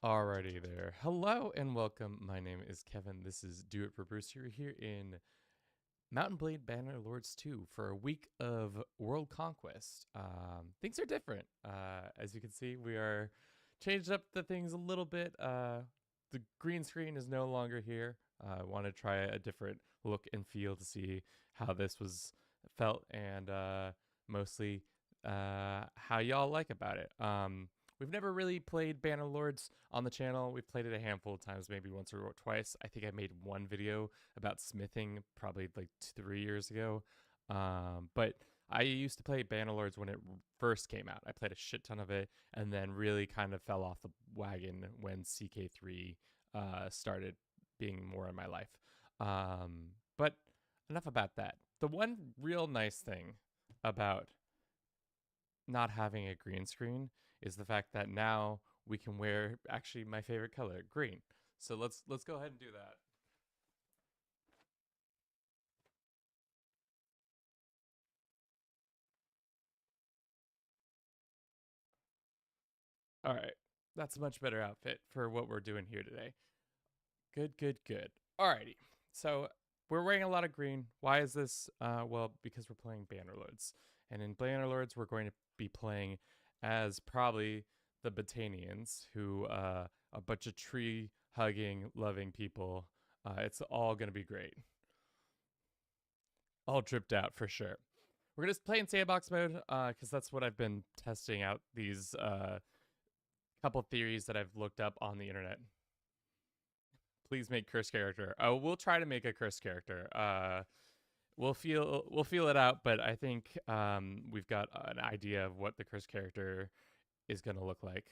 Alrighty there. Hello and welcome. My name is Kevin. This is Do It for Bruce. You're here in Mountain Blade Bannerlords 2 for a week of World Conquest. Things are different. As you can see, we are changed up the things a little bit. The green screen is no longer here. I want to try a different look and feel to see how this was felt and mostly how y'all like about it. We've never really played Bannerlords on the channel. We've played it a handful of times, maybe once or twice. I think I made one video about smithing probably like 3 years ago. But I used to play Bannerlords when it first came out. I played a shit ton of it and then really kind of fell off the wagon when CK3 started being more in my life. But enough about that. The one real nice thing about not having a green screen is the fact that now we can wear actually my favorite color, green. So let's go ahead and do that. All right. That's a much better outfit for what we're doing here today. Good, good, good. Alrighty. So we're wearing a lot of green. Why is this? Well, because we're playing Bannerlords. And in Bannerlords, we're going to be playing as probably the Botanians, who a bunch of tree hugging, loving people. It's all going to be great. All dripped out for sure. We're going to play in sandbox mode because that's what I've been testing out these couple theories that I've looked up on the internet. Please make cursed character. Oh, we'll try to make a cursed character. We'll feel it out, but I think we've got an idea of what the cursed character is going to look like.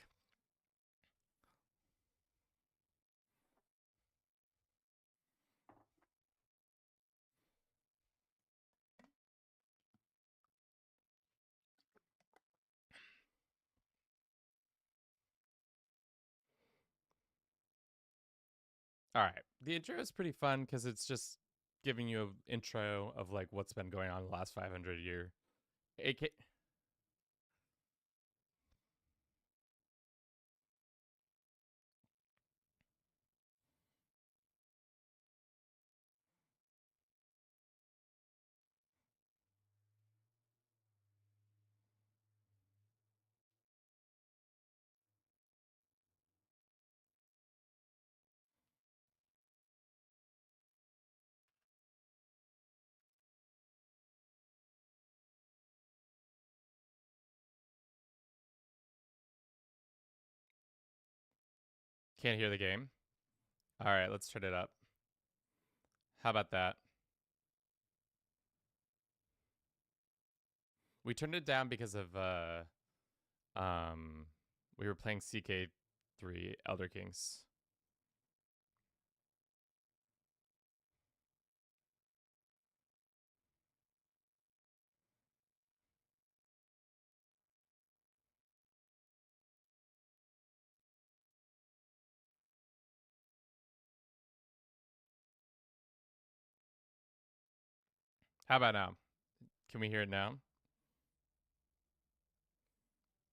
All right, the intro is pretty fun because it's just giving you an intro of like what's been going on the last 500 year. AK. Can't hear the game. All right, let's turn it up. How about that? We turned it down because of um we were playing CK3 Elder Kings. How about now? Can we hear it now?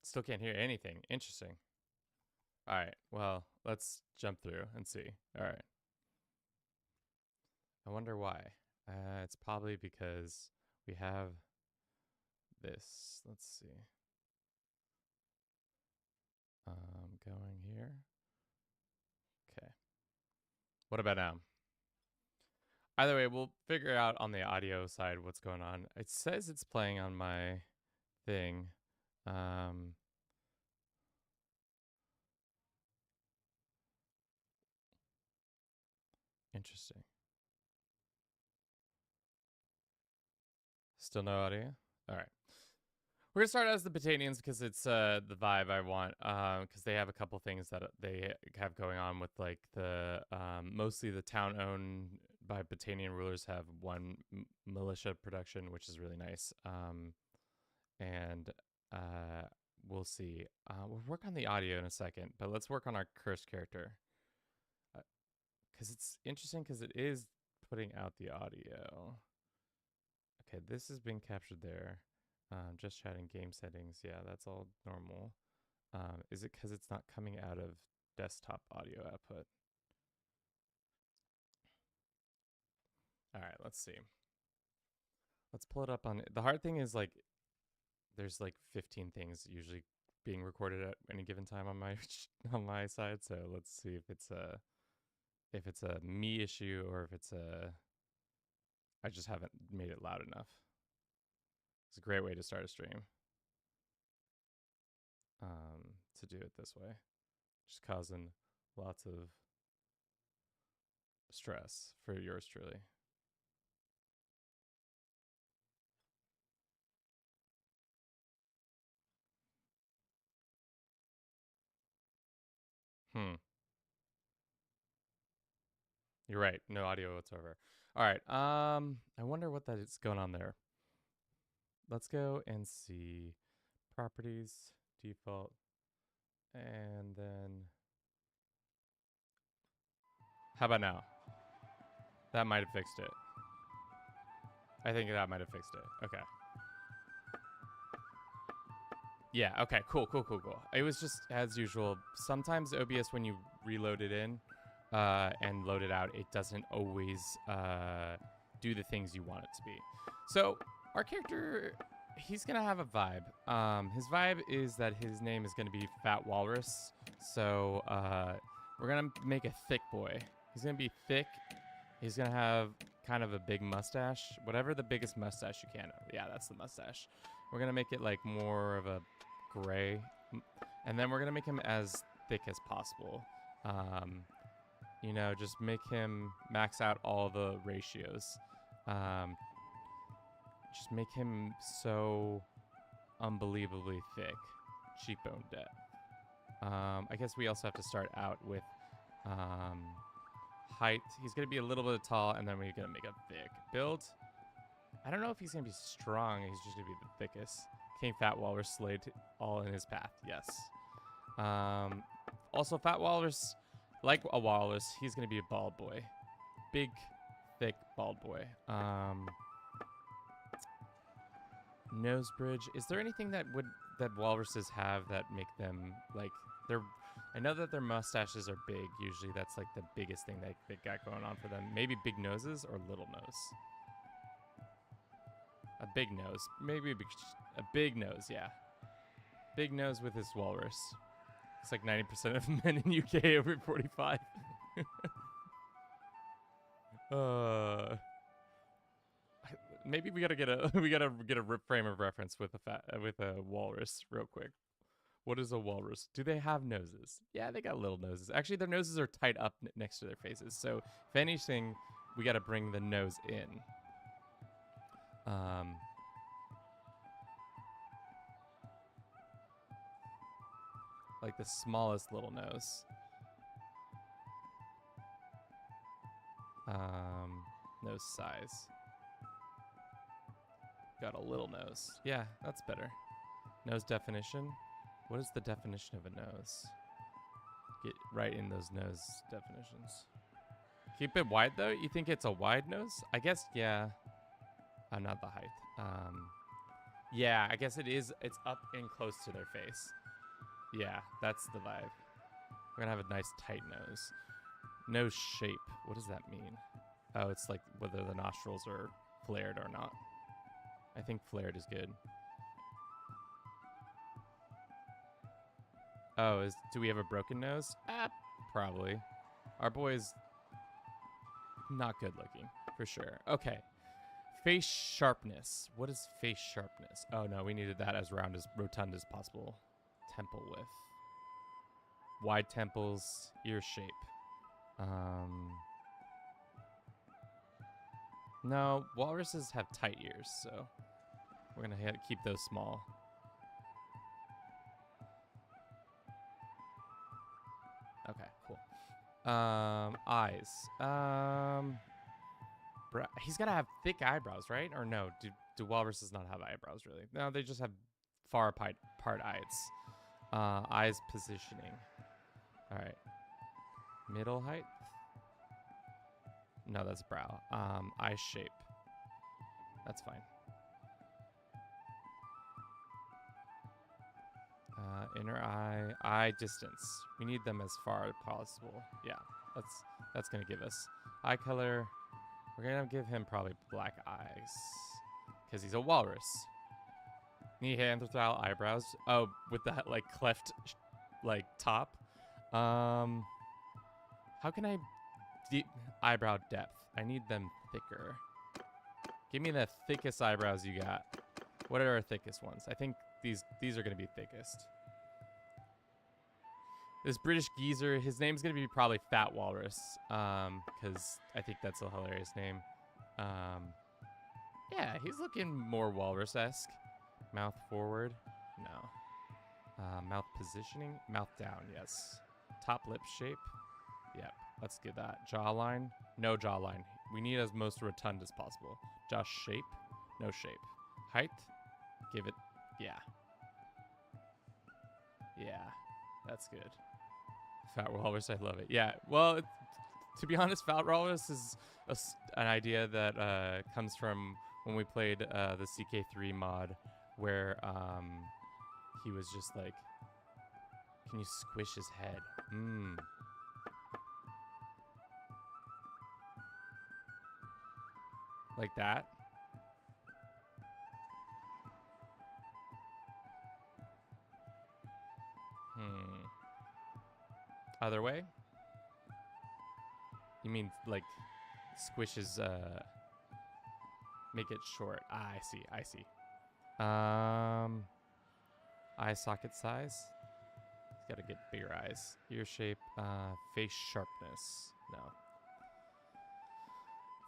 Still can't hear anything. Interesting. All right. Well, let's jump through and see. All right. I wonder why. It's probably because we have this. Let's see. Going here. Okay. What about now? Either way, we'll figure out on the audio side what's going on. It says it's playing on my thing. Um, Interesting. Still no audio? All right. We're gonna start as the Botanians because it's the vibe I want. Because they have a couple things that they have going on with like the mostly the town owned by Botanian rulers have one militia production, which is really nice. And we'll see. We'll work on the audio in a second, but let's work on our cursed character because it's interesting because it is putting out the audio. Okay, this is being captured there. Just chatting game settings. Yeah, that's all normal. Is it because it's not coming out of desktop audio output. All right, let's see. Let's pull it up on the hard thing is like there's like 15 things usually being recorded at any given time on my on my side. So let's see if it's a me issue or if it's a I just haven't made it loud enough. It's a great way to start a stream. To do it this way, just causing lots of stress for yours truly. You're right. No audio whatsoever. All right. I wonder what that is going on there. Let's go and see properties, default, and then how about now? That might have fixed it. I think that might have fixed it. Okay. Yeah, okay, cool. It was just as usual. Sometimes OBS, when you reload it in and load it out, it doesn't always do the things you want it to be. So our character, he's gonna have a vibe. His vibe is that his name is gonna be Fat Walrus. So we're gonna make a thick boy. He's gonna be thick. He's gonna have kind of a big mustache, whatever the biggest mustache you can. Yeah, that's the mustache. We're gonna make it like more of a gray, and then we're gonna make him as thick as possible. You know, just make him max out all the ratios. Just make him so unbelievably thick. Cheekbone depth. I guess we also have to start out with height. He's gonna be a little bit tall, and then we're gonna make a thick build. I don't know if he's gonna be strong. He's just gonna be the thickest. King Fat Walrus slayed all in his path. Yes. Also, Fat Walrus, like a walrus, he's gonna be a bald boy. Big, thick, bald boy. Nose bridge. Is there anything that walruses have that make them like they're? I know that their mustaches are big. Usually, that's like the biggest thing they got going on for them. Maybe big noses or little nose. A big nose. Maybe a big nose, yeah. Big nose with his walrus. It's like 90% of men in UK over 45. Maybe we gotta get a frame of reference with a walrus real quick. What is a walrus? Do they have noses? Yeah, they got little noses. Actually, their noses are tied up next to their faces. So if anything, we gotta bring the nose in. Like the smallest little nose. Nose size. Got a little nose. Yeah, that's better. Nose definition. What is the definition of a nose? Get right in those nose definitions. Keep it wide though? You think it's a wide nose? I guess, yeah. Not the height. Yeah, I guess it is. It's up and close to their face. Yeah, that's the vibe. We're gonna have a nice tight nose. Nose shape. What does that mean? Oh, it's like whether the nostrils are flared or not. I think flared is good. Oh, do we have a broken nose? Probably. Our boy's not good looking, for sure. Okay. Face sharpness. What is face sharpness? Oh no, we needed that as rotund as possible. Temple width. Wide temples, ear shape. No, walruses have tight ears, so we're gonna keep those small. Okay, cool. Eyes. He's gotta have thick eyebrows, right? Or no? Do walruses not have eyebrows really? No, they just have far apart eyes. Eyes positioning. All right. Middle height. No, that's brow. Eye shape. That's fine. Inner eye distance. We need them as far as possible. Yeah, that's gonna give us eye color. We're gonna give him probably black eyes because he's a walrus. Neanderthal eyebrows. Oh, with that like cleft, like top. How can I eyebrow depth? I need them thicker. Give me the thickest eyebrows you got. What are our thickest ones? I think these are gonna be thickest. This British geezer, his name's gonna be probably Fat Walrus, because I think that's a hilarious name. Yeah, he's looking more walrus-esque. Mouth forward, no. Mouth positioning, mouth down, yes. Top lip shape, yep. Let's get that. Jawline, no jawline. We need as most rotund as possible. Jaw shape, no shape. Height, give it, yeah. Yeah, that's good. Fat Walrus, I love it. Yeah, well, to be honest, Fat Walrus is an idea that comes from when we played the CK3 mod, where he was just like, can you squish his head? Like that. Other way? You mean like squishes, make it short. Ah, I see. Eye socket size. He's gotta get bigger eyes. Ear shape, face sharpness. No.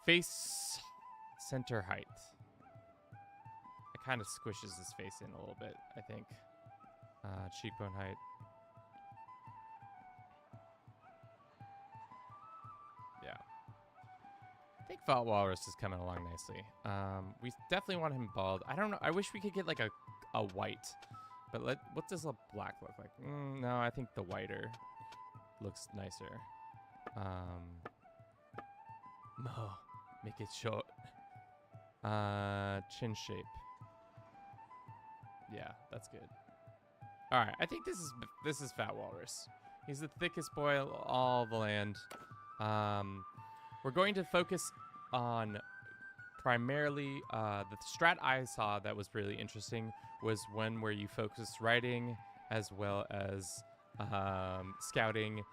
Face center height. It kind of squishes his face in a little bit, I think. Cheekbone height. Yeah. I think Fat Walrus is coming along nicely. We definitely want him bald. I don't know. I wish we could get like a white. But what does a black look like? No, I think the whiter looks nicer. No, make it short. Chin shape. Yeah, that's good. All right, I think this is Fat Walrus. He's the thickest boy of all the land. We're going to focus on primarily the strat I saw that was really interesting was one where you focus writing as well as scouting,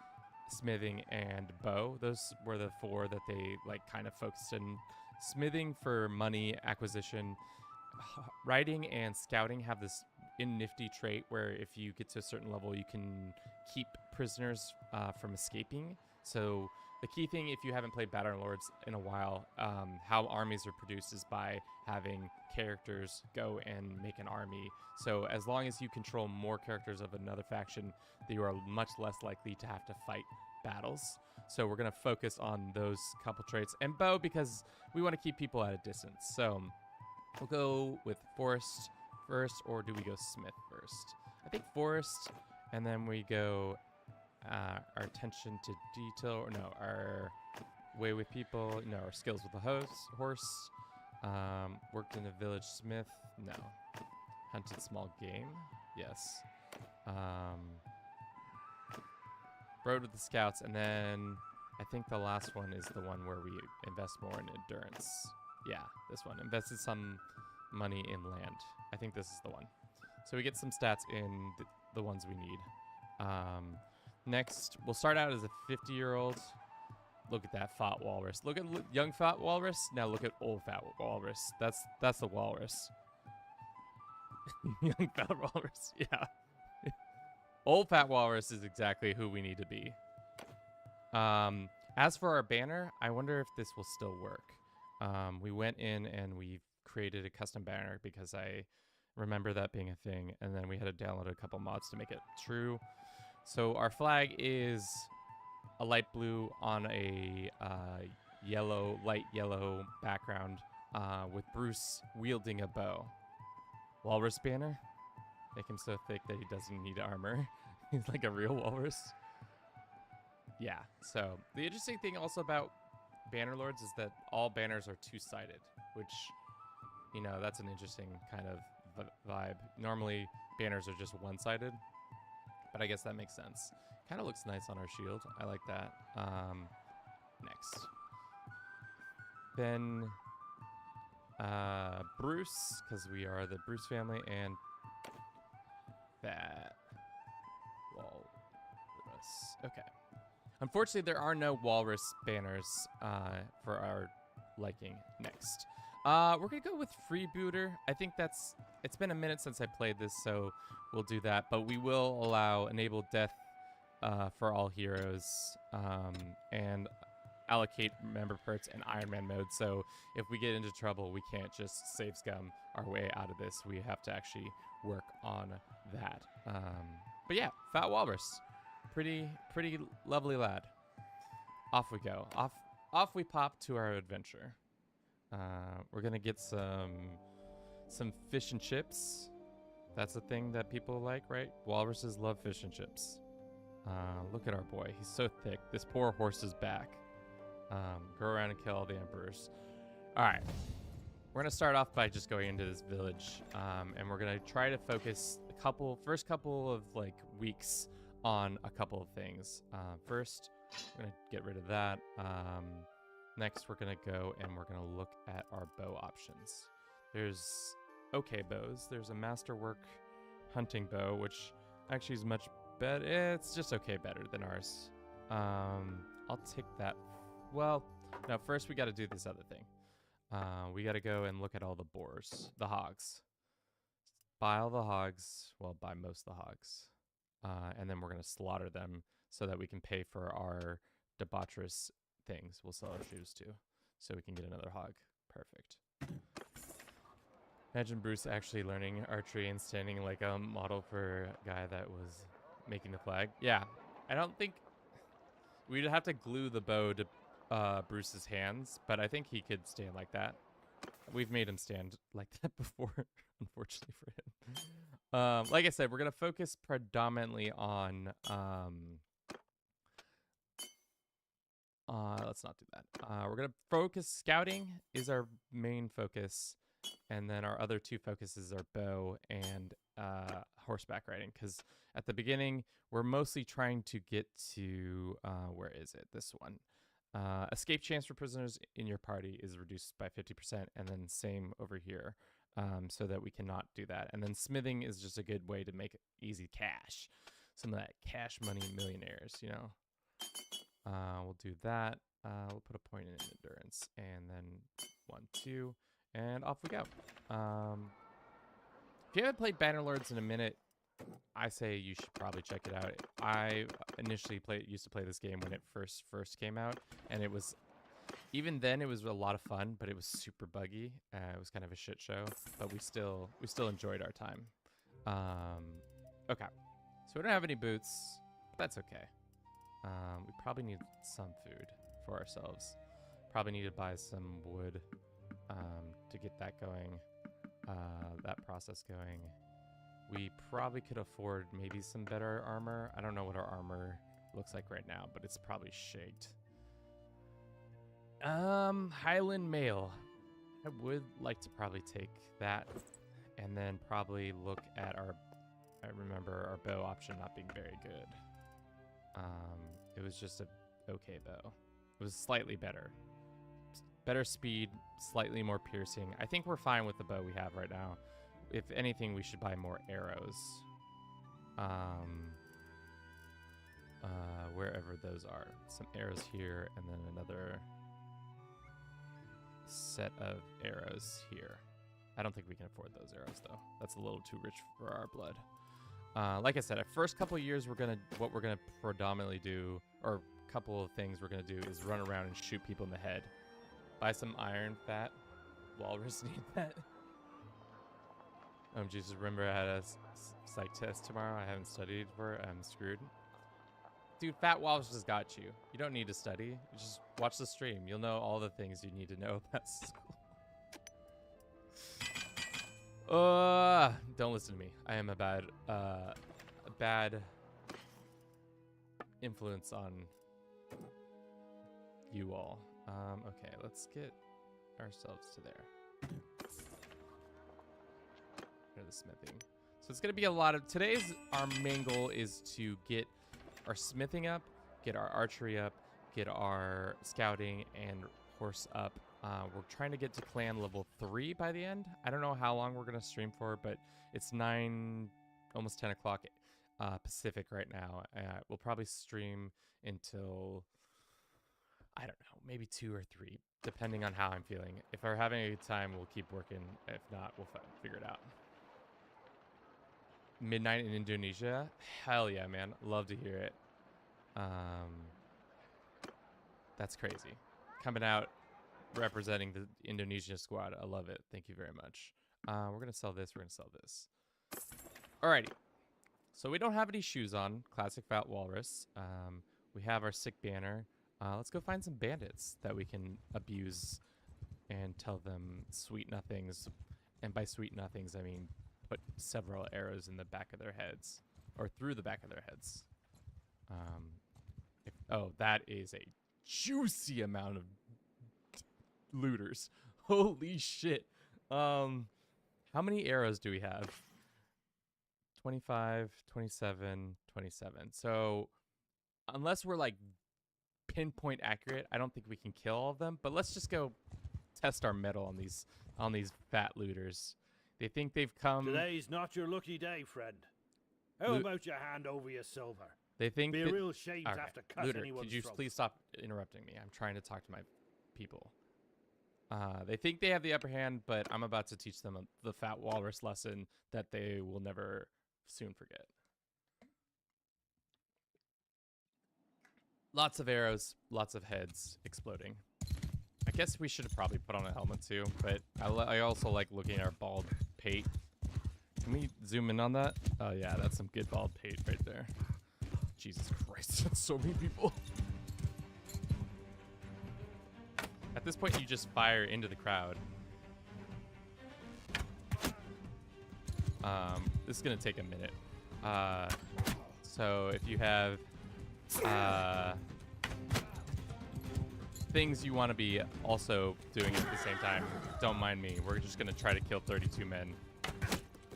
smithing, and bow. Those were the 4 that they like kind of focused in. Smithing for money acquisition. Writing and scouting have this nifty trait where if you get to a certain level, you can keep prisoners from escaping. So the key thing, if you haven't played Bannerlords in a while, how armies are produced is by having characters go and make an army. So as long as you control more characters of another faction, you are much less likely to have to fight battles. So we're going to focus on those couple traits. And bow, because we want to keep people at a distance. So we'll go with forest first, or do we go smith first? I think forest, and then we go our attention to detail, or no, our way with people, no, our skills with the horse. Worked in a village smith, no. Hunted small game, yes. Rode with the scouts, and then I think the last one is the one where we invest more in endurance. Yeah, this one. Invested some money in land. I think this is the one. So we get some stats in the ones we need. Next, we'll start out as a 50-year-old. Look at that Fat Walrus. Look at young Fat Walrus. Now look at old Fat Walrus. That's the walrus. Young Fat Walrus. Yeah. Old Fat Walrus is exactly who we need to be. As for our banner, I wonder if this will still work. We went in and we created a custom banner because I remember that being a thing, and then we had to download a couple mods to make it true. So our flag is a light blue on a light yellow background with Bruce wielding a bow. Walrus banner? Make him so thick that he doesn't need armor. He's like a real walrus. Yeah, so the interesting thing also about Bannerlords is that all banners are two-sided, which, you know, that's an interesting kind of vibe. Normally, banners are just one-sided. but I guess that makes sense. Kind of looks nice on our shield. I like that. Next. Then Bruce, because we are the Bruce family, and Fat Walrus. Okay. Unfortunately, there are no walrus banners for our liking. Next. We're going to go with Freebooter. I think it's been a minute since I played this, so we'll do that. But we will allow Enable Death for all heroes and allocate member perks and Iron Man mode. So if we get into trouble, we can't just save scum our way out of this. We have to actually work on that. But yeah, Fat Walrus. Pretty lovely lad. Off we go. Off we pop to our adventure. We're gonna get some fish and chips. That's a thing that people like, right? Walruses love fish and chips. Look at our boy. He's so thick. This poor horse's back. Go around and kill all the emperors. All right. We're gonna start off by just going into this village, and we're gonna try to focus first couple of like weeks on a couple of things. First, we're gonna get rid of that. Next, we're gonna go and we're gonna look at our bow options. There's okay bows. There's a masterwork hunting bow, which actually is much better. It's just okay better than ours. I'll take that. Well, no, first we got to do this other thing. We got to go and look at all the boars, the hogs. Buy all the hogs. Well, buy most of the hogs. And then we're going to slaughter them so that we can pay for our debaucherous things. We'll sell our shoes too, so we can get another hog. Perfect. Imagine Bruce actually learning archery and standing like a model for a guy that was making the flag. Yeah, I don't think we'd have to glue the bow to Bruce's hands, but I think he could stand like that. We've made him stand like that before, unfortunately for him. Like I said, we're gonna focus predominantly on let's not do that. We're gonna focus scouting is our main focus, and then our other two focuses are bow and horseback riding, because at the beginning we're mostly trying to get to where is it? This one. Escape chance for prisoners in your party is reduced by 50%, and then same over here, so that we cannot do that. And then smithing is just a good way to make easy cash. Some of that cash money millionaires, you know. We'll do that. We'll put a point in endurance, and then 1, 2, and off we go. If you haven't played Bannerlords in a minute, I say you should probably check it out. I initially used to play this game when it first came out, and it was, even then it was a lot of fun, but it was super buggy. It was kind of a shit show, but we still enjoyed our time. Okay, so we don't have any boots, but that's okay. We probably need some food for ourselves. Probably need to buy some wood to get that going, that process going. We probably could afford maybe some better armor. I don't know what our armor looks like right now, but it's probably shaked. Highland Mail. I would like to probably take that, and then probably look at I remember our bow option not being very good. It was just a okay bow. It was slightly better. Better speed, slightly more piercing. I think we're fine with the bow we have right now. If anything, we should buy more arrows. Wherever those are. Some arrows here, and then another set of arrows here. I don't think we can afford those arrows, though. That's a little too rich for our blood. Like I said, our first couple of years, what we're gonna predominantly do, or a couple of things we're gonna do, is run around and shoot people in the head. Buy some iron fat. Walrus need that. Jesus, remember I had a psych test tomorrow. I haven't studied for it. I'm screwed. Dude, Fat Walrus just got you. You don't need to study. You just watch the stream. You'll know all the things you need to know about school. Don't listen to me. I am a bad influence on you all. Okay, let's get ourselves to there. The smithing. So it's going to be a lot of... Today's our main goal is to get our smithing up, get our archery up, get our scouting and horse up. We're trying to get to clan level 3 by the end. I don't know how long we're going to stream for, but it's 9, almost 10 o'clock Pacific right now. We'll probably stream until, I don't know, maybe 2 or 3, depending on how I'm feeling. If we're having a good time, we'll keep working. If not, we'll figure it out. Midnight in Indonesia? Hell yeah, man. Love to hear it. That's crazy. Coming out, representing the Indonesia squad. I love it. Thank you very much. We're going to sell this. We're going to sell this. Alrighty. So we don't have any shoes on. Classic Fat Walrus. We have our sick banner. Let's go find some bandits that we can abuse and tell them sweet nothings. And by sweet nothings, I mean put several arrows in the back of their heads. Or through the back of their heads. Oh, that is a juicy amount of looters. Holy shit. How many arrows do we have? 25, 27, 27. So unless we're like pinpoint accurate, I don't think we can kill all of them, but let's just go test our mettle on these fat looters. They think they've come... Today's not your lucky day, friend. How about you hand over your silver? They think... Be a real shame to have to cut Looter, anyone's could you throat. please stop interrupting me? I'm trying to talk to my people. They think they have the upper hand, but I'm about to teach them the fat walrus lesson that they will never soon forget. Lots of arrows, lots of heads exploding. I guess we should have probably put on a helmet too, but I also like looking at our bald pate. Can we zoom in on that? Oh yeah, that's some good bald pate right there. Jesus Christ, that's so many people. At this point, you just fire into the crowd. This is gonna take a minute. So if you have things you want to be also doing at the same time, don't mind me. We're just gonna try to kill 32 men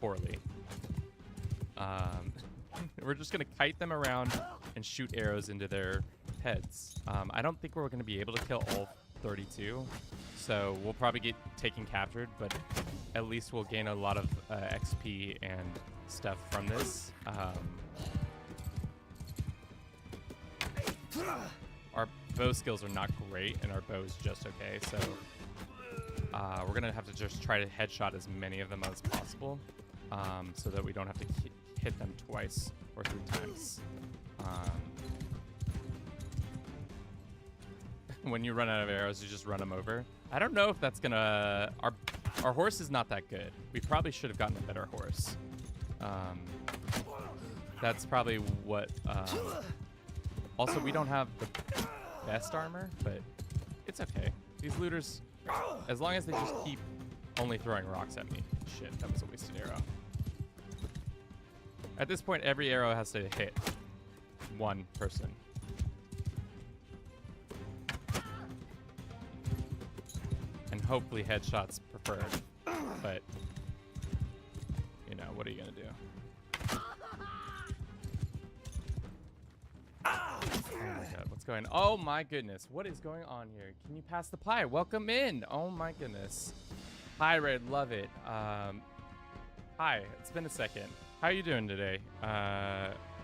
poorly. We're just gonna kite them around and shoot arrows into their heads. I don't think we're gonna be able to kill all 32, so we'll probably get taken captured, but at least we'll gain a lot of XP and stuff from this. Our bow skills are not great, and our bow is just okay, so we're gonna have to just try to headshot as many of them as possible, so that we don't have to hit them twice or 3 times. When you run out of arrows, you just run them over. I don't know if that's gonna... Our horse is not that good. We probably should have gotten a better horse. That's probably what... Also, we don't have the best armor, but it's okay. These looters, as long as they just keep only throwing rocks at me. Shit, that was a wasted arrow. At this point, every arrow has to hit one person. And hopefully headshots preferred, but you know, what are you gonna do? Oh my god, what's going on? Oh my goodness, what is going on here? Can you pass the pie? Welcome in. Oh my goodness. Hi Red, love it. Hi, it's been a second. How are you doing today?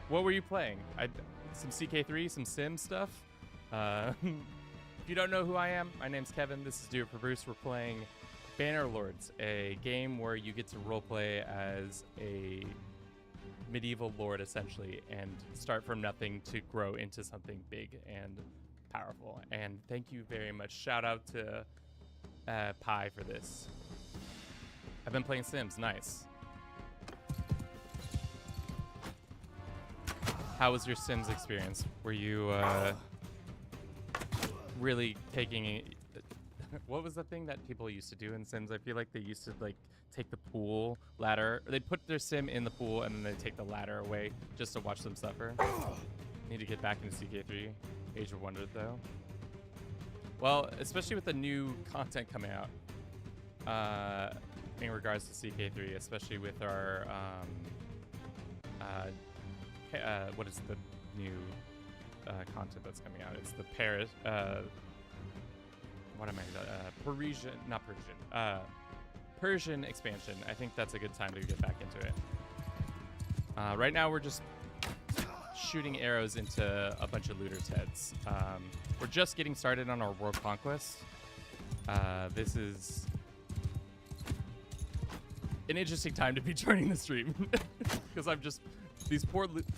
What were you playing? Some CK3, some Sim stuff? If you don't know who I am, my name's Kevin. This is Do It for Bruce. We're playing Bannerlords, a game where you get to roleplay as a medieval lord, essentially, and start from nothing to grow into something big and powerful. And thank you very much. Shout out to Pi for this. I've been playing Sims. Nice. How was your Sims experience? Were you really taking it? What was the thing that people used to do in Sims? I feel like they used to like take the pool ladder. They'd put their sim in the pool and then they'd take the ladder away just to watch them suffer. Need to get back into CK3. Age of Wonder though. Well, especially with the new content coming out. in regards to CK3, especially with our what is the new content that's coming out? It's the Paris. What am I? Parisian, not Parisian. Persian expansion. I think that's a good time to get back into it. Right now, we're just shooting arrows into a bunch of looters' heads. We're just getting started on our World Conquest. This is an interesting time to be joining the stream because I'm just these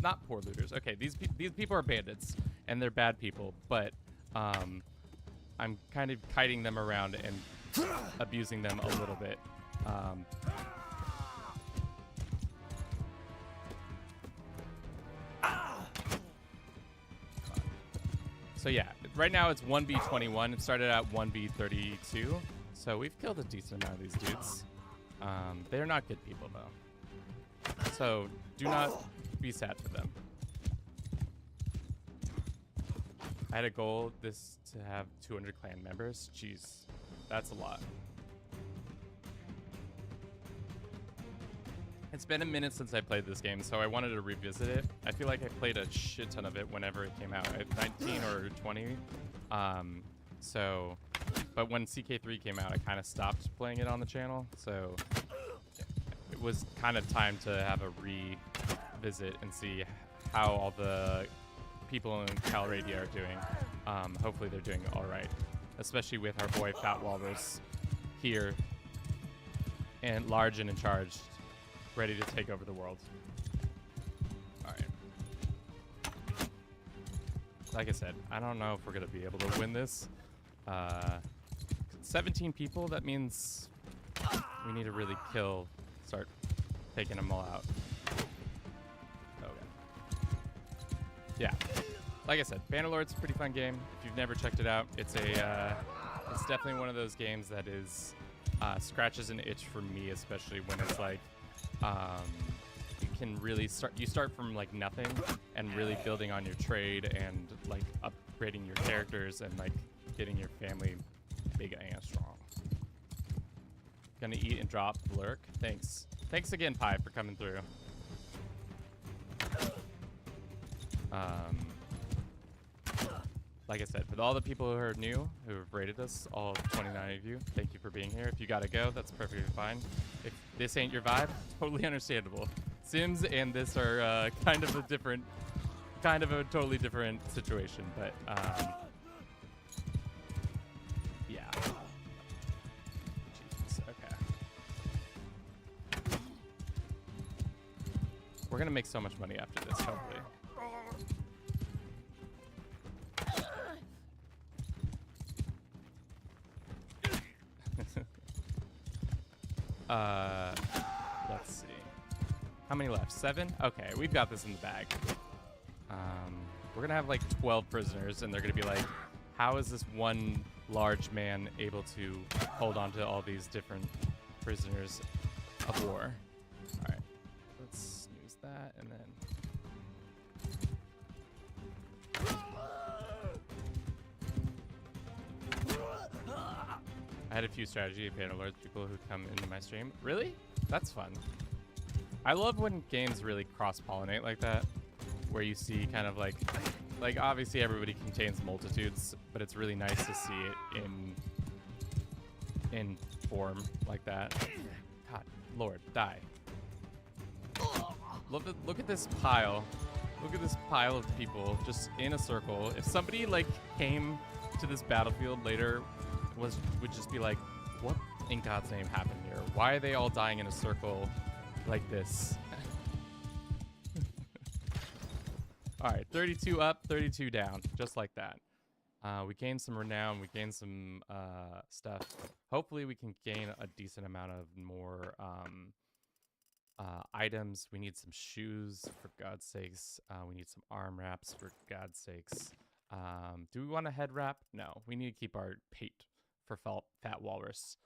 not poor looters. Okay, these people are bandits and they're bad people, but I'm kind of kiting them around and abusing them a little bit. So yeah, right now it's 1v21. It started out 1v32. So we've killed a decent amount of these dudes. They're not good people though. So do not be sad for them. I had a goal to have 200 clan members. Jeez, that's a lot. It's been a minute since I played this game, so I wanted to revisit it. I feel like I played a shit ton of it whenever it came out, at 19 or 20. But when CK3 came out, I kind of stopped playing it on the channel. So it was kind of time to have a revisit and see how all the people in Calradia are doing. Hopefully they're doing all right, especially with our boy Fat Walrus here and large and in charge, ready to take over the world. All right. Like I said, I don't know if we're gonna be able to win this. 17 people, that means we need to really start taking them all out. Okay. Yeah. Like I said, Bannerlord's a pretty fun game. If you've never checked it out, it's definitely one of those games that is scratches an itch for me, especially when it's like you can really start from like nothing and really building on your trade and like upgrading your characters and like getting your family big and strong. Gonna eat and drop lurk. Thanks again, Pi, for coming through. Like I said, for all the people who are new, who have rated us, all 29 of you, thank you for being here. If you gotta go, that's perfectly fine. If this ain't your vibe, totally understandable. Sims and this are kind of a totally different situation, but yeah. Jesus, okay. We're gonna make so much money after this, hopefully. Let's see. How many left? 7? Okay, we've got this in the bag. We're gonna have like 12 prisoners, and they're gonna be like, how is this one large man able to hold on to all these different prisoners of war? All right, let's snooze that, and then... I had a few strategy Bannerlord people who come into my stream. Really? That's fun. I love when games really cross-pollinate like that, where you see kind of like obviously everybody contains multitudes, but it's really nice to see it in form like that. God, Lord, die. Look at this pile. Look at this pile of people just in a circle. If somebody like came to this battlefield later, would just be like, what in God's name happened here? Why are they all dying in a circle like this? All right, 32 up, 32 down, just like that. We gained some renown, we gained some stuff. Hopefully we can gain a decent amount of more items. We need some shoes, for God's sakes. We need some arm wraps, for God's sakes. Do we want a head wrap? No, we need to keep our pate for Fat Walrus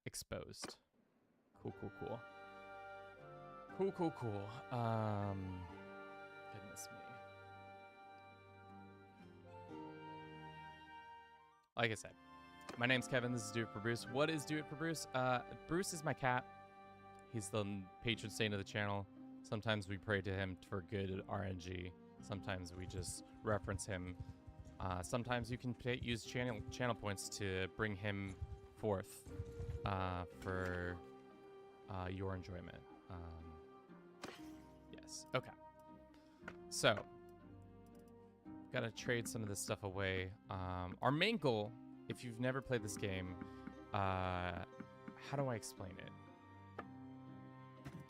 exposed. Cool. Goodness me. Like I said, My name's Kevin. This is Do It for Bruce. What is Do It for Bruce? Bruce is my cat. He's the patron saint of the channel. Sometimes we pray to him for good RNG. Sometimes we just reference him. Sometimes you can use channel points to bring him forth for your enjoyment. Yes. Okay. So, gotta trade some of this stuff away. Our main goal, if you've never played this game, how do I explain it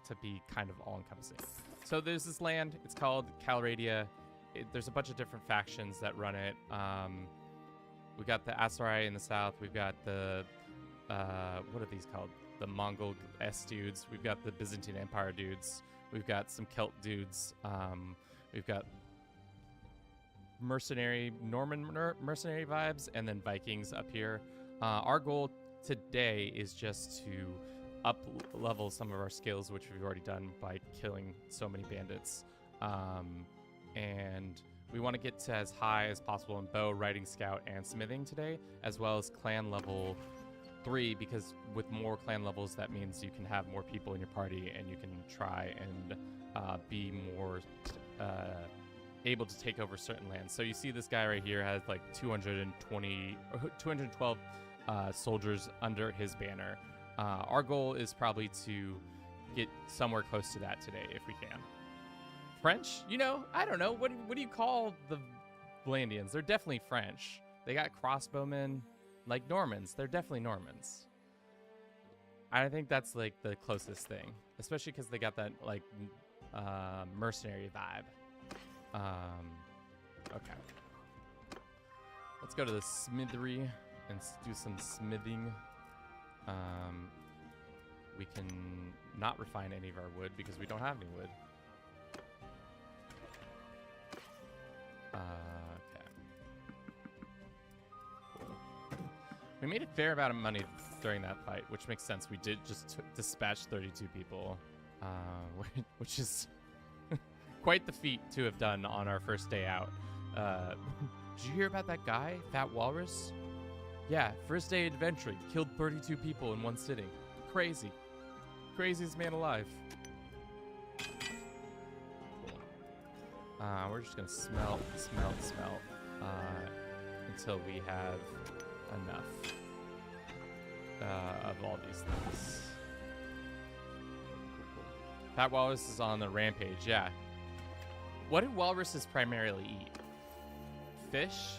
to be kind of all-encompassing? So there's this land. It's called Calradia. There's a bunch of different factions that run it. We got the Asarai in the south. We've got the what are these called? The Mongol S dudes. We've got the Byzantine Empire dudes. We've got some Celt dudes. We've got Norman mercenary vibes, and then Vikings up here. Our goal today is just to up level some of our skills, which we've already done by killing so many bandits. And we want to get to as high as possible in bow, riding, scout, and smithing today, as well as clan level 3, because with more clan levels, that means you can have more people in your party and you can try and be more able to take over certain lands. So you see this guy right here has like 212 soldiers under his banner. Our goal is probably to get somewhere close to that today if we can. French? You know, I don't know. What do you call the Vlandians? They're definitely French. They got crossbowmen, like Normans. They're definitely Normans. I think that's like the closest thing, especially because they got that like mercenary vibe. Okay. Let's go to the smithery and do some smithing. We can not refine any of our wood because we don't have any wood. Okay. Cool. We made a fair amount of money during that fight, which makes sense. We did just dispatch 32 people, which is quite the feat to have done on our first day out. Did you hear about that guy, Fat Walrus? Yeah, first day adventuring, killed 32 people in one sitting. Crazy. Craziest man alive. Cool. We're just gonna smelt until we have enough of all these things. Cool. Fat Walrus is on the rampage, yeah. What do walruses primarily eat? Fish?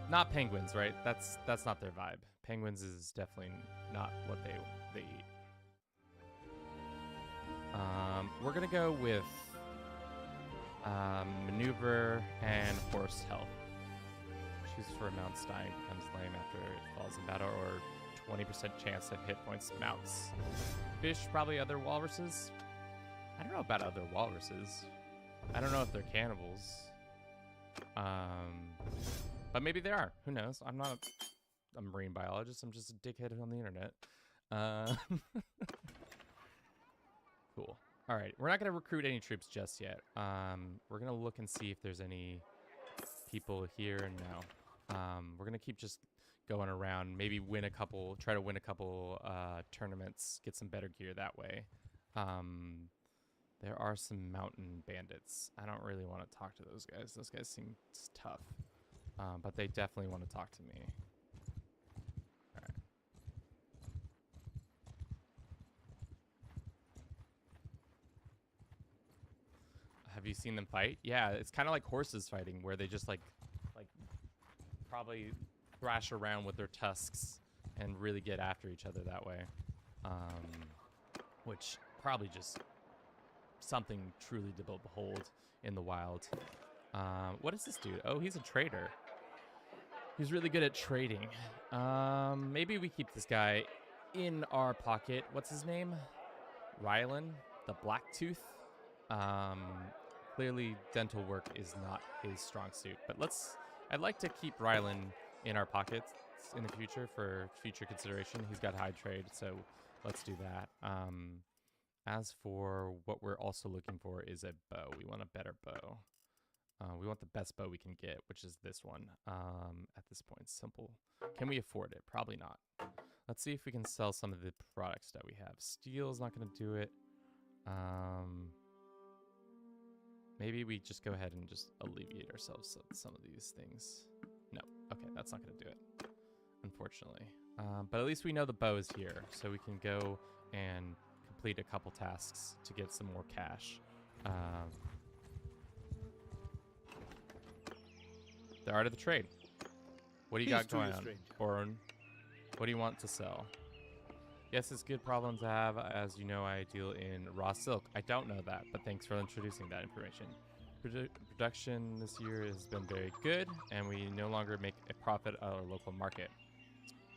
Not penguins, right? That's not their vibe. Penguins is definitely not what they eat. We're gonna go with maneuver and horse health. Choose for mounts dying becomes lame after it falls in battle, or 20% chance of hit points mounts. Fish, probably other walruses. I don't know about other walruses. I don't know if they're cannibals. But maybe they are. Who knows? I'm not a marine biologist. I'm just a dickhead on the internet. Cool. All right. We're not going to recruit any troops just yet. We're going to look and see if there's any people here and now. We're going to keep just going around. Maybe try to win a couple tournaments, get some better gear that way. There are some mountain bandits. I don't really want to talk to those guys. Those guys seem tough. But they definitely want to talk to me. All right. Have you seen them fight? Yeah, it's kind of like horses fighting, where they just like probably thrash around with their tusks and really get after each other that way. Which probably just something truly to behold in the wild. What is this dude? Oh, he's a trader. He's really good at trading. Maybe we keep this guy in our pocket. What's his name? Rylan, the Blacktooth. Clearly dental work is not his strong suit, but I'd like to keep Rylan in our pockets in the future for future consideration. He's got high trade, so let's do that. As for what we're also looking for is a bow. We want a better bow. We want the best bow we can get, which is this one. At this point, simple. Can we afford it? Probably not. Let's see if we can sell some of the products that we have. Steel's not going to do it. Maybe we just go ahead and just alleviate ourselves of some of these things. No. Okay, that's not going to do it, unfortunately. But at least we know the bow is here, so we can go and complete a couple tasks to get some more cash. The art of the trade. What do you got going on, Oren? What do you want to sell? Yes, it's a good problem to have. As you know, I deal in raw silk. I don't know that, but thanks for introducing that information. Production this year has been very good, and we no longer make a profit at our local market.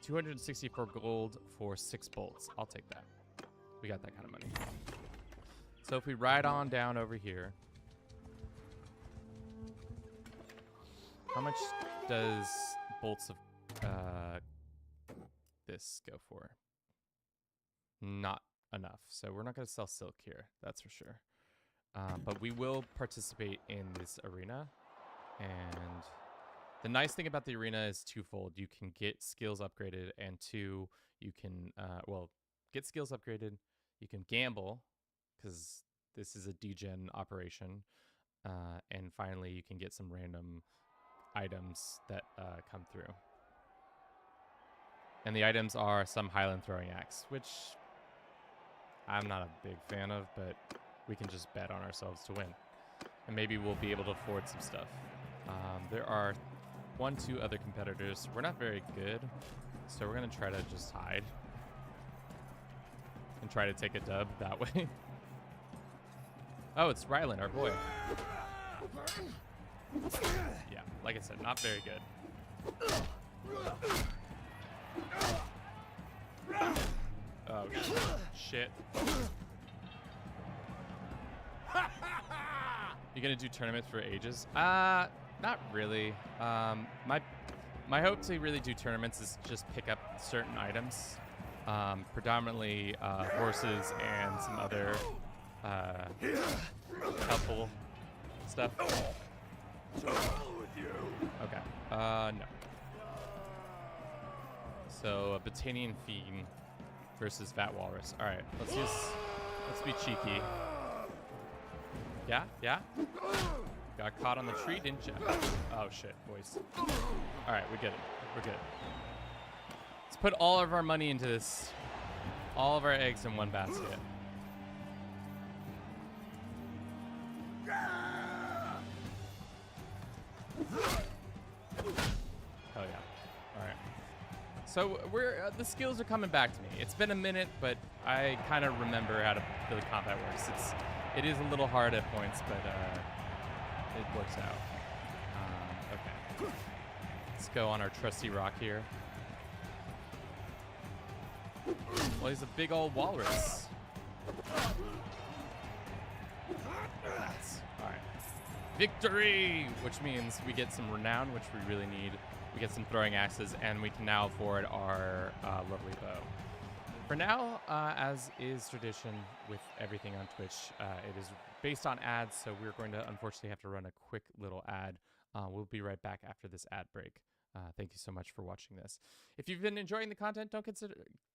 264 gold for 6 bolts. I'll take that. We got that kind of money. So if we ride on down over here, how much does bolts of this go for? Not enough. So we're not going to sell silk here. That's for sure. But we will participate in this arena. And the nice thing about the arena is twofold. You can get skills upgraded, and two, you can, get skills upgraded. You can gamble, because this is a degen operation. And finally, you can get some random items that come through. And the items are some Highland throwing axe, which I'm not a big fan of, but we can just bet on ourselves to win. And maybe we'll be able to afford some stuff. There are 2 other competitors. We're not very good, so we're going to try to just hide and try to take a dub that way. Oh, it's Rylan, our boy. Yeah, like I said, not very good. Oh, shit. You gonna do tournaments for ages? Not really. My hope to really do tournaments is just pick up certain items. Predominantly horses and some other helpful stuff. Okay. No. So a Batanian Fiend versus Fat Walrus. All right, let's be cheeky. Yeah? Got caught on the tree, didn't you? Oh shit, boys. All right, we get it. We're good. Let's put all of our money into this. All of our eggs in one basket. Hell yeah. All right. So the skills are coming back to me. It's been a minute, but I kind of remember how the combat works. It is a little hard at points, but it works out. Okay. Let's go on our trusty rock here. Well, he's a big old walrus. Nice. All right. Victory! Which means we get some renown, which we really need. We get some throwing axes, and we can now afford our lovely bow. For now, as is tradition with everything on Twitch, it is based on ads, so we're going to unfortunately have to run a quick little ad. We'll be right back after this ad break. Thank you so much for watching this. If you've been enjoying the content,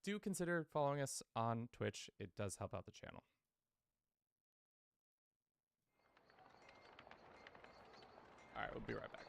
do consider following us on Twitch. It does help out the channel. All right, we'll be right back.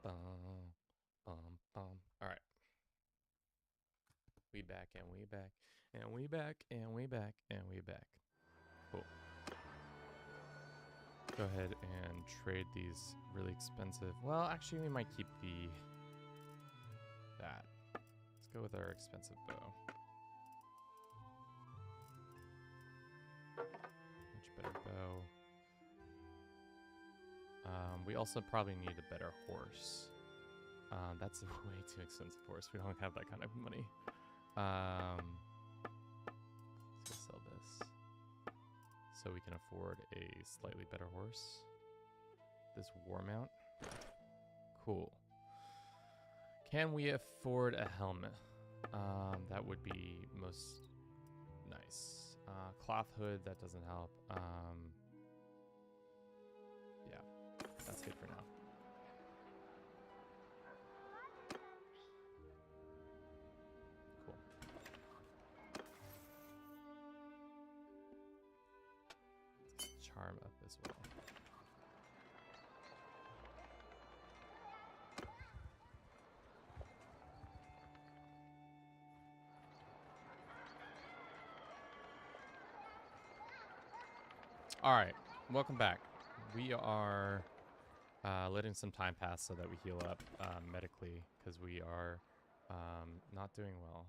bum, bum, bum, bum. All right. We back and we back and we back and we back and we back. Cool. Go ahead and trade these really expensive. Well, actually, we might keep that. Let's go with our expensive bow. Much better bow. We also probably need a better horse. That's a way too expensive horse. We don't have that kind of money. Let's go sell this so we can afford a slightly better horse. This war mount. Cool. Can we afford a helmet? That would be most nice. Cloth hood, that doesn't help. Yeah, that's good for now. Cool. Let's get charm up as well. All right, welcome back. We are letting some time pass so that we heal up medically because we are not doing well.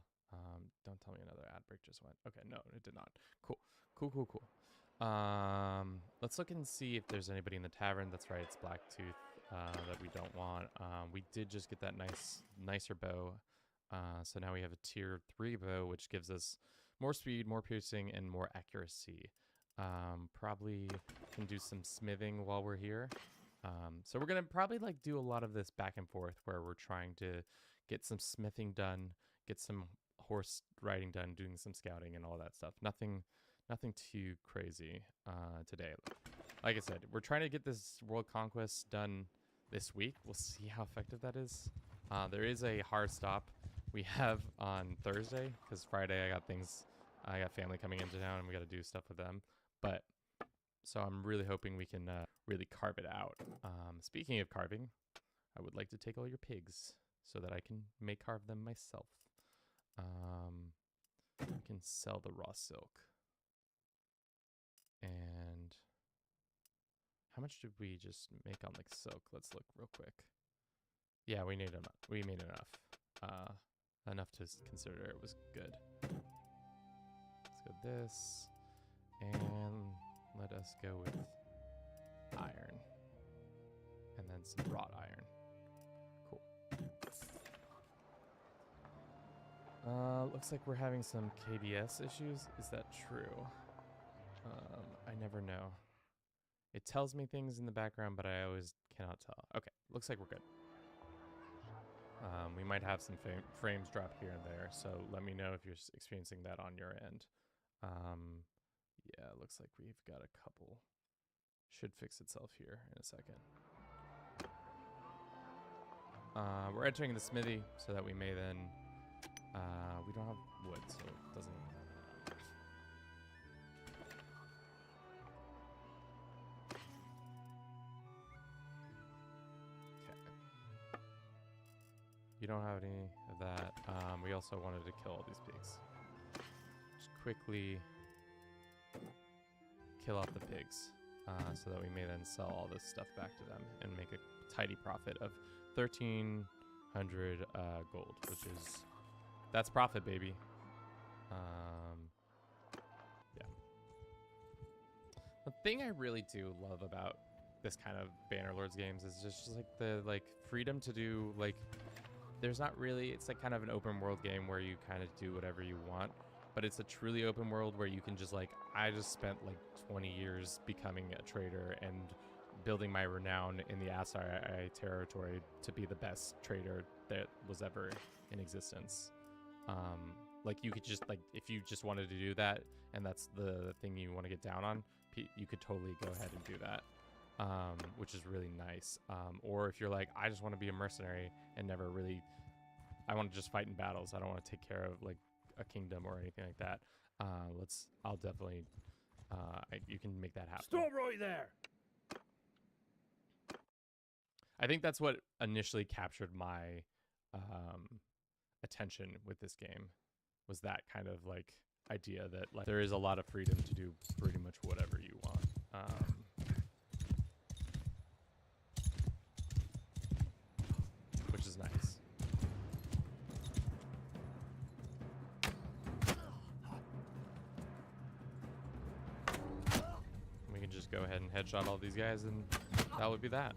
Don't tell me another ad break just went. Okay, no, it did not. Cool, cool, cool, cool. Let's look and see if there's anybody in the tavern. That's right, it's Blacktooth that we don't want. We did just get that nicer bow. So now we have a tier 3 bow, which gives us more speed, more piercing, and more accuracy. Probably can do some smithing while we're here. So we're gonna probably like do a lot of this back and forth where we're trying to get some smithing done, get some horse riding done, doing some scouting and all that stuff. Nothing too crazy today. Like I said, we're trying to get this World Conquest done this week. We'll see how effective that is. There is a hard stop we have on Thursday because Friday I got family coming into town and we got to do stuff with them. But so I'm really hoping we can really carve it out. Speaking of carving, I would like to take all your pigs so that I can carve them myself. We can sell the raw silk. And how much did we just make on the silk? Let's look real quick. Yeah, we made enough. We made enough. Enough to consider it was good. Let's go this. And let us go with iron. And then some wrought iron. Cool. Looks like we're having some KBS issues. Is that true? I never know. It tells me things in the background, but I always cannot tell. Okay, looks like we're good. We might have some frames drop here and there, so let me know if you're experiencing that on your end. Yeah, looks like we've got a couple. Should fix itself here in a second. We're entering the smithy so that we may then... we don't have wood, so it doesn't... You don't have any of that. We also wanted to kill all these pigs. Just quickly kill off the pigs so that we may then sell all this stuff back to them and make a tidy profit of 1,300 gold, which is... That's profit, baby. Yeah. The thing I really do love about this kind of Bannerlords games is just like the freedom to do there's not really, it's like kind of an open world game where you kind of do whatever you want, but it's a truly open world where you can just I just spent 20 years becoming a trader and building my renown in the Asari territory to be the best trader that was ever in existence. You could just if you just wanted to do that and that's the thing you want to get down on, you could totally go ahead and do that. Which is really nice. Or if you're I just want to be a mercenary and never really, I want to just fight in battles. I don't want to take care of a kingdom or anything like that. I'll definitely, you can make that happen. Stop right there! I think that's what initially captured my attention with this game, was that kind of like idea that like there is a lot of freedom to do pretty much whatever you want. Which is nice. We can just go ahead and headshot all these guys, and that would be that.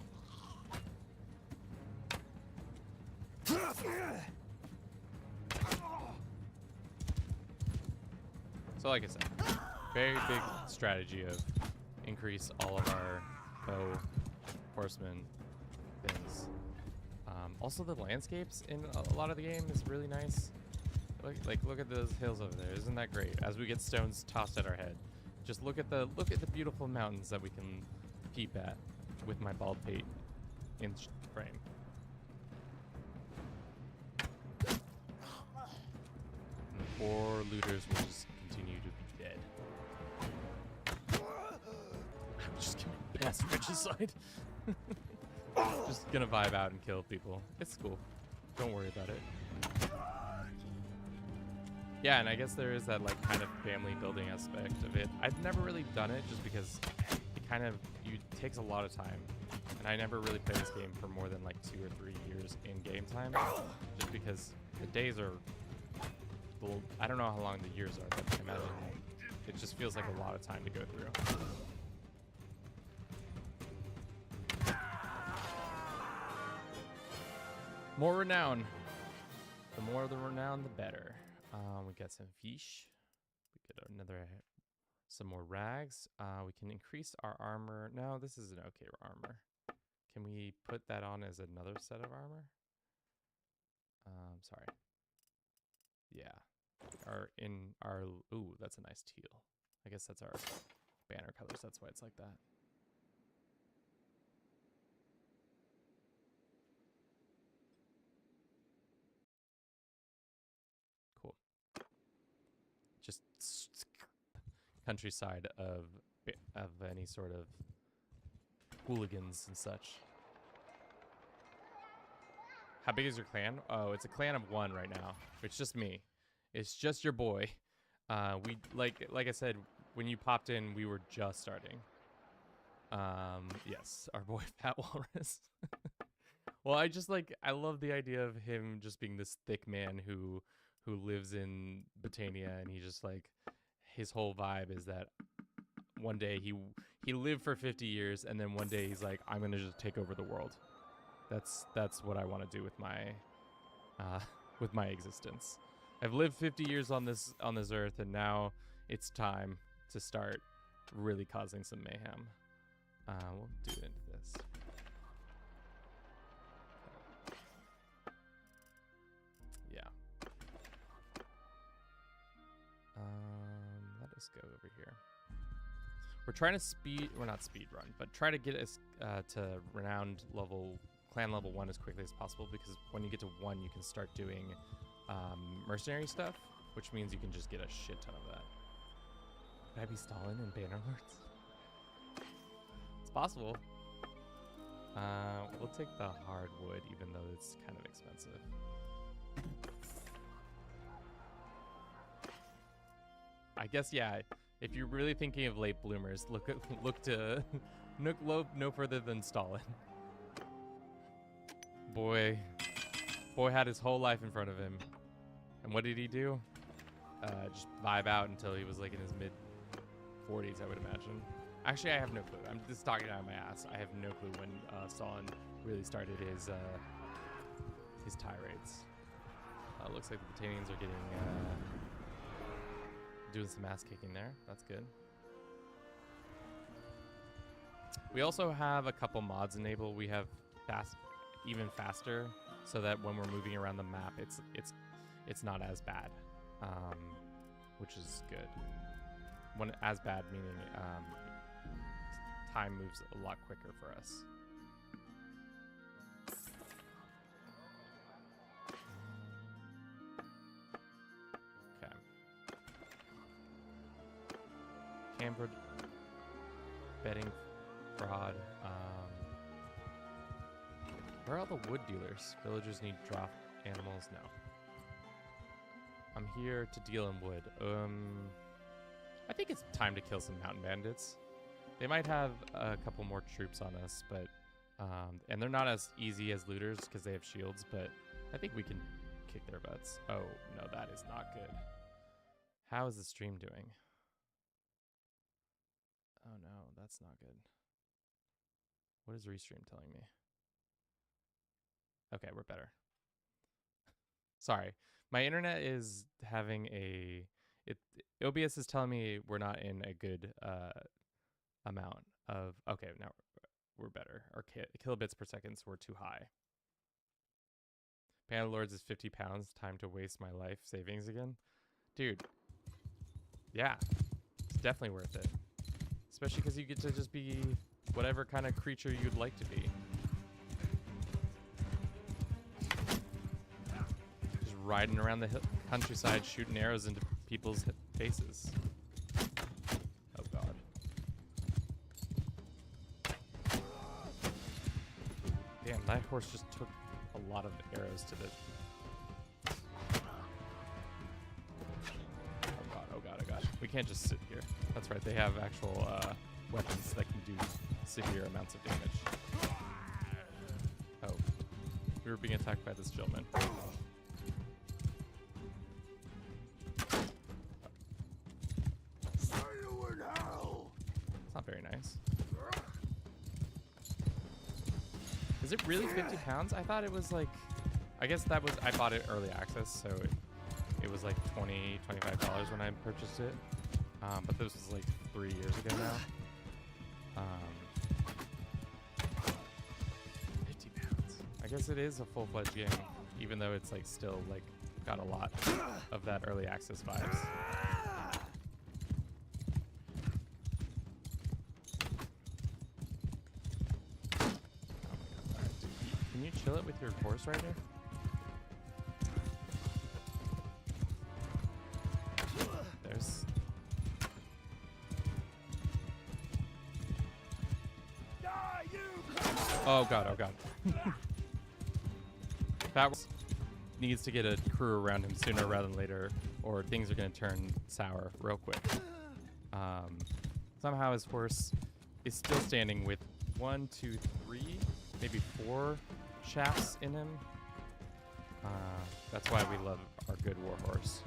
So like I said, very big strategy of increase all of our bow, horsemen, things. Also, the landscapes in a lot of the game is really nice. Look at those hills over there. Isn't that great? As we get stones tossed at our head, just look at the beautiful mountains that we can peep at with my bald pate in frame. And the poor looters will just continue to be dead. I'm just gonna pass regicide. Just gonna vibe out and kill people. It's cool. Don't worry about it. Yeah, and I guess there is that like kind of family building aspect of it. I've never really done it just because it kind of takes a lot of time. And I never really played this game for more than like 2 or 3 years in game time. Just because the days are, well, I don't know how long the years are, but I imagine it just feels like a lot of time to go through. More renown. The more the renown, the better. We got some fish. We get some more rags. We can increase our armor. No, this is an okay armor. Can we put that on as another set of armor? Sorry. Yeah. Ooh, that's a nice teal. I guess that's our banner colors. That's why it's like that. Cool. Just countryside of any sort of hooligans and such. How big is your clan? Oh, it's a clan of 1 right now. It's just me. It's just your boy. We like I said, when you popped in, we were just starting. Yes, our boy Fat Walrus. Well, I love the idea of him just being this thick man who lives in Botania, and he just like, his whole vibe is that one day he lived for 50 years, and then one day he's like, I'm gonna just take over the world. That's what I want to do with my existence. I've lived 50 years on this earth, and now it's time to start really causing some mayhem. We'll do it into this. Yeah. Let us go over here. We're trying to not speed run, but try to get us to renowned level, clan level 1 as quickly as possible, because when you get to 1, you can start doing mercenary stuff, which means you can just get a shit ton of that. Could I be Stalin in Bannerlords? It's possible. We'll take the hardwood, even though it's kind of expensive. I guess, yeah, if you're really thinking of late bloomers, look no further than Stalin. Boy had his whole life in front of him. And what did he do? Just vibe out until he was like in his mid-40s, I would imagine. Actually, I have no clue. I'm just talking out of my ass. I have no clue when Stalin really started his tirades. Looks like the Botanians are getting doing some ass kicking there. That's good. We also have a couple mods enabled. We have even faster, so that when we're moving around the map, it's not as bad, which is good. When as bad meaning time moves a lot quicker for us. Okay. Cambered betting fraud. Where are all the wood dealers? Villagers need drop animals? No. I'm here to deal in wood. I think it's time to kill some mountain bandits. They might have a couple more troops on us, but and they're not as easy as looters because they have shields, but I think we can kick their butts. Oh, no, that is not good. How is the stream doing? Oh, no, that's not good. What is Restream telling me? Okay, we're better. Sorry. My internet is having OBS is telling me we're not in a good amount of... Okay, now we're better. Our kilobits per seconds were too high. Bannerlords is 50 pounds. Time to waste my life savings again. Dude. Yeah. It's definitely worth it. Especially because you get to just be whatever kind of creature you'd like to be. Just riding around the countryside shooting arrows into people's faces. Oh god. Damn, that horse just took a lot of arrows to the... Oh god, oh god. We can't just sit here. That's right, they have actual weapons that can do severe amounts of damage. Oh. We were being attacked by this gentleman. It's not very nice. Is it really 50 pounds? I thought it was like... I guess that was... I bought it early access, so it was like $20, $25 when I purchased it. But this was like 3 years ago now. 50 pounds. I guess it is a full-fledged game, even though it's like still like got a lot of that early access vibes. Can you chill it with your horse rider? There's... Oh god, oh god. That needs to get a crew around him sooner rather than later, or things are going to turn sour real quick. Somehow his horse is still standing with 1, 2, 3, maybe 4 shafts in him. That's why we love our good warhorse.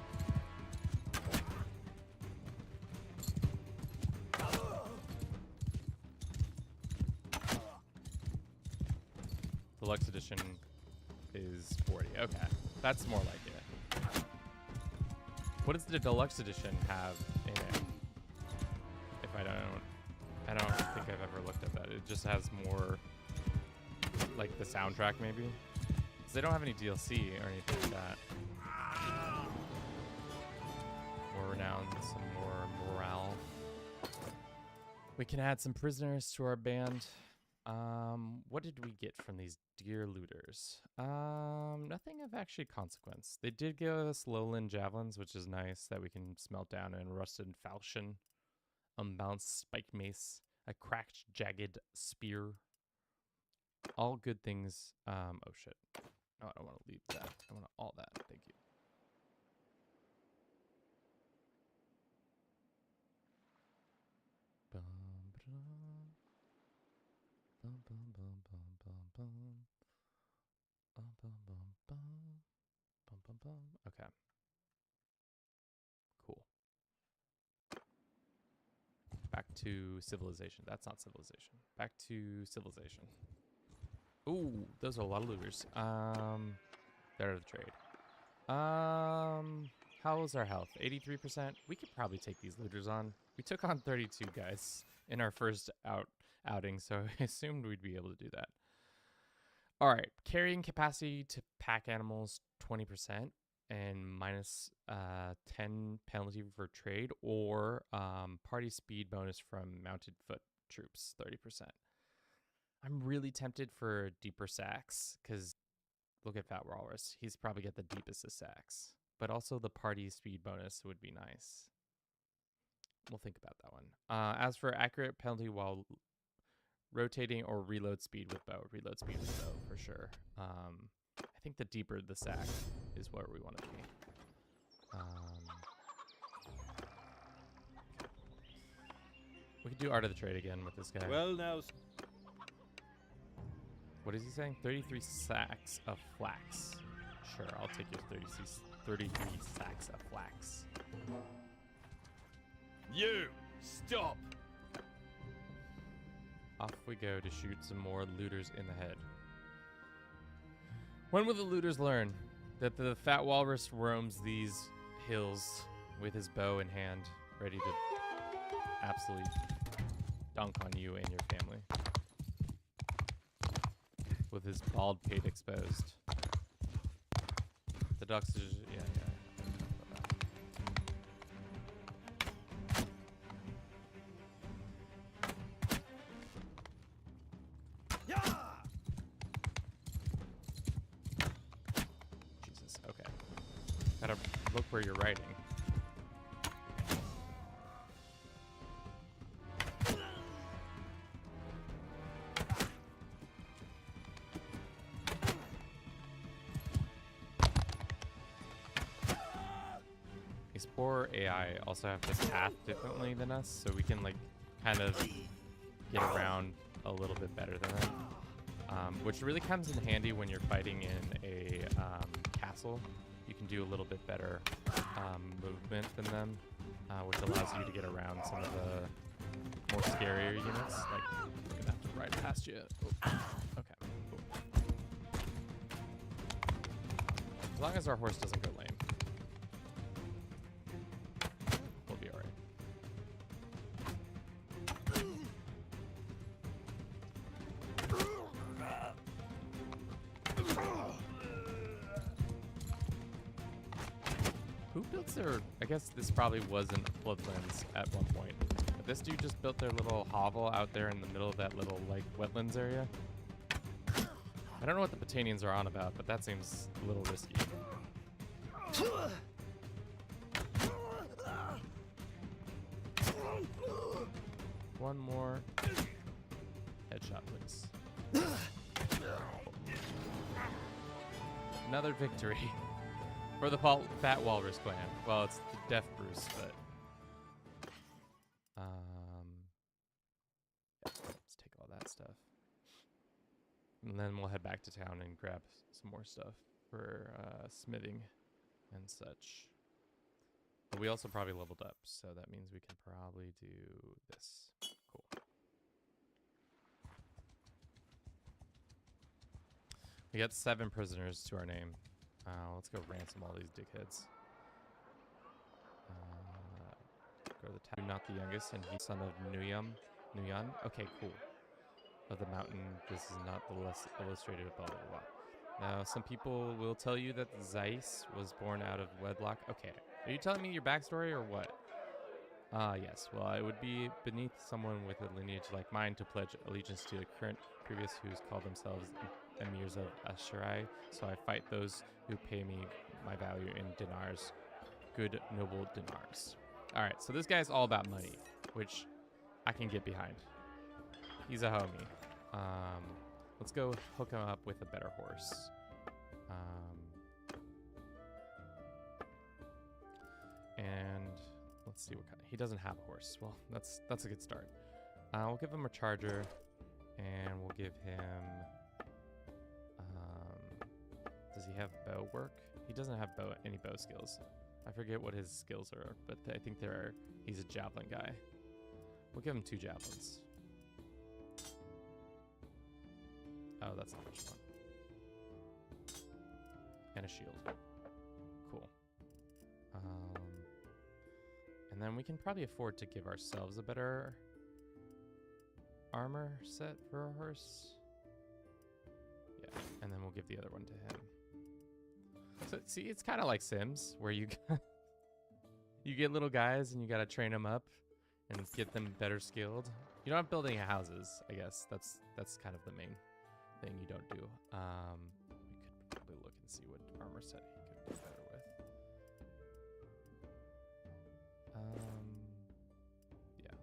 Deluxe edition is 40. Okay, that's more like it. What does the deluxe edition have in it? If I don't think I've ever looked at that. It just has more, like the soundtrack maybe. Because they don't have any DLC or anything like that. More renown, some more morale. We can add some prisoners to our band. What did we get from these dear looters? Nothing of actually consequence. They did give us lowland javelins, which is nice that we can smelt down, and rusted falchion, unbalanced spike mace, a cracked jagged spear. All good things. Oh shit. No, I don't want to leave that. I want all that. Thank you. Okay. Cool. Back to civilization. That's not civilization. Back to civilization. Ooh, those are a lot of looters. They're out of the trade. How was our health? 83%. We could probably take these looters on. We took on 32 guys in our first outing, so I assumed we'd be able to do that. All right, carrying capacity to pack animals 20% and minus 10 penalty for trade, or party speed bonus from mounted foot troops 30%. I'm really tempted for deeper sacks because look at Fat Walrus. He's probably got the deepest of sacks, but also the party speed bonus would be nice. We'll think about that one. As for accurate penalty while rotating or reload speed with bow. Reload speed with bow for sure. I think the deeper the sack is where we want to be. We could do art of the trade again with this guy. Well, now. What is he saying? 33 sacks of flax. Sure, I'll take your 33 sacks of flax. You! Stop! Off we go to shoot some more looters in the head. When will the looters learn that the fat walrus roams these hills with his bow in hand, ready to absolutely dunk on you and your family? With his bald pate exposed. The ducks are just, yeah. Jesus, okay. Gotta look where you're riding. These poor AI also have to path differently than us, so we can like kind of get around a little bit better than them. Which really comes in handy when you're fighting in a castle. You can do a little bit better movement than them, which allows you to get around some of the more scarier units. Like, I'm gonna have to ride past you. Oh, okay, cool. As long as our horse doesn't go lame, we'll be alright. Who built their... I guess this probably wasn't Floodlands at one point. But this dude just built their little hovel out there in the middle of that little, like, wetlands area. I don't know what the Botanians are on about, but that seems a little risky. One more headshot, please. Another victory. For the Fat Walrus clan. Well, it's the Deaf Bruce, but... yeah, let's take all that stuff. And then we'll head back to town and grab some more stuff for smithing and such. But we also probably leveled up, so that means we can probably do this. Cool. We got 7 prisoners to our name. Let's go ransom all these dickheads. Go to the town. Not the youngest, and he's son of Nuyan. Okay, cool. Of the mountain. This is not the less illustrated, blah, blah, blah. Now, some people will tell you that Zeiss was born out of wedlock. Okay. Are you telling me your backstory or what? Yes. Well, it would be beneath someone with a lineage like mine to pledge allegiance to the current previous who's called themselves emirs of Asherai, so I fight those who pay me my value in dinars, good noble dinars. All right, so this guy's all about money, which I can get behind. He's a homie. Let's go hook him up with a better horse. And let's see what kind. He doesn't have a horse. Well, that's a good start. We'll give him a charger, and we'll give him. Does he have bow work? He doesn't have any bow skills. I forget what his skills are, but I think he's a javelin guy. We'll give him 2 javelins. Oh, that's not much fun. And a shield. Cool. And then we can probably afford to give ourselves a better armor set for our horse. Yeah, and then we'll give the other one to him. So, see, it's kind of like Sims, where you you get little guys and you gotta train them up and get them better skilled. You're not building houses, I guess. That's kind of the main thing you don't do. We could probably look and see what armor set he could do better with. Yeah.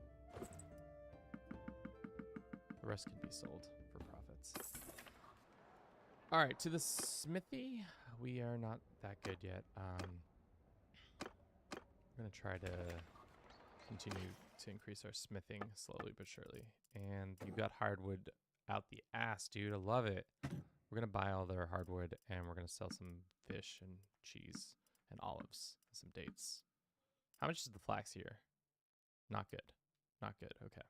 The rest could be sold for profits. All right, to the smithy. We are not that good yet. We're gonna try to continue to increase our smithing slowly but surely. And you got hardwood out the ass, dude. I love it. We're gonna buy all their hardwood and we're gonna sell some fish and cheese and olives and some dates. How much is the flax here? Not good. Not good. Okay.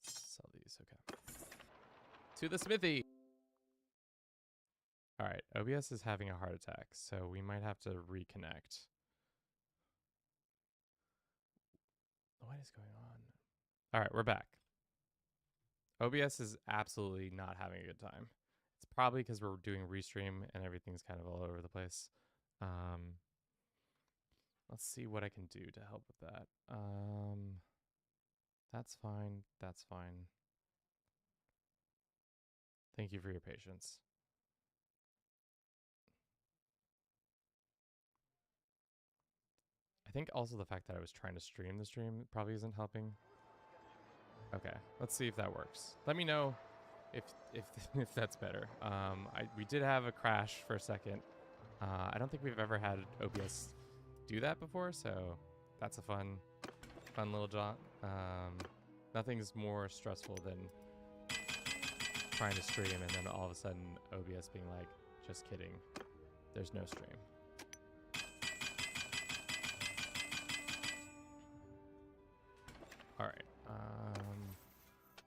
Sell these. Okay. To the smithy. All right. OBS is having a heart attack, so we might have to reconnect. What is going on? All right, we're back. OBS is absolutely not having a good time. It's probably because we're doing restream and everything's kind of all over the place. Let's see what I can do to help with that. That's fine. That's fine. Thank you for your patience. I think also the fact that I was trying to stream the stream probably isn't helping. Okay, let's see if that works. Let me know if if that's better. We did have a crash for a second. I don't think we've ever had OBS do that before, so that's a fun little jaunt. Nothing's more stressful than trying to stream and then all of a sudden OBS being like, just kidding, there's no stream. All right,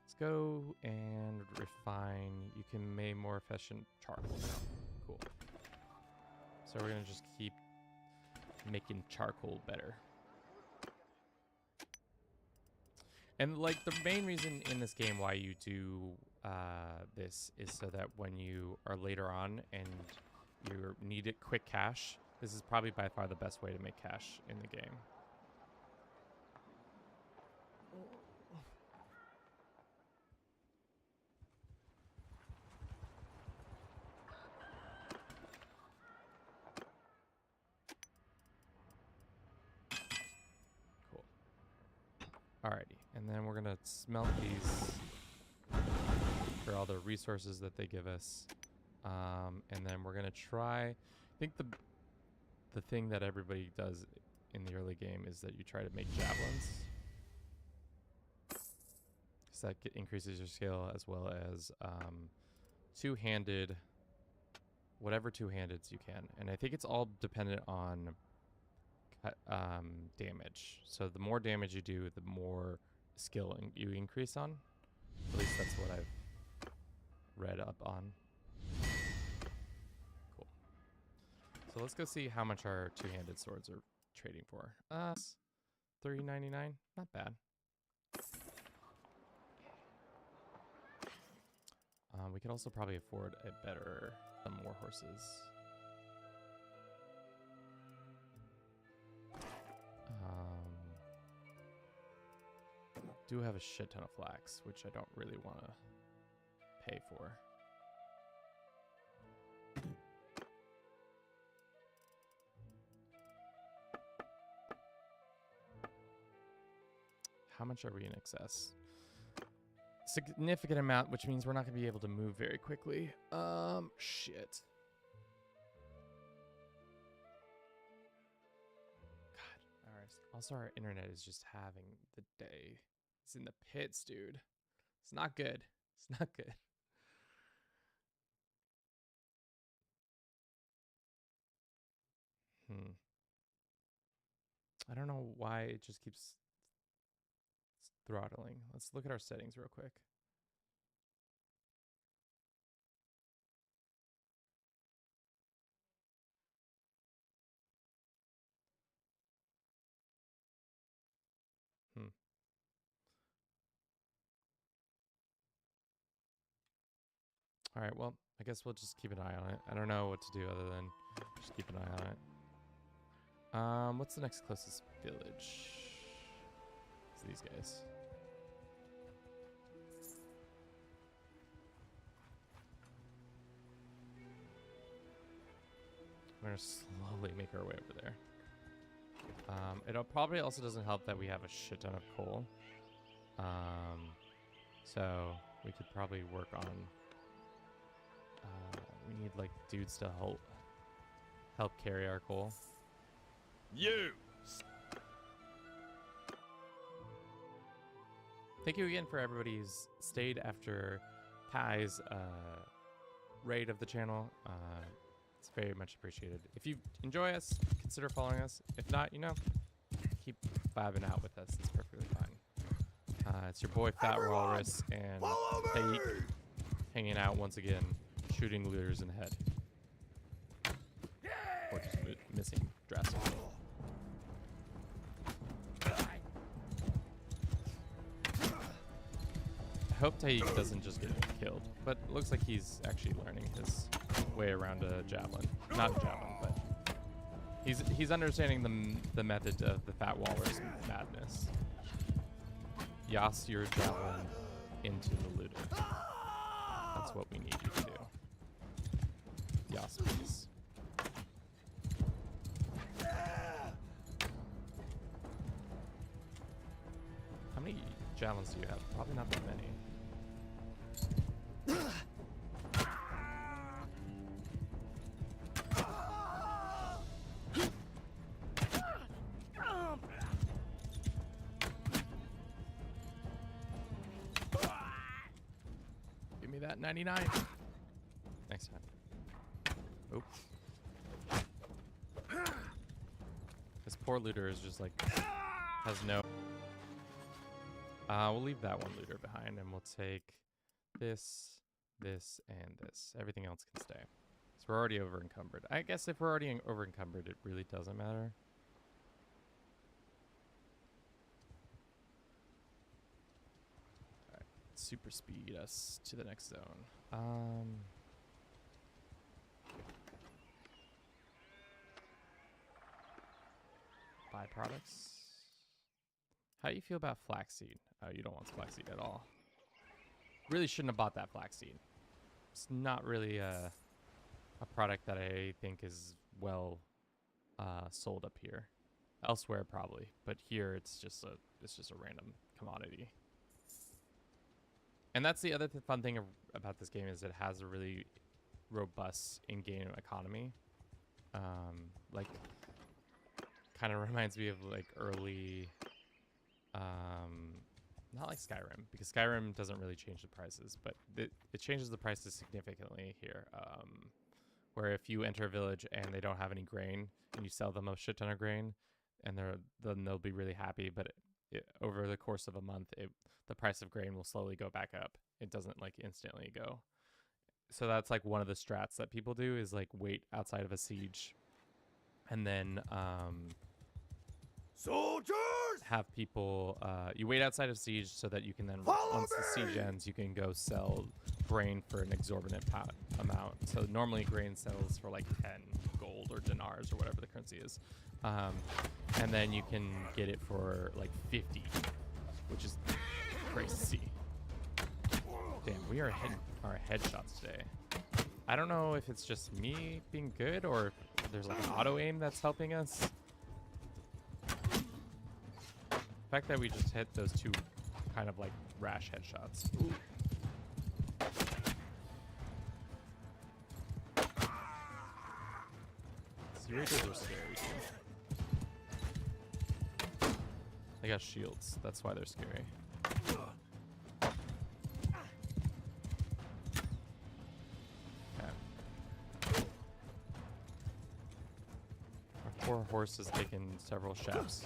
let's go and refine. You can make more efficient charcoal now. Cool. So we're gonna just keep making charcoal better. And like the main reason in this game why you do this is so that when you are later on and you need it quick cash, this is probably by far the best way to make cash in the game. Cool. Alrighty, and then we're gonna smelt these for all the resources that they give us. And then we're gonna try, I think the thing that everybody does in the early game is that you try to make javelins. Because that increases your skill as well as two-handed, whatever two-handeds you can. And I think it's all dependent on damage. So the more damage you do, the more skill you increase on. At least that's what I've read up on. Cool. So let's go see how much our two-handed swords are trading for. $3.99, not bad. We could also probably afford some more horses. Do have a shit ton of flax, which I don't really want to pay for. How much are we in excess? Significant amount, which means we're not going to be able to move very quickly. Shit. God. Also, our internet is just having the day. It's in the pits, dude. It's not good. It's not good. I don't know why it just keeps throttling. Let's look at our settings real quick. All right, well, I guess we'll just keep an eye on it. I don't know what to do other than just keep an eye on it. What's the next closest village? It's these guys. We're gonna slowly make our way over there. It probably also doesn't help that we have a shit ton of coal. So we could probably work on. We need like dudes to help carry our coal. You. Thank you again for everybody who's stayed after Kai's raid of the channel. It's very much appreciated. If you enjoy us, consider following us. If not, you know, keep vibing out with us. It's perfectly fine. It's your boy Fat Walrus and Taik hanging out once again, shooting looters in the head. Or just missing drastically. I hope Taik doesn't just get killed, but it looks like he's actually learning his way around a javelin. Not a javelin, but he's understanding the method of the Fat Walrus madness. Yas your javelin into the looter. That's what we need you to do. Yas, please. How many javelins do you have? Probably not that many. Give me that 99. Next time. Oop. This poor looter is just like, has no... we'll leave that one looter behind and we'll take this, this, and this. Everything else can stay. So we're already over encumbered. I guess if we're already over encumbered, it really doesn't matter. Alright, super speed us to the next zone. Byproducts. How do you feel about flaxseed? Oh, you don't want flaxseed at all. Really shouldn't have bought that flaxseed. It's not really a product that I think is well sold up here. Elsewhere probably, but here it's just a random commodity. And that's the other fun thing about this game is it has a really robust in-game economy. Like, kind of reminds me of like early. Not like Skyrim, because Skyrim doesn't really change the prices, but it changes the prices significantly here. Where if you enter a village and they don't have any grain, and you sell them a shit ton of grain, and then they'll be really happy. But over the course of a month, the price of grain will slowly go back up. It doesn't like instantly go. So that's like one of the strats that people do is like wait outside of a siege, and then Soldiers! have people you wait outside of siege so that you can then once the siege ends you can go sell grain for an exorbitant amount. So normally grain sells for like 10 gold or dinars or whatever the currency is, and then you can get it for like 50, which is crazy. Damn, we are hitting our headshots today. I don't know if it's just me being good or if there's like an auto aim that's helping us. The fact that we just hit those two kind of like rash headshots. Ooh. Sea Raiders are scary too. They got shields, that's why they're scary. Okay. Our poor horse has taken several shafts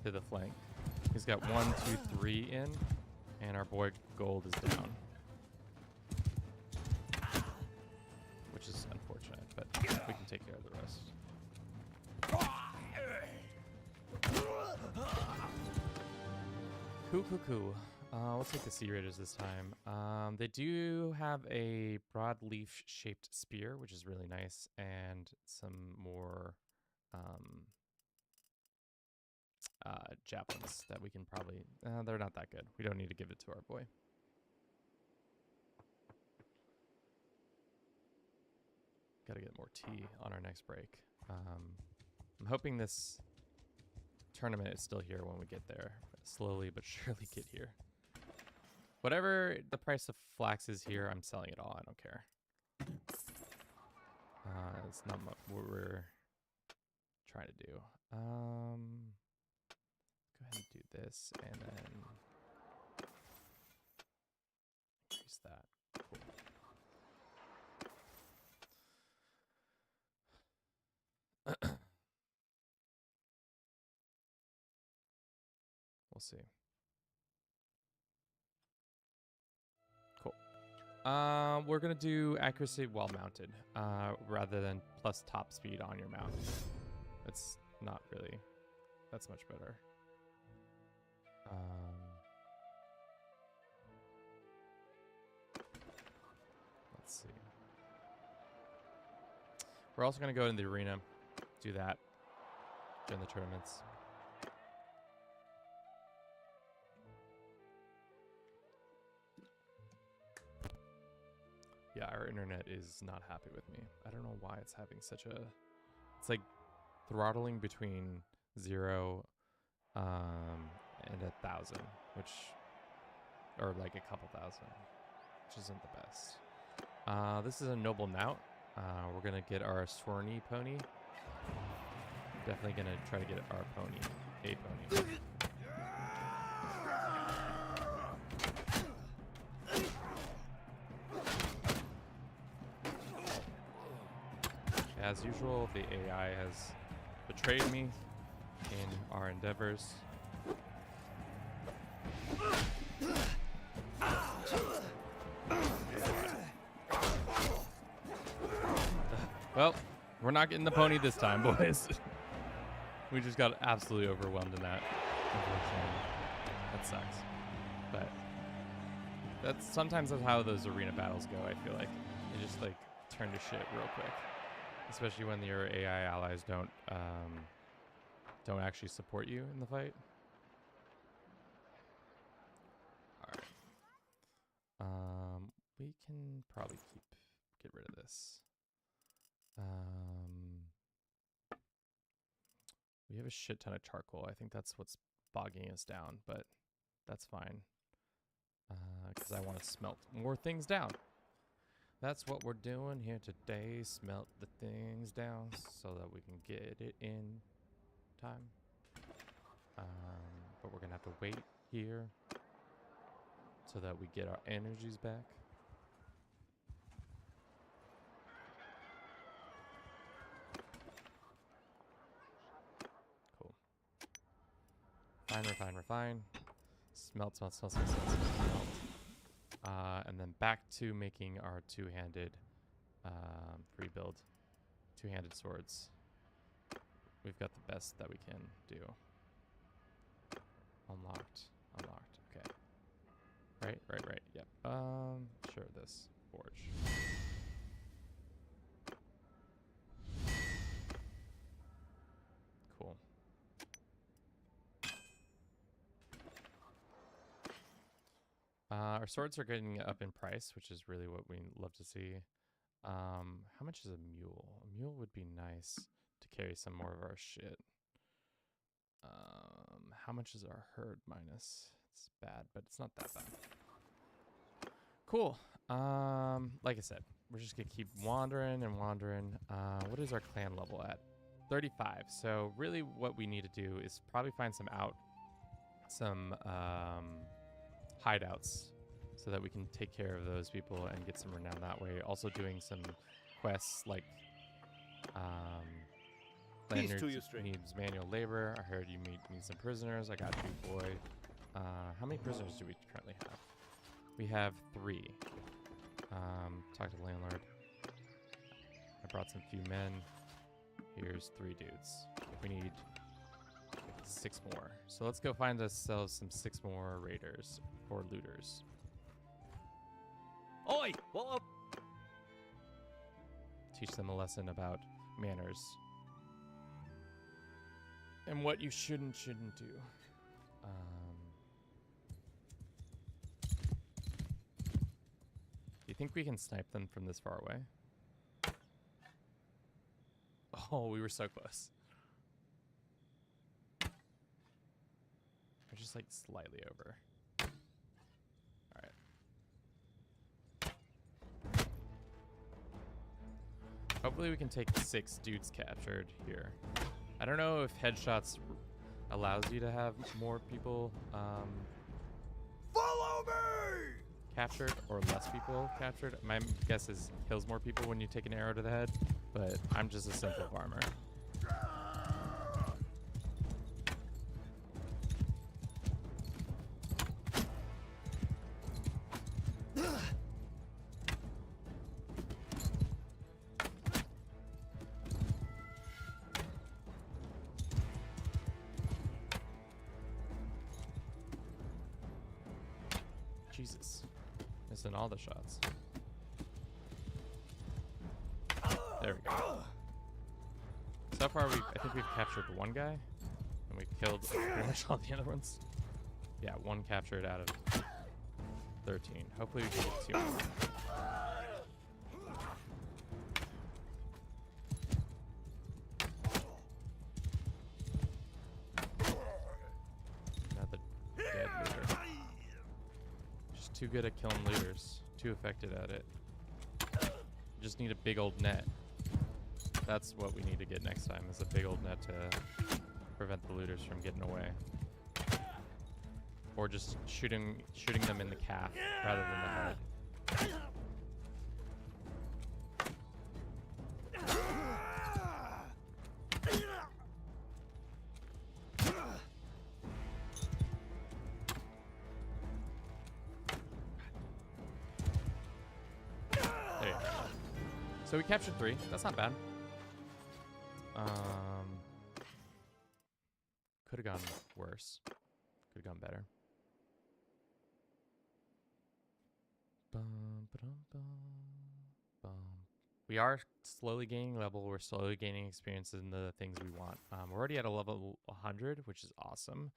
to the flank. He's got 1, 2, 3 in, and our boy Gold is down, which is unfortunate, but we can take care of the rest. Cool. We'll take the Sea Raiders this time. They do have a broadleaf shaped spear, which is really nice, and some more javelins that we can probably... they're not that good. We don't need to give it to our boy. Gotta get more tea on our next break. I'm hoping this tournament is still here when we get there. Slowly but surely get here. Whatever the price of flax is here, I'm selling it all. I don't care. It's not what we're trying to do. Go ahead and do this, and then increase that. Cool. We'll see. Cool. We're gonna do accuracy while mounted, rather than plus top speed on your mount. It's not really. That's much better. Let's see. We're also gonna go in the arena, do that during the tournaments. Yeah, our internet is not happy with me. I don't know why it's having such a... It's like throttling between 0 and 1,000, which... Or like a couple thousand, which isn't the best. This is a noble knout. We're going to get our Swarny pony. Definitely going to try to get our pony. A pony. As usual, the AI has betrayed me in our endeavors. Well, we're not getting the pony this time, boys. We just got absolutely overwhelmed in that. Unfortunately, that sucks. But sometimes that's how those arena battles go. I feel like you just like turn to shit real quick. Especially when your AI allies don't actually support you in the fight. All right. We can probably get rid of this. We have a shit ton of charcoal. I think that's what's bogging us down, but that's fine. Because I want to smelt more things down. That's what we're doing here today. Smelt the things down so that we can get it in time. But we're going to have to wait here so that we get our energies back. Cool. Refine. Smelt. And then back to making our two-handed rebuild. Two-handed swords. We've got the best that we can do. Unlocked. Okay. Right. Yep. Sure, this forge. Cool. Our swords are getting up in price, which is really what we love to see. How much is a mule? A mule would be nice to carry some more of our shit. How much is our herd minus? It's bad, but it's not that bad. Cool. Like I said, we're just gonna keep wandering. What is our clan level at? 35. So really what we need to do is probably find some hideouts so that we can take care of those people and get some renown that way. Also doing some quests like Leonard needs manual labor. I heard you need some prisoners. I got you, boy. How many prisoners do we currently have? We have 3. Talk to the landlord. I brought some few men. Here's 3 dudes. We need 6 more. So let's go find ourselves some 6 more raiders or looters. Oi! What up? Teach them a lesson about manners and what you shouldn't do. Do you think we can snipe them from this far away? Oh, we were so close. like slightly over. All right. Hopefully we can take 6 dudes captured here. I don't know if headshots allows you to have more people Follow me! captured or less people captured. My guess is kills more people when you take an arrow to the head, but I'm just a simple farmer. Jesus. Missing all the shots. There we go. So far, I think we've captured 1 guy. And we've killed pretty much all the other ones. Yeah, 1 captured out of 13. Hopefully we can get 2 more. Another dead looter. Just too good at killing looters. Too effective at it. Just need a big old net. That's what we need to get next time, is a big old net to prevent the looters from getting away. Or just shooting them in the calf rather than the head. There you go. So we captured 3. That's not bad. Could have gone worse. Could have gone better. We are slowly gaining level. We're slowly gaining experience in the things we want. We're already at a level 100, which is awesome.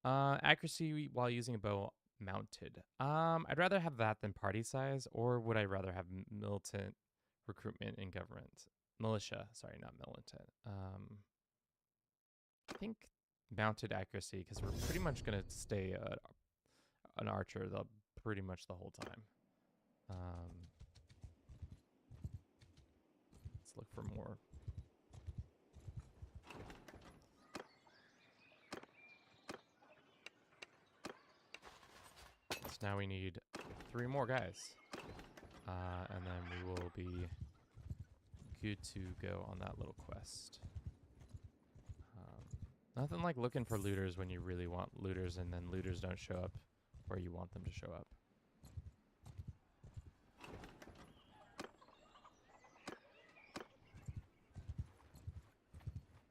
Accuracy while using a bow mounted. I'd rather have that than party size, or would I rather have militant recruitment in government? Militia, sorry, not militant. I think mounted accuracy, because we're pretty much going to stay an archer pretty much the whole time. Let's look for more. So now we need 3 more guys. And then we will be good to go on that little quest. Nothing like looking for looters when you really want looters and then looters don't show up where you want them to show up.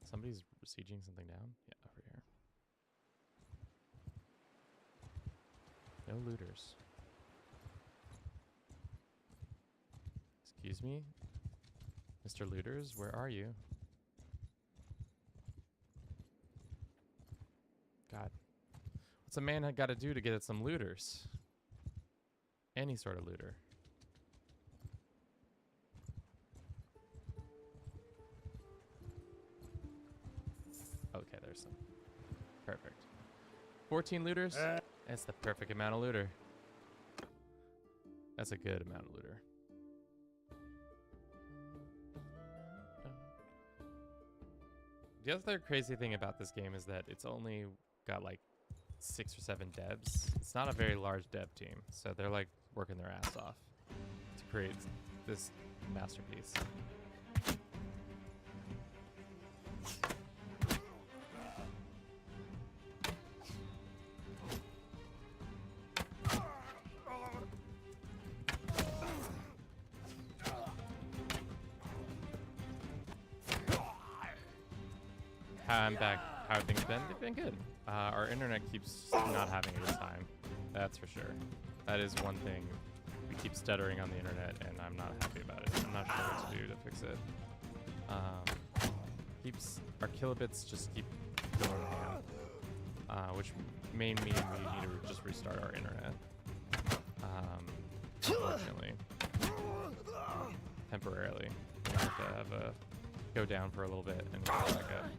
Somebody's sieging something down? Yeah, over here. No looters. Excuse me? Mr. Looters, where are you? God. What's a man got to do to get at some looters? Any sort of looter. Okay, there's some. Perfect. 14 looters? That's the perfect amount of looter. That's a good amount of looter. The other crazy thing about this game is that it's only got like 6 or 7 devs. It's not a very large dev team, so they're like working their ass off to create this masterpiece. I'm back. How have things been? They've been good. Our internet keeps not having a good time. That's for sure. That is one thing. We keep stuttering on the internet, and I'm not happy about it. I'm not sure what to do to fix it. Our kilobits just keep going ham, which may mean we need to just restart our internet. Unfortunately, temporarily, we have to have a go down for a little bit and go back up.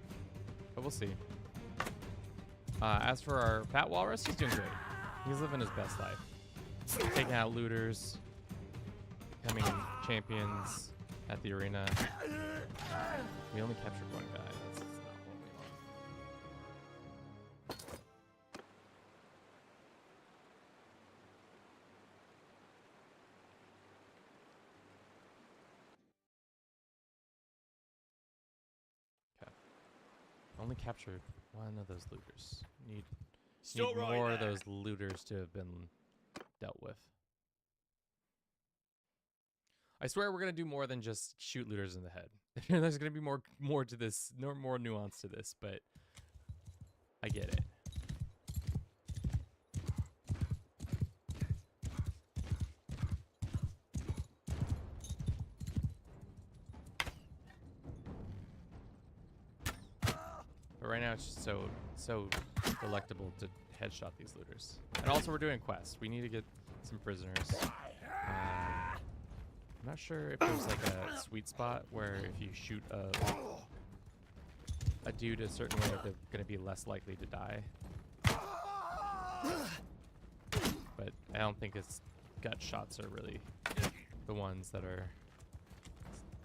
But we'll see. As for our fat walrus, he's doing great. He's living his best life. Taking out looters, becoming champions at the arena. We only captured one guy. That's not what we want. Okay. Only captured one of those looters. Need Still right more of there. those looters to have been dealt with. I swear we're gonna do more than just shoot looters in the head. There's gonna be more to this, more nuance to this, but I get it. But right now it's just so delectable to headshot these looters. And also we're doing quests. We need to get some prisoners. I'm not sure if there's like a sweet spot where if you shoot a dude a certain way, they're going to be less likely to die. But I don't think it's gut shots are really the ones that are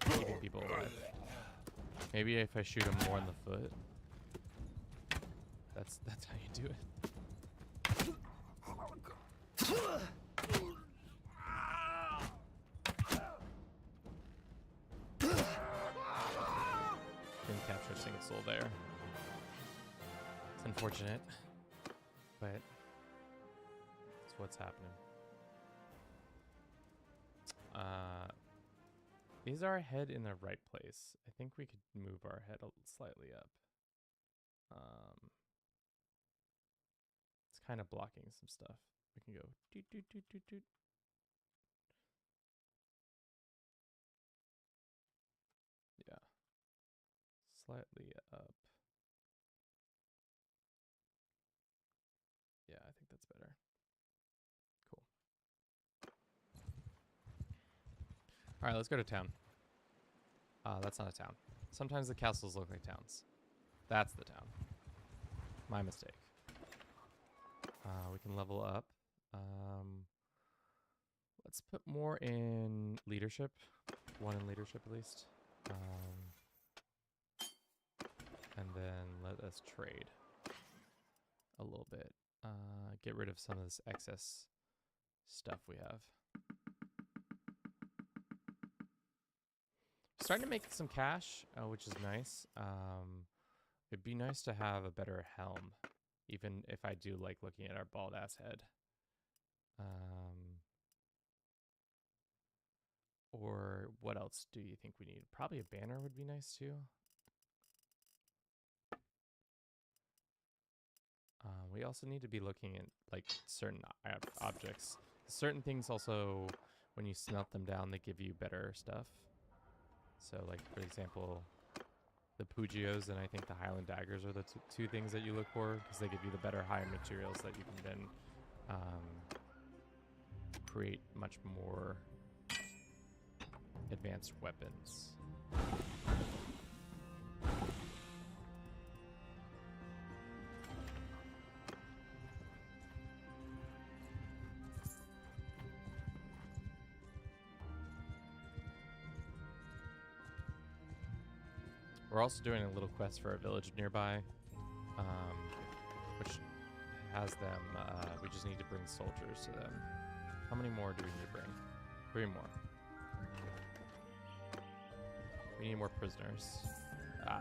keeping people alive. Maybe if I shoot them more in the foot. That's how you do it. Didn't capture a single soul there. It's unfortunate, but it's what's happening. Is our head in the right place? I think we could move our head slightly up. It's kind of blocking some stuff. We can go doot doot doot doot doot. Yeah. Slightly up. Yeah, I think that's better. Cool. All right, let's go to town. That's not a town. Sometimes the castles look like towns. That's the town. My mistake. We can level up. Let's put more in leadership. One in leadership at least. And then let us trade a little bit. Get rid of some of this excess stuff we have. Starting to make some cash, which is nice. It'd be nice to have a better helm, even if I do like looking at our bald ass head. Or what else do you think we need? Probably a banner would be nice too. We also need to be looking at like certain objects. Certain things also, when you smelt them down, they give you better stuff. So like, for example, the Pugios and I think the Highland Daggers are the two things that you look for, because they give you the better higher materials that you can then create much more advanced weapons. We're also doing a little quest for a village nearby, which has them, we just need to bring soldiers to them. How many more do we need to bring? 3 more. We need more prisoners.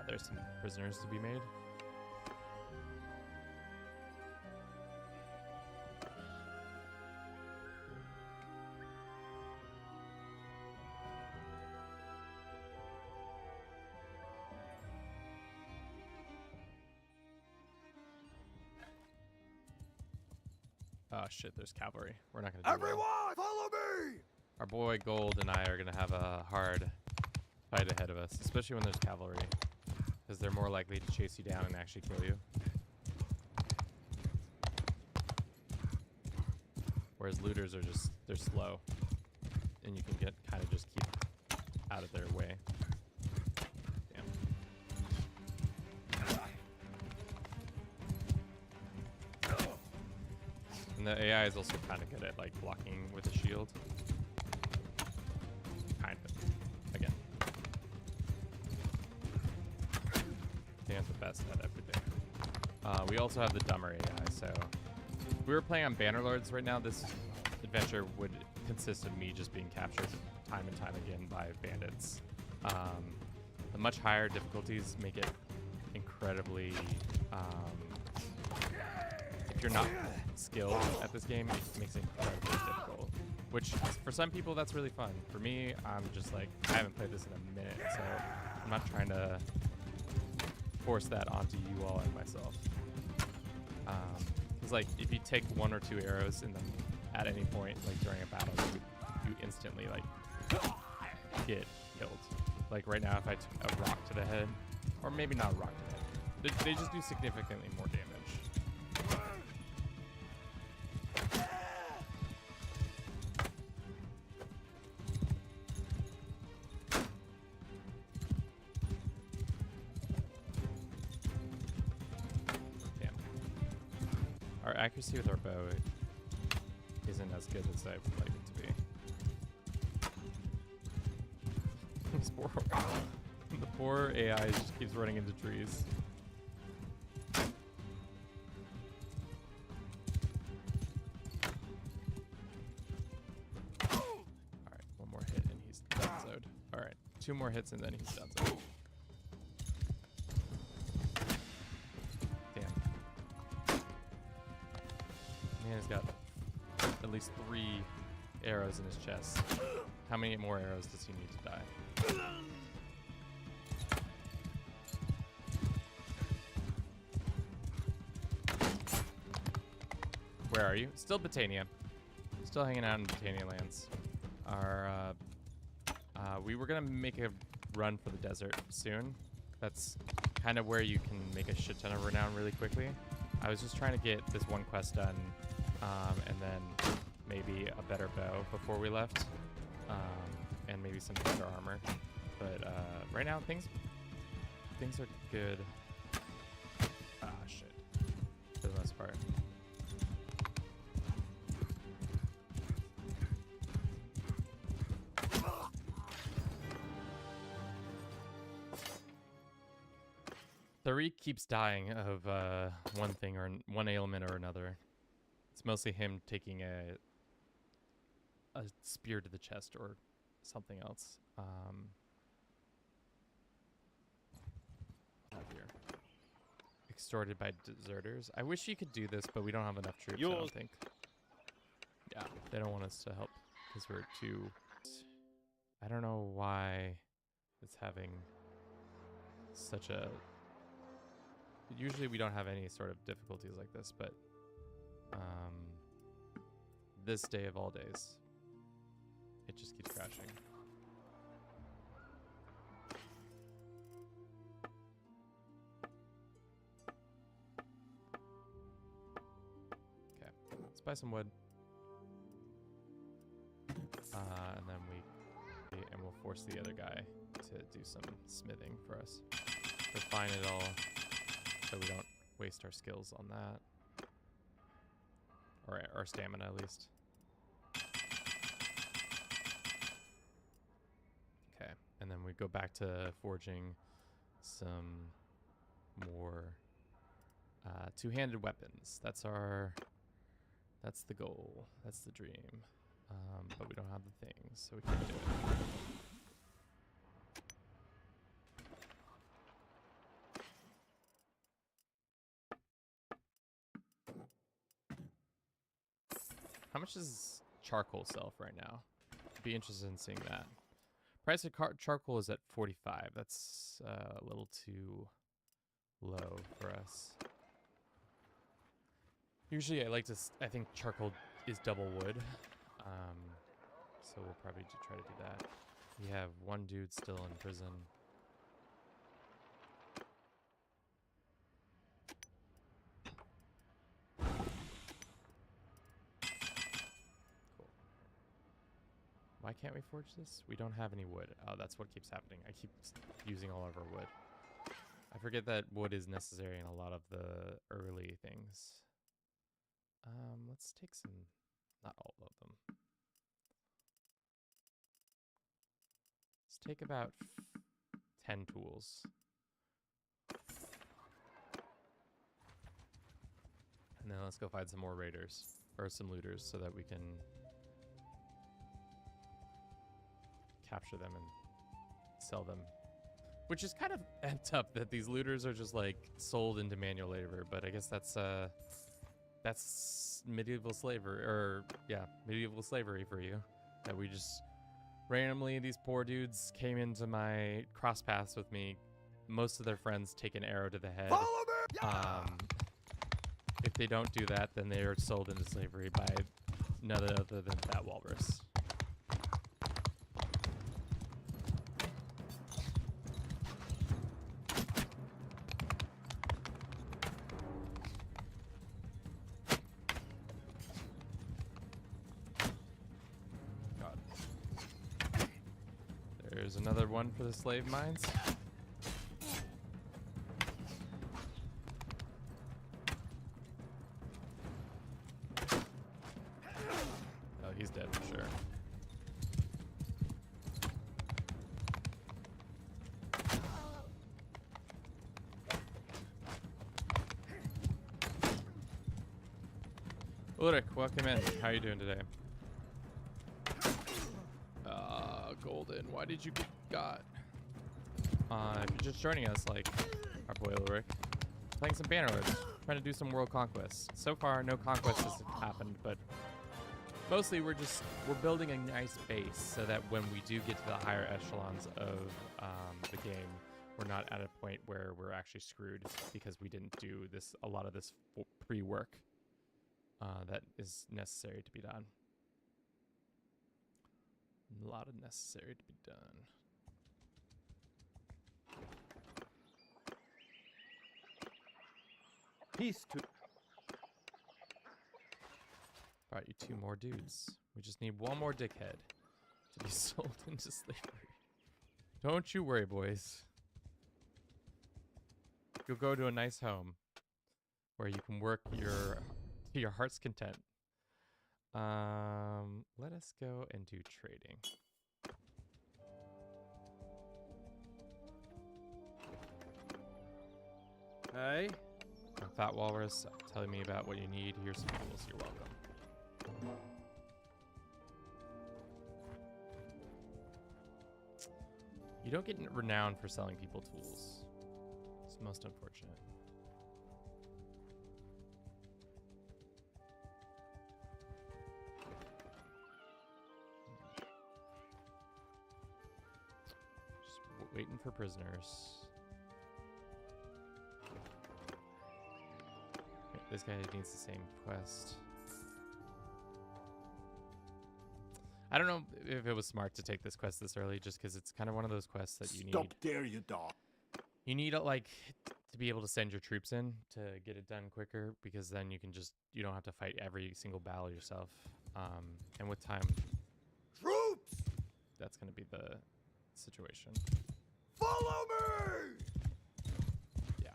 There's some prisoners to be made. Oh shit, there's cavalry. We're not gonna do well. Everyone, follow me! Our boy Gold and I are gonna have a hard fight ahead of us, especially when there's cavalry, because they're more likely to chase you down and actually kill you. Whereas looters are just, they're slow, and you can get kind of just keep out of their way. Damn. And the AI is also kind of good at like blocking with a shield. Kind of. Again. I think I'm the best at everything. We also have the dumber AI, so if we were playing on Bannerlords right now, this adventure would consist of me just being captured time and time again by bandits. The much higher difficulties make it incredibly, if you're not skilled at this game, it makes it incredibly difficult. Which, for some people, that's really fun. For me, I'm just like, I haven't played this in a minute, so I'm not trying to force that onto you all and myself. Because like, if you take 1 or 2 arrows in them at any point, like during a battle, you instantly like get killed. Like right now, if I took a rock to the head, or maybe not a rock to the head, they just do significantly more damage. Our accuracy with our bow isn't as good as I'd like it to be. This the poor AI just keeps running into trees. Alright, 1 more hit and he's donezoed. Alright, 2 more hits and then he's donezoed. He's got at least 3 arrows in his chest. How many more arrows does he need to die? Where are you? Still Botania. Still hanging out in Botania lands. We were gonna make a run for the desert soon. That's kind of where you can make a shit ton of renown really quickly. I was just trying to get this one quest done, and then maybe a better bow before we left, and maybe some better armor. But right now, things are good. Ah, shit. For the most part. Tariq keeps dying of one thing or one ailment or another. It's mostly him taking a spear to the chest or something else. Here. Extorted by deserters. I wish you could do this, but we don't have enough troops, I don't think. Yeah, they don't want us to help because we're too... I don't know why it's having such a... Usually we don't have any sort of difficulties like this, but this day of all days, it just keeps crashing. Okay, let's buy some wood, and then we'll force the other guy to do some smithing for us. Refine it all. So we don't waste our skills on that. Or our stamina, at least. Okay, and then we go back to forging some more two-handed weapons. That's the goal. That's the dream. But we don't have the things, so we can't do it. How much does charcoal sell for right now? I'd be interested in seeing that. Price of charcoal is at 45. That's a little too low for us. Usually I think charcoal is double wood. So we'll probably try to do that. We have 1 dude still in prison. Why can't we forge this? We don't have any wood. Oh, that's what keeps happening. I keep using all of our wood. I forget that wood is necessary in a lot of the early things. Let's take some, not all of them. Let's take about 10 tools. And then let's go find some more raiders, or some looters, so that we can capture them and sell them. Which is kind of amped up that these looters are just like sold into manual labor, but I guess that's medieval slavery, or yeah, medieval slavery for you. That we just randomly, these poor dudes came into my cross paths with me. Most of their friends take an arrow to the head. Follow me! Yeah! If they don't do that, then they are sold into slavery by none other than Fat Walrus. God. There's another one for the slave mines. He's dead for sure. Ulrich, welcome in. How are you doing today? Golden, why did you get got? If you're just joining us, like our boy Ulrich, playing some Bannerlord, trying to do some world conquests. So far, no conquest has happened, but mostly we're building a nice base so that when we do get to the higher echelons of the game, we're not at a point where we're actually screwed because we didn't do a lot of this pre-work that is necessary to be done. A lot of necessary to be done. Peace to... Brought you 2 more dudes. We just need 1 more dickhead to be sold into slavery. Don't you worry, boys. You'll go to a nice home where you can work to your heart's content. Let us go and do trading. Hey? Fat Walrus, telling me about what you need. Here's some tools. You're welcome. You don't get renowned for selling people tools. It's most unfortunate. Just waiting for prisoners. Okay, this guy needs the same quest. I don't know if it was smart to take this quest this early, just because it's kind of one of those quests that you Stop need. there, you dog. You need like to be able to send your troops in to get it done quicker, because then you don't have to fight every single battle yourself. And with time, Troops! that's going to be the situation. Follow me! Yeah.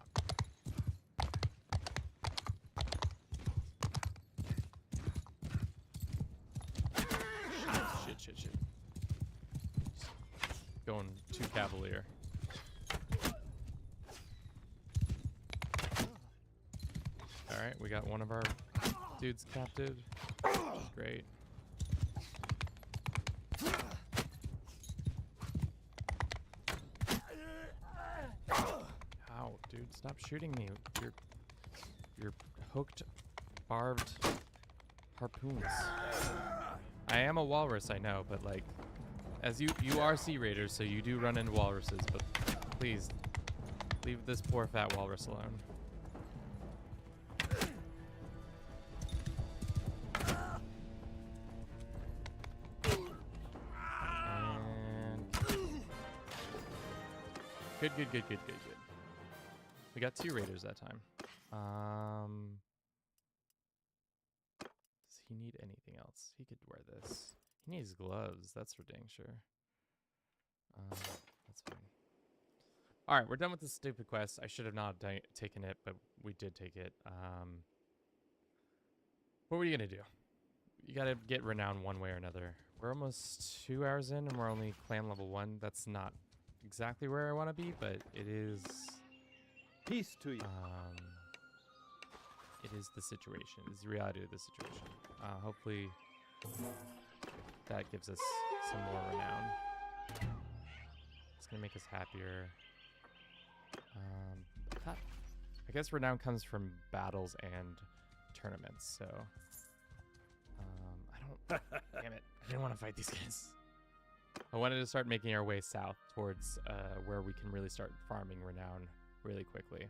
Shit. Going too cavalier. Alright, we got one of our dudes captive. Great. Ow, dude, stop shooting me. You're hooked, barbed harpoons. I am a walrus, I know, but like, as you are sea raiders, so you do run into walruses, but please leave this poor fat walrus alone. And good. We got 2 raiders that time. Does he need anything else? He could wear this. He needs gloves. That's for dang sure. That's fine. All right, we're done with this stupid quest. I should have not taken it, but we did take it. What were you going to do? You got to get renown one way or another. We're almost 2 hours in and we're only clan level 1. That's not exactly where I want to be, but it is... Peace to you. It is the situation. It's the reality of the situation. Hopefully that gives us some more renown. It's going to make us happier. I guess renown comes from battles and tournaments, so... I don't... Damn it. I didn't want to fight these guys. I wanted to start making our way south towards where we can really start farming renown really quickly.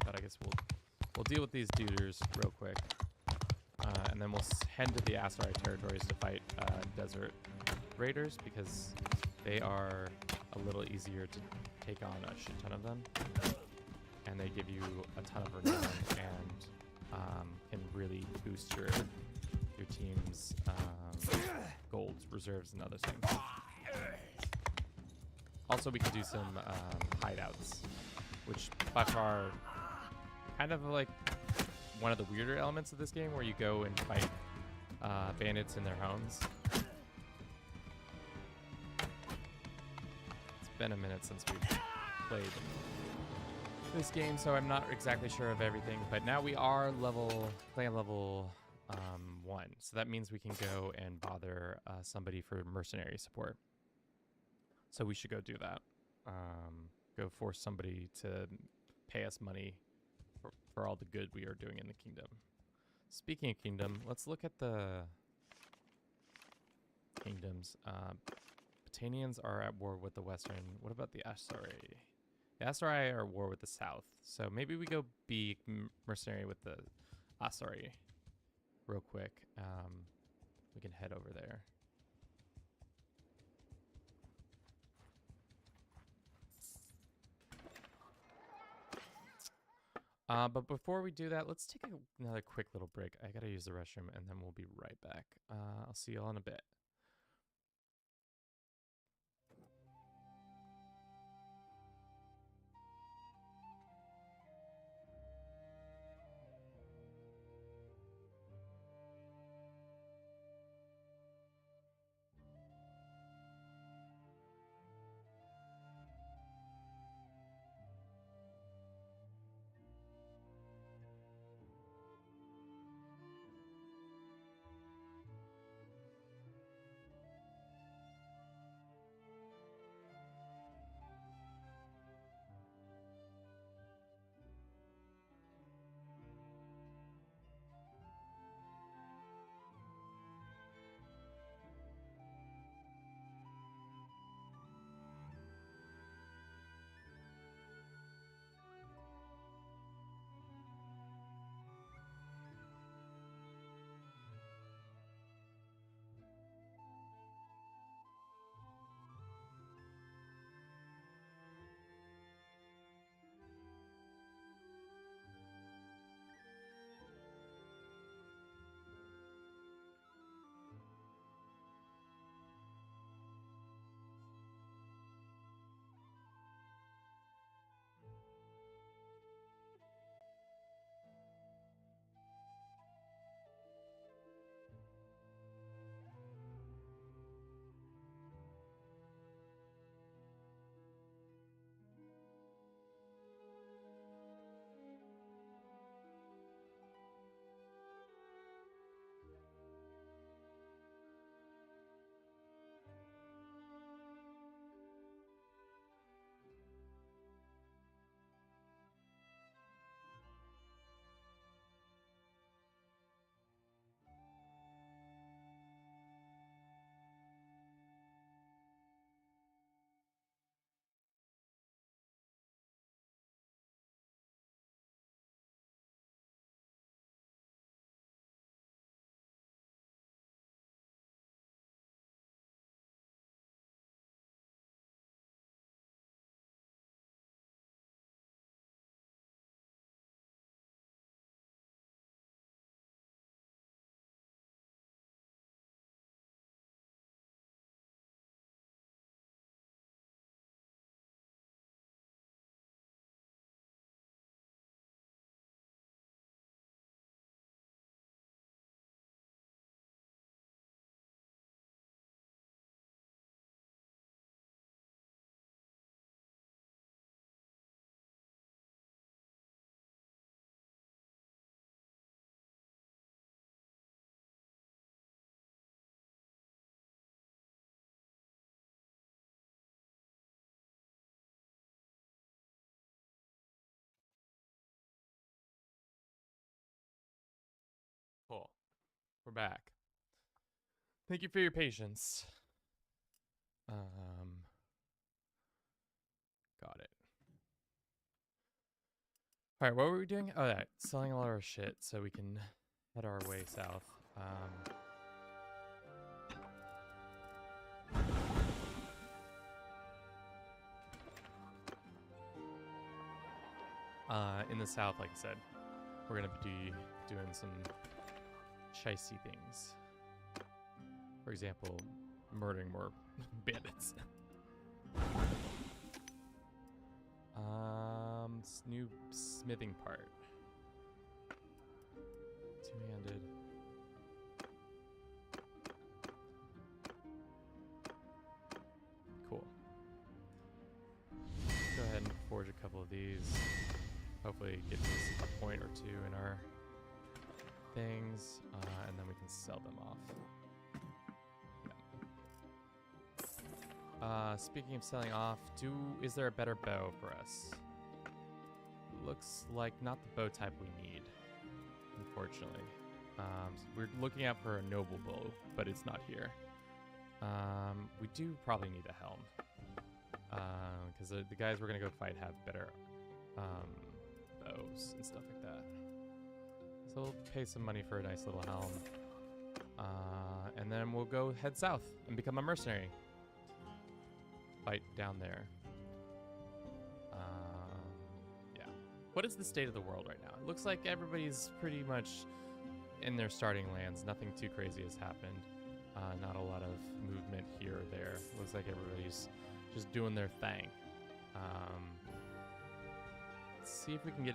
But I guess we'll deal with these duders real quick. And then we'll head to the Asteroid territories to fight desert raiders because they are a little easier to take on a shit ton of them. And they give you a ton of renown and can really boost your team's gold reserves and other things. Also, we can do some hideouts, which by far kind of like one of the weirder elements of this game, where you go and fight bandits in their homes. It's been a minute since we've played this game, so I'm not exactly sure of everything, but now we are clan level 1, so that means we can go and bother somebody for mercenary support. So we should go do that. Go force somebody to pay us money for all the good we are doing in the kingdom. Speaking of kingdom, let's look at the kingdoms. Batanians are at war with the Western. What about the Asari? The Asari are at war with the South. So maybe we go be mercenary with the Asari real quick. We can head over there. But before we do that, let's take another quick little break. I gotta use the restroom, and then we'll be right back. I'll see you all in a bit. We're back. Thank you for your patience. Got it. All right, what were we doing? Oh, yeah, selling all our shit so we can head our way south. In the south, like I said, we're gonna be doing some shicey things. For example, murdering more bandits. New smithing part. Two-handed. Cool. Go ahead and forge a couple of these. Hopefully get to a point or two in our things, and then we can sell them off. Yeah. Speaking of selling off, is there a better bow for us? Looks like not the bow type we need, unfortunately. We're looking out for a noble bow, but it's not here. We do probably need a helm, because the guys we're gonna go fight have better bows and stuff like that. So we'll pay some money for a nice little helm, and then we'll go head south and become a mercenary. Fight down there. Yeah. What is the state of the world right now? It looks like everybody's pretty much in their starting lands. Nothing too crazy has happened. Not a lot of movement here or there. Looks like everybody's just doing their thing. Let's see if we can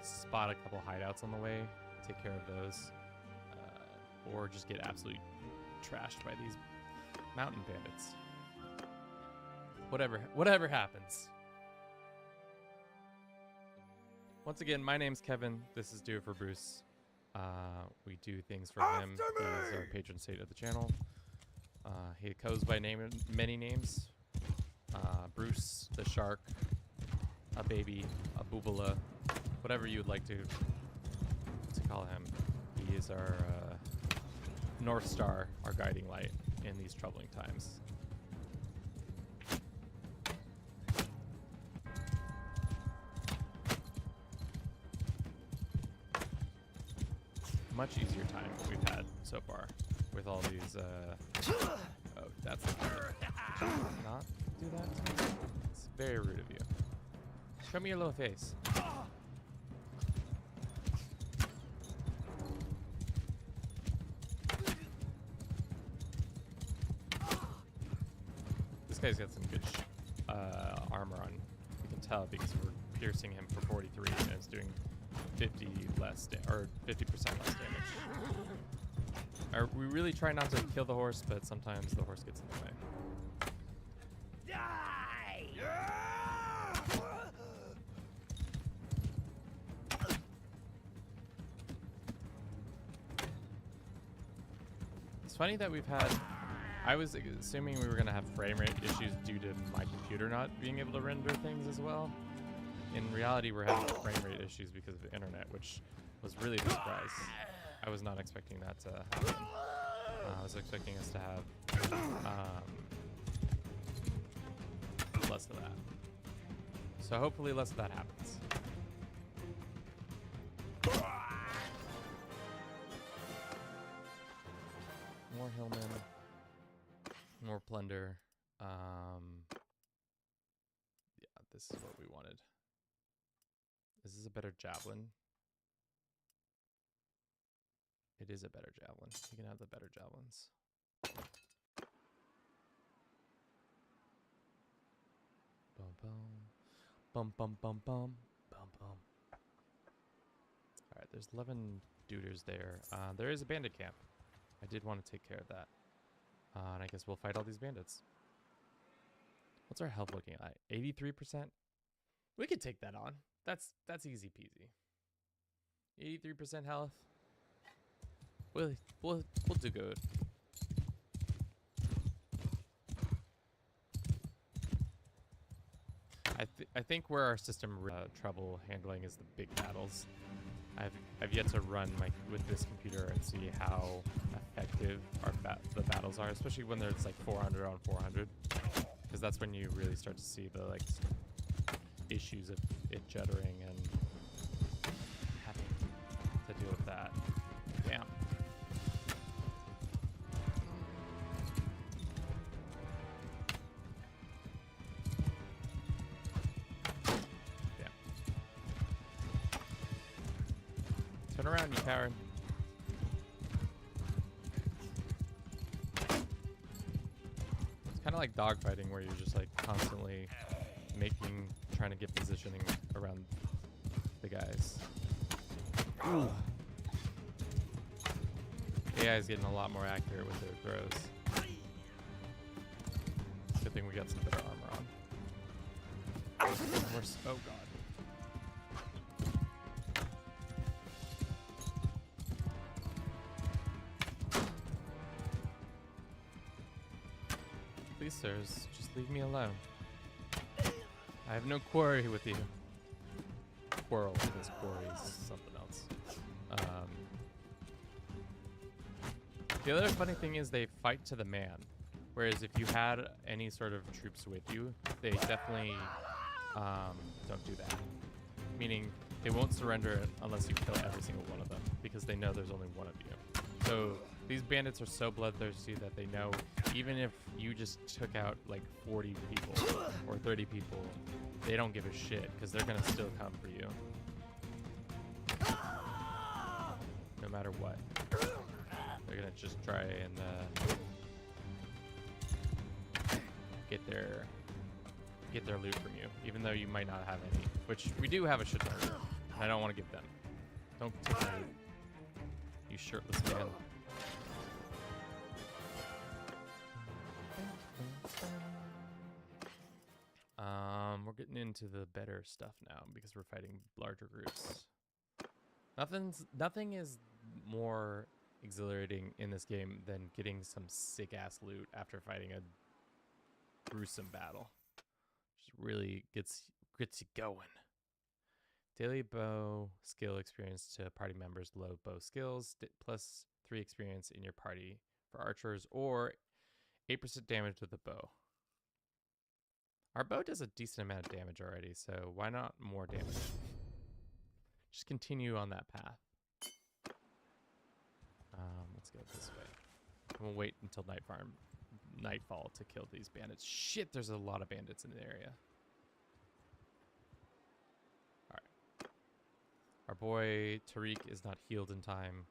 spot a couple hideouts on the way, take care of those, or just get absolutely trashed by these mountain bandits. Whatever happens. Once again, my name's Kevin. This is Do It For Bruce. We do things for him. He's our patron saint of the channel. He goes by many names. Bruce, the shark, a baby, a boobala, whatever you would like to call him. He is our North Star, our guiding light in these troubling times. Much easier time than we've had so far with all these. Oh, that's not do that. It's very rude of you. Show me your little face. This guy's got some good armor on. You can tell because we're piercing him for 43 and it's doing 50% less damage. We really try not to kill the horse, but sometimes the horse gets in the way. Die! It's funny that we've had. I was assuming we were going to have frame rate issues due to my computer not being able to render things as well. In reality, we're having frame rate issues because of the internet, which was really a surprise. I was not expecting that to happen. I was expecting us to have less of that. So hopefully less of that happens. More hillmen. More plunder. Yeah, this is what we wanted. Is this a better javelin? It is a better javelin. You can have the better javelins. Bum bum. Bum bum bum bum. Bum bum. Alright, there's 11 duders there. There is a bandit camp. I did want to take care of that. And I guess we'll fight all these bandits. What's our health looking at? 83%? We could take that on. That's easy peasy. 83% health. We'll do good. I think where our system trouble handling is the big battles. I've yet to run with this computer and see how effective the battles are, especially when there's like 400 on 400, because that's when you really start to see the like issues of it juddering and having to deal with that. Damn. Turn around, you coward. It's kind of like dogfighting, where you're just like constantly trying to get positioning around the guys. Ooh. AI is getting a lot more accurate with their throws. Good thing we got some better armor on. Oh god. Please, sirs, just leave me alone. I have no quarry with you. Quarrel, because quarry is something else. The other funny thing is they fight to the man. Whereas if you had any sort of troops with you, they definitely don't do that. Meaning they won't surrender unless you kill every single one of them, because they know there's only one of you. So these bandits are so bloodthirsty that they know even if you just took out like 40 people or 30 people, they don't give a shit, because they're gonna still come for you. No matter what. They're gonna just try and get their loot from you, even though you might not have any, which we do have a shit ton of, and I don't want to give them. Don't take my loot, you shirtless man. We're getting into the better stuff now because we're fighting larger groups. Nothing is more exhilarating in this game than getting some sick ass loot after fighting a gruesome battle. Just really gets you going. Daily bow skill experience to party members, low bow skills, plus 3 experience in your party for archers, or 8% damage with the bow. Our bow does a decent amount of damage already, so why not more damage? Just continue on that path. Let's go this way. We'll wait until nightfall to kill these bandits. Shit, there's a lot of bandits in the area. Alright. Our boy Tariq is not healed in time.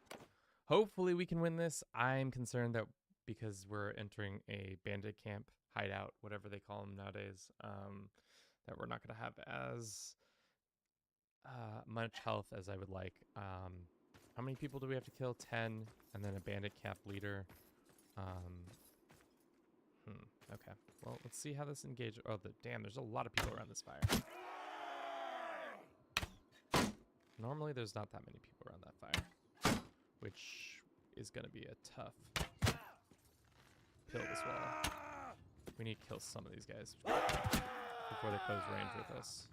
Hopefully we can win this. I'm concerned that because we're entering a bandit camp, hideout, whatever they call them nowadays, that we're not going to have as much health as I would like. How many people do we have to kill? 10, and then a bandit camp leader. Okay. Well, let's see how this engages. Oh, damn, there's a lot of people around this fire. Normally, there's not that many people around that fire, which is going to be a tough pill as well. We need to kill some of these guys before they close range with us.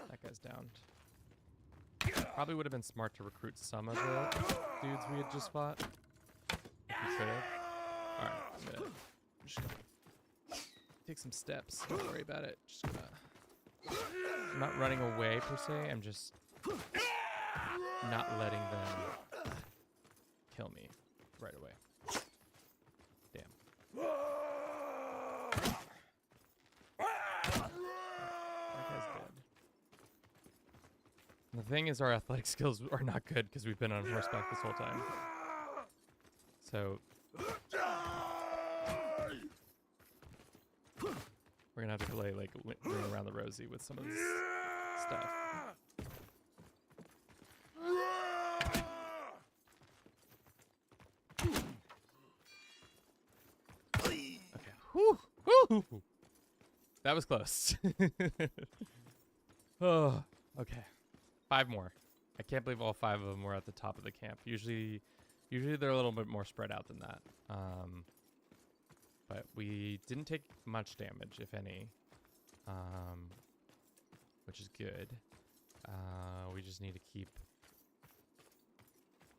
That guy's downed. Probably would have been smart to recruit some of the dudes we had just fought. If we could have. Alright, I'm just gonna take some steps. Don't worry about it. I'm not running away per se. I'm just not letting them kill me right away. Damn. The thing is, our athletic skills are not good because we've been on horseback this whole time. So we're gonna have to play like ring around the rosy with some of this stuff. Okay. Whew. Whew. That was close. Oh, okay. 5 more. I can't believe all 5 of them were at the top of the camp. Usually they're a little bit more spread out than that. But we didn't take much damage, if any, which is good. We just need to keep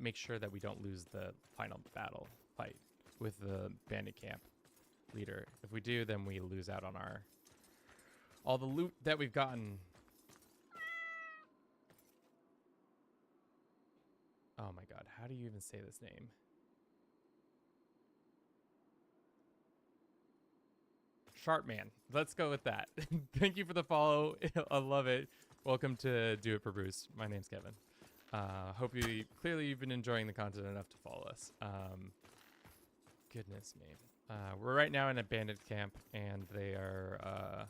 make sure that we don't lose the final battle fight with the bandit camp leader. If we do, then we lose out on all the loot that we've gotten. Oh my god, how do you even say this name? Sharpman. Let's go with that. Thank you for the follow. I love it. Welcome to Do It for Bruce. My name's Kevin. Hope clearly you've been enjoying the content enough to follow us. Goodness me. We're right now in a bandit camp, and they are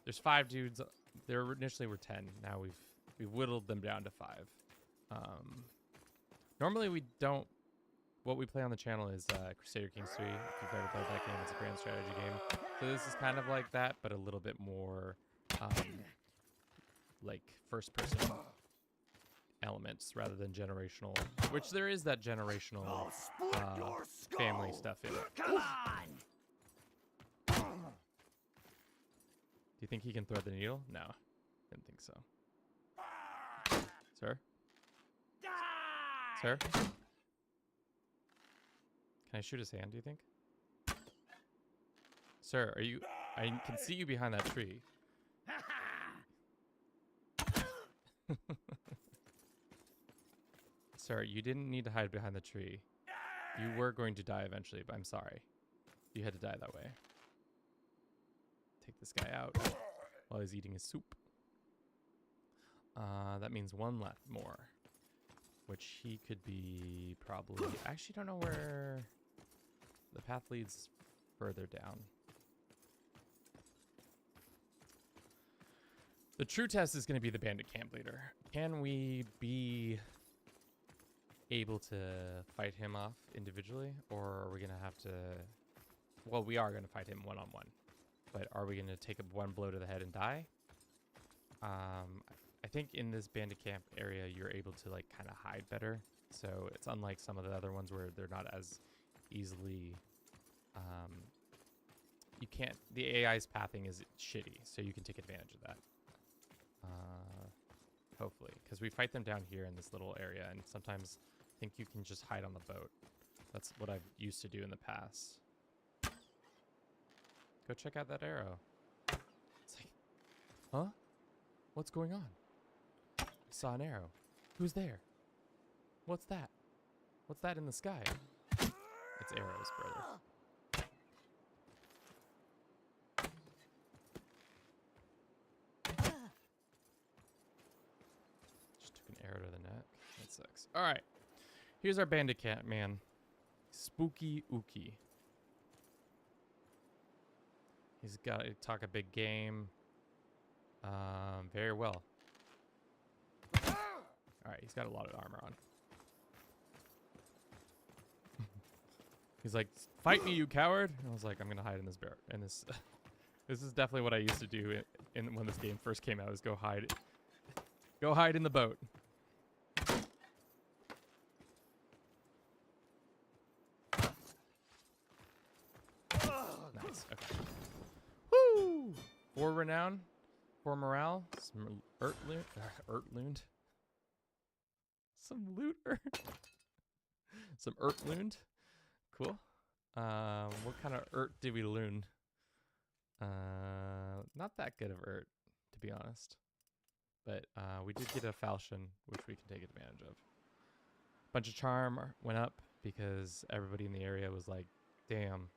there's 5 dudes. There initially were 10. Now we've whittled them down to 5. Normally we don't. What we play on the channel is Crusader Kings 3. If you've ever played that game, it's a grand strategy game. So this is kind of like that, but a little bit more like first-person elements rather than generational. Which there is that generational family stuff in it. Come on! Do you think he can thread the needle? No, didn't think so. Sir? Sir? Can I shoot his hand, do you think? Sir, are you... I can see you behind that tree. Sir, you didn't need to hide behind the tree. You were going to die eventually, but I'm sorry. You had to die that way. Take this guy out while he's eating his soup. That means 1 left more. Which he could be probably... I actually don't know where... The path leads further down. The true test is going to be the bandit camp leader. Can we be able to fight him off individually? Or are we going to have to... Well, we are going to fight him one-on-one. But are we going to take 1 blow to the head and die? I think in this bandit camp area, you're able to like kind of hide better. So it's unlike some of the other ones where they're not as easily... you can't... The AI's pathing is shitty, so you can take advantage of that. Hopefully. Because we fight them down here in this little area, and sometimes I think you can just hide on the boat. That's what I've used to do in the past. Go check out that arrow. It's like... Huh? What's going on? I saw an arrow. Who's there? What's that? What's that in the sky? It's arrows, brother. Just took an arrow to the neck. That sucks. All right. Here's our bandit cat man. Spooky Ookie. He's got to talk a big game. Very well. Alright, he's got a lot of armor on. He's like, fight me, you coward! And I was like, I'm gonna hide in this bear. In this, this is definitely what I used to do when this game first came out. Is go hide in the boat. Nice. Okay. Woo! 4 renown. 4 morale, some Ertloond. Some loot some Ertloond. Cool. What kind of did we loon? Not that good of to be honest. But we did get a falchion, which we can take advantage of. Bunch of charm went up because everybody in the area was like, damn,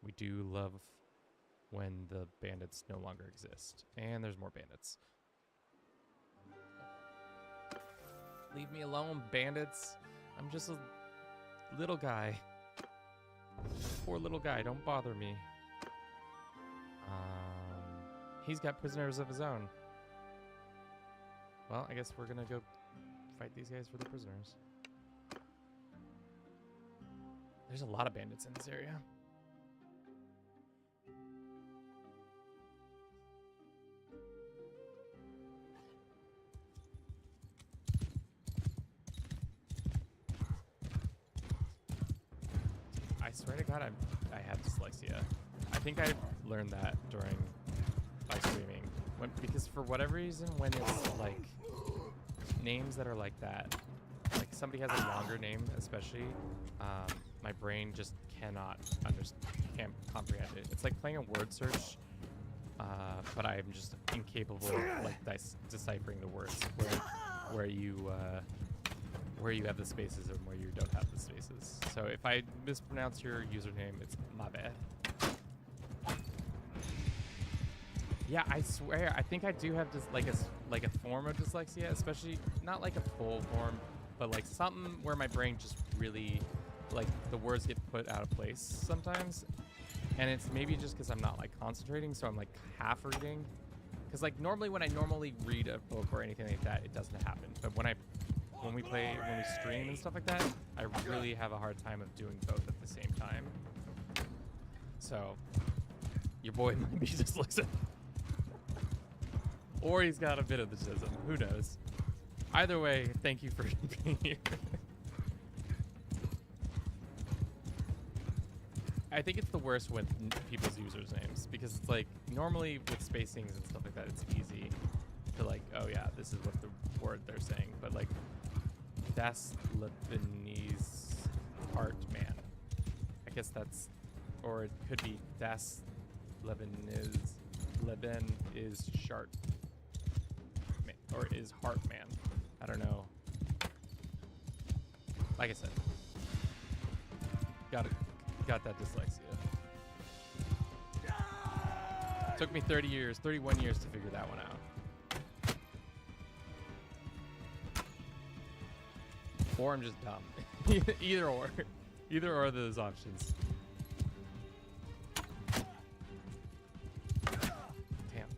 we do love when the bandits no longer exist. And there's more bandits. Leave me alone, bandits. I'm just a little guy. Poor little guy, don't bother me. He's got prisoners of his own. Well, I guess we're gonna go fight these guys for the prisoners. There's a lot of bandits in this area. I swear to God, I have dyslexia. I think I learned that during live streaming. Because for whatever reason, when it's like names that are like that, like somebody has a longer name, especially, my brain just can't comprehend it. It's like playing a word search, but I'm just incapable of like deciphering the words where you have the spaces and where you don't have the spaces. So if I mispronounce your username, it's my bad. Yeah, I swear, I think I do have just like a form of dyslexia, especially not like a full form, but like something where my brain just really, like the words get put out of place sometimes. And it's maybe just because I'm not like concentrating, so I'm like half reading. Because like normally when I read a book or anything like that, it doesn't happen. But when we stream and stuff like that, I really have a hard time of doing both at the same time. So your boy might be dyslexic. Or he's got a bit of the autism. Who knows? Either way, thank you for being here. I think it's the worst with people's users' names because it's like normally with spacings and stuff like that, it's easy to like, oh yeah, this is what the word they're saying. But like, Das Lebanese Art Man. I guess that's, or it could be Das Lebanese. Leben is Shart. Or is Heart Man. I don't know. Like I said, got that dyslexia. Took me 31 years to figure that one out. Or I'm just dumb. Either or of those options. Damn,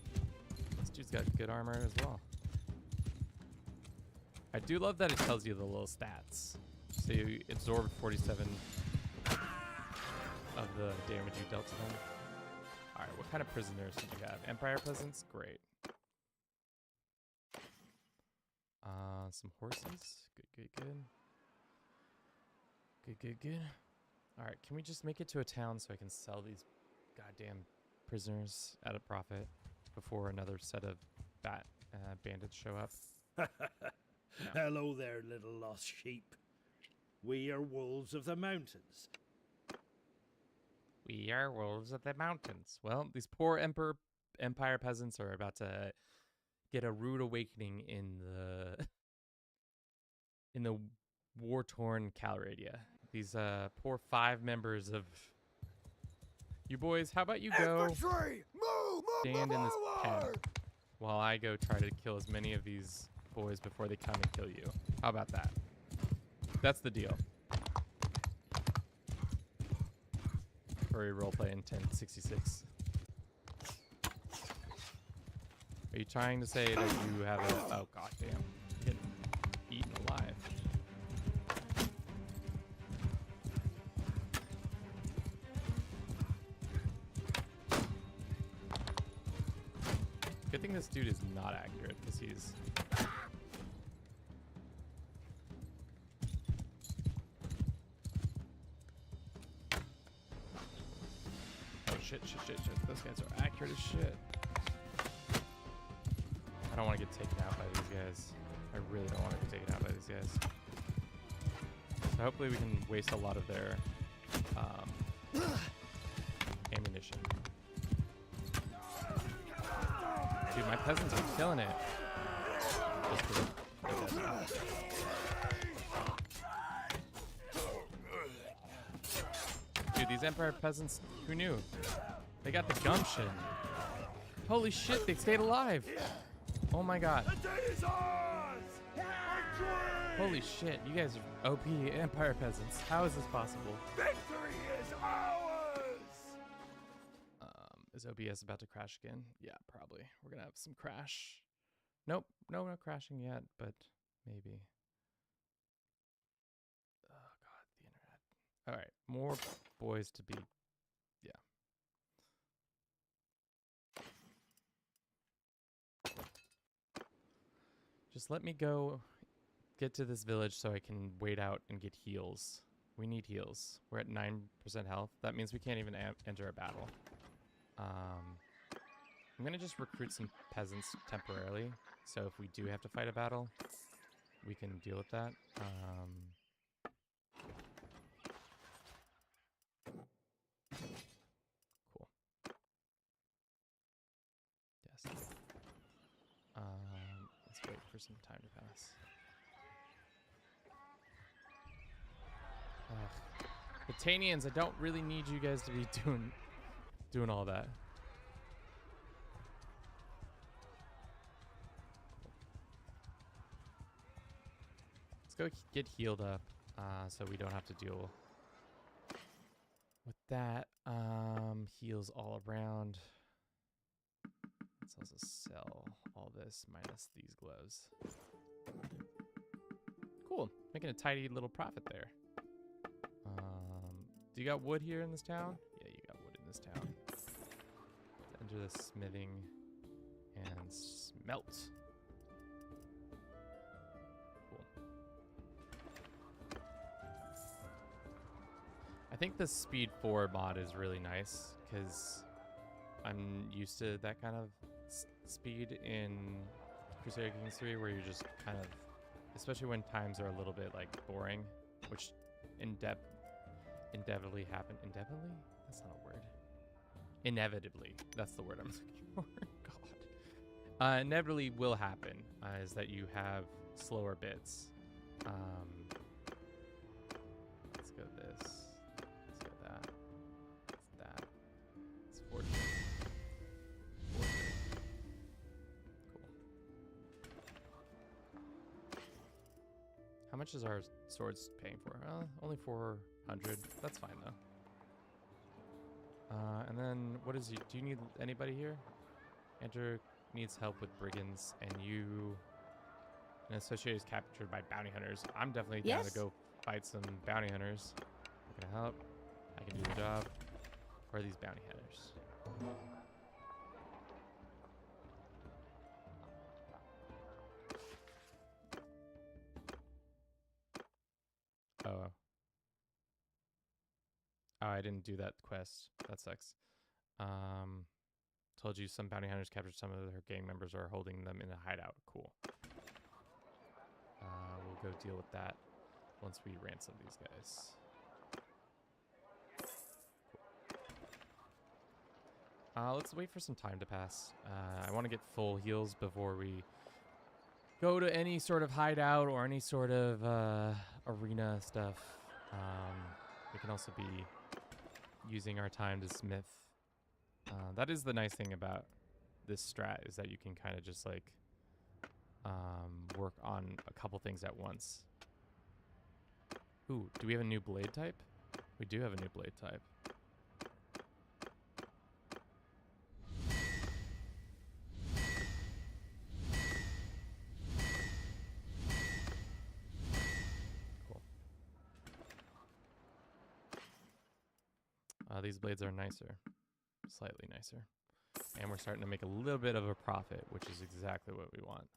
this dude's got good armor as well. I do love that it tells you the little stats. So you absorb 47 of the damage you dealt to them. Alright, what kind of prisoners did you have? Empire peasants? Great. Some horses. Good. Alright, can we just make it to a town so I can sell these goddamn prisoners at a profit before another set of bandits show up? No. Hello there, little lost sheep. We are wolves of the mountains. We are wolves of the mountains. Well, these poor empire peasants are about to get a rude awakening in the war-torn Calradia. These poor 5 members of you boys. How about you go Infantry! Move! stand in this pen while I go try to kill as many of these boys before they come and kill you. How about that? That's the deal. Furry roleplay in 1066. Are you trying to say that you have a... Oh, goddamn. Getting eaten alive. Good thing this dude is not accurate, because he's... Oh, shit. Those guys are accurate as shit. I don't want to get taken out by these guys. I really don't want to get taken out by these guys. So hopefully we can waste a lot of their ammunition. Dude, my peasants are killing it. Dude, these Empire peasants, who knew? They got the gumption. Holy shit, they stayed alive. Oh my god. The day is ours! Victory! Holy shit, you guys are OP Empire peasants. How is this possible? Victory is ours! Is OBS about to crash again? Yeah, probably. We're gonna have some crash. Nope, no, not crashing yet, but maybe. Oh god, the internet. Alright, more boys to be. Yeah. Just let me go get to this village so I can wait out and get heals. We need heals. We're at 9% health. That means we can't even enter a battle. I'm going to just recruit some peasants temporarily. So if we do have to fight a battle, we can deal with that. Cool. Yes. Let's wait for some time to pass. Botanians, I don't really need you guys to be doing all that. Let's go get healed up, so we don't have to deal with that. Heals all around. Let's also sell all this minus these gloves. Cool, making a tidy little profit there. Do you got wood here in this town? Yeah, you got wood in this town. Enter the smithing and smelt. Cool. I think the speed 4 mod is really nice because I'm used to that kind of speed in Crusader Kings 3 where you're just kind of, especially when times are a little bit like boring, which inevitably happen. Indefinitely? That's not a word. Inevitably. That's the word I'm looking for. God. Inevitably will happen is that you have slower bits. Let's go this. Let's go that. It's that. It's 40. 40. Cool. How much is our swords paying for? Only 400. That's fine though. And then what is you? Do you need anybody here? Enter needs help with brigands, and an associate is captured by bounty hunters. I'm definitely down to go fight some bounty hunters. I'm gonna help. I can do the job. Where are these bounty hunters? Oh. Oh, I didn't do that quest. That sucks. Told you some bounty hunters captured some of their gang members or are holding them in a hideout. Cool. We'll go deal with that once we ransom these guys. Cool. Let's wait for some time to pass. I want to get full heals before we go to any sort of hideout or any sort of arena stuff. We can also be using our time to smith. That is the nice thing about this strat, is that you can kind of just like work on a couple things at once. Ooh, do we have a new blade type? We do have a new blade type. Cool. These blades are nicer. Slightly nicer. And we're starting to make a little bit of a profit, which is exactly what we want.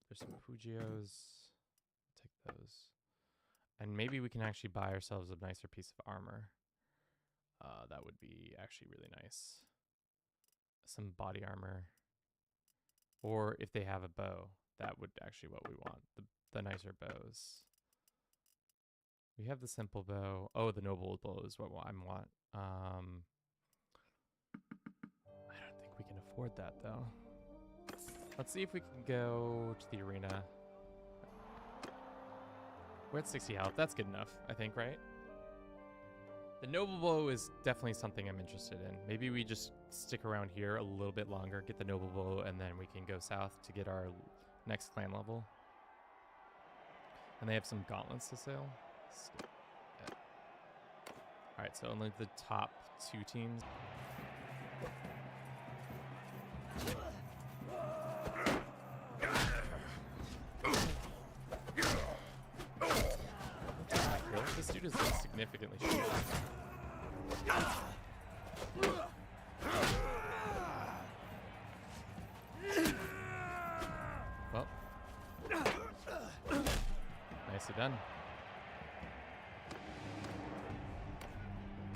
There's some Pugios. Take those. And maybe we can actually buy ourselves a nicer piece of armor. That would be actually really nice. Some body armor. Or if they have a bow, that would actually what we want. The nicer bows. We have the simple bow. Oh, the noble bow is what I want. I don't think we can afford that though. Let's see if we can go to the arena. We're at 60 health. That's good enough, I think, right? The noble bow is definitely something I'm interested in. Maybe we just stick around here a little bit longer, get the noble bow, and then we can go south to get our next clan level. And they have some gauntlets to sell. Yeah. All right, so only the top 2 teams. This dude is like significantly short. Well, nicely done.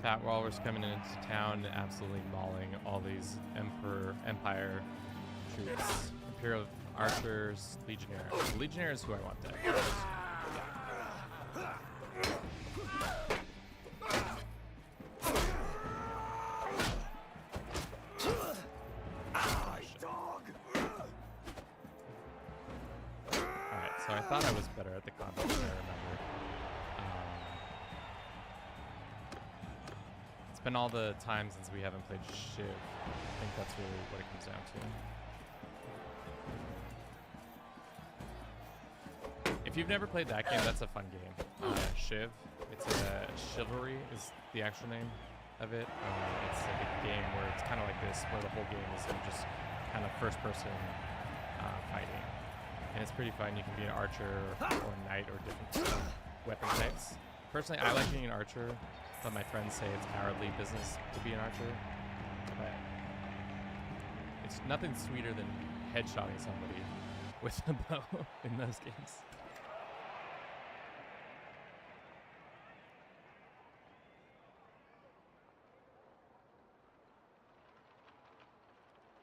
Fat Walrus coming into town, absolutely mauling all these Empire troops. Archers, Legionnaire. Legionnaire is who I want dead. Alright, so I thought I was better at the combat than I remembered. It's been all the time since we haven't played Shiv. I think that's really what it comes down to. If you've never played that game, that's a fun game. Shiv. It's Chivalry is the actual name of it. It's like a game where it's kind of like this, where the whole game is you just kind of first-person fighting, and it's pretty fun. You can be an archer or a knight or different weapon types. Personally, I like being an archer, but my friends say it's cowardly business to be an archer. But it's nothing sweeter than headshotting somebody with a bow in those games.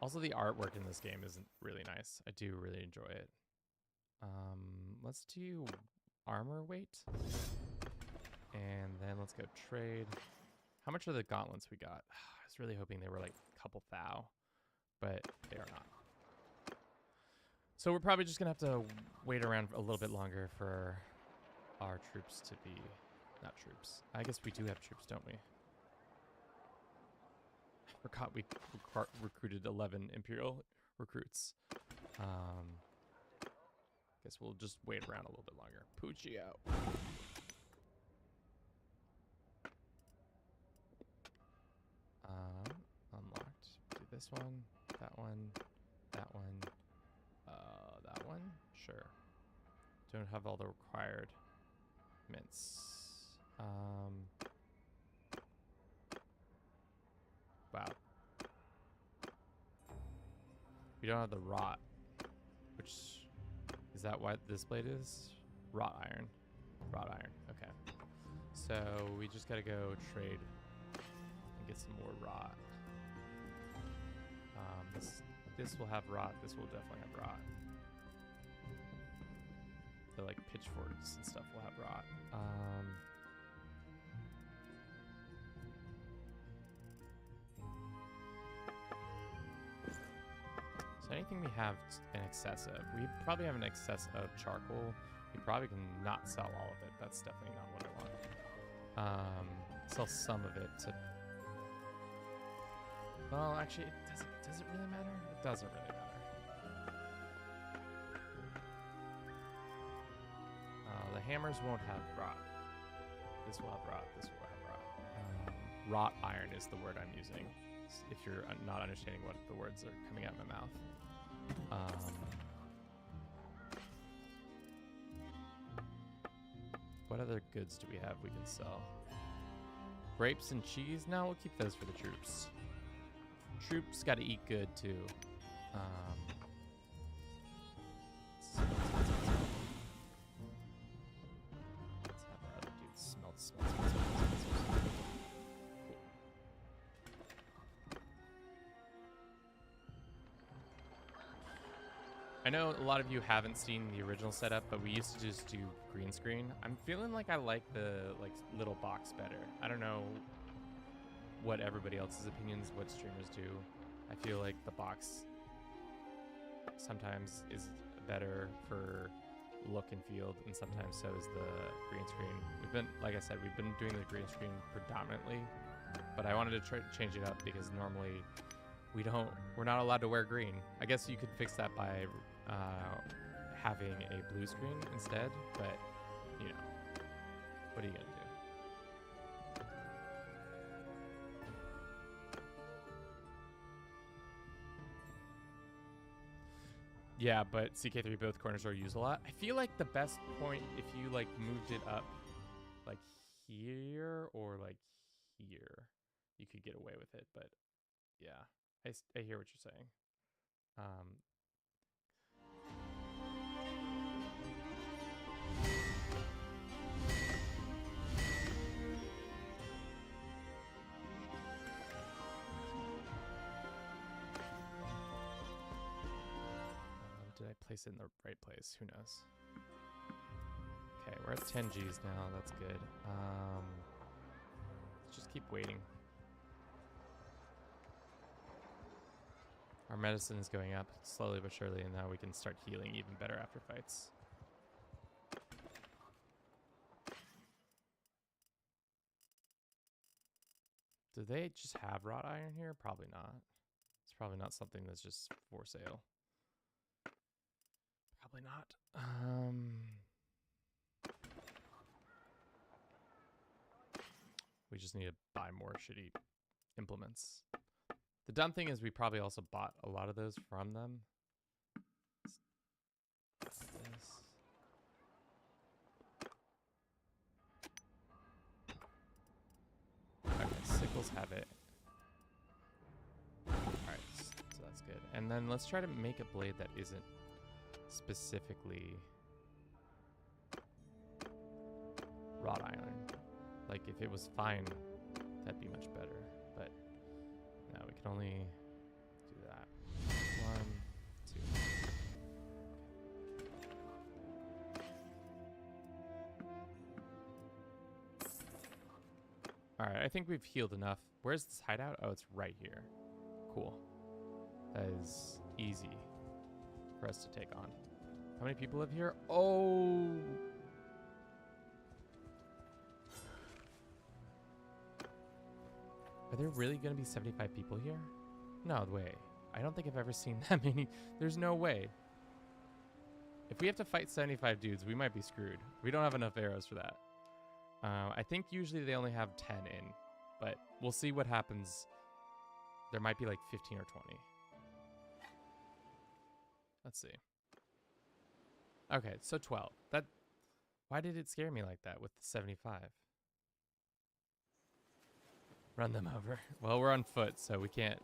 Also, the artwork in this game isn't really nice. I do really enjoy it. Let's do armor weight. And then let's go trade. How much are the gauntlets we got? I was really hoping they were like a couple thou, but they are not. So we're probably just going to have to wait around a little bit longer for our troops to be... Not troops. I guess we do have troops, don't we? Forgot we recruited 11 Imperial recruits. Guess we'll just wait around a little bit longer. Poochie out. Unlocked. Do this one, that one, that one, that one. Sure. Don't have all the required mints. Wow. We don't have the rot, which is that what this blade is? Wrought iron. Wrought iron. Okay. So we just gotta go trade and get some more rot. This will have rot. This will definitely have rot. The like pitchforks and stuff will have rot. So anything we have in excess of, we probably have an excess of charcoal. We probably can not sell all of it. That's definitely not what I want. Sell some of it to. Well, actually, does it really matter? It doesn't really matter. The hammers won't have rot. This will have rot. This will have rot. Wrought iron is the word I'm using. If you're not understanding what the words are coming out of my mouth. What other goods do we have we can sell? Grapes and cheese? No, we'll keep those for the troops. Troops got to eat good too. Let's have the other dude smelt. I know a lot of you haven't seen the original setup, but we used to just do green screen. I'm feeling like I like the little box better. I don't know what everybody else's opinions, what streamers do. I feel like the box sometimes is better for look and feel, and sometimes so is the green screen. We've been, like I said, we've been doing the green screen predominantly, but I wanted to change it up because normally we're not allowed to wear green. I guess you could fix that by having a blue screen instead, but you know, what are you gonna do? Yeah, but CK3 both corners are used a lot. I feel like the best point if you like moved it up like here or like here, you could get away with it, but yeah, I hear what you're saying. Did I place it in the right place. Who knows? Okay, we're at 10 Gs now. That's good. Let's just keep waiting. Our medicine is going up slowly but surely, and now we can start healing even better after fights. Do they just have wrought iron here? Probably not. It's probably not something that's just for sale. Probably not. We just need to buy more shitty implements. The dumb thing is we probably also bought a lot of those from them. Okay, sickles have it. Alright, so that's good. And then let's try to make a blade that isn't specifically wrought iron. Like, if it was fine, that'd be much better. But no, we can only do that. 1, 2. Alright, I think we've healed enough. Where's this hideout? Oh, it's right here. Cool. That is easy for us to take on. How many people live here? Oh! Are there really going to be 75 people here? No way. I don't think I've ever seen that many. There's no way. If we have to fight 75 dudes, we might be screwed. We don't have enough arrows for that. I think usually they only have 10 in, but we'll see what happens. There might be like 15 or 20. Let's see. Okay, so 12. Why did it scare me like that with the 75? Run them over. Well, we're on foot, so we can't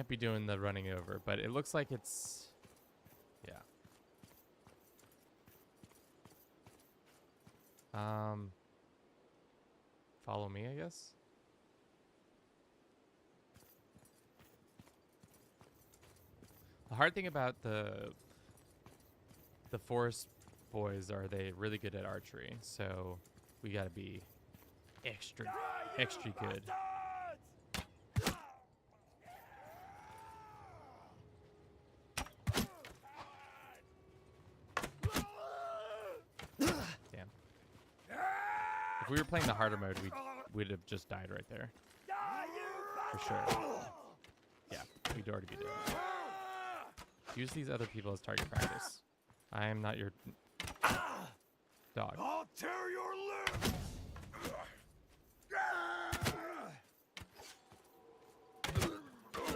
be doing the running over, but it looks like it's, yeah. Follow me, I guess. The hard thing about the forest boys are they really good at archery, so we gotta be extra good. Damn. If we were playing the harder mode, we'd have just died right there. For sure. Yeah, we'd already be dead. Use these other people as target practice. I am not your dog. I'll tear your limbs. Cool.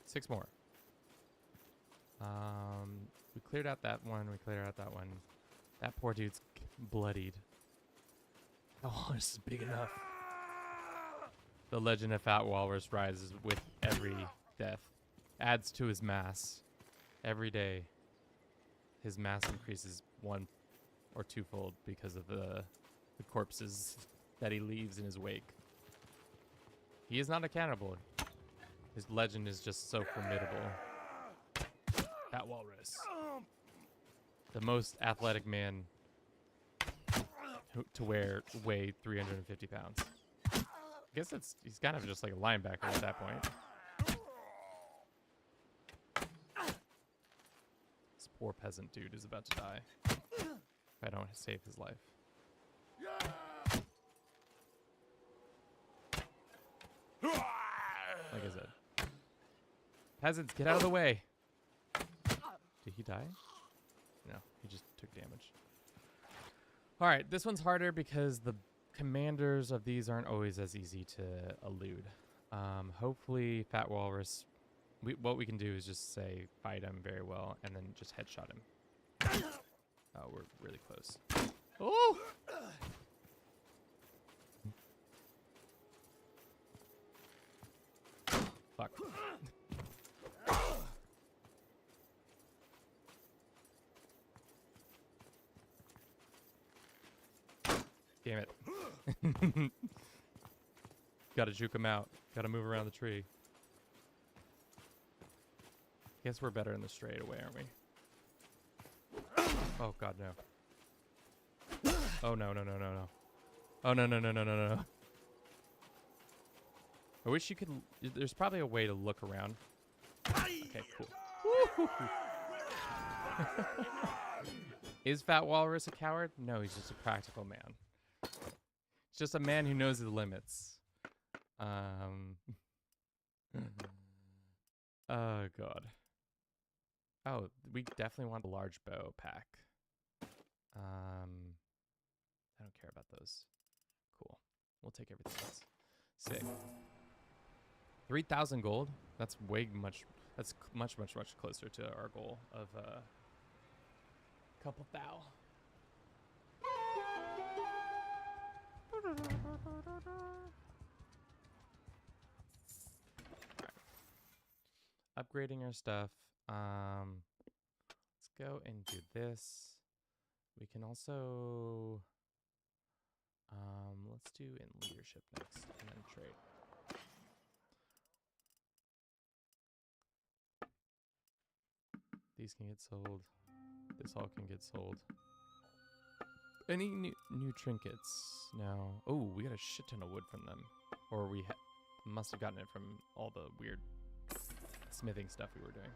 6 more. We cleared out that one. We cleared out that one. That poor dude's bloodied. Oh, this is big enough. The legend of Fat Walrus rises with every death. Adds to his mass. Every day, his mass increases 1 or 2-fold because of the corpses that he leaves in his wake. He is not a cannibal. His legend is just so formidable. Fat Walrus. The most athletic man to weigh 350 pounds. I guess he's kind of just like a linebacker at that point. This poor peasant dude is about to die if I don't save his life. Like I said. Peasants, get out of the way! Did he die? No, he just took damage. Alright, this one's harder because the commanders of these aren't always as easy to elude. Hopefully Fat Walrus, what we can do is just say fight him very well and then just headshot him. Oh, we're really close. Oh! Fuck. Damn it. Gotta juke him out. Gotta move around the tree. Guess we're better in the straightaway, aren't we? Oh god, no. Oh no, no, no, no, no. Oh no, no, no, no, no, no, no. I wish you could. There's probably a way to look around. Okay, cool. Is Fat Walrus a coward? No, he's just a practical man. He's just a man who knows his limits. Oh god. Oh, we definitely want a large bow pack. I don't care about those. Cool. We'll take everything else. Sick. 3,000 gold? That's way much. That's much closer to our goal of couple thou. Upgrading our stuff. Let's go and do this. We can also let's do in leadership next and then trade. These can get sold. This all can get sold. Any new trinkets? No. Oh, we got a shit ton of wood from them. Or we must have gotten it from all the weird smithing stuff we were doing.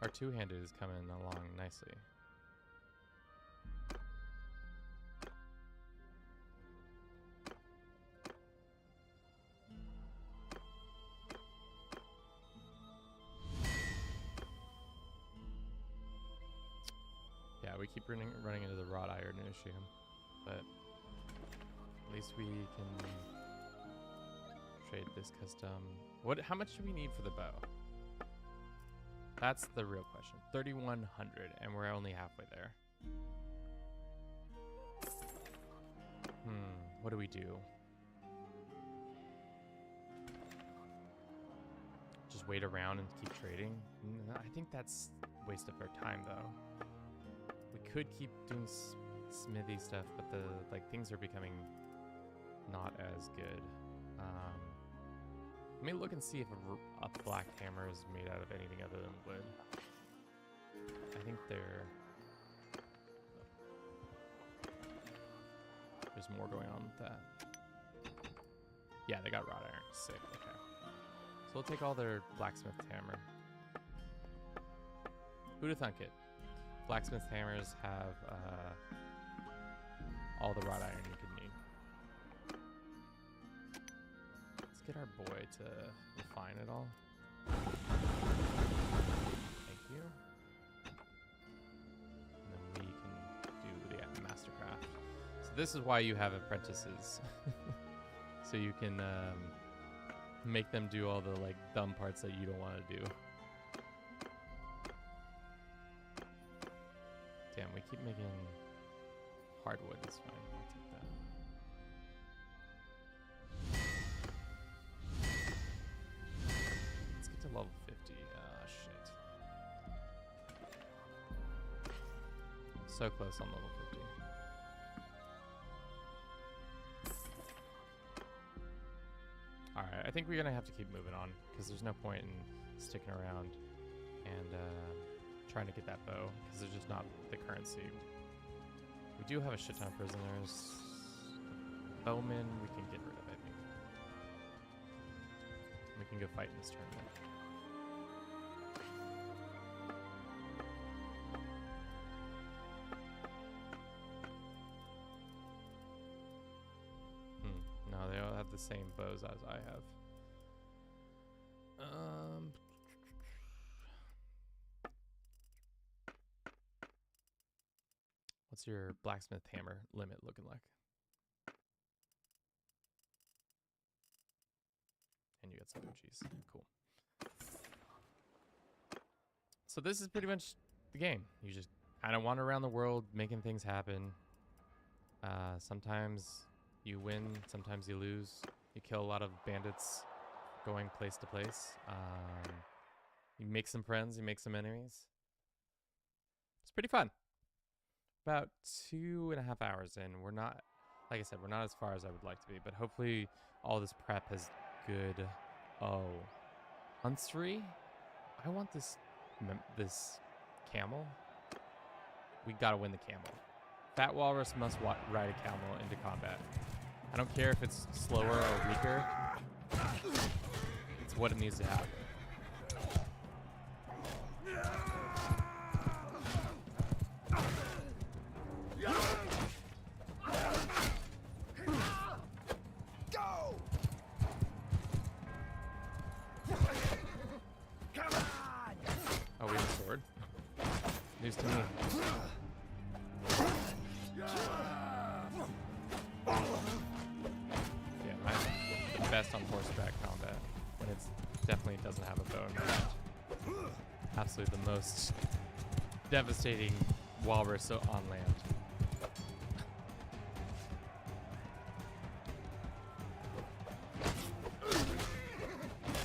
Our two-handed is coming along nicely. Yeah, we keep running into the wrought iron issue, but at least we can trade this custom. How much do we need for the bow? That's the real question. 3,100, and we're only halfway there. What do we do? Just wait around and keep trading? I think that's a waste of our time, though. We could keep doing smithy stuff, but things are becoming not as good. Let me look and see if a black hammer is made out of anything other than wood. I think there's more going on with that. Yeah, they got wrought iron. Sick. Okay. So we'll take all their blacksmith hammer. Who'da thunk it? Blacksmith hammers have all the wrought iron you could need. Let's get our boy to refine it all. Thank you. And then we can do the mastercraft. So this is why you have apprentices. So you can make them do all the dumb parts that you don't want to do. Damn, we keep making hardwood. It's fine. I'll take that. Let's get to level 50. Ah, shit. So close on level 50. Alright, I think we're going to have to keep moving on because there's no point in sticking around and trying to get that bow because there's just not the currency. We do have a shit ton of prisoners. Bowmen, we can get rid of, I think. We can go fight in this tournament. No, they all have the same bows as I have. What's your blacksmith hammer limit looking like? And you got some OGs. Cool. So this is pretty much the game. You just kind of wander around the world making things happen. Sometimes you win, sometimes you lose. You kill a lot of bandits going place to place. You make some friends, you make some enemies. It's pretty fun. about 2.5 hours in. We're not, like I said, we're not as far as I would like to be, but hopefully all this prep is good. Oh, Hunsree? I want this camel. We gotta win the camel. Fat Walrus must ride a camel into combat. I don't care if it's slower or weaker. It's what it needs to happen. Go! Come on! Oh, we have a sword. News to me. Yeah, I'm the best on horseback combat when it's definitely doesn't have a bow in my hand. Absolutely the most devastating walrus on land.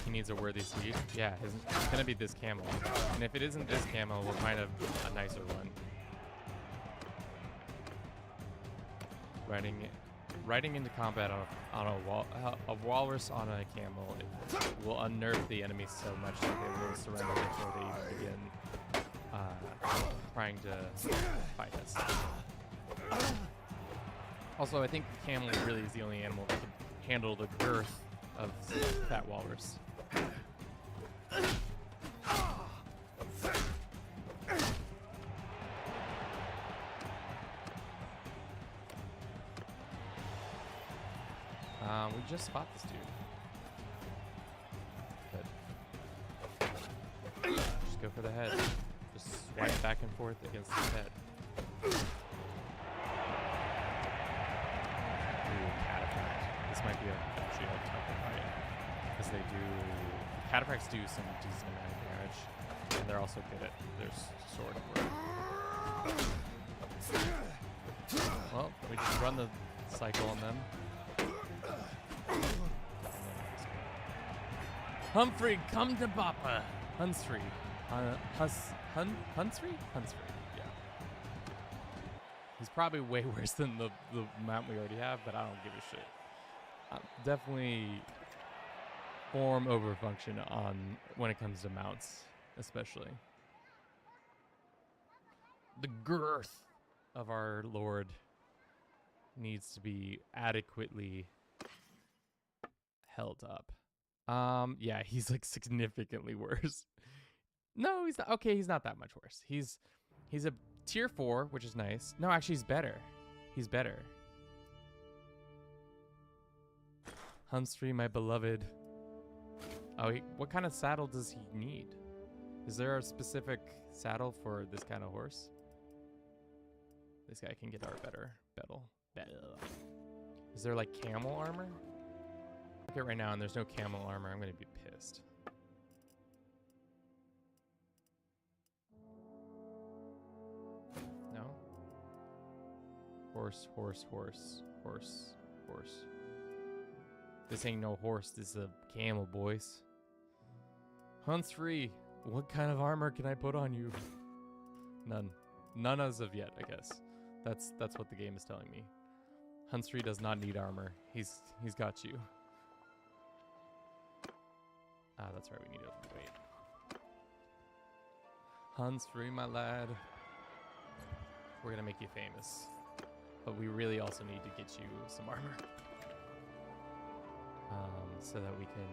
He needs a worthy steed. Yeah, it's gonna be this camel. And if it isn't this camel, we'll find a nicer one. Riding into combat on a walrus on a camel will unnerve the enemy so much that they will surrender before they even begin trying to fight us. Also, I think the camel really is the only animal that can handle the girth of Fat Walrus. We just spot this dude. Good. Just go for the head. Just swipe back and forth against his head. Ooh, Cataphract. This might be actually a tougher fight. Because Cataphracts do some decent amount of damage. And they're also good at their sword work. Well, we just run the cycle on them. Humphrey, come to Papa. Hunsree. Hunsree? Hunsree, yeah. He's probably way worse than the mount we already have, but I don't give a shit. Definitely form over function on when it comes to mounts, especially. The girth of our Lord needs to be adequately held up. Yeah, he's like significantly worse. No, he's not. Okay, he's not that much worse. He's a tier 4, which is nice. No, actually, he's better. He's better. Hunsree, my beloved. Oh, what kind of saddle does he need? Is there a specific saddle for this kind of horse? This guy can get our better. Is there like camel armor? Look at right now, and there's no camel armor. I'm gonna be pissed. No? Horse. This ain't no horse. This is a camel, boys. Hunsree, what kind of armor can I put on you? None. None as of yet, I guess. That's what the game is telling me. Hunsree does not need armor. He's got you. Ah, that's right. We need to wait. Hunsree, my lad. We're gonna make you famous, but we really also need to get you some armor, so that we can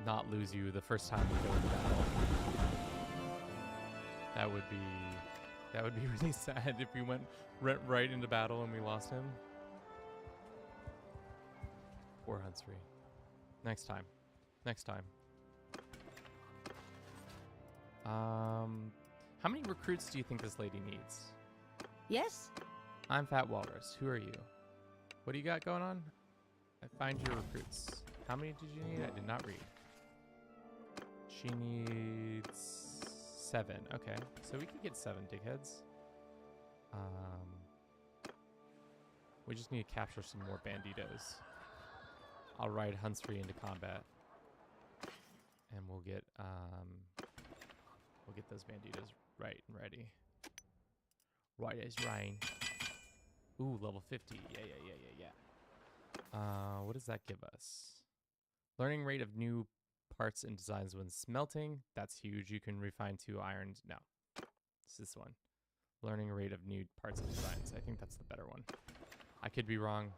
not lose you the first time we go into battle. That would be really sad if we went right into battle and we lost him. Poor Hunsree. Next time. How many recruits do you think this lady needs? Yes? I'm Fat Walrus. Who are you? What do you got going on? I find your recruits. How many did you need? I did not read. She needs 7. Okay, so we can get 7 dickheads. We just need to capture some more banditos. I'll ride Hunsree into combat, and we'll get those banditos right and ready. Right as rain. Ooh, level 50. Yeah. What does that give us? Learning rate of new parts and designs when smelting. That's huge. You can refine 2 irons. No, it's this one. Learning rate of new parts and designs. I think that's the better one. I could be wrong.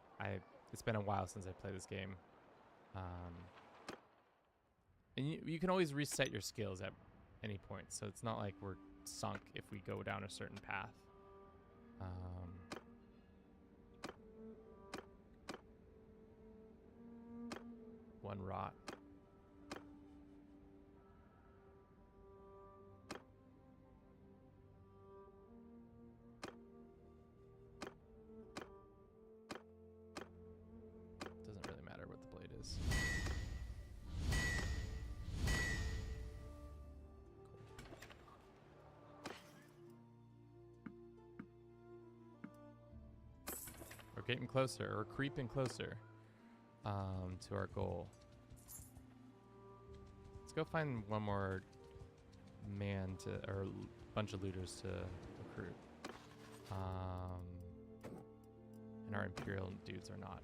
It's been a while since I played this game. And you can always reset your skills at any point, so it's not like we're sunk if we go down a certain path. One rot. Doesn't really matter what the blade is. We're getting closer, or creeping closer to our goal. Let's go find one more man or bunch of looters to recruit. And our Imperial dudes are not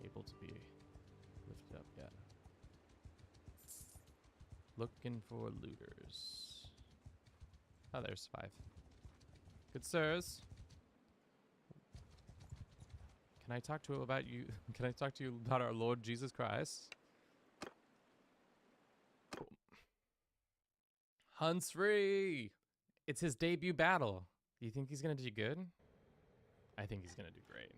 able to be lifted up yet. Looking for looters. Oh, there's 5. Good sirs. Can I talk to you about you? Can I talk to you about our Lord Jesus Christ? Cool. Hunsrey! It's his debut battle. Do you think he's gonna do good? I think he's gonna do great.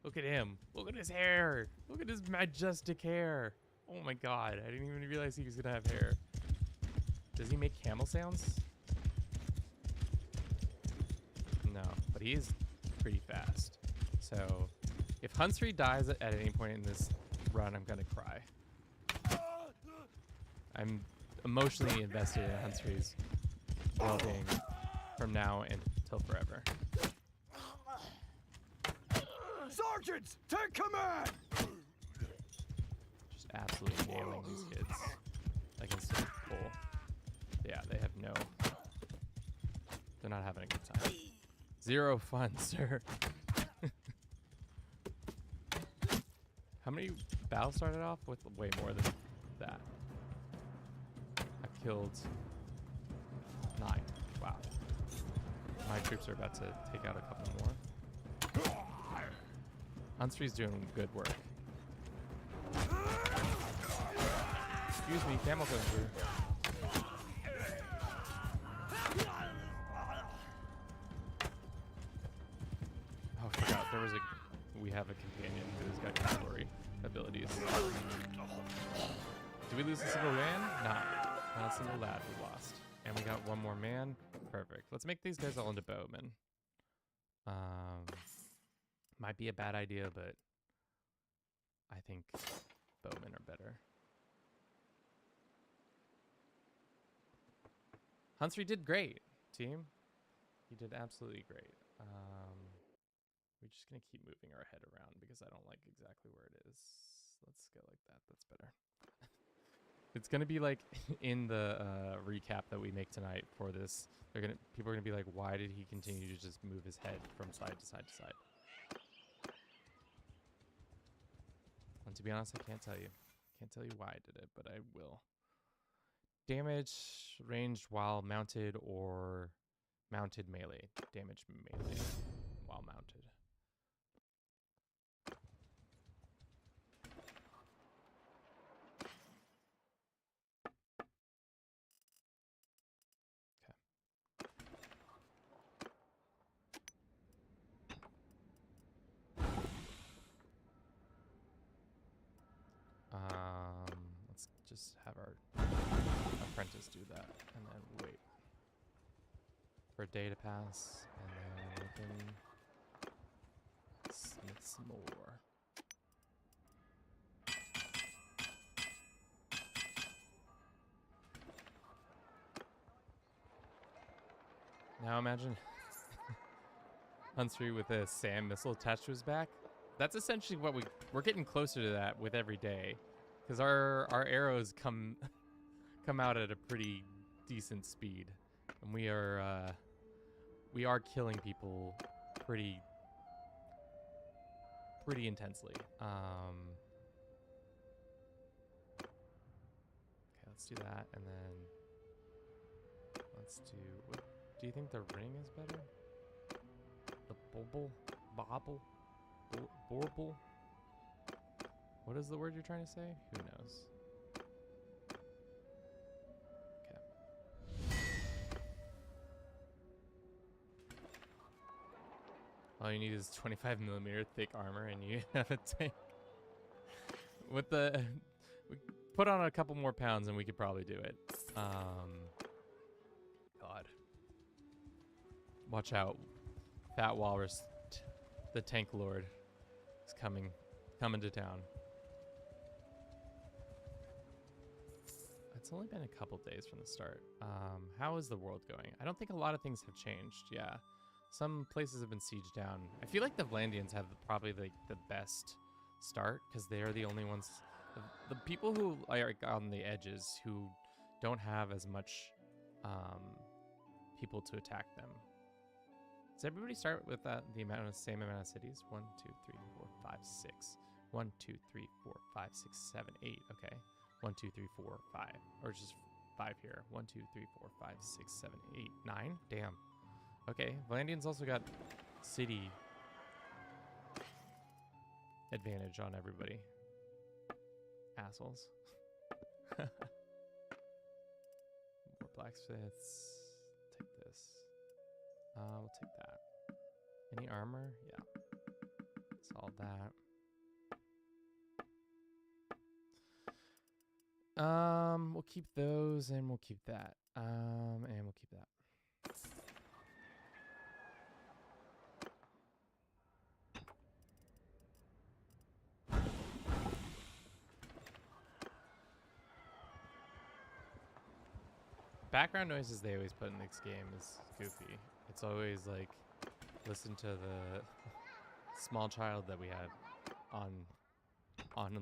Look at him. Look at his hair. Look at his majestic hair. Oh my god, I didn't even realize he was gonna have hair. Does he make camel sounds? No, but he is pretty fast. So, if Hunsrey dies at any point in this run, I'm gonna cry. I'm emotionally invested in Hunsrey's well-being from now until forever. Sergeants, take command! Just absolutely nailing these kids against a pole. Yeah, they have no... They're not having a good time. 0 fun, sir. How many battles started off with? Way more than that. I've killed 9. Wow. My troops are about to take out a couple more. Hunsrey's doing good work. Excuse me, camel soldier. Oh, I forgot we have a companion who's got cavalry abilities. Did we lose a single man? Not a single lad we lost. And we got 1 more man. Perfect. Let's make these guys all into bowmen. Might be a bad idea, but I think bowmen are better. Hunsrey did great, team. He did absolutely great. We're just going to keep moving our head around because I don't like exactly where it is. Let's go like that. That's better. It's going to be like in the recap that we make tonight for this. People are going to be like, why did he continue to just move his head from side to side to side? And to be honest, I can't tell you. Can't tell you why I did it, but I will. Damage ranged while mounted or mounted melee. Damage melee while mounted. Let's just have our apprentice do that, and then wait for a day to pass, and then we can smith some more. Now imagine Hunsrey with a SAM missile attached to his back. That's essentially what we're getting closer to that with every day, because our arrows come out at a pretty decent speed, and we we are killing people pretty intensely. Okay, let's do that, and then let's do. What do you think the ring is better? The bobble, borble. What is the word you're trying to say? Who knows? Okay. All you need is 25mm thick armor, and you have a tank. With the, we put on a couple more pounds, and we could probably do it. God. Watch out, Fat Walrus, the Tank Lord, is coming to town. It's only been a couple days from the start. How is the world going? I don't think a lot of things have changed. Yeah, some places have been sieged down. I feel like the Vlandians have probably the best start because they are the only ones. The people who are on the edges who don't have as much people to attack them. Does everybody start with the same amount of cities? 1, 2, 3, 4, 5, 6. 1, 2, 3, 4, 5, 6, 7, 8. Okay. 1, 2, 3, 4, 5. Or just 5 here. 1, 2, 3, 4, 5, 6, 7, 8, 9. Damn. Okay. Vlandians also got city advantage on everybody. Assholes. More blacksmiths. Take this. We'll take that. Any armor? Yeah. Solve that. We'll keep those and we'll keep that. And we'll keep that. Background noises they always put in this game is goofy. It's always like, listen to the small child that we had on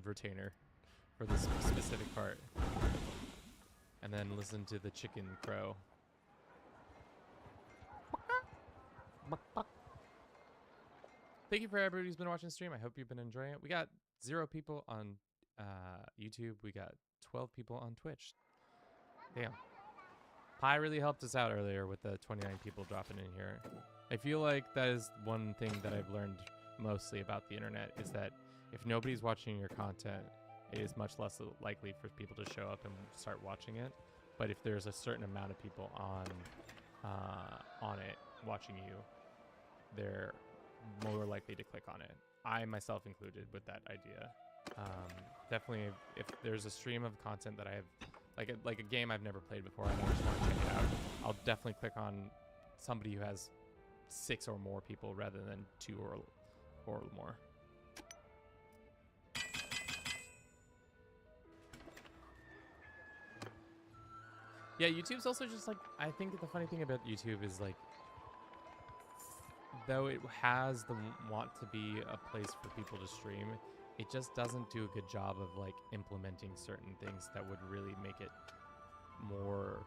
retainer for this specific part, and then listen to the chicken crow. Thank you for everybody who's been watching the stream. I hope you've been enjoying it. We got 0 people on YouTube. We got 12 people on Twitch. Damn. Pi really helped us out earlier with the 29 people dropping in here. I feel like that is one thing that I've learned mostly about the internet, is that if nobody's watching your content, it is much less likely for people to show up and start watching it. But if there's a certain amount of people on it watching you, they're more likely to click on it. I myself included with that idea. Definitely, if there's a stream of content that I have, like a game I've never played before and I just want to check it out, I'll definitely click on somebody who has 6 or more people rather than 2 or more. Yeah, YouTube's also just like, I think the funny thing about YouTube is like, though it has the want to be a place for people to stream, it just doesn't do a good job of like implementing certain things that would really make it more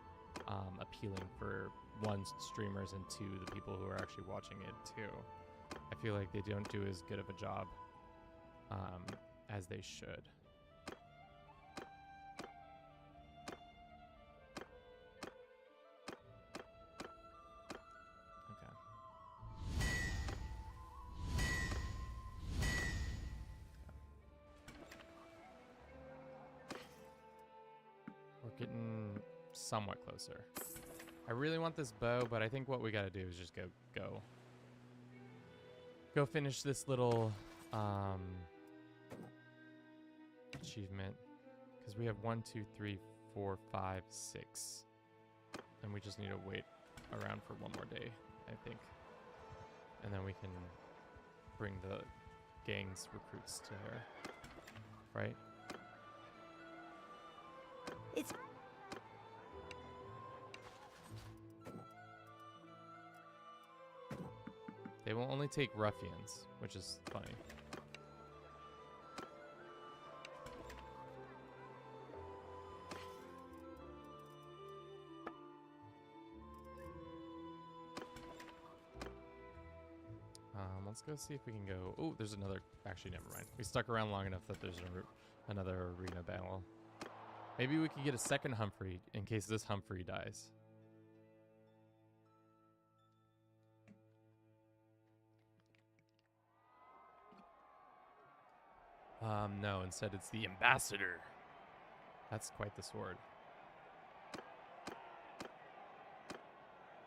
appealing for 1, streamers, and 2, the people who are actually watching it too. I feel like they don't do as good of a job as they should. Getting somewhat closer. I really want this bow, but I think what we gotta do is just go finish this little achievement, because we have 1, 2, 3, 4, 5, 6, and we just need to wait around for 1 more day, I think, and then we can bring the gang's recruits to her, right? It's They will only take ruffians, which is funny. Let's go see if we can go. Oh, there's another. Actually, never mind. We stuck around long enough that there's another arena battle. Maybe we could get a second Humphrey in case this Humphrey dies. No, instead it's the ambassador. That's quite the sword.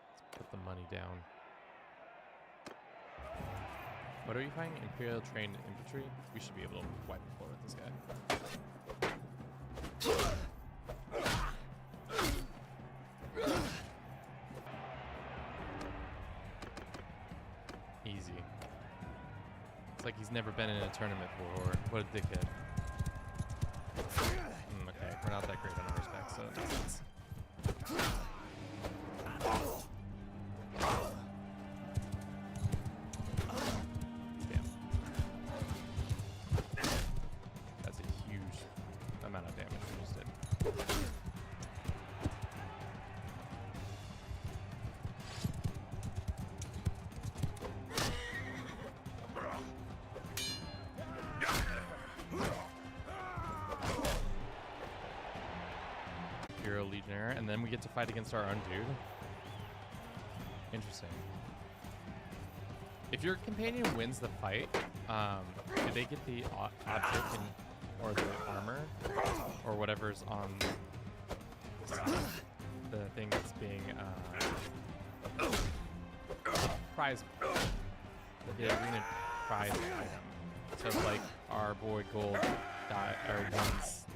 Let's put the money down. What are you fighting? Imperial trained infantry? We should be able to wipe the floor with this guy. Easy. It's like he's never been in a tournament before. What a dickhead. Okay, we're not that great on horseback, so that makes sense. Damn. That's a huge amount of damage we just did. Legionnaire, and then we get to fight against our own dude. Interesting. If your companion wins the fight, do they get the object or the armor or whatever's on the thing that's being prize? They get a arena prize item. So it's like our boy Gold wins.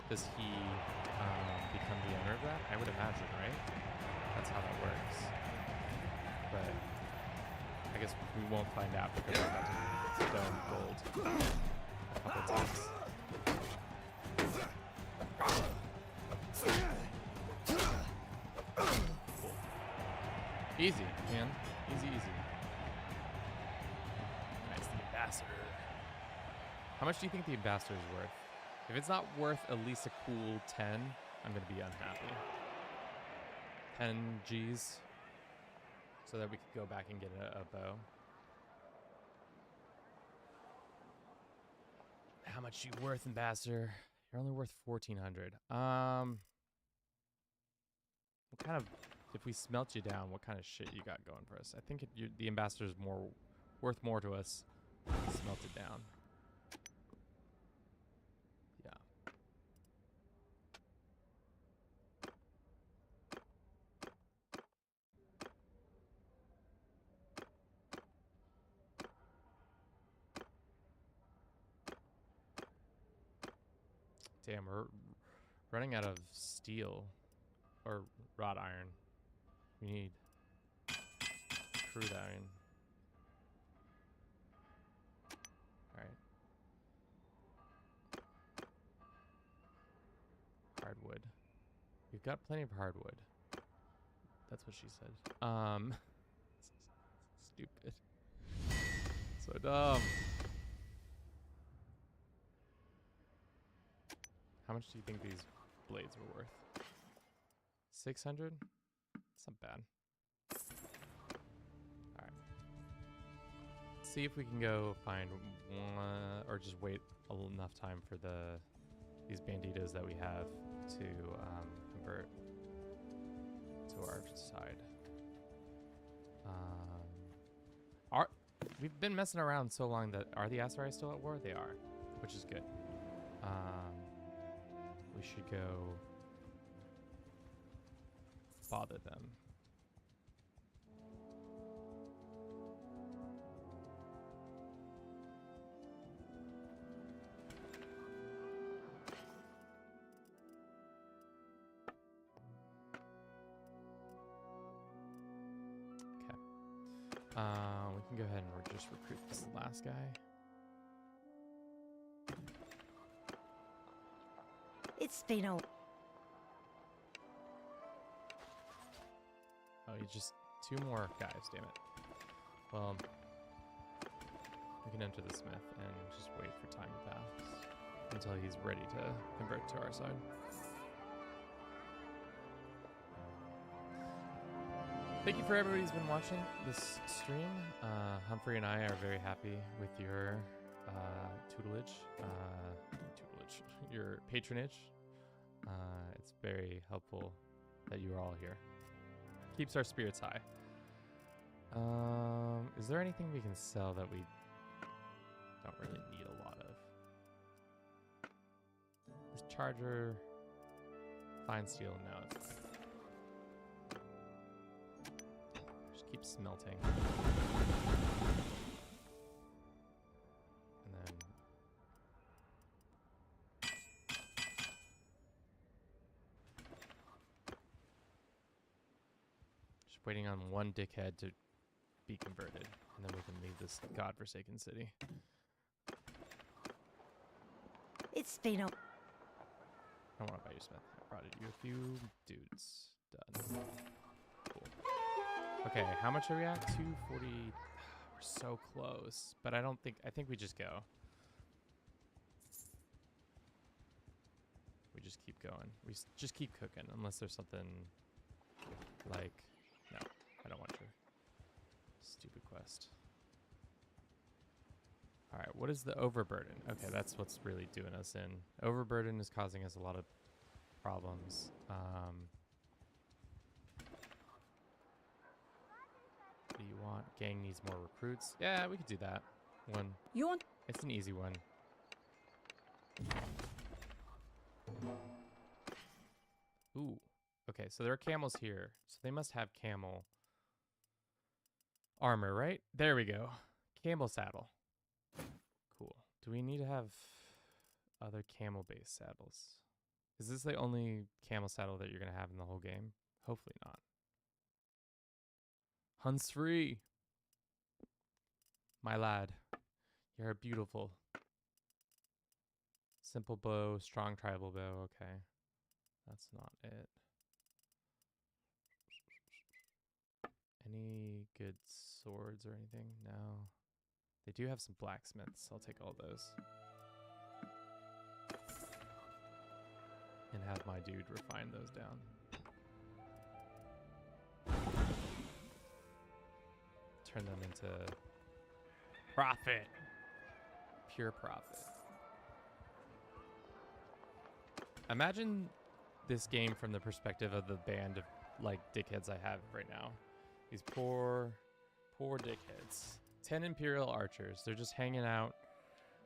Does he become the owner of that? I would imagine, right? That's how that works. But I guess we won't find out because we're about to stone Gold a couple times. Easy, man. Easy, easy. Nice, the ambassador. How much do you think the ambassador is worth? If it's not worth at least a cool 10, I'm going to be unhappy. 10 G's. So that we could go back and get a bow. How much you worth, Ambassador? You're only worth 1,400. What kind of... If we smelt you down, what kind of shit you got going for us? I think the Ambassador's worth more to us. Smelt it down. Damn, we're running out of steel or wrought iron. We need crude iron. Alright. Hardwood. We've got plenty of hardwood. That's what she said. Stupid. So dumb. How much do you think these blades were worth? 600? That's not bad. Alright. See if we can go find one, or just wait enough time for these banditos that we have to convert to our side. We've been messing around so long that are the Aserai still at war? They are, which is good. We should go bother them. Okay. We can go ahead and just recruit this last guy. It's been a... Oh, you just 2 more guys, damn it. Well, we can enter the smith and just wait for time to pass until he's ready to convert to our side. Thank you for everybody who's been watching this stream. Humphrey and I are very happy with your your patronage. It's very helpful that you are all here. Keeps our spirits high. Is there anything we can sell that we don't really need a lot of? This charger, fine steel, no. Just keep smelting. And then just waiting on one dickhead to be converted, and then we can leave this godforsaken city. It's been a... I don't want to buy you Smith. I brought you a few dudes. Done. Cool. Okay, how much are we at? 240. We're so close, but I think we just go. We just keep going. We just keep cooking, unless there's something like... No, I don't want to. Stupid quest. Alright, what is the overburden? Okay, that's what's really doing us in. Overburden is causing us a lot of problems. What do you want? Gang needs more recruits. Yeah, we could do that. One. You want... It's an easy one. Ooh. Okay, so there are camels here. So they must have camel armor, right? There we go. Camel saddle. Cool. Do we need to have other camel-based saddles? Is this the only camel saddle that you're going to have in the whole game? Hopefully not. Hunts free. My lad. You're beautiful. Simple bow, strong tribal bow. Okay. That's not it. Any good swords or anything? No. They do have some blacksmiths. I'll take all those. And have my dude refine those down. Turn them into profit. Pure profit. Imagine this game from the perspective of the band of like dickheads I have right now. These poor dickheads. 10 Imperial archers. They're just hanging out.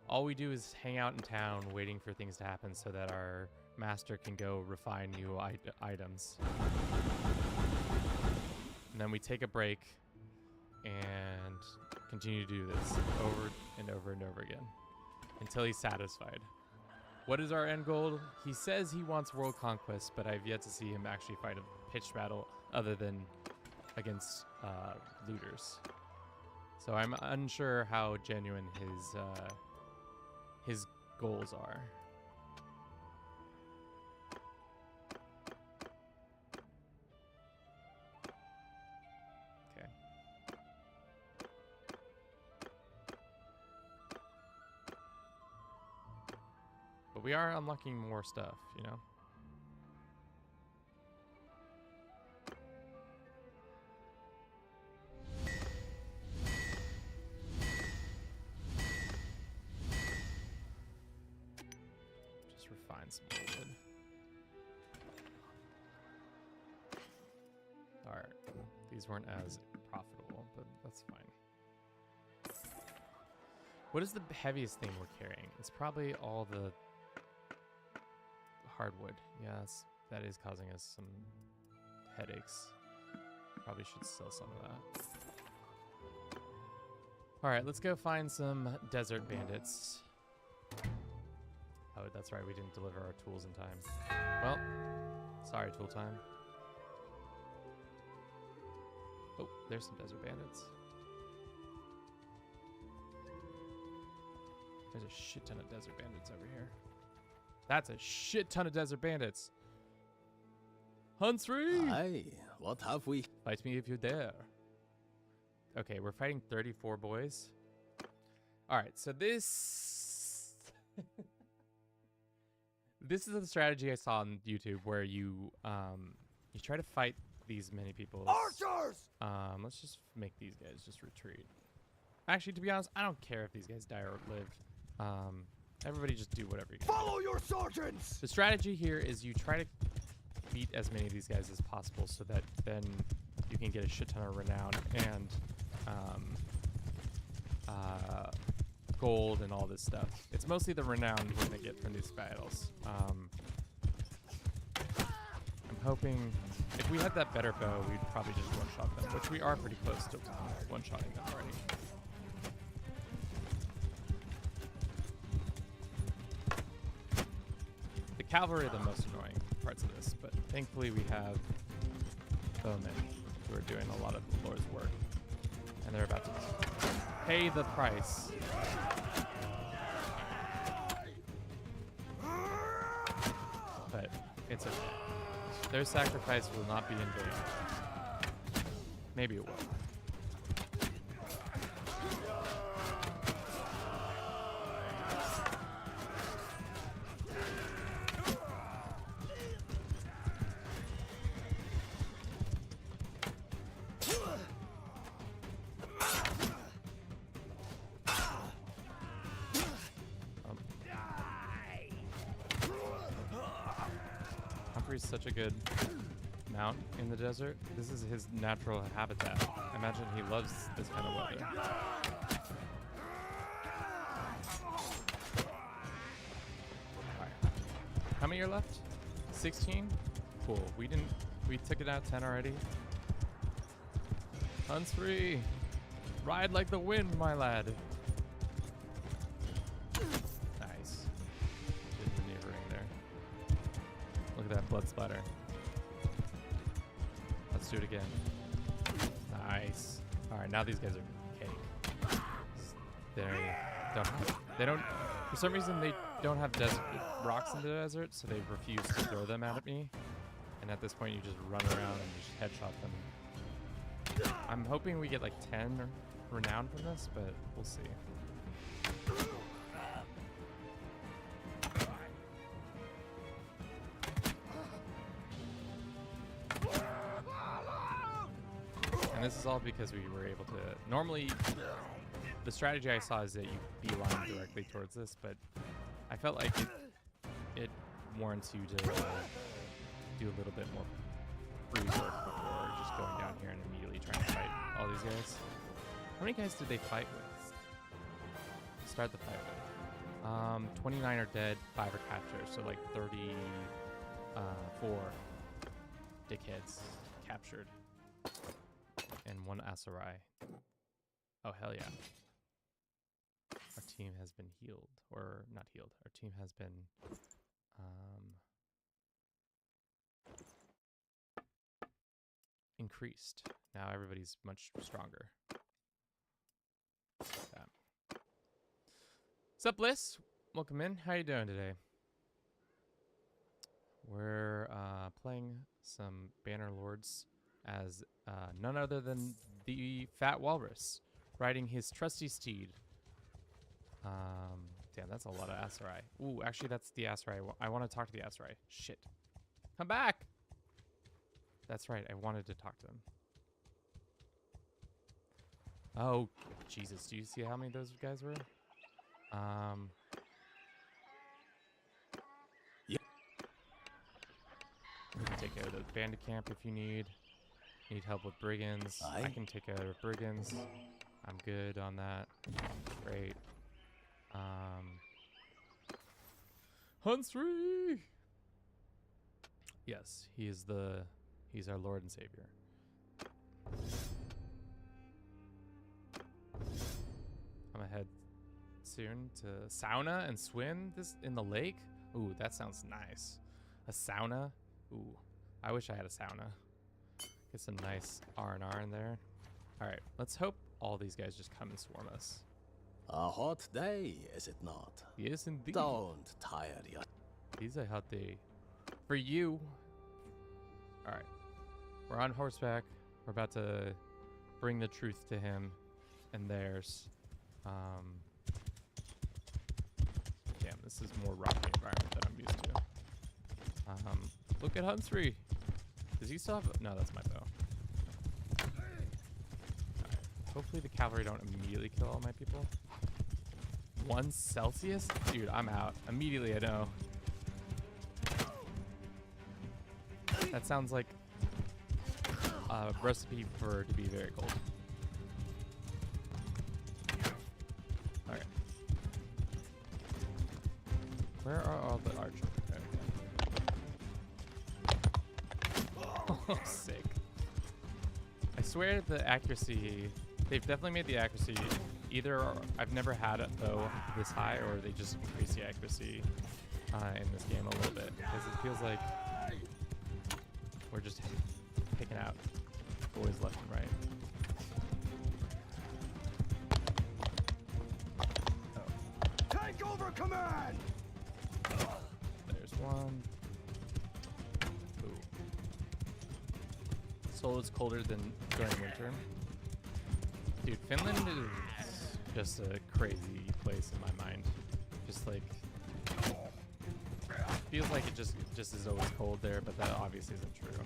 All we do is hang out in town waiting for things to happen so that our master can go refine new items. And then we take a break and continue to do this over and over and over again until he's satisfied. What is our end goal? He says he wants world conquest, but I've yet to see him actually fight a pitched battle other than against looters. So I'm unsure how genuine his goals are. Okay. But we are unlocking more stuff, you know? Some more wood. Alright. These weren't as profitable, but that's fine. What is the heaviest thing we're carrying? It's probably all the hardwood. Yes, that is causing us some headaches. Probably should sell some of that. Alright, let's go find some desert bandits. Oh, that's right, we didn't deliver our tools in time. Well, sorry, tool time. Oh, there's some desert bandits. There's a shit ton of desert bandits over here. That's a shit ton of desert bandits. Hunts free! Aye, what have we? Fight me if you dare. Okay, we're fighting 34 boys. Alright, so this... This is the strategy I saw on YouTube where you try to fight these many people. Archers! Let's just make these guys just retreat. Actually, to be honest, I don't care if these guys die or live. Everybody just do whatever you can. Follow your sergeants! The strategy here is you try to beat as many of these guys as possible so that then you can get a shit ton of renown and gold and all this stuff. It's mostly the renown you're going to get from these battles. I'm hoping if we had that better bow, we'd probably just one-shot them, which we are pretty close to one-shotting them already. The cavalry are the most annoying parts of this, but thankfully we have bowmen who are doing a lot of the Lord's work, and they're about to pay the price. But it's okay. Their sacrifice will not be in vain. Maybe it will. Humphrey's such a good mount in the desert. This is his natural habitat. I imagine he loves this kind of weather. Alright. How many are left? 16? Cool. We took it out 10 already. Hunsrey! Ride like the wind, my lad. Nice. Good maneuvering there. Look at that blood splatter. Let's do it again. Nice. Alright, now these guys are cake. They don't, for some reason they don't have rocks in the desert, so they refuse to throw them at me. And at this point you just run around and just headshot them. I'm hoping we get like 10 renown from this, but we'll see. And this is all because we were able to... Normally, the strategy I saw is that you beeline directly towards this, but I felt like it warrants you to do a little bit more free work before just going down here and immediately trying to fight all these guys. How many guys did they fight with? Start the fight with. 29 are dead, 5 are captured, so like 34 dickheads captured. And 1 Asarai. Oh, hell yeah. Our team has been healed. Or, not healed. Our team has been... increased. Now everybody's much stronger. That. What's up, Bliss? Welcome in. How you doing today? We're playing some Bannerlords as none other than the Fat Walrus, riding his trusty steed. Damn, that's a lot of Asarai. Ooh, actually, that's the Asarai. I want to talk to the Asarai. Shit. Come back! That's right, I wanted to talk to them. Oh, Jesus. Do you see how many those guys were? Yeah. We can take care of the bandit camp if you need. Need help with brigands. Aye. I can take care of brigands. I'm good on that. Great. Hunsrey! Yes, he's our Lord and Savior. I'm gonna head soon to sauna and swim this in the lake. Ooh, that sounds nice. A sauna? Ooh, I wish I had a sauna. Get some nice R&R in there. All right, let's hope all these guys just come and swarm us. A hot day, is it not? Yes, indeed. Don't tire you. It is a hot day. For you. All right. We're on horseback. We're about to bring the truth to him and theirs. Damn, this is more rocky environment than I'm used to. Look at Hunsrey. Does he still have? No, that's my bow. Alright. Hopefully the cavalry don't immediately kill all my people. 1 Celsius? Dude, I'm out. Immediately I know. That sounds like a recipe for it to be very cold. Okay. Where are all the archers? Okay. Oh, sick. I swear the accuracy, they've definitely made the accuracy either, I've never had a bow this high, or they just increase the accuracy in this game a little bit, because it feels like we're just picking out boys left and right. Oh. Take over command! There's one. Ooh. Seoul is colder than during winter. Dude, Finland is just a crazy place in my mind. Just like, feels like it just is always cold there, but that obviously isn't true.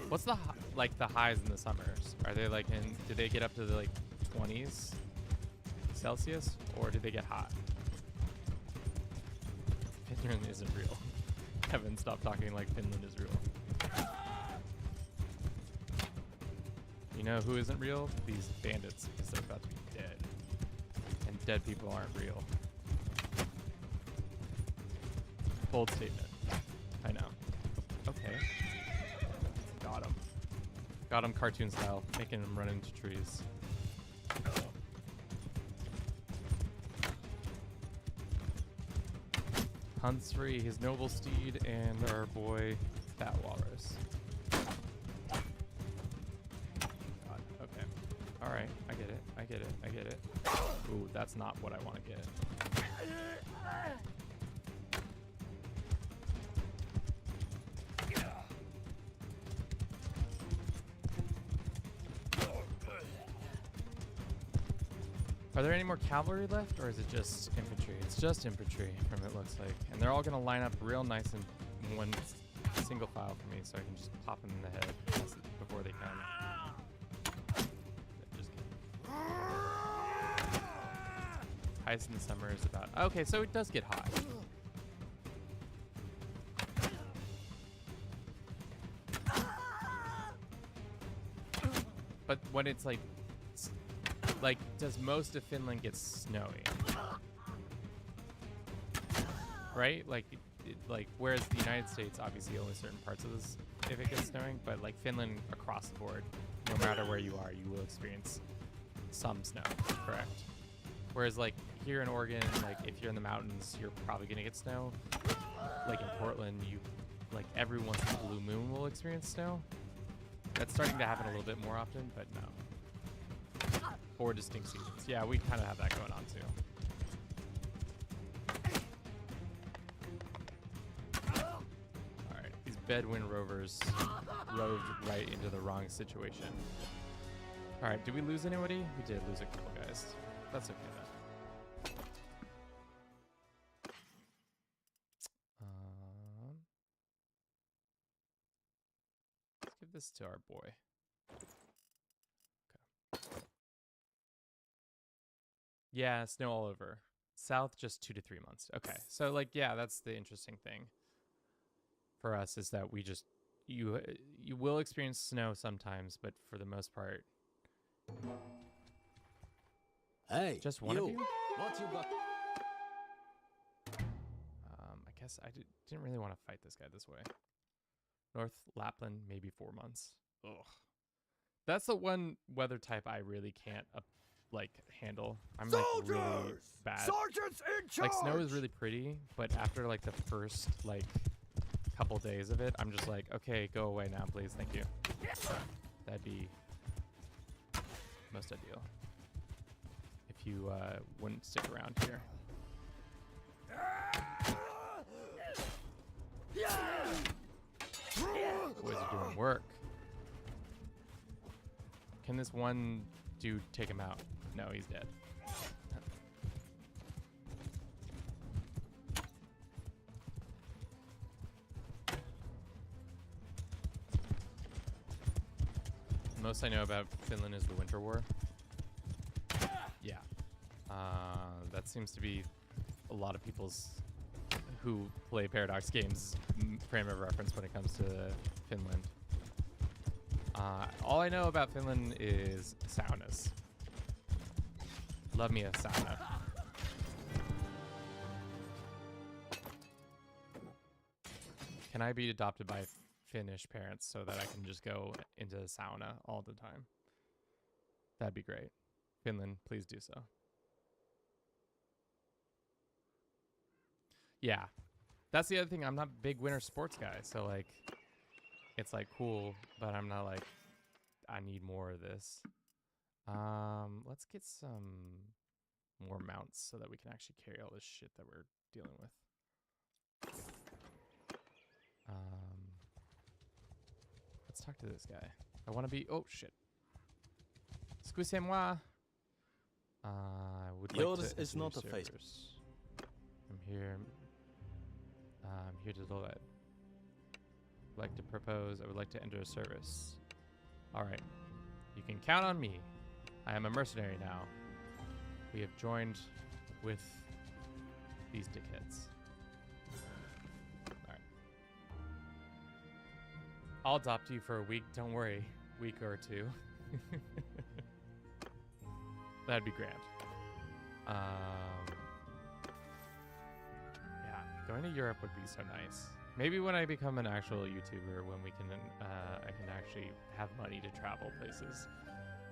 What's the like the highs in the summers? Are they like do they get up to the like 20s Celsius, or do they get hot? Finland isn't real. Kevin, stop talking like Finland is real. You know who isn't real? These bandits, because they're about to be dead. And dead people aren't real. Bold statement. I know. Okay. Got him. Got him cartoon style, making him run into trees. Hunts free his noble steed and our boy Fat Walrus. God, okay. Alright, I get it. I get it. I get it. Ooh, that's not what I want to get. Are there any more cavalry left, or is it just infantry? It's just infantry, from it looks like. And they're all going to line up real nice in one single file for me, so I can just pop them in the head before they come. Just kidding. Highest in the summer is about... Okay, so it does get hot. But when it's like, does most of Finland get snowy? Right? Like, whereas the United States, obviously only certain parts of this, if it gets snowing, but like Finland across the board, no matter where you are, you will experience some snow, correct? Whereas like here in Oregon, like if you're in the mountains, you're probably gonna get snow. Like in Portland, you, like every once in a blue moon will experience snow. That's starting to happen a little bit more often, but no. 4 distinct seasons. Yeah, we kind of have that going on too. Alright, these Bedouin rovers roved right into the wrong situation. Alright, did we lose anybody? We did lose a couple guys. That's okay then. Let's give this to our boy. Yeah, snow all over. South, just 2 to 3 months. Okay, so like, yeah, that's the interesting thing for us, is that we just, you will experience snow sometimes, but for the most part, Hey, just one of you? What you got? I guess I didn't really want to fight this guy this way. North Lapland, maybe 4 months. Ugh. That's the one weather type I really can't like handle. I'm like really bad. Sergeants in charge! Like snow is really pretty, but after like the first like couple days of it, I'm just like, okay, go away now, please, thank you. That'd be most ideal if you wouldn't stick around here. Boys are doing work. Can this one dude take him out? No, he's dead. most I know about Finland is the Winter War. Yeah. That seems to be a lot of people's who play Paradox games frame of reference when it comes to Finland. All I know about Finland is saunas. Love me a sauna. Can I be adopted by Finnish parents so that I can just go into the sauna all the time? That'd be great. Finland, please do so. Yeah. That's the other thing. I'm not a big winter sports guy. So, like, it's, like, cool. But I'm not, like, I need more of this. Let's get some more mounts so that we can actually carry all this shit that we're dealing with. Let's talk to this guy. I want to be... Oh, shit. Excusez-moi. I would like Yours to is not a face. I'm here. I'm here to let. Like to propose. I would like to enter a service. All right. You can count on me. I am a mercenary now. We have joined with these dickheads. All right. I'll adopt you for a week. Don't worry. Week or two. That'd be grand. Yeah, going to Europe would be so nice. Maybe when I become an actual YouTuber, when we can, I can actually have money to travel places,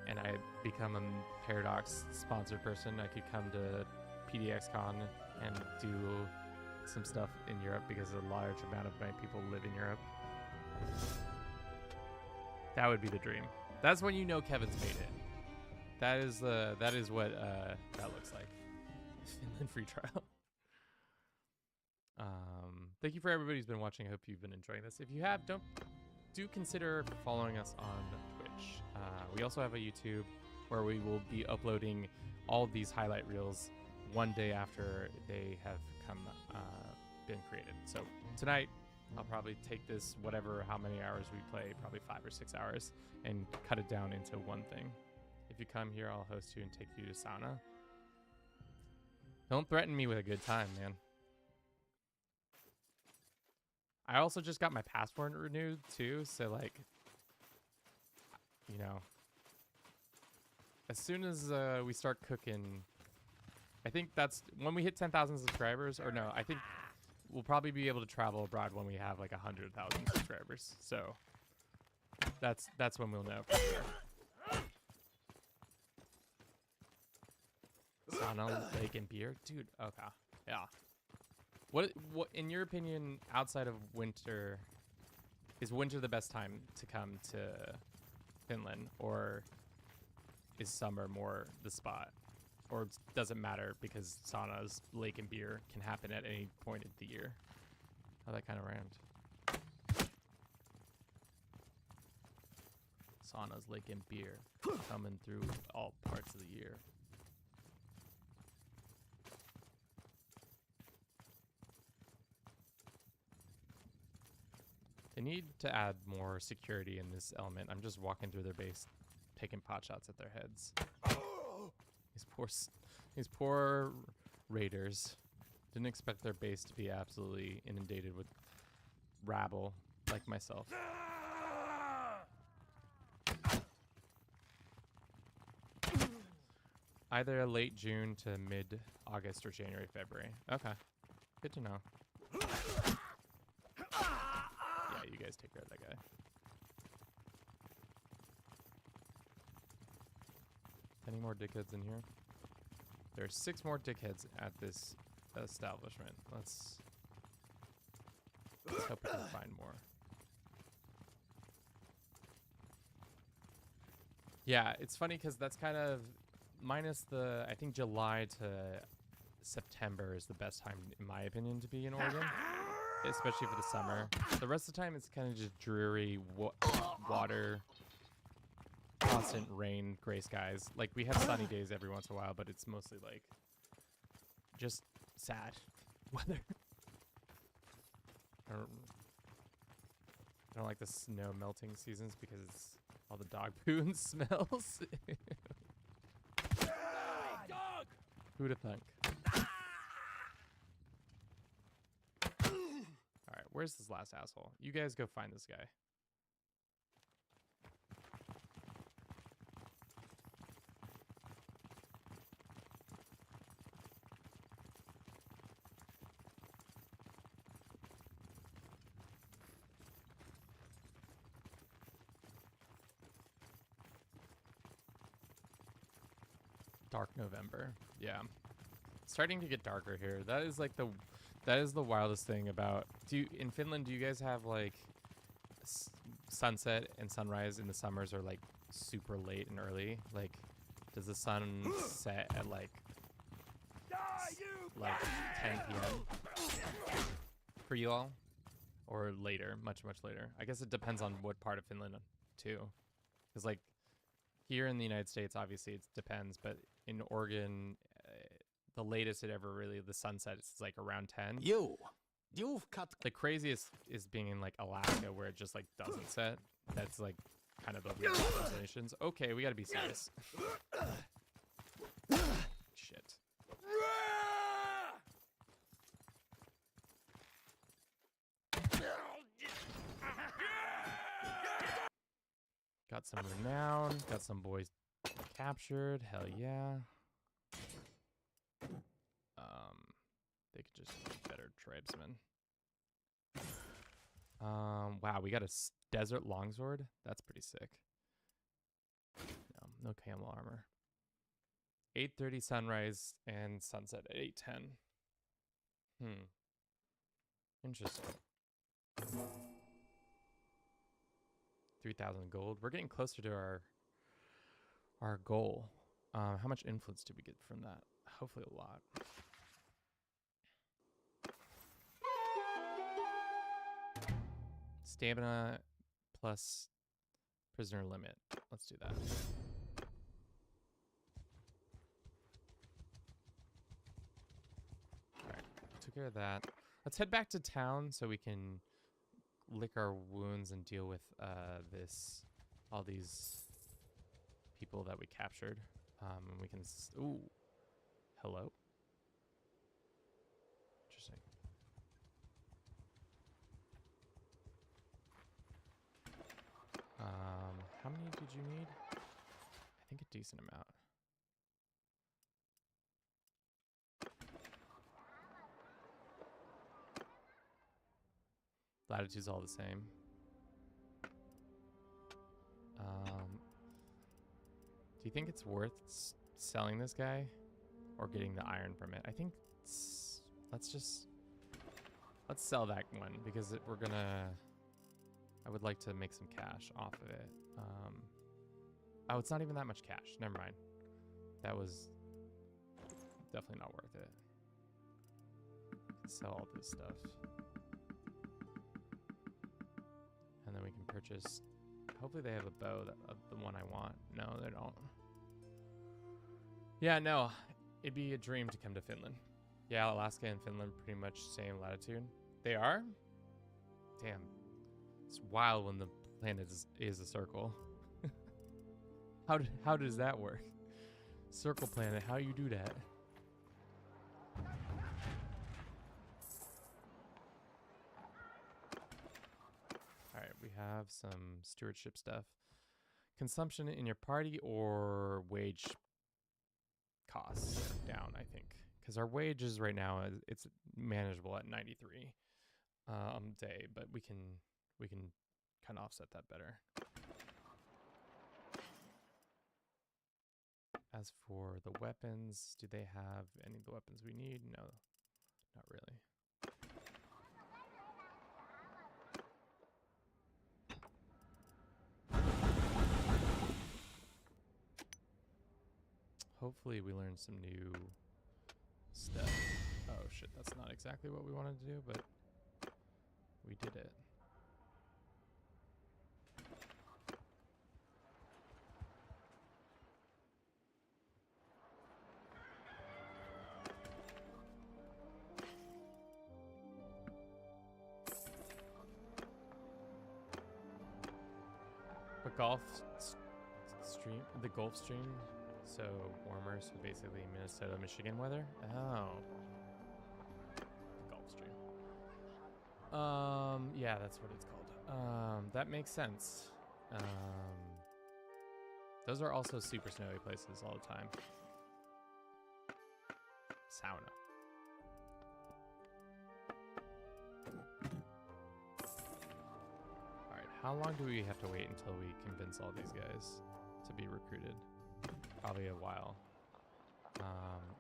and I become a Paradox sponsored person. I could come to PDXCon and do some stuff in Europe because a large amount of my people live in Europe. That would be the dream. That's when you know Kevin's made it. That is what that looks like. Finland free trial. Thank you for everybody who's been watching. I hope you've been enjoying this. If you have, do consider following us on Twitch. We also have a YouTube where we will be uploading all of these highlight reels one day after they have been created. So tonight, I'll probably take this how many hours we play, probably 5 or 6 hours, and cut it down into one thing. If you come here, I'll host you and take you to sauna. Don't threaten me with a good time, man. I also just got my passport renewed, too. So, like, you know, as soon as we start cooking, I think that's when we hit 10,000 subscribers. Or no, I think we'll probably be able to travel abroad when we have, like, 100,000 subscribers. So, that's when we'll know for sure. Sauna, lake, and beer, dude. Okay, yeah. What in your opinion, outside of winter, is winter the best time to come to Finland, or is summer more the spot, or does it matter because saunas, lake, and beer can happen at any point of the year? How that kind of round. Saunas, lake, and beer coming through all parts of the year. They need to add more security in this element. I'm just walking through their base, taking pot shots at their heads. These poor raiders didn't expect their base to be absolutely inundated with rabble like myself. Either late June to mid-August or January, February. Okay, good to know. You guys take care of that guy. Any more dickheads in here? There's 6 more dickheads at this establishment. Let's hope we can find more. Yeah, it's funny because that's kind of minus the, I think July to September is the best time, in my opinion, to be in Oregon. Especially for the summer. The rest of the time, it's kind of just dreary water, constant rain, gray skies. Like, we have sunny days every once in a while, but it's mostly, like, just sad weather. I don't like the snow melting seasons because all the dog poo and smells. Dog! Who'd have thunk? Alright, where's this last asshole? You guys go find this guy. Dark November. Yeah. It's starting to get darker here. That is like that is the wildest thing about in Finland, do you guys have like sunset and sunrise in the summers are like super late and early? Like does the sun set at like 10 p.m. for you all? Or later, much later? I guess it depends on what part of Finland too. Cuz like here in the United States, obviously it depends, but in Oregon, the latest it ever really, the sunset is like around 10. You've cut. The craziest is being in like Alaska where it just like doesn't set. That's like kind of the weird conversations. Okay, we gotta be serious. Shit. Got some renown. Got some boys captured. Hell yeah. They could just be better tribesmen. Wow, we got a desert longsword. That's pretty sick. No camel armor. 8:30 sunrise and sunset at 8:10. Interesting. 3,000 gold. We're getting closer to our goal. How much influence did we get from that? Hopefully a lot. Stamina plus prisoner limit. Let's do that. Alright, took care of that. Let's head back to town so we can lick our wounds and deal with all these people that we captured. And we can ooh, hello. Interesting. How many did you need? I think a decent amount. Latitude's all the same. Do you think it's worth selling this guy or getting the iron from it? I think let's sell that one because I would like to make some cash off of it. Oh, it's not even that much cash. Never mind. That was definitely not worth it. Sell all this stuff. And then we can purchase, hopefully they have a bow, the one I want. No, they don't. Yeah, no, it'd be a dream to come to Finland. Yeah, Alaska and Finland pretty much same latitude. They are? Damn. It's wild when the planet is a circle. How does that work? Circle planet, how you do that? Alright, we have some stewardship stuff. Consumption in your party or wage costs down, I think. Because our wages right now, it's manageable at 93 day, but we can kind of offset that better. As for the weapons, do they have any of the weapons we need? No, not really. Hopefully we learn some new stuff. Oh shit, that's not exactly what we wanted to do, but we did it. But golf Stream, the Gulf Stream, so warmer, so basically Minnesota, Michigan weather. Oh, the Gulf Stream. Yeah, that's what it's called. That makes sense. Those are also super snowy places all the time. Sauna. All right, how long do we have to wait until we convince all these guys to be recruited? Probably a while.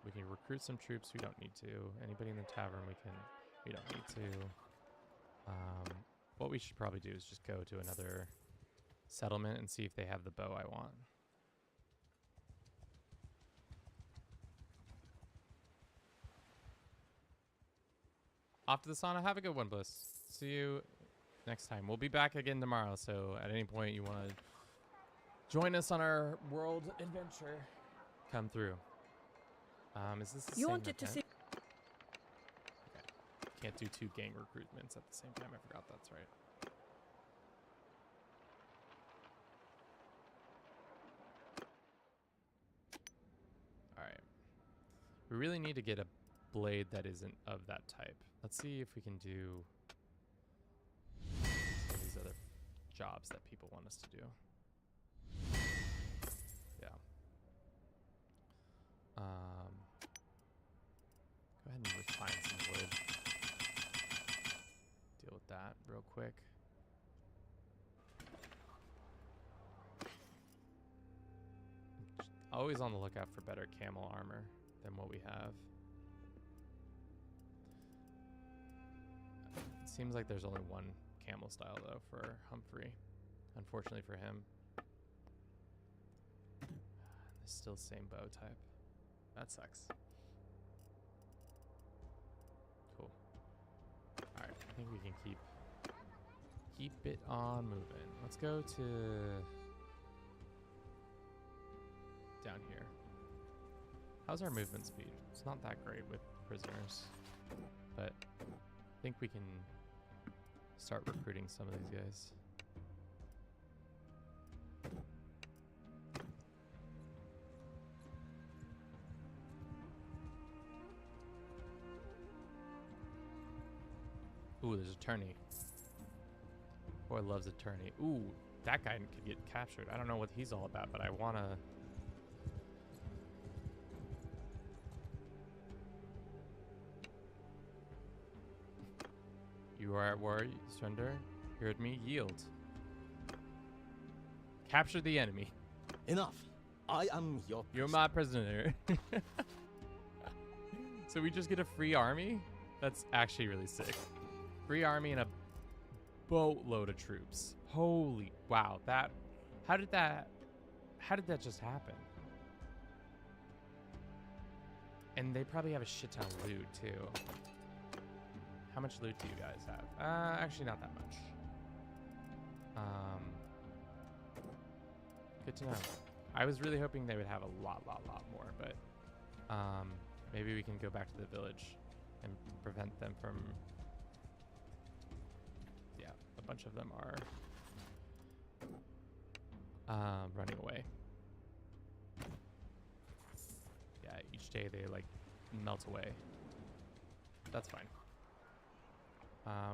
We can recruit some troops. We don't need to. Anybody in the tavern, we don't need to. What we should probably do is just go to another settlement and see if they have the bow I want. Off to the sauna. Have a good one, Bliss. See you next time. We'll be back again tomorrow, so at any point you want to join us on our world adventure, come through. Is this the You same wanted to event? see. Okay. Can't do 2 gang recruitments at the same time. I forgot that's right. All right. We really need to get a blade that isn't of that type. Let's see if we can do some of these other jobs that people want us to do. Yeah. Go ahead and refine some wood. Deal with that real quick. Always on the lookout for better camel armor than what we have. It seems like there's only one camel style though for Humphrey, unfortunately for him. It's still the same bow type. That sucks. Cool. All right, I think we can keep it on moving. Let's go to down here. How's our movement speed? It's not that great with prisoners, but I think we can start recruiting some of these guys. Ooh, there's a tourney. Boy loves a tourney. Ooh, that guy could get captured. I don't know what he's all about, but I wanna. You are at war, surrender. Hear at me, yield. Capture the enemy. Enough. I am your You're my prisoner. So we just get a free army? That's actually really sick. Free army and a boatload of troops. Holy wow, that how did that just happen? And they probably have a shit ton of loot too. How much loot do you guys have? Actually not that much. Good to know. I was really hoping they would have a lot more, but maybe we can go back to the village and prevent them from. Yeah, a bunch of them are running away. Yeah, each day they like melt away. That's fine.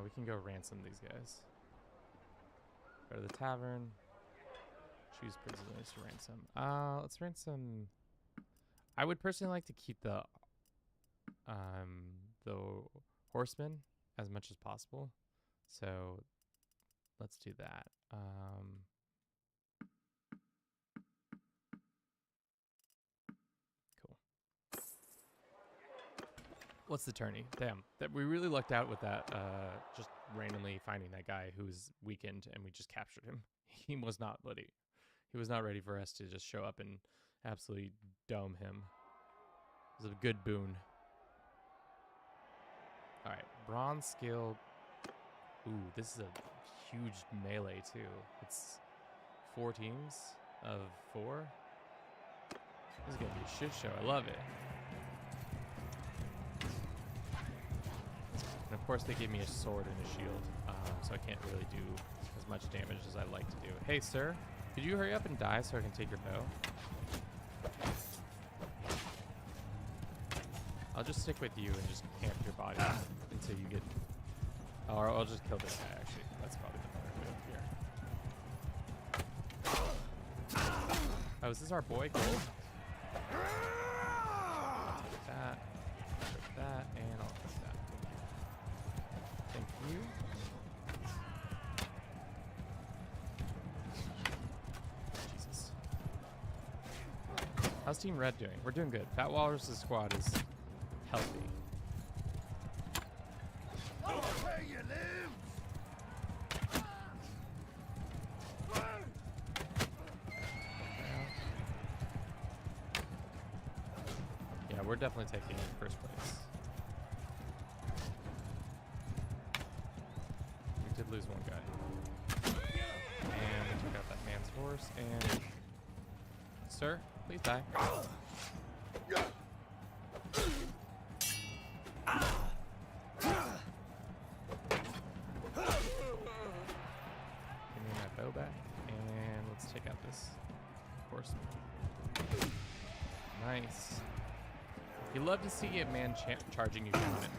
We can go ransom these guys. Go to the tavern. Choose prisoners to ransom. Let's ransom. I would personally like to keep the horsemen as much as possible. So let's do that. Cool. What's the tourney? Damn, that we really lucked out with that. Just randomly finding that guy who's weakened, and we just captured him. He was not ready. He was not ready for us to just show up and absolutely dome him. It was a good boon. All right, bronze skill. Ooh, this is a huge melee too. It's 4 teams of 4. This is gonna be a shit show. I love it. And of course, they gave me a sword and a shield, so I can't really do as much damage as I'd like to do. Hey, sir. Could you hurry up and die so I can take your bow? I'll just stick with you and just camp your body until you get... Or I'll just kill this guy, actually. That's probably the better way up here. Oh, is this our boy? Cool. That. Put that, and I'll put that. Thank you. Jesus. How's Team Red doing? We're doing good. Fat Walrus' squad is healthy. Yeah, we're definitely taking first place. We did lose one guy. And we took out that man's horse. And... Sir, please die. Give me my bow back. And let's take out this horseman. Nice. You love to see a man charging you down it.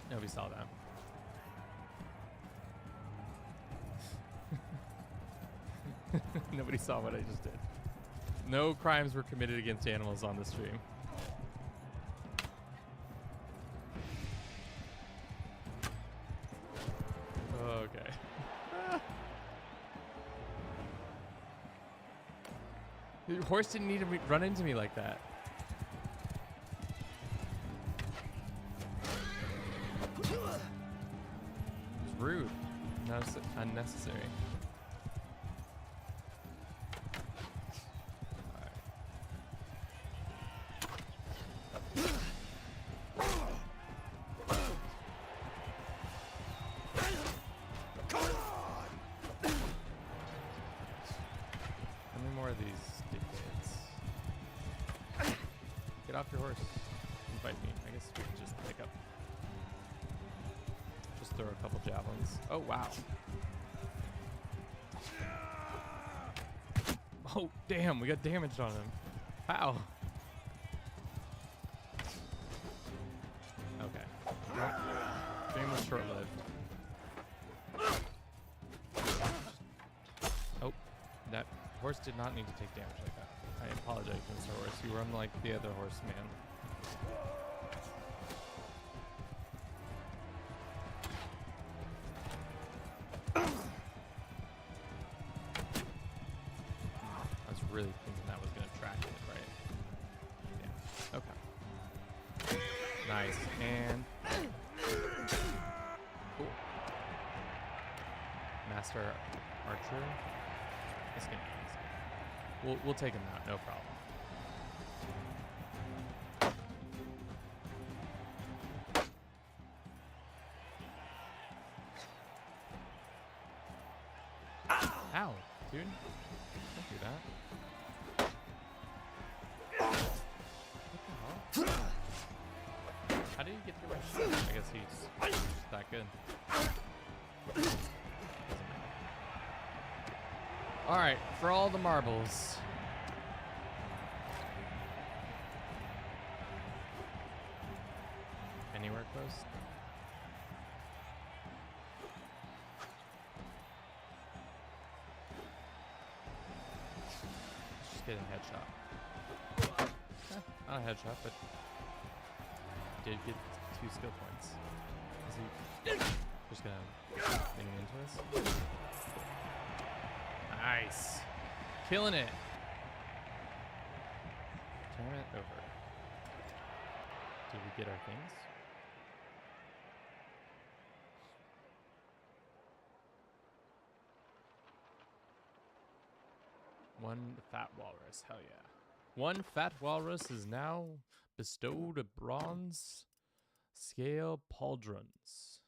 Nobody saw that. Nobody saw what I just did. No crimes were committed against animals on the stream. Okay. The horse didn't need to run into me like that. It was rude. Unnecessary. Off your horse. Invite me. I guess we can just pick up. Just throw a couple javelins. Oh, wow. Oh, damn. We got damaged on him. How? Okay. Well, game was short-lived. Oh, that horse did not need to take damage like that. I apologize, Mr. Horse. You were unlike the other horseman. I was really thinking that was going to track it, right? Yeah. Okay. Nice. And... Cool. Master Archer. This game. We'll take him out, no problem. Ow, dude. Don't do that. What the hell? How did he get through my shit? I guess he's just that good. Alright, for all the marbles. Anywhere close? Just get a headshot. Not a headshot, but did get 2 skill points. Is he just gonna lean into us? Nice. Killing it. Tournament over. Did we get our things? One fat walrus. Hell yeah. One fat walrus is now bestowed a bronze scale pauldrons.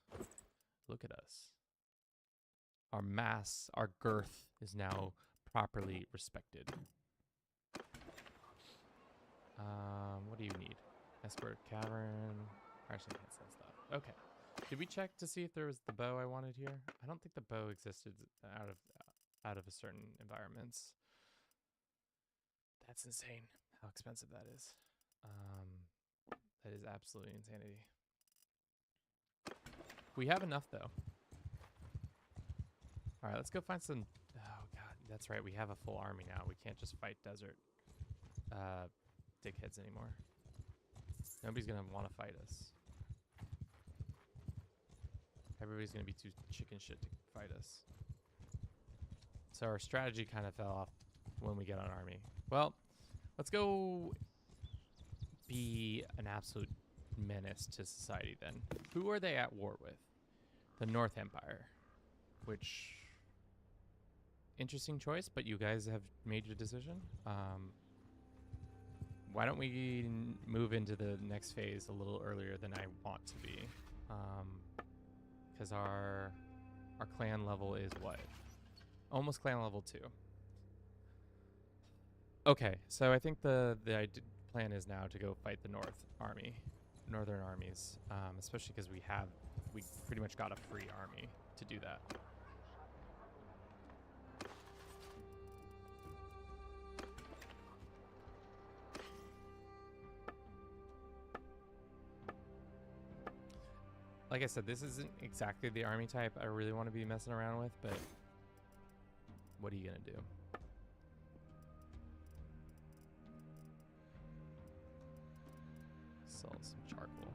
Look at us. Our mass, our girth is now properly respected. What do you need? Escort cavern. Actually, can't sell stuff. Okay. Did we check to see if there was the bow I wanted here? I don't think the bow existed out of a certain environments. That's insane. How expensive that is. That is absolutely insanity. We have enough though. All right, let's go find some. Oh god, that's right. We have a full army now. We can't just fight desert dickheads anymore. Nobody's gonna want to fight us. Everybody's gonna be too chicken shit to fight us. So our strategy kind of fell off when we get an army. Well, let's go be an absolute menace to society then. Who are they at war with? The North Empire, which interesting choice, but you guys have made your decision. Why don't we move into the next phase a little earlier than I want to be? Because our clan level is what? Almost clan level 2. Okay, so I think the plan is now to go fight the northern armies, especially because we pretty much got a free army to do that. Like I said, this isn't exactly the army type I really want to be messing around with, but what are you gonna do? Sell some charcoal.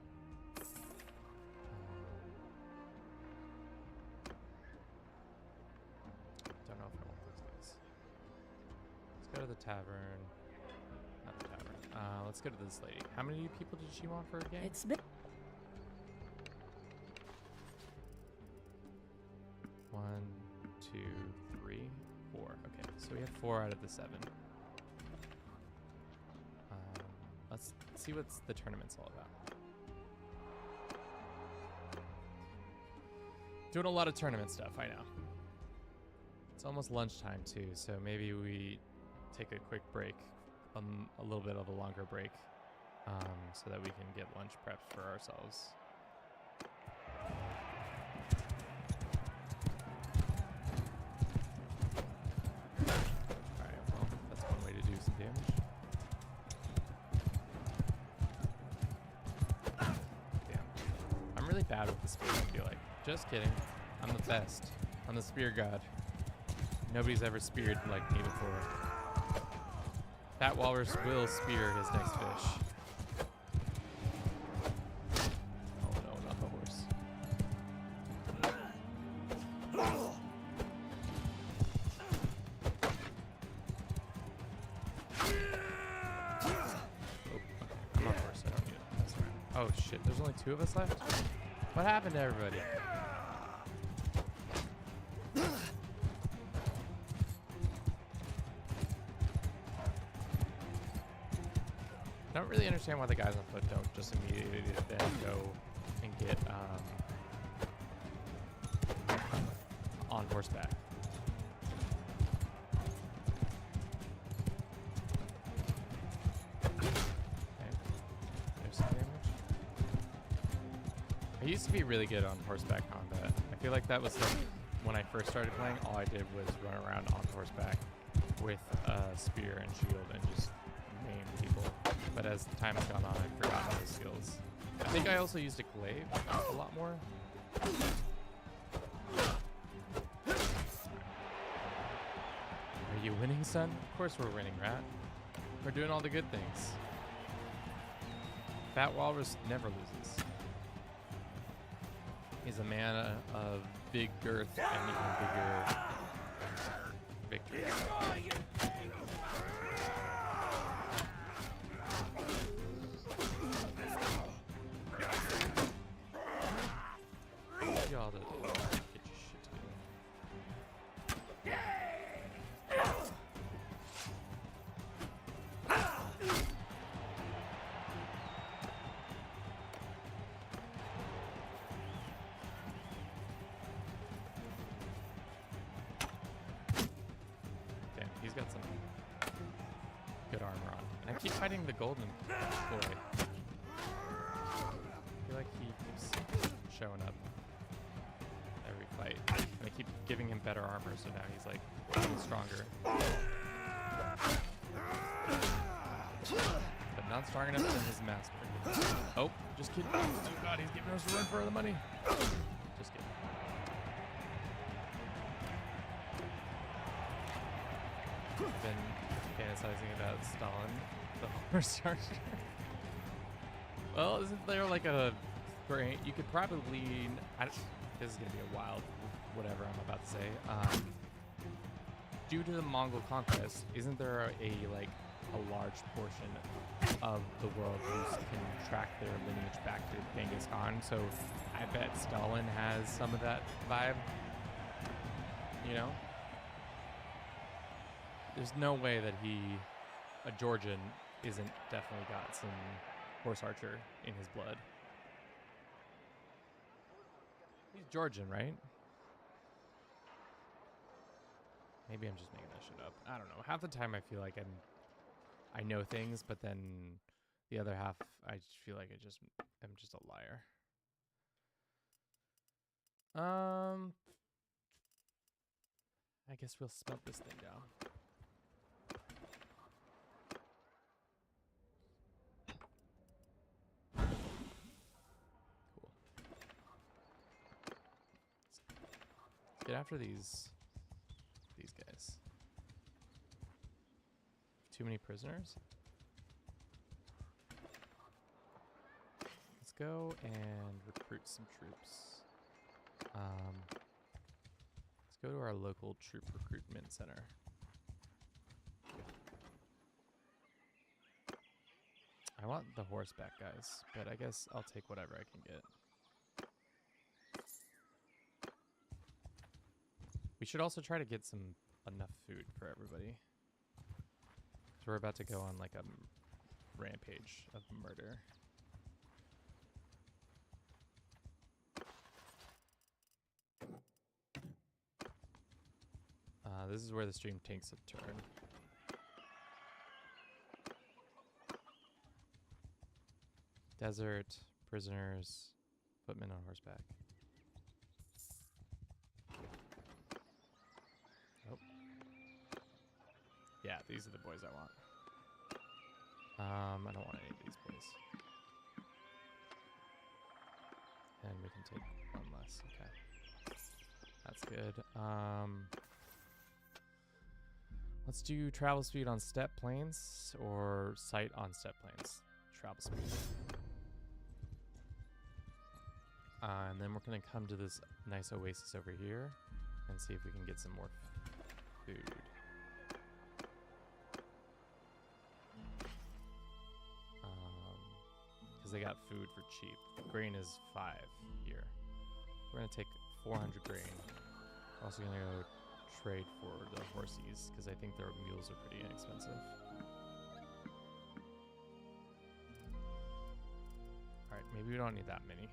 Don't know if I want those guys. Let's go to the tavern. Not the tavern. Let's go to this lady. How many people did she want for a game? It's been 1, 2, 3, 4. Okay, so we have 4 out of the 7. Let's see what the tournament's all about. Doing a lot of tournament stuff, I know. It's almost lunchtime too, so maybe we take a quick break, a little bit of a longer break, so that we can get lunch prepped for ourselves. Alright, well, that's one way to do some damage. Damn. I'm really bad with the spear, I feel like. Just kidding. I'm the best. I'm the spear god. Nobody's ever speared like me before. Fat Walrus will spear his next fish. Oh no, not the horse. Oh, okay. I'm on horse. I don't need it. That's right. Oh shit, there's only 2 of us left? What happened to everybody? I don't really understand why the guys on foot don't just immediately then go and get on horseback. Okay. There's some damage. I used to be really good on horseback combat. I feel like that was like when I first started playing, all I did was run around on horseback with a spear and shield and just maim people. But as time has gone on, I've forgotten those skills. I think I also used a glaive a lot more. Are you winning, son? Of course we're winning, rat. We're doing all the good things. Fat Walrus never loses. He's a man of big girth and even bigger victories. Y'all to get your shit together. Damn. good armor on. And I keep fighting the golden boy. I feel like he keeps showing up every fight. And I keep giving him better armor, so now he's like getting stronger. But not strong enough than his master. Oh, just kidding. Oh god, he's giving us a run for the money. Just kidding. Been fantasizing about Stalin, the horse archer. Well, isn't there like a brain? You could probably. This is gonna be a wild, whatever I'm about to say. Due to the Mongol conquest, isn't there a large portion of the world who can track their lineage back to Genghis Khan? So I bet Stalin has some of that vibe. You know? There's no way that a Georgian, isn't definitely got some horse archer in his blood. He's Georgian, right? Maybe I'm just making that shit up. I don't know. Half the time I feel like I know things, but then the other half I just feel like I'm just a liar. I guess we'll smelt this thing down. Cool. Let's get after these guys. Too many prisoners? Let's go and recruit some troops. Let's go to our local troop recruitment center. I want the horseback guys, but I guess I'll take whatever I can get. We should also try to get enough food for everybody. So we're about to go on like a rampage of murder. This is where the stream takes a turn. Desert, prisoners, footmen on horseback. Oh. Yeah, these are the boys I want. I don't want any of these boys. And we can take one less. Okay. That's good. Let's do travel speed on steppe plains or sight on steppe plains. Travel speed. And then we're going to come to this nice oasis over here and see if we can get some more food. Because they got food for cheap. Grain is 5 here. We're going to take 400 grain. Also going to go trade for the horsies because I think their mules are pretty inexpensive. Alright, maybe we don't need that many.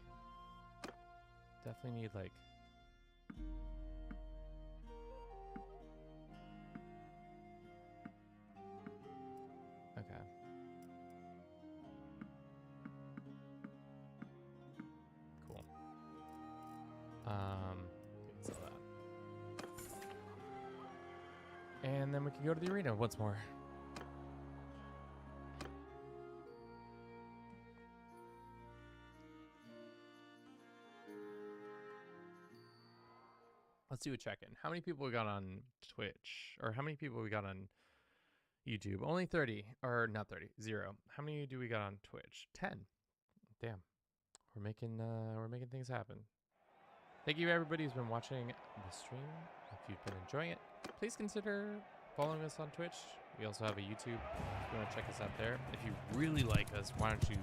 Definitely need like... Okay. Cool. We can sell that. And then we can go to the arena once more. Let's do a check-in. How many people we got on Twitch? Or how many people we got on YouTube? Only 30. Or not 30. 0. How many do we got on Twitch? 10. Damn. We're making things happen. Thank you everybody who's been watching the stream. If you've been enjoying it, please consider following us on Twitch. We also have a YouTube if you want to check us out there. If you really like us, why don't you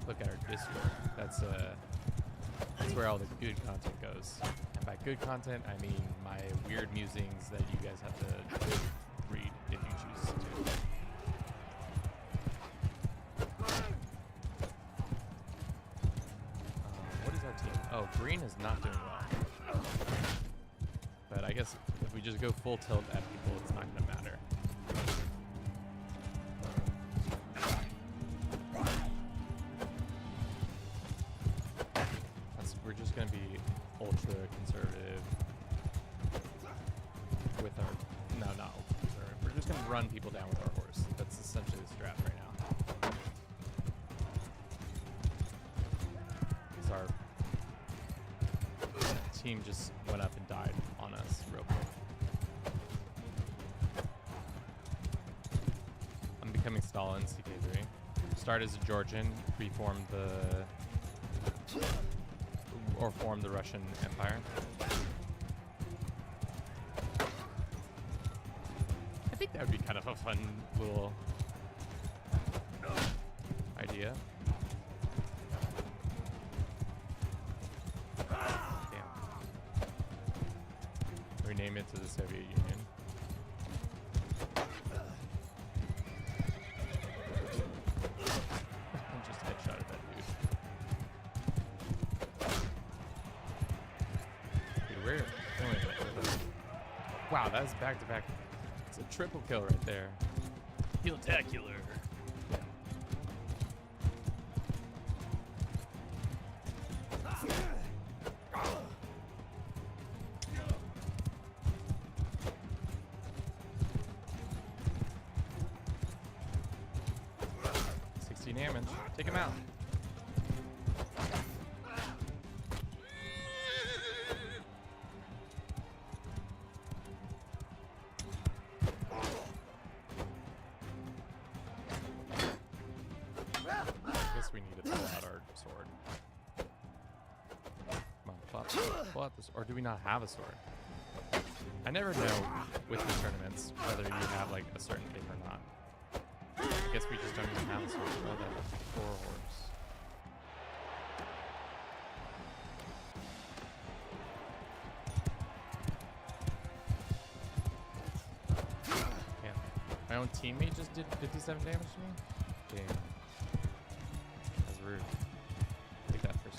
look at our Discord? That's where all the good content goes. And by good content, I mean my weird musings that you guys have to read if you choose to. What is our team? Oh, green is not doing well. But I guess if we just go full tilt at people, it's not going to matter. conservative with our... No, not ultra conservative. We're just going to run people down with our horse. That's essentially the strat right now. Because our team just went up and died on us real quick. I'm becoming Stalin, CK3. Start as a Georgian, reform or form the Russian Empire. I think that would be kind of a fun little idea. Damn. Rename it to the Soviet Union. Just headshotted that dude. Dude, where? Wow, that was back to back. It's a triple kill right there. Heel-tacular. 60 damage. Take him out. I guess we need to pull out our sword. Come on, pull out this. Or do we not have a sword? I never know with the tournaments whether you have like a certain thing or not. I guess we just don't even have a sword. Oh, that poor horse. Yeah. My own teammate just did 57 damage to me? Damn. That's rude. Take that first.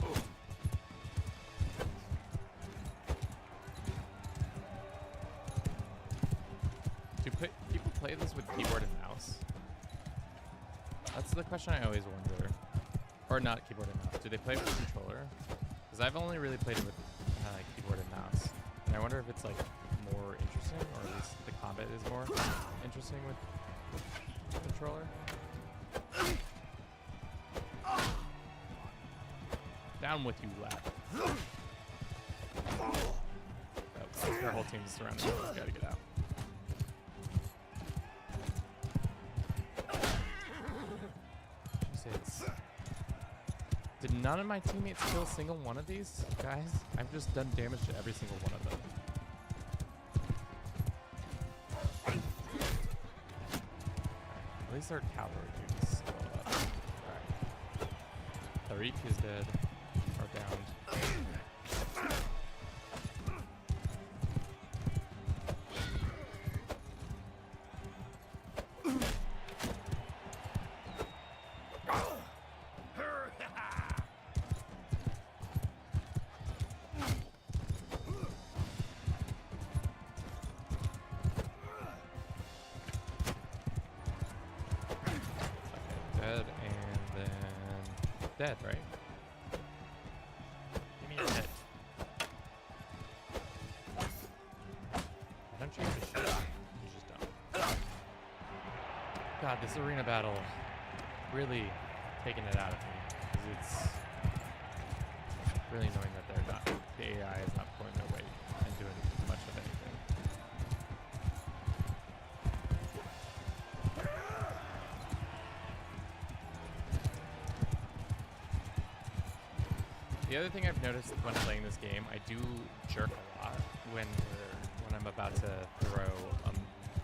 Do people play this with keyboard and mouse? That's the question I always wonder. Or not keyboard and mouse. Do they play it with controller? Because I've only really played it with keyboard and mouse. And I wonder if it's like more interesting, or at least the combat is more interesting with controller. Down with you, lad. Oh, our whole team's surrounded. We gotta get out. Did none of my teammates kill a single one of these guys? I've just done damage to every single one of them. At least our cavalry dude is still up. Alright. Tariq is dead. Or downed. Dead, right? Give me your head. Don't you have a shit? You just don't. God, this arena battle really taking it out of me. Because it's really annoying that they're not, the AI is not pulling their weight and doing much of anything. The other thing I've noticed when playing this game, I do jerk a lot when I'm about to throw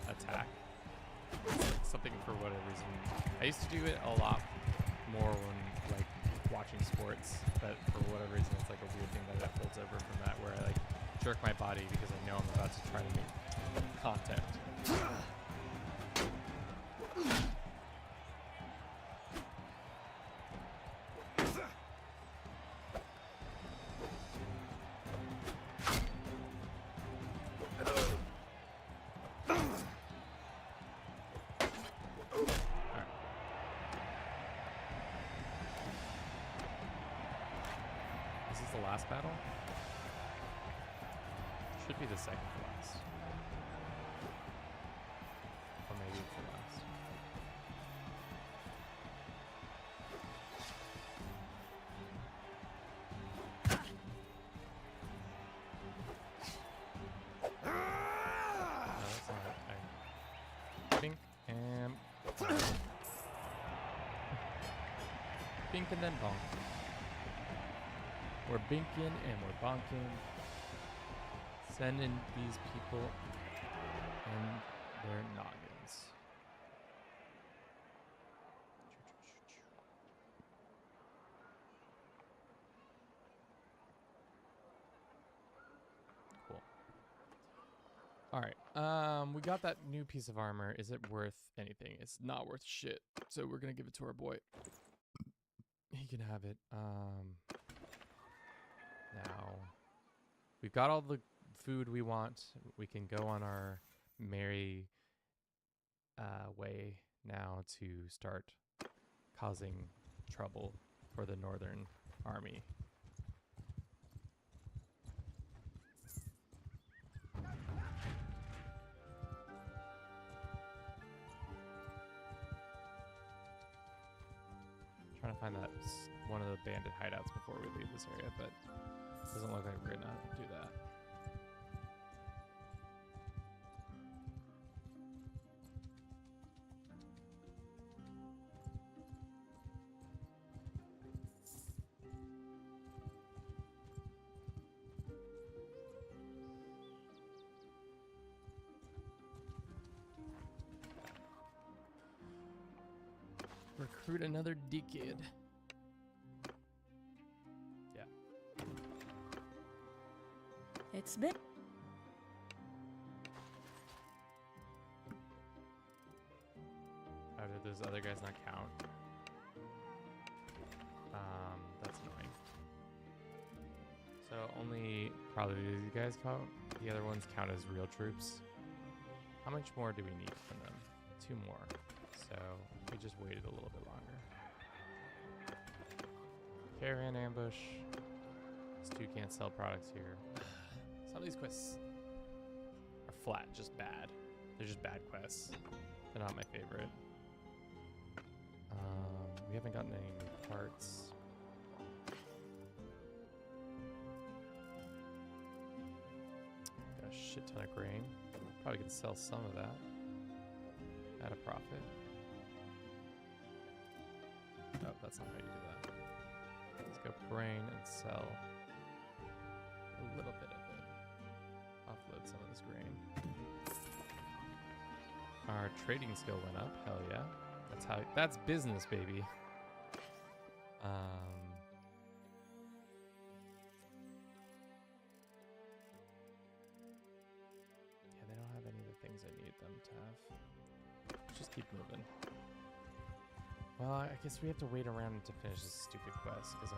attack. Something for whatever reason. I used to do it a lot more when like watching sports, but for whatever reason it's like a weird thing that holds over from that, where I like jerk my body because I know I'm about to try to make contact. Last battle? Should be the second to last. Or maybe it's the last. No, that's not it. Bink and bink and then bonk. We're binking and we're bonking. Sending these people and their noggins. Cool. All right. We got that new piece of armor. Is it worth anything? It's not worth shit. So we're gonna give it to our boy. He can have it. Now we've got all the food we want. We can go on our merry way now to start causing trouble for the Northern Army. Trying to find that one of the bandit hideouts before we leave this area, but it doesn't look like we're gonna do that. Recruit another D-kid. Yeah. It's been. How did those other guys not count? That's annoying. So only probably these guys count. The other ones count as real troops. How much more do we need from them? 2 more. So we just waited a little bit longer. Caravan ambush. These 2 can't sell products here. Some of these quests are flat, just bad. They're just bad quests. They're not my favorite. We haven't gotten any new parts. Got a shit ton of grain. Probably could sell some of that at a profit. Oh, that's not how you do that. Let's go grain and sell a little bit of it. Offload some of this grain. Our trading skill went up. Hell yeah. That's business, baby. Yeah, they don't have any of the things I need them to have. Let's just keep moving. Well, I guess we have to wait around to finish this stupid quest, because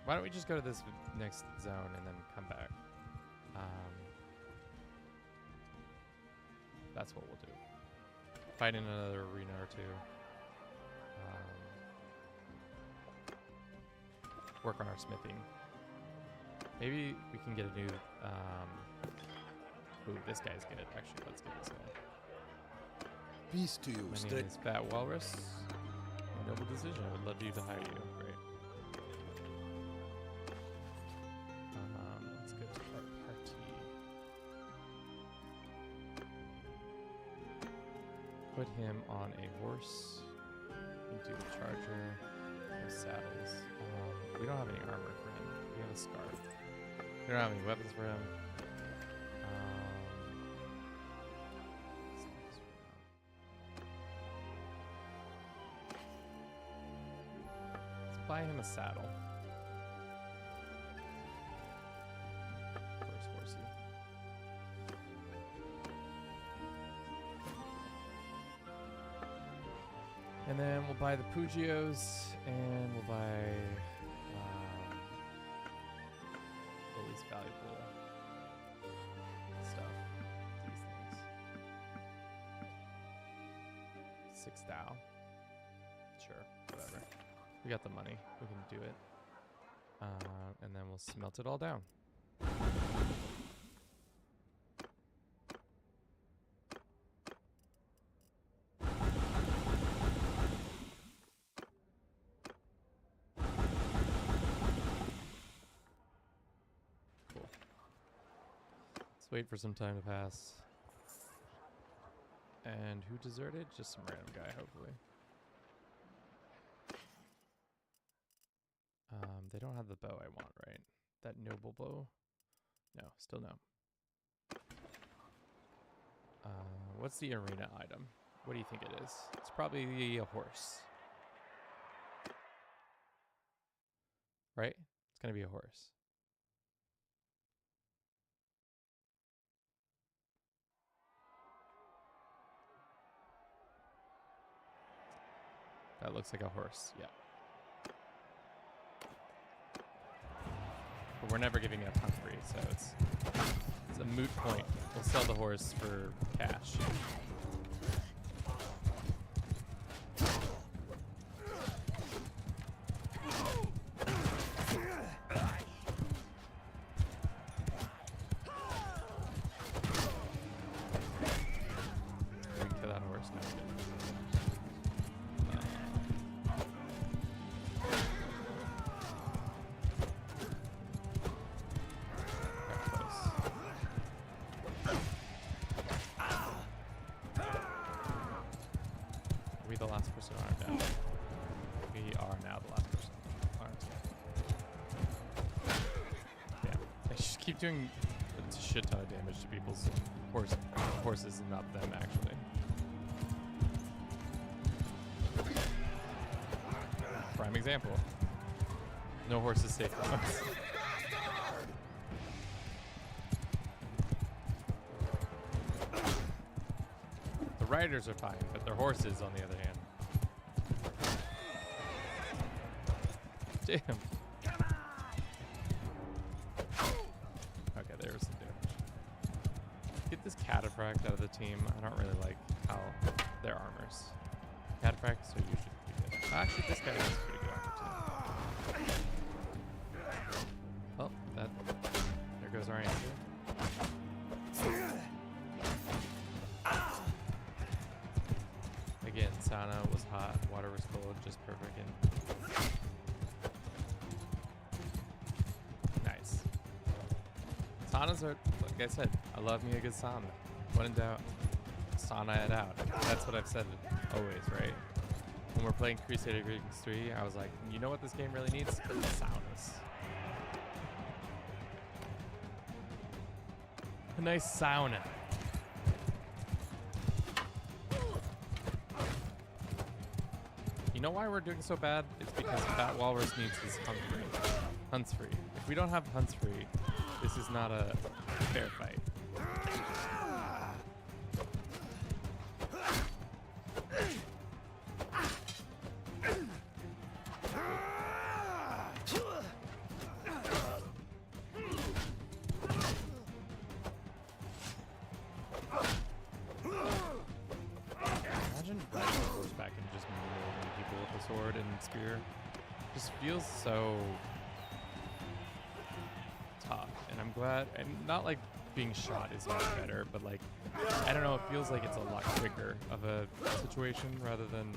why don't we just go to this next zone and then come back? That's what we'll do. Fight in another arena or 2. Work on our smithing. Maybe we can get a new... ooh, this guy's good. Actually, let's get this guy. Peace to you, My Stick. name is Fat Walrus. Noble decision. I would love you to hire you. Great. Let's go to our party. Put him on a horse into the charger. No saddles. We don't have any armor for him. We have a scarf. We don't have any weapons for him. Let's buy him a saddle. First horsey. And then we'll buy the Pugios, and we'll buy the least valuable stuff. These things. 6 Thou. Sure, whatever. We got the money. We can do it. And then we'll smelt it all down. Let's wait for some time to pass. And who deserted? Just some random guy, hopefully. They don't have the bow I want, right? That noble bow? No, still no. What's the arena item? What do you think it is? It's probably a horse. Right? It's gonna be a horse. That looks like a horse, yeah. But we're never giving up Humphrey, so it's a moot point. We'll sell the horse for cash. We can kill that horse now. The last person on our deck. We are now the last person on our deck. Yeah, I just keep doing a shit ton of damage to people's horses and not them, actually. Prime example. No horse is safe from us. Riders are fine, but their horses, on the other hand. Damn. Okay, there was some damage. Get this cataphract out of the team. I don't really like how their armors. Cataphracts are usually pretty good. Actually, this guy has pretty good armor too. Well, there goes our answer. Again, sauna was hot, water was cold, just perfect. And nice. Saunas are, like I said, I love me a good sauna. When in doubt, sauna it out. That's what I've said always, right? When we're playing Crusader Kings 3, I was like, you know what this game really needs? Saunas. A nice sauna. You know why we're doing so bad? It's because Fat Walrus needs his Hunsfree. If we don't have Hunsfree, this is not a fair fight. Sword and spear just feels so tough, and I'm glad, and not like being shot is much better, but like, I don't know, it feels like it's a lot quicker of a situation rather than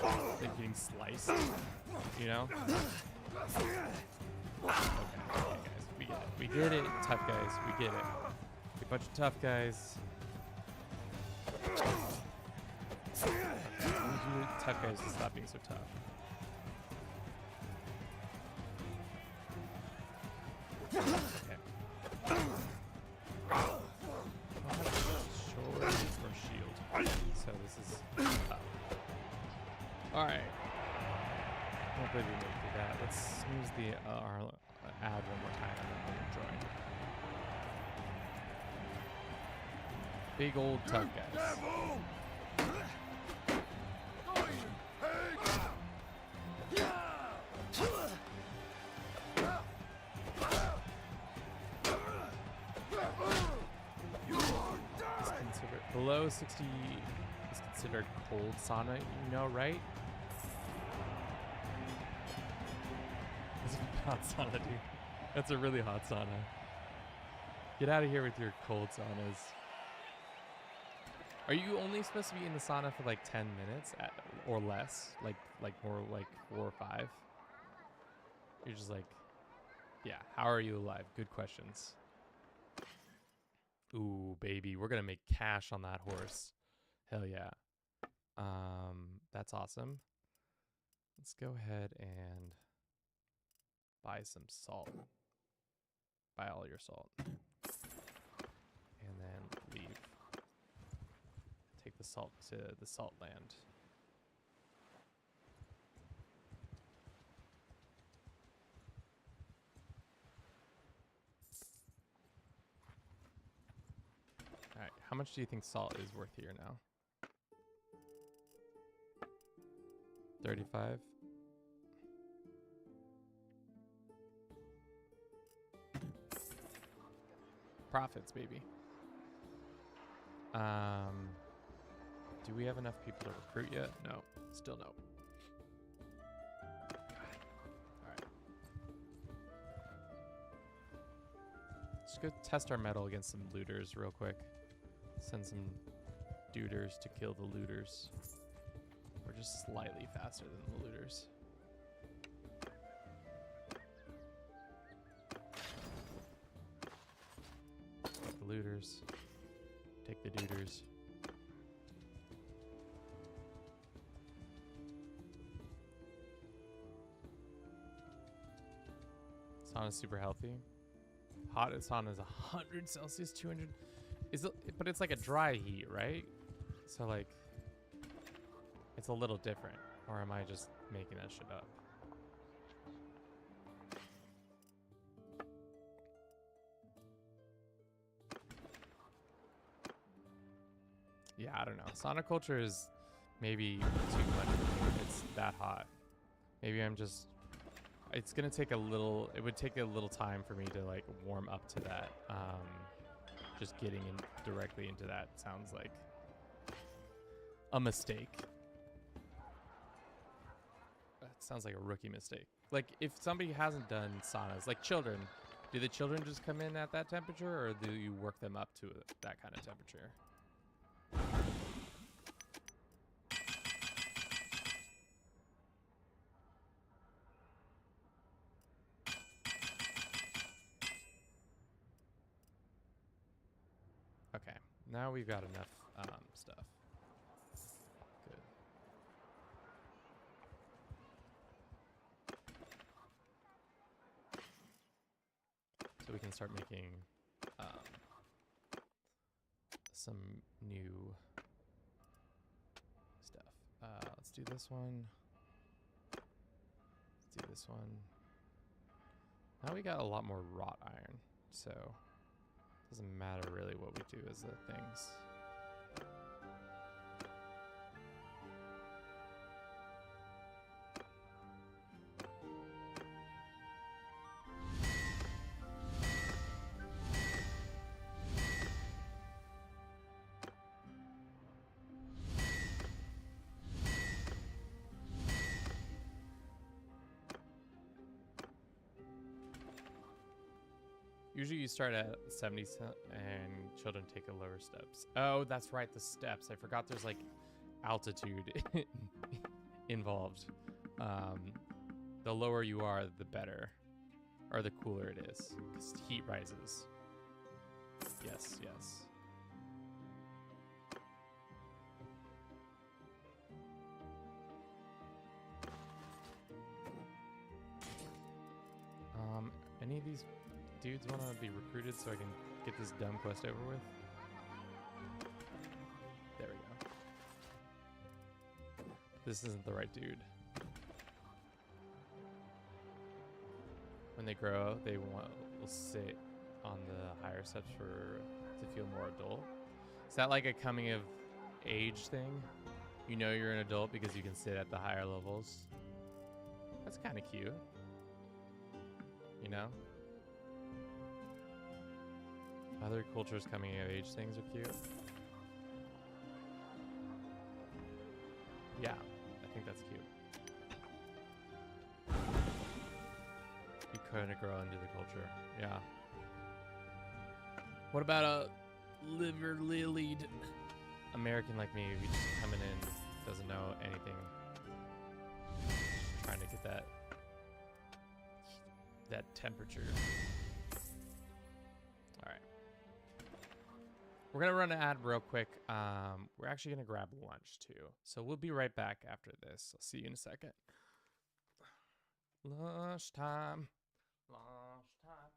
like getting sliced, you know? Okay, guys, we get it. We get it, tough guys, we get it. A bunch of tough guys. Tough guys to stop being so tough. Okay. Sword or shield. So this is tough. Alright. Hopefully we make it through that. Let's use the our ad one more time and then join. Big old tough guys. Below 60 is considered cold sauna, you know, right? It's a hot sauna, dude. That's a really hot sauna. Get out of here with your cold saunas. Are you only supposed to be in the sauna for like 10 minutes or less? Like more like 4 or 5? You're just like, yeah, how are you alive? Good questions. Ooh, baby, we're gonna make cash on that horse. Hell yeah. That's awesome. Let's go ahead and buy some salt. Buy all your salt. And then leave. Take the salt to the salt land. Alright, how much do you think salt is worth here now? 35? Profits, baby. Do we have enough people to recruit yet? No, still no. Alright. Let's go test our metal against some looters real quick. Send some duders to kill the looters. We're just slightly faster than the looters. Take the looters. Take the duders. Sauna's super healthy. Hot sauna is 100 Celsius, 200. But it's like a dry heat, right? So like, it's a little different. Or am I just making that shit up? Yeah, I don't know. Sauna culture is maybe too much for me if it's that hot. Maybe I'm just... It's gonna take a little... It would take a little time for me to like warm up to that. Just getting in directly into that sounds like a mistake. That sounds like a rookie mistake. Like if somebody hasn't done saunas, like children, do the children just come in at that temperature, or do you work them up to that kind of temperature? Okay, now we've got enough stuff. Good. So we can start making some new stuff. Let's do this one. Let's do this one. Now we got a lot more wrought iron, so doesn't matter really what we do as the things. Usually you start at 70 and children take a lower steps. Oh, that's right, the steps. I forgot there's like altitude involved. The lower you are, the better. Or the cooler it is. Because heat rises. Yes, yes. Any of these dudes want to be recruited so I can get this dumb quest over with? There we go. This isn't the right dude. When they grow, they will sit on the higher steps to feel more adult. Is that like a coming of age thing? You know you're an adult because you can sit at the higher levels. That's kind of cute. You know? Other cultures coming of age things are cute. Yeah, I think that's cute. You kind of grow into the culture. Yeah. What about a liver-lilied American like me who just coming in, doesn't know anything, just trying to get that temperature. All right. We're gonna run an ad real quick. We're actually gonna grab lunch too, so we'll be right back after this. I'll see you in a second. Lunchtime. Lunchtime.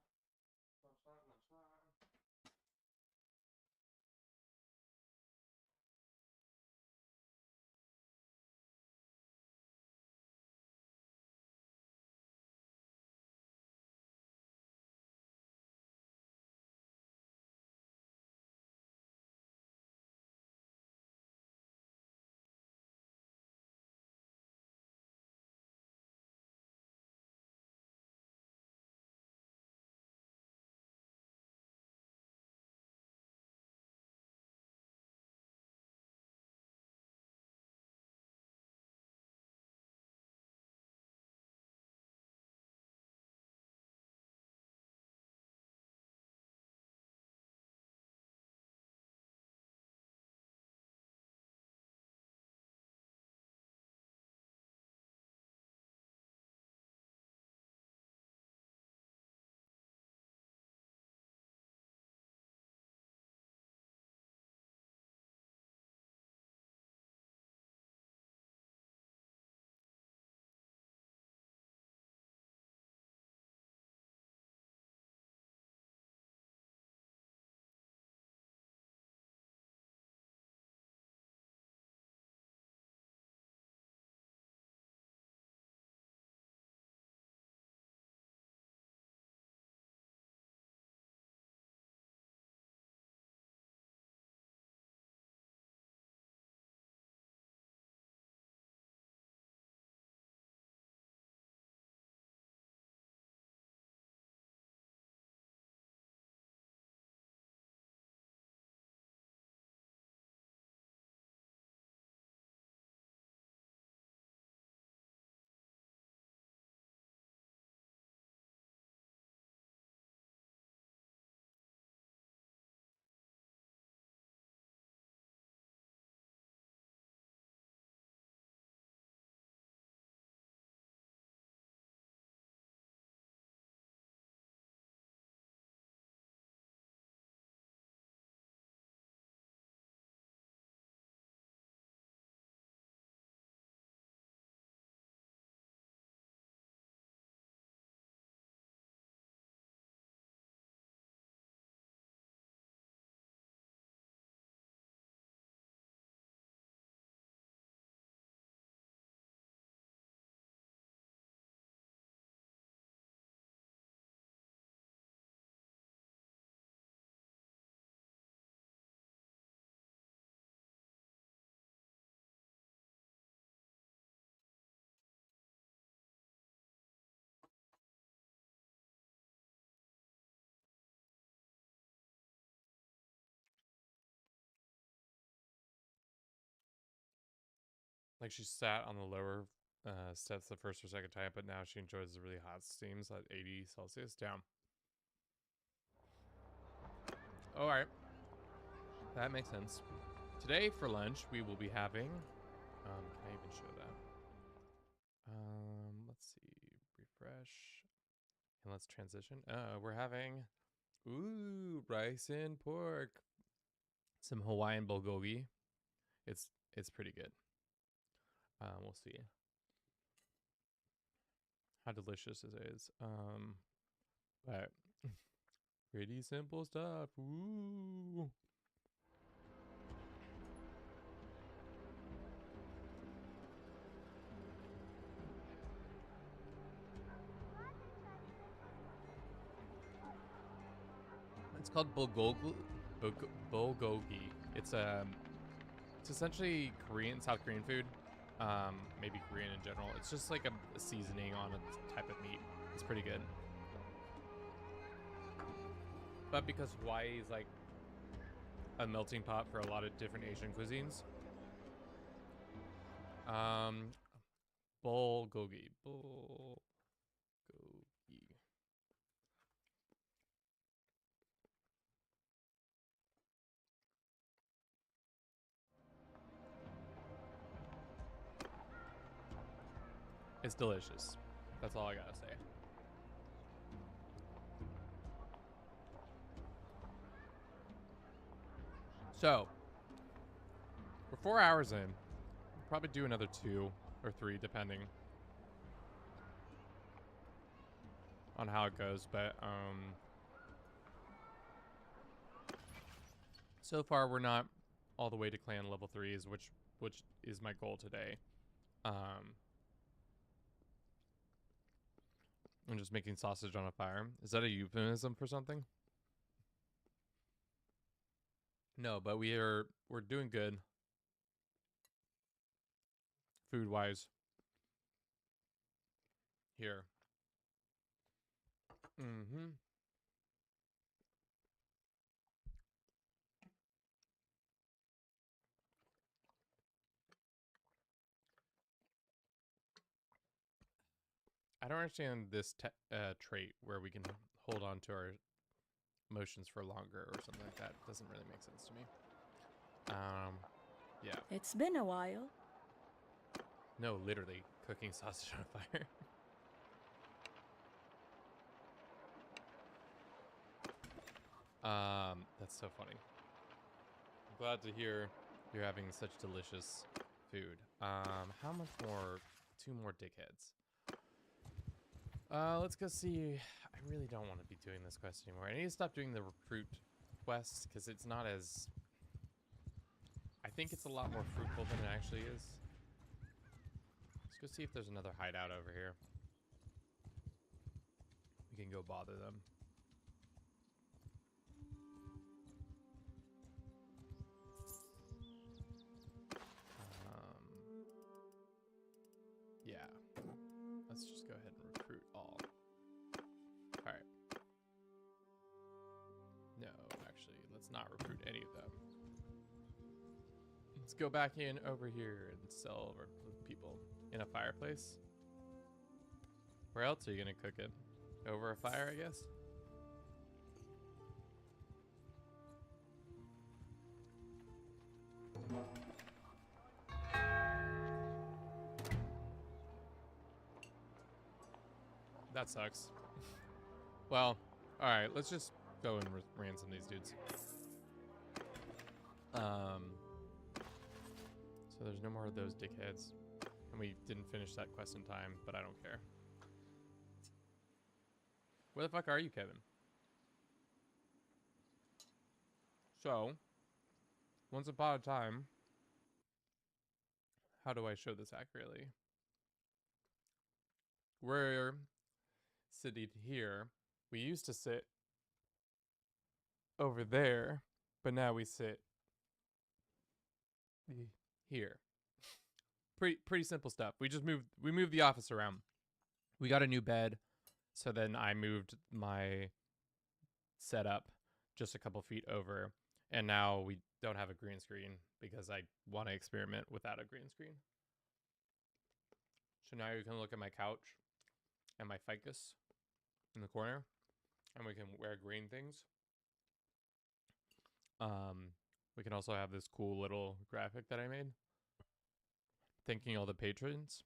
Like she sat on the lower steps the first or second time, but now she enjoys the really hot steams at 80 Celsius. Down. All right, that makes sense. Today for lunch we will be having. Can I even show that? Let's see. Refresh and let's transition. We're having rice and pork. Some Hawaiian bulgogi. It's pretty good. We'll see how delicious it is. But pretty simple stuff. Ooh. It's called bulgogi. It's essentially Korean, South Korean food. Maybe Korean in general. It's just like a seasoning on a type of meat. It's pretty good. But because Hawaii is like a melting pot for a lot of different Asian cuisines. Bulgogi. It's delicious. That's all I gotta say. So, we're 4 hours in. We'll probably do another 2 or 3, depending on how it goes. But, so far we're not all the way to clan level 3s, which is my goal today. I'm just making sausage on a fire. Is that a euphemism for something? No, but we're doing good food-wise here. Mm-hmm. I don't understand this trait where we can hold on to our emotions for longer or something like that. Doesn't really make sense to me. Yeah. It's been a while. No, literally cooking sausage on a fire. That's so funny. I'm glad to hear you're having such delicious food. How much more? 2 more dickheads. Let's go see. I really don't want to be doing this quest anymore. I need to stop doing the recruit quests because it's not as... I think it's a lot more fruitful than it actually is. Let's go see if there's another hideout over here. We can go bother them. Yeah. Let's just go ahead and recruit all. Alright. No, actually, let's not recruit any of them. Let's go back in over here and sell our people in a fireplace. Where else are you gonna cook it? Over a fire, I guess? That sucks. Well, alright, let's just go and ransom these dudes. So there's no more of those dickheads. And we didn't finish that quest in time, but I don't care. Where the fuck are you, Kevin? So, once upon a time, how do I show this accurately? We're sitting here. We used to sit over there, but now we sit here. Pretty simple stuff. We moved the office around. We got a new bed, so then I moved my setup just a couple feet over, and now we don't have a green screen because I want to experiment without a green screen. So now you can look at my couch and my ficus in the corner, and we can wear green things. We can also have this cool little graphic that I made, thanking all the patrons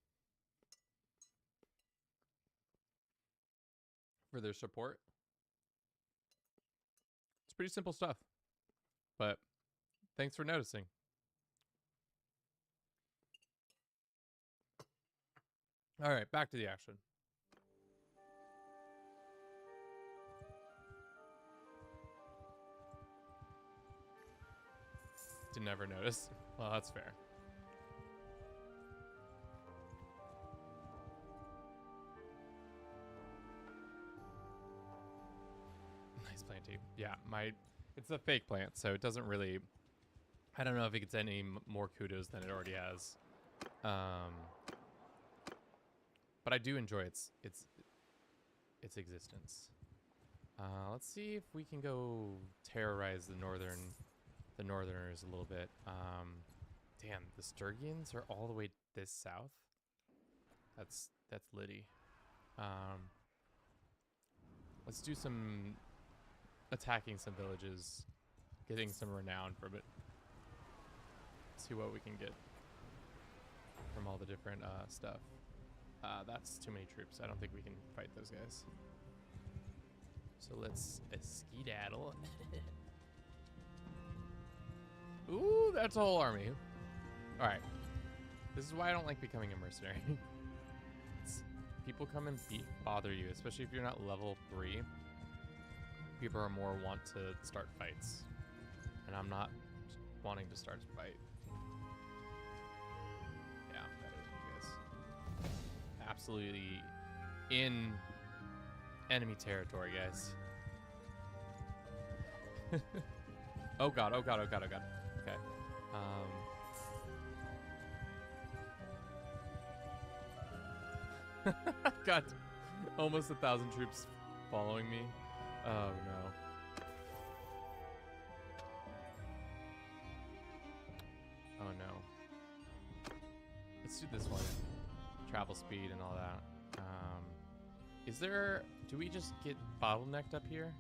for their support. It's pretty simple stuff, but thanks for noticing. All right, back to the action. To never notice. Well, that's fair. Nice plant too. Yeah, it's a fake plant, so it doesn't really... I don't know if it gets any more kudos than it already has. But I do enjoy its existence. Let's see if we can go terrorize the Northerners a little bit. Damn, the Sturgians are all the way this south. That's litty. Let's do some attacking some villages, getting some renown from it. See what we can get from all the different stuff. That's too many troops. I don't think we can fight those guys. So let's skedaddle. Ooh, that's a whole army. All right. This is why I don't like becoming a mercenary. People come and bother you, especially if you're not level 3. People are more want to start fights. And I'm not wanting to start a fight. Yeah, that is you guys. Absolutely in enemy territory, guys. Oh god, oh god, oh god, oh god. Okay. Got almost 1,000 troops following me. Oh no. Oh no. Let's do this one. Travel speed and all that. Is there... Do we just get bottlenecked up here?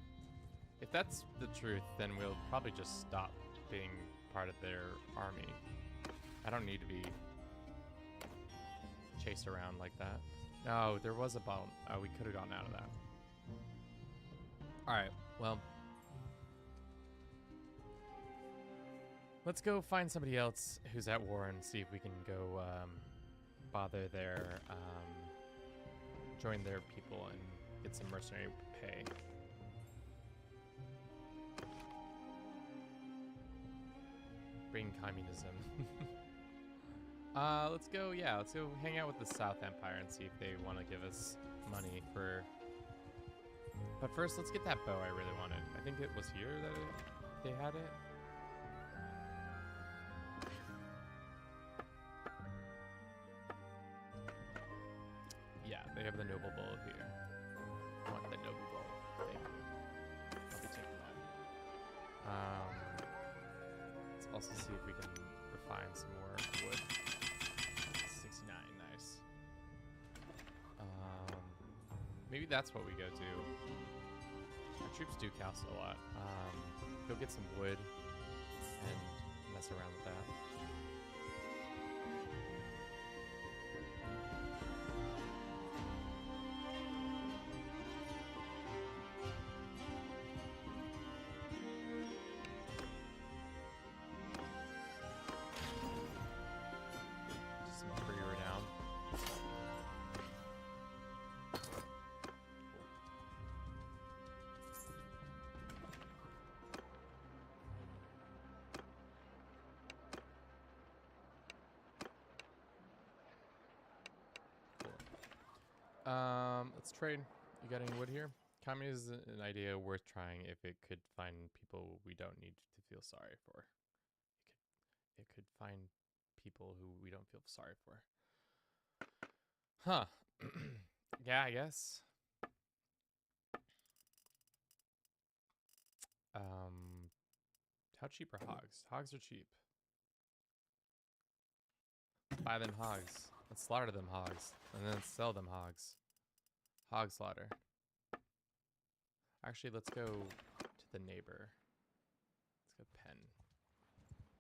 If that's the truth, then we'll probably just stop being part of their army. I don't need to be chased around like that. No, there was a bottle. Oh, we could have gotten out of that. Alright, well. Let's go find somebody else who's at war and see if we can go bother their... join their people and get some mercenary pay. Bring communism. Let's go hang out with the South Empire and see if they want to give us money for... But first, let's get that bow I really wanted. I think it was here that they had it. Yeah, they have the noble bow here. I want the noble bow. Thank you. I'll be taking that. Let's also see if we can refine some more wood. 69, nice. Maybe that's what we go do. Our troops do cost a lot. Go get some wood and mess around with that. Let's trade. You got any wood here? Communism is an idea worth trying if it could find people we don't need to feel sorry for. It could find people who we don't feel sorry for. Huh. Yeah, I guess. How cheap are hogs? Hogs are cheap. Buy them hogs. Let's slaughter them hogs. And then sell them hogs. Hog slaughter. Actually, let's go to the neighbor. Let's go Penn.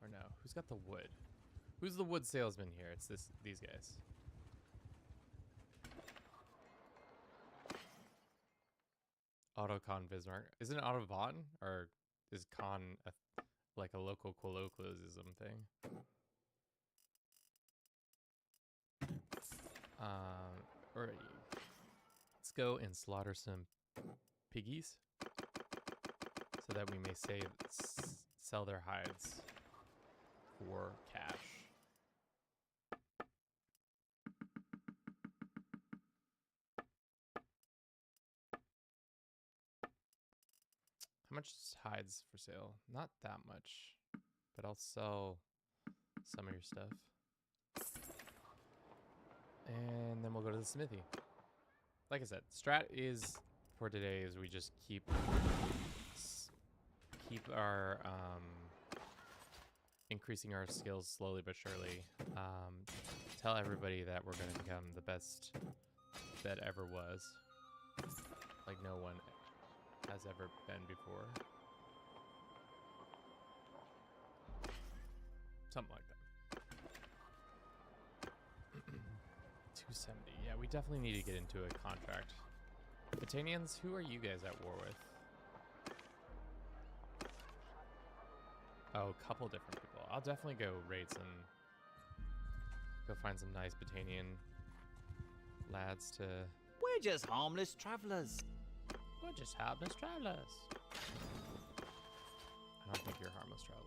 Or no, who's got the wood? Who's the wood salesman here? It's these guys. Autocon Bismarck. Isn't it Autovon? Or is con like a local colloquialism thing? Alrighty. Let's go and slaughter some piggies so that we may sell their hides for cash. How much is hides for sale? Not that much, but I'll sell some of your stuff. And then we'll go to the smithy. Like I said, strat is for today is we just keep our increasing our skills slowly but surely. Tell everybody that we're going to become the best that ever was, like no one has ever been before. Something like that. 270. Yeah, we definitely need to get into a contract. Batanians, who are you guys at war with? Oh, a couple different people. I'll definitely go raid some. Go find some nice Botanian lads to. We're just harmless travelers. We're just harmless travelers. I don't think you're harmless travelers.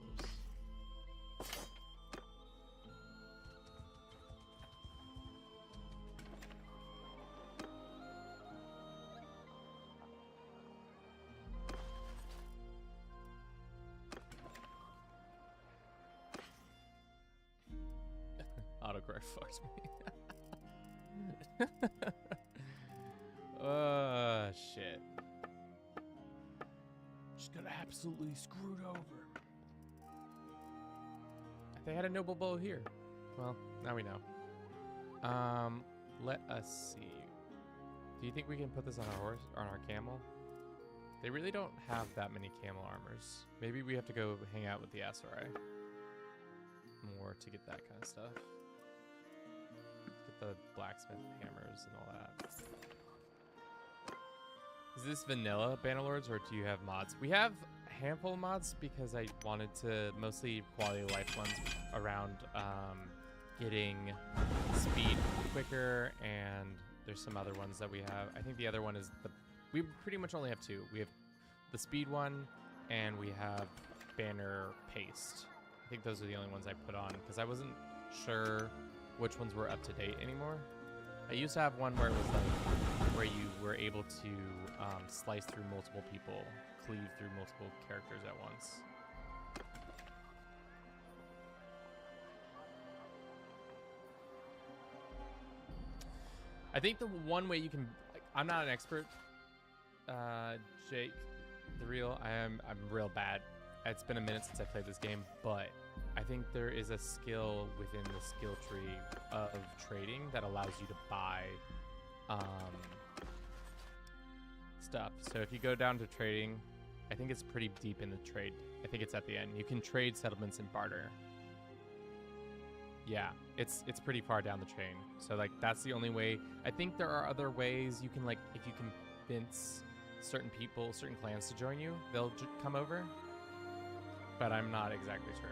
Autocorrect fucked me. Shit. Just got absolutely screwed over. They had a noble bow here. Well, now we know. Let us see. Do you think we can put this on our horse or on our camel? They really don't have that many camel armors. Maybe we have to go hang out with the Asarai more to get that kind of stuff. Get the blacksmith hammers and all that. Is this vanilla Bannerlords or do you have mods? We have a handful of mods because I wanted to mostly quality of life ones around getting speed quicker, and there's some other ones that we have. I think the other one is we pretty much only have two. We have the speed one and we have banner paste. I think those are the only ones I put on because I wasn't sure which ones were up to date anymore. I used to have one where it was like where you were able to slice through multiple people, cleave through multiple characters at once. I think the one way you can, I'm not an expert, Jake, I'm real bad. It's been a minute since I played this game, but I think there is a skill within the skill tree of trading that allows you to buy stuff. So if you go down to trading, I think it's pretty deep in the trade. I think it's at the end. You can trade settlements and barter. Yeah, it's pretty far down the chain. So like that's the only way. I think there are other ways you can, like, if you convince certain people, certain clans to join you, they'll come over. But I'm not exactly sure.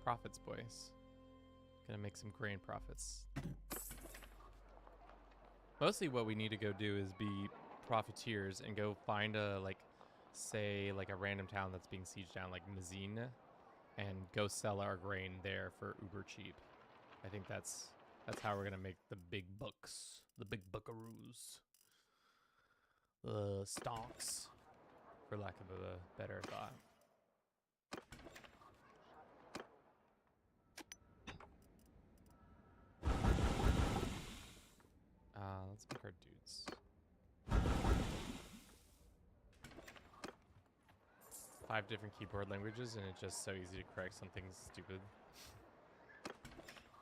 Profits, boys. Gonna make some grain profits. Mostly what we need to go do is be profiteers and go find a, like, say, like a random town that's being sieged down, like Mazine, and go sell our grain there for uber cheap. I think that's how we're gonna make the big bucks, the big buckaroos, stonks, for lack of a better thought. Let's make our dudes. 5 different keyboard languages, and it's just so easy to correct something stupid.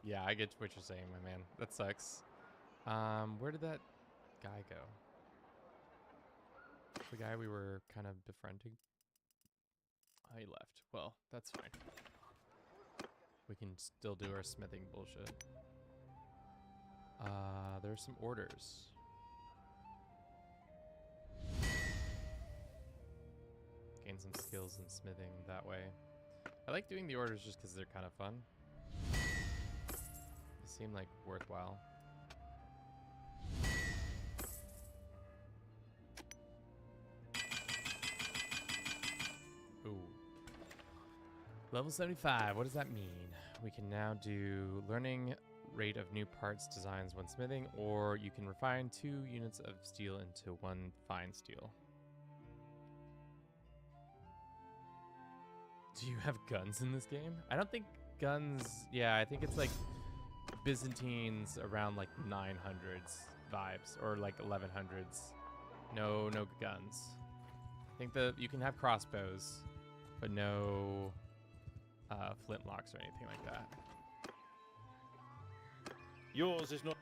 Yeah, I get what you're saying, my man. That sucks. Where did that guy go? The guy we were kind of befriending? Oh, he left. Well, that's fine. We can still do our smithing bullshit. There's some orders. Gain some skills in smithing that way. I like doing the orders just because they're kind of fun. They seem like worthwhile. Ooh. Level 75, what does that mean? We can now do learning rate of new parts designs when smithing, or you can refine 2 units of steel into 1 fine steel. Do you have guns in this game? I don't think guns, yeah, I think it's like Byzantines around like 900s vibes, or like 1100s. No guns. I think you can have crossbows, but no flintlocks or anything like that. Yours is not.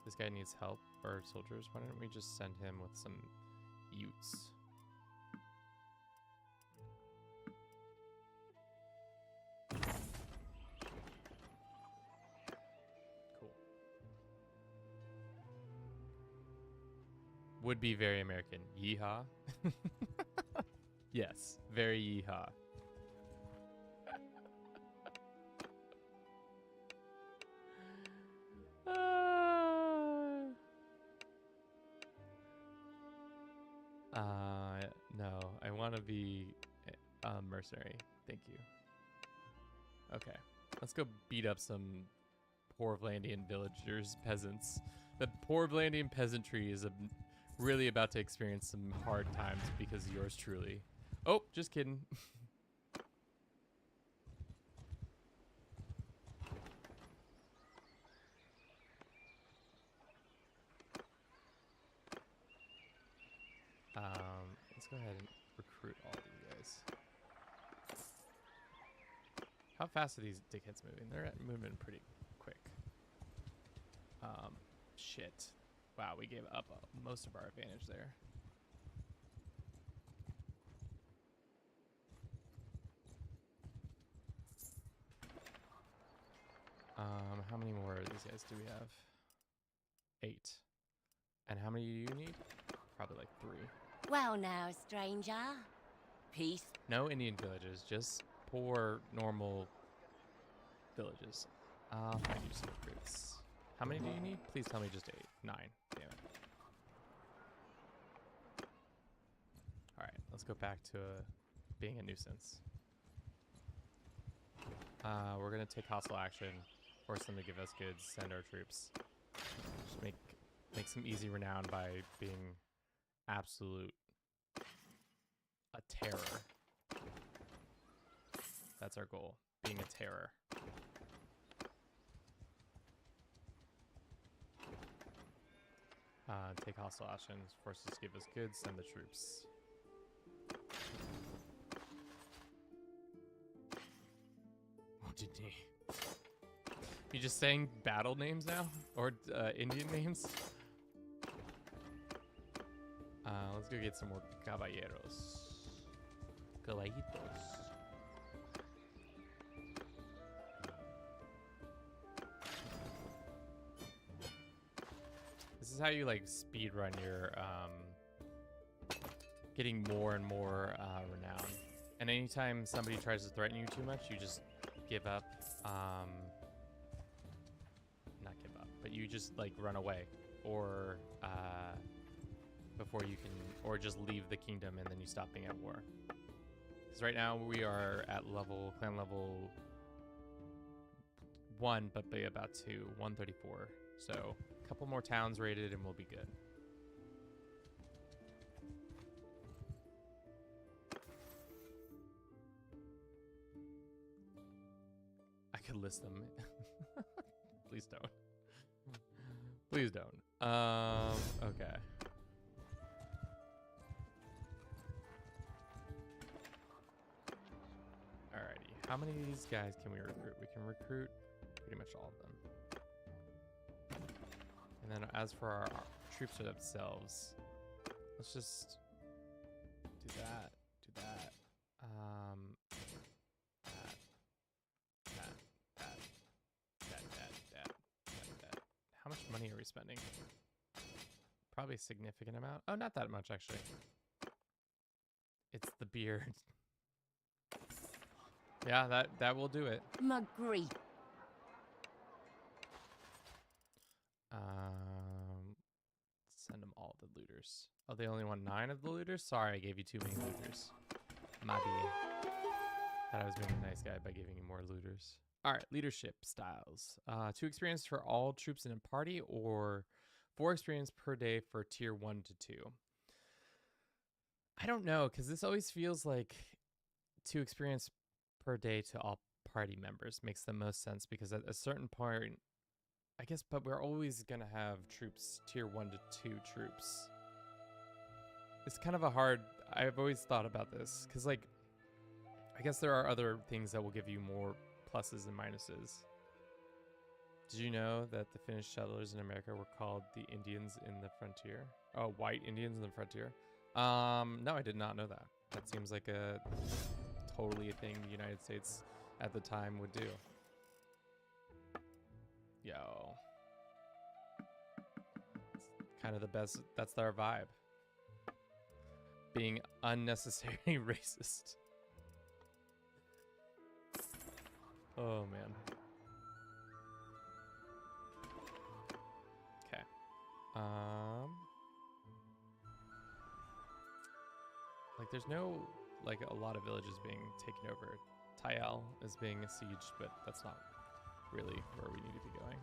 This guy needs help, or soldiers. Why don't we just send him with some utes? would be very American. Yeehaw. Yes, very yeehaw. No, I want to be mercenary. Thank you. Okay, let's go beat up some poor Vlandian villagers, peasants. The poor Vlandian peasantry is really about to experience some hard times because of yours truly. Oh, just kidding. Let's go ahead and recruit all these guys. How fast are these dickheads moving? They're moving pretty quick. Shit. Wow, we gave up most of our advantage there. How many more of these guys do we have? 8. And how many do you need? Probably like 3. Well now, stranger. Peace. No Indian villages, just poor, normal villages. I'll find you some recruits. How many do you need? Please tell me just 8. 9. Damn it. Alright, let's go back to being a nuisance. We're gonna take hostile action, force them to give us goods, send our troops. Just make some easy renown by being absolute a terror. That's our goal, being a terror. Take hostile actions, force us to give us goods, send the troops. What did he? You just saying battle names now? Or Indian names? Let's go get some more caballeros. Caballitos. This is how you like speed run your getting more and more renown. And anytime somebody tries to threaten you too much, you just give up. Not give up, but you just like run away, or before you can, or just leave the kingdom and then you stop being at war. Because right now we are at clan level 1, but by about 2, 134. So a couple more towns raided and we'll be good. I could list them. Please don't. Please don't. Okay. Alrighty. How many of these guys can we recruit? We can recruit pretty much all of them. And then as for our troops themselves, let's just do that, that, that. How much money are we spending? Probably a significant amount. Oh, not that much, actually. It's the beard. Yeah, that will do it. Magritte. Send them all the looters. Oh, they only want 9 of the looters? Sorry, I gave you too many looters. Maybe. Thought I was being a nice guy by giving you more looters. All right, leadership styles. 2 experience for all troops in a party, or 4 experience per day for tier 1 to 2. I don't know, because this always feels like 2 experience per day to all party members makes the most sense, because at a certain point, I guess, but we're always going to have troops, tier 1 to 2 troops. It's kind of a hard, I've always thought about this, because, like, I guess there are other things that will give you more pluses and minuses. Did you know that the Finnish settlers in America were called the Indians in the frontier? Oh, white Indians in the frontier? No, I did not know that. That seems like a totally a thing the United States at the time would do. Yo. It's kind of the best, that's their vibe. being unnecessarily racist. Oh man. Okay. Like there's no like a lot of villages being taken over. Tayal is being besieged, but that's not really where we need to be going.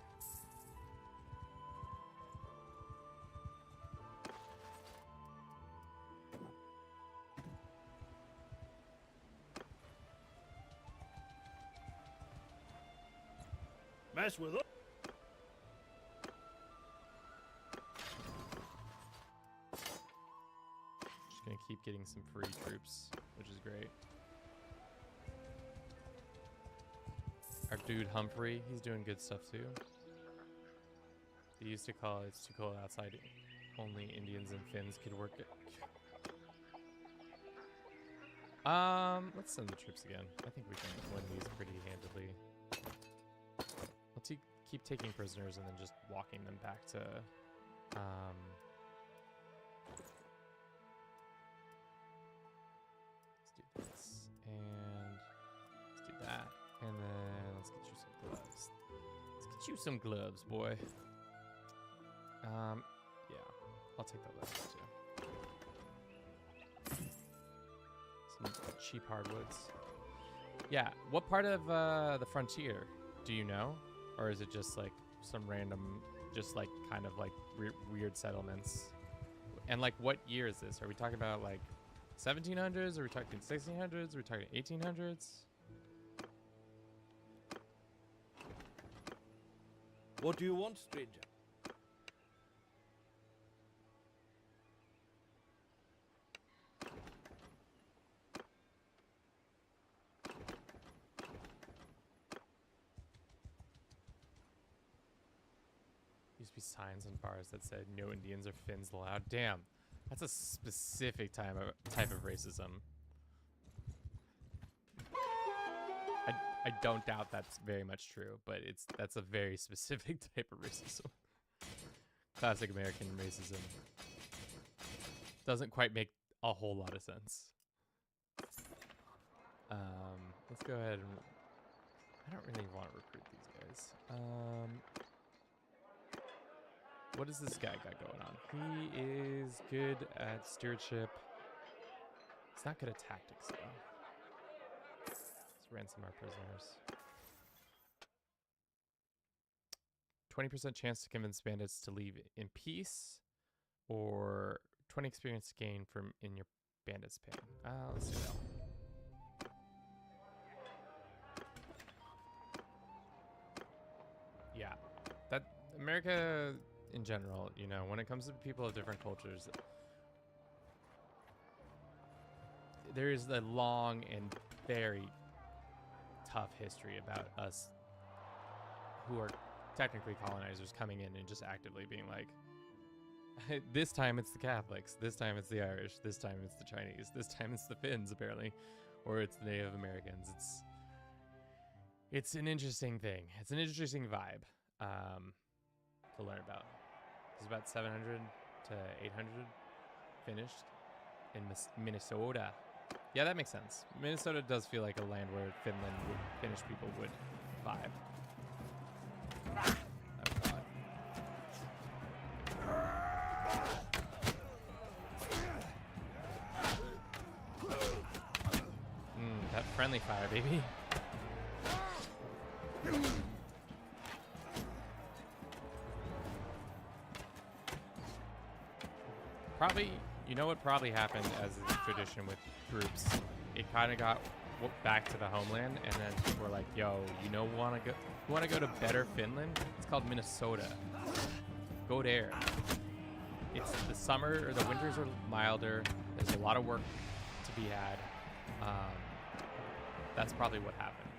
Mess with it. Just gonna keep getting some free troops, which is great. Our dude Humphrey, he's doing good stuff too. They used to call it's too cold outside. Only Indians and Finns could work it. Let's send the troops again. I think we can win these pretty handily. Let's keep taking prisoners and then just walking them back to let's do this and let's do that, and then let's get you some gloves. Let's get you some gloves, boy. Yeah, I'll take that list too. Some cheap hardwoods. Yeah, what part of the frontier do you know? Or is it just like some random, just like kind of like weird settlements? And like what year is this? Are we talking about like 1700s? Are we talking 1600s? Are we talking 1800s? What do you want, stranger? Used to be signs on bars that said no Indians or Finns allowed. Damn, that's a specific type of racism. I don't doubt that's very much true, but that's a very specific type of racism. Classic American racism. Doesn't quite make a whole lot of sense. Let's go ahead and I don't really want to recruit these guys. What does this guy got going on? He is good at stewardship. He's not good at tactics though. Let's ransom our prisoners. 20% chance to convince bandits to leave in peace, or 20 experience gain from in your bandits pay. Let's do that. Yeah, that America in general, you know, when it comes to people of different cultures, there is a long and very tough history about us who are technically colonizers coming in and just actively being like, this time it's the Catholics, this time it's the Irish, this time it's the Chinese, this time it's the Finns apparently, or it's the Native Americans. It's an interesting thing. It's an interesting vibe to learn about. There's about 700 to 800 finished in Minnesota. Yeah, that makes sense. Minnesota does feel like a land where Finnish people would vibe. Oh god. That friendly fire, baby. Probably, you know what probably happened as a tradition with groups? It kind of got back to the homeland, and then people were like, "Yo, you want to go to better Finland? It's called Minnesota. Go there. It's the summer or the winters are milder. There's a lot of work to be had. That's probably what happened.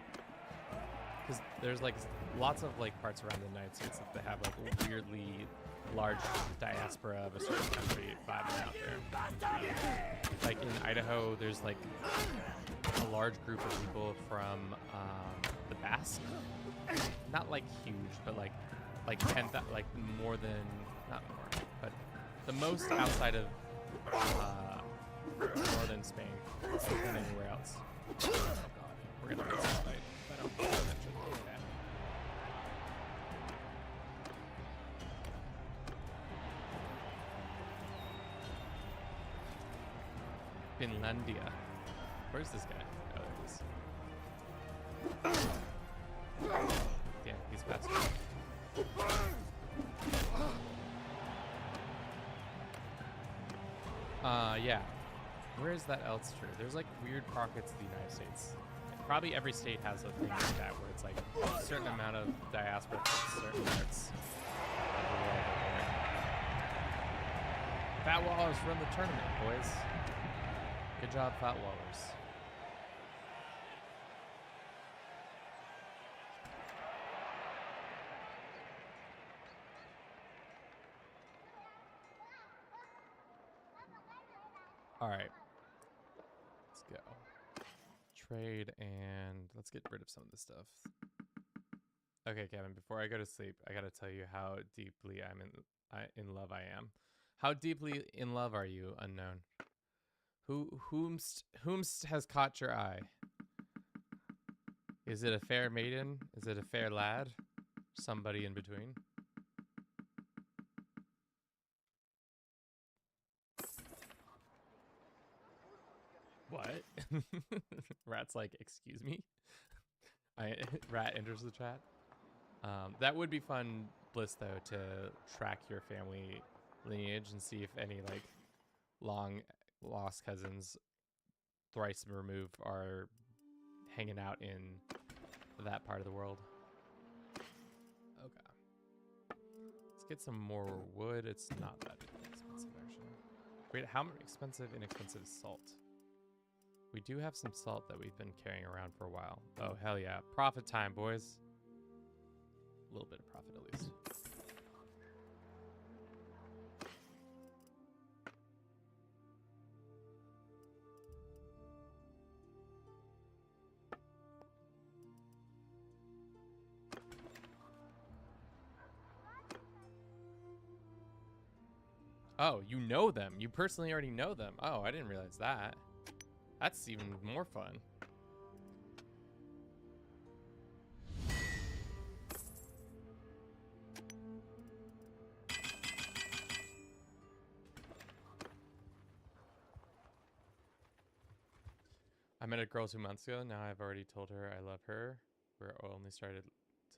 Because there's like lots of like parts around the United States that they have like a weirdly large diaspora of a certain country vibing out there. Like in Idaho, there's like a large group of people from the Basque. Not like huge, but like 10, like more than, not more, but the most outside of more than Spain than anywhere else. Oh god, we're gonna lose this fight. I don't think that should be okay. Finlandia. Where's this guy? Oh, there he is. Yeah, he's faster. Yeah. Where is that Elster? There's like weird pockets of the United States. Probably every state has a thing like that where it's like a certain amount of diaspora from certain parts of the world. Fat Wallers run the tournament, boys. Good job, Fat Wallers. All right, let's go. Trade and let's get rid of some of this stuff. Okay, Kevin, before I go to sleep, I gotta tell you how deeply in love I am. How deeply in love are you, unknown? Whomst has caught your eye? Is it a fair maiden? Is it a fair lad? Somebody in between? What? Rat's like, excuse me? Rat enters the chat. That would be fun, Bliss, though, to track your family lineage and see if any like long lost cousins thrice removed are hanging out in that part of the world. Okay. Let's get some more wood. It's not that expensive, actually. Wait, how expensive, inexpensive is salt? We do have some salt that we've been carrying around for a while. Oh, hell yeah. Profit time, boys. A little bit of profit, at least. Oh, you know them. You personally already know them. Oh, I didn't realize that. That's even more fun. I met a girl 2 months ago. Now I've already told her I love her. We're only started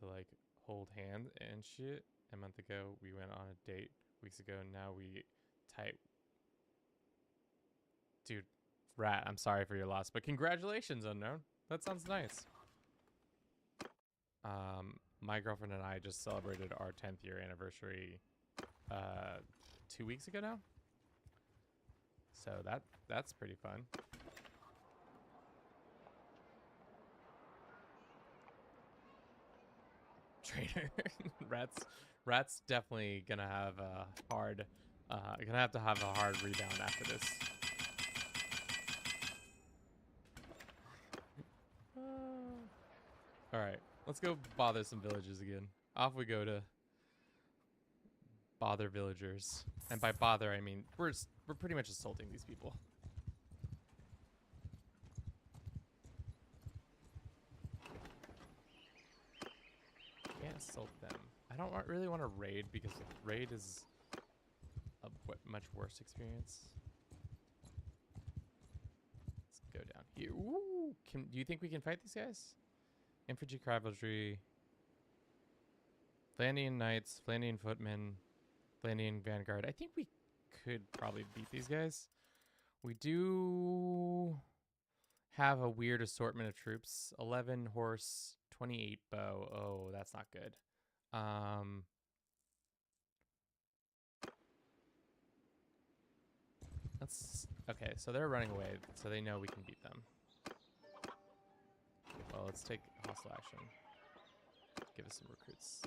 to like hold hands and shit. A month ago, we went on a date. Weeks ago, now we tight. Dude, Rat, I'm sorry for your loss, but congratulations, unknown. That sounds nice. My girlfriend and I just celebrated our 10th year anniversary 2 weeks ago now. So that's pretty fun. Trader. Rat's definitely gonna have a hard gonna have to have a hard rebound after this. All right, let's go bother some villages again. Off we go to bother villagers, and by bother I mean we're pretty much assaulting these people. Can't assault them. I don't really want to raid because raid is a much worse experience. Let's go down here. Ooh, do you think we can fight these guys? Infantry, cavalry, Flandian knights, Flandian footmen, Flandian vanguard. I think we could probably beat these guys. We do have a weird assortment of troops. 11 horse, 28 bow. Oh, that's not good. Okay, so they're running away, so they know we can beat them. Well, let's take hostile action. Give us some recruits.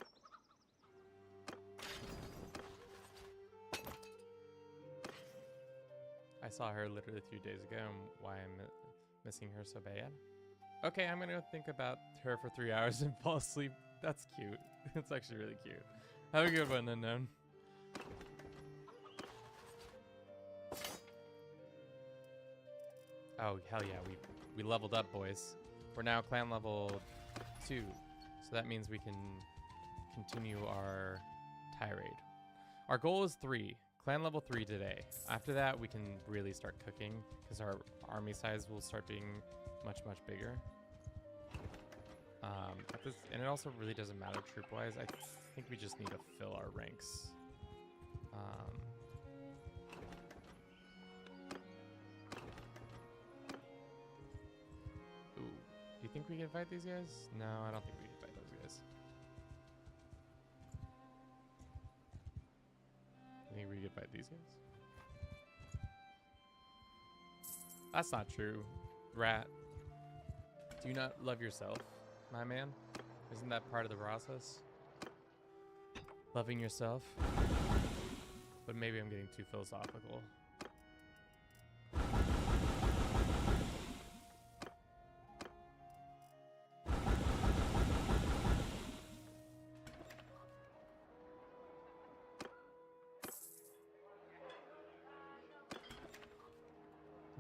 I saw her literally a few days ago and why I'm missing her so bad. Okay, I'm gonna think about her for 3 hours and fall asleep. That's cute. It's actually really cute. Have a good one, unknown. Oh, hell yeah, we leveled up, boys. We're now clan level 2. So that means we can continue our tirade. Our goal is 3. Clan level 3 today. After that, we can really start cooking because our army size will start being much, much bigger. And it also really doesn't matter troop-wise. I think we just need to fill our ranks. Ooh, do you think we can fight these guys? No, I don't think we can fight those guys. You think we can fight these guys? That's not true, rat. Do you not love yourself, my man? Isn't that part of the process? Loving yourself? But maybe I'm getting too philosophical.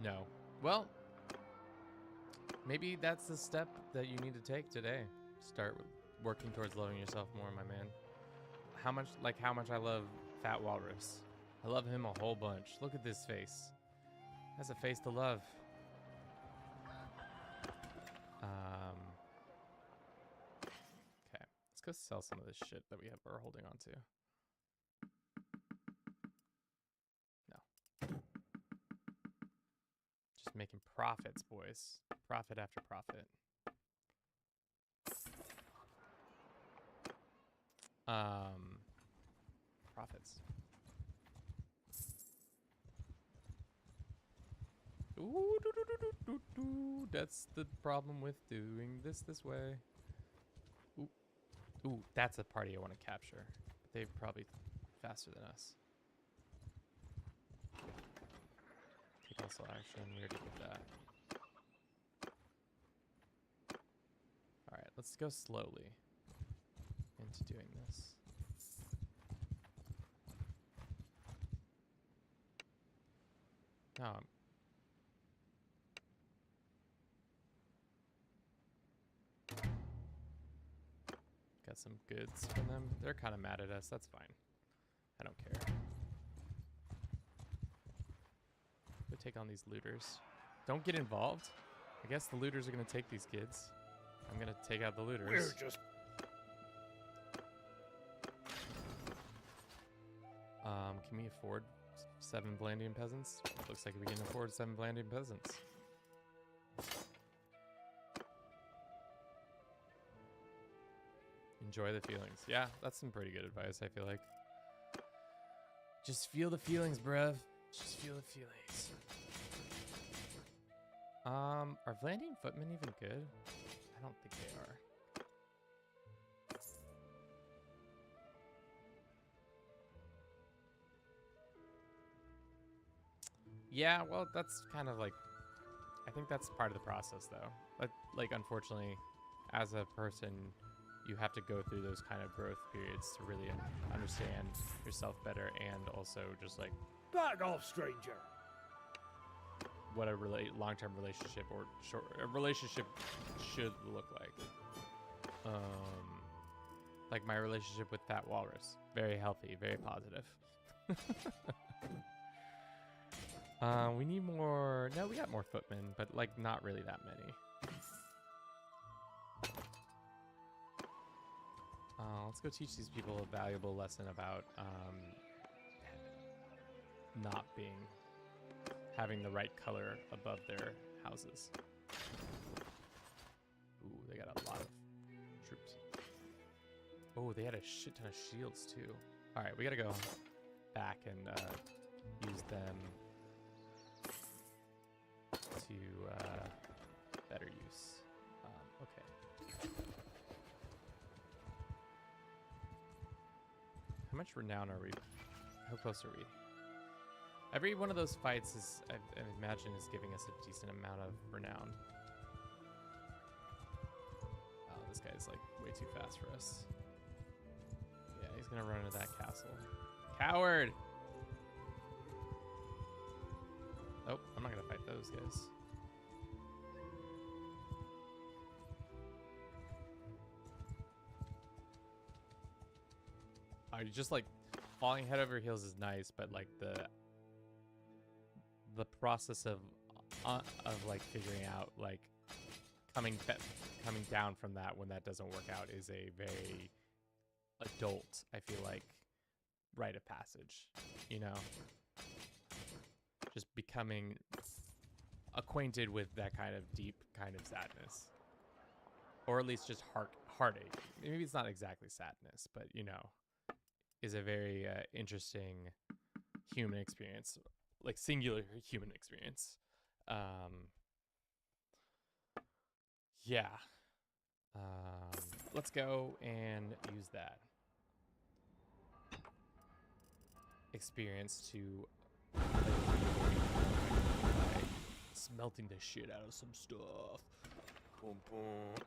No. Well, maybe that's the step that you need to take today. Start working towards loving yourself more, my man. How much I love Fat Walrus. I love him a whole bunch. Look at this face. That's a face to love. Okay, let's go sell some of this shit that are holding on to. No. Just making profits, boys. Profit after profit. Profits. Ooh, that's the problem with doing this way. Ooh, that's a party I want to capture. But they're probably faster than us. Take also action. We already did that. Alright, let's go slowly into doing this. No, got some goods from them. They're kind of mad at us. That's fine. I don't care. Go take on these looters. Don't get involved. I guess the looters are going to take these kids. I'm going to take out the looters. We're just... Can we afford 7 Blandian peasants? Looks like we can afford 7 Blandian peasants. Enjoy the feelings. Yeah, that's some pretty good advice, I feel like. Just feel the feelings, bruv. Just feel the feelings. Are Vlandian footmen even good? I don't think they are. Yeah, well, that's kind of like, I think that's part of the process, though. But, like, unfortunately, as a person, you have to go through those kind of growth periods to really understand yourself better, and also just like Back off, stranger. what a long-term relationship or a relationship should look like. Like my relationship with Fat Walrus, very healthy, very positive. We need more. No, we got more footmen, but like not really that many. Let's go teach these people a valuable lesson about not having the right color above their houses. Ooh, they got a lot of troops. Oh, they had a shit ton of shields too. All right, we gotta go back and use them to better use. Okay. How much renown are we? How close are we? Every one of those fights is, I imagine, is giving us a decent amount of renown. Oh, this guy's like way too fast for us. Yeah, he's gonna run into that castle. Coward! Oh, I'm not gonna fight those guys. just like falling head over heels is nice, but like the process of like figuring out like coming down from that when that doesn't work out is a very adult, I feel like, rite of passage, you know? Just becoming acquainted with that kind of deep kind of sadness. Or at least just heartache. Maybe it's not exactly sadness, but, you know, is a very interesting human experience. Like, singular human experience. Yeah. Let's go and use that experience to by smelting the shit out of some stuff. Boom, boom.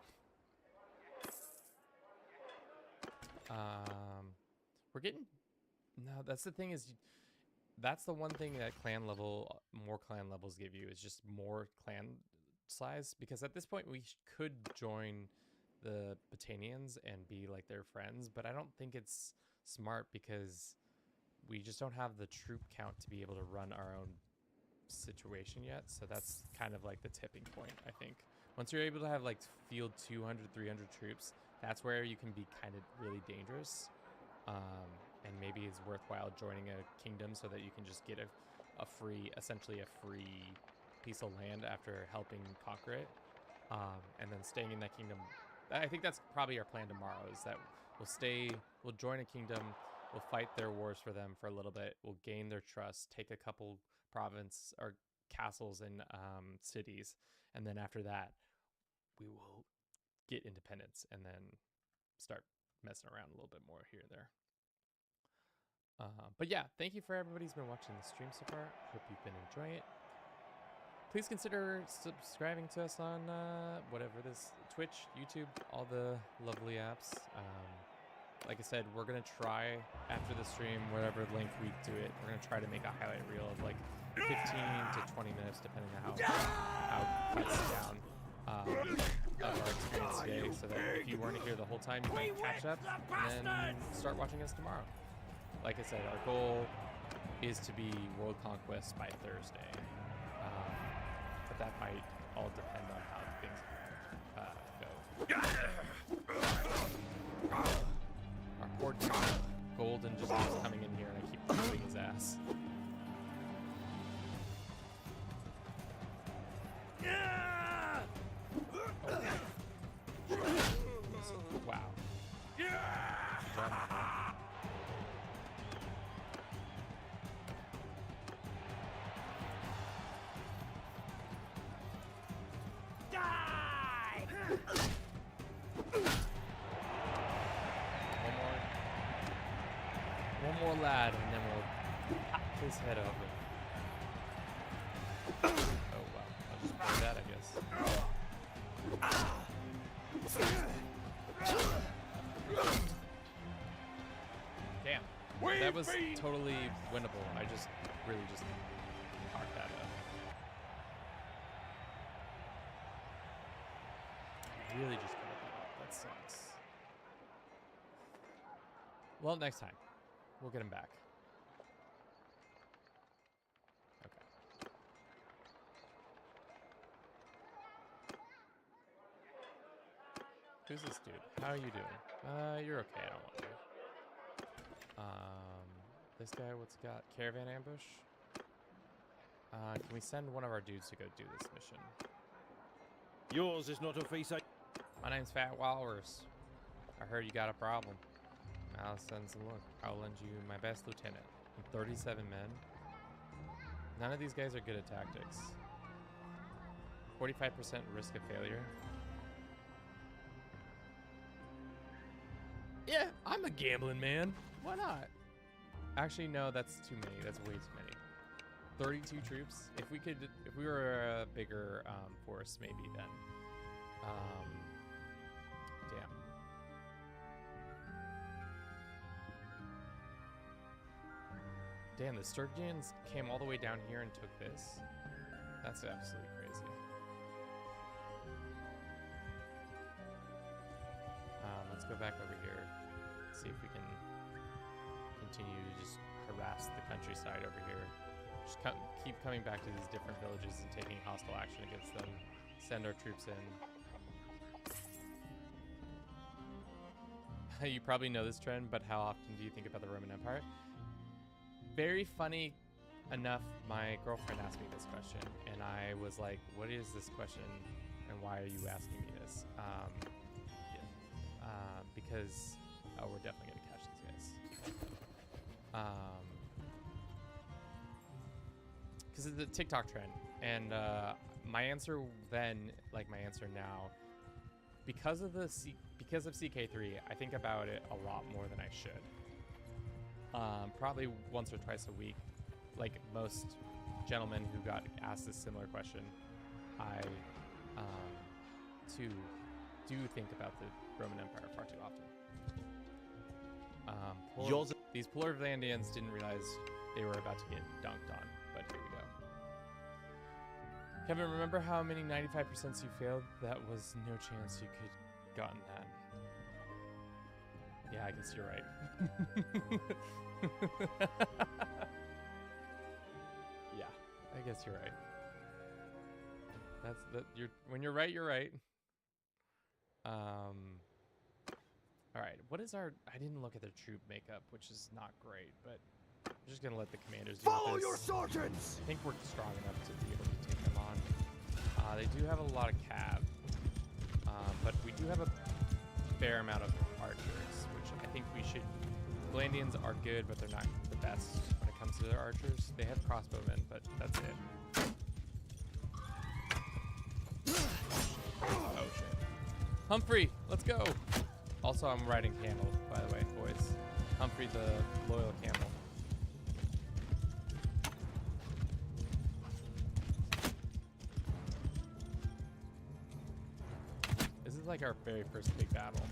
We're getting... No, that's the thing is... That's the one thing that more clan levels give you is just more clan size. Because at this point, we could join the Botanians and be like their friends. But I don't think it's smart because we just don't have the troop count to be able to run our own situation yet. So that's kind of like the tipping point, I think. Once you're able to have like field 200, 300 troops, that's where you can be kind of really dangerous. And maybe it's worthwhile joining a kingdom so that you can just get essentially a free piece of land after helping conquer it. And then staying in that kingdom. I think that's probably our plan tomorrow, is that we'll join a kingdom, we'll fight their wars for them for a little bit, we'll gain their trust, take a couple province or castles and cities, and then after that, we will get independence and then start messing around a little bit more here and there. But yeah, thank you for everybody who's been watching the stream so far. Hope you've been enjoying it. Please consider subscribing to us on whatever it is, Twitch, YouTube, all the lovely apps. Like I said, we're going to try, after the stream, whatever length we do it, we're going to try to make a highlight reel of like 15 to 20 minutes, depending on how cuts down of our experience today, so that if you weren't here the whole time, you might catch up and then start watching us tomorrow. Like I said, our goal is to be World Conquest by Thursday. But that might all depend on how things go. Our poor Golden just keeps coming in here and I keep kicking his ass. Wow. One more lad, and then we'll pop his head over. Oh wow, I'll just play that, I guess. Damn, that was totally winnable. I just really just parked that up. Really just parked that up. That sucks. Well, next time. We'll get him back. Okay. Who's this dude? How are you doing? You're okay, I don't want you. This guy, what's he got? Caravan ambush? Can we send one of our dudes to go do this mission? Yours is not a face I... My name's Fat Walrus. I heard you got a problem. I'll send some look. I'll lend you my best lieutenant. And 37 men. None of these guys are good at tactics. 45% risk of failure. Yeah, I'm a gambling man. Why not? Actually, no, that's too many. That's way too many. 32 troops. If we were a bigger force, maybe then. Damn. Damn, the Sturgians came all the way down here and took this. That's absolutely crazy. Let's go back over here. See if we can continue to just harass the countryside over here. Just keep coming back to these different villages and taking hostile action against them. Send our troops in. You probably know this trend, but how often do you think about the Roman Empire? Very funny enough, my girlfriend asked me this question, and I was like, what is this question, and why are you asking me this? Because, oh, we're definitely going to catch these guys. Because it's a TikTok trend, and my answer then, like my answer now, because of CK3, I think about it a lot more than I should. Probably once or twice a week, like most gentlemen who got asked this similar question, I too do think about the Roman Empire far too often. These Plurvlandians didn't realize they were about to get dunked on, but here we go. Kevin, remember how many 95% you failed? That was no chance you could gotten that. Yeah, I guess you're right. Yeah, I guess you're right. When you're right, you're right. All right, what is our? I didn't look at their troop makeup, which is not great, but I'm just gonna let the commanders do Follow this. your sergeants! I think we're strong enough to be able to take them on. They do have a lot of cav, but we do have a fair amount of archers, which I think we should. Blandians are good, but they're not the best when it comes to their archers. They have crossbowmen, but that's it. Oh shit. Humphrey, let's go. Also, I'm riding camel, by the way, boys. Humphrey, the loyal camel. This is like our very first big battle.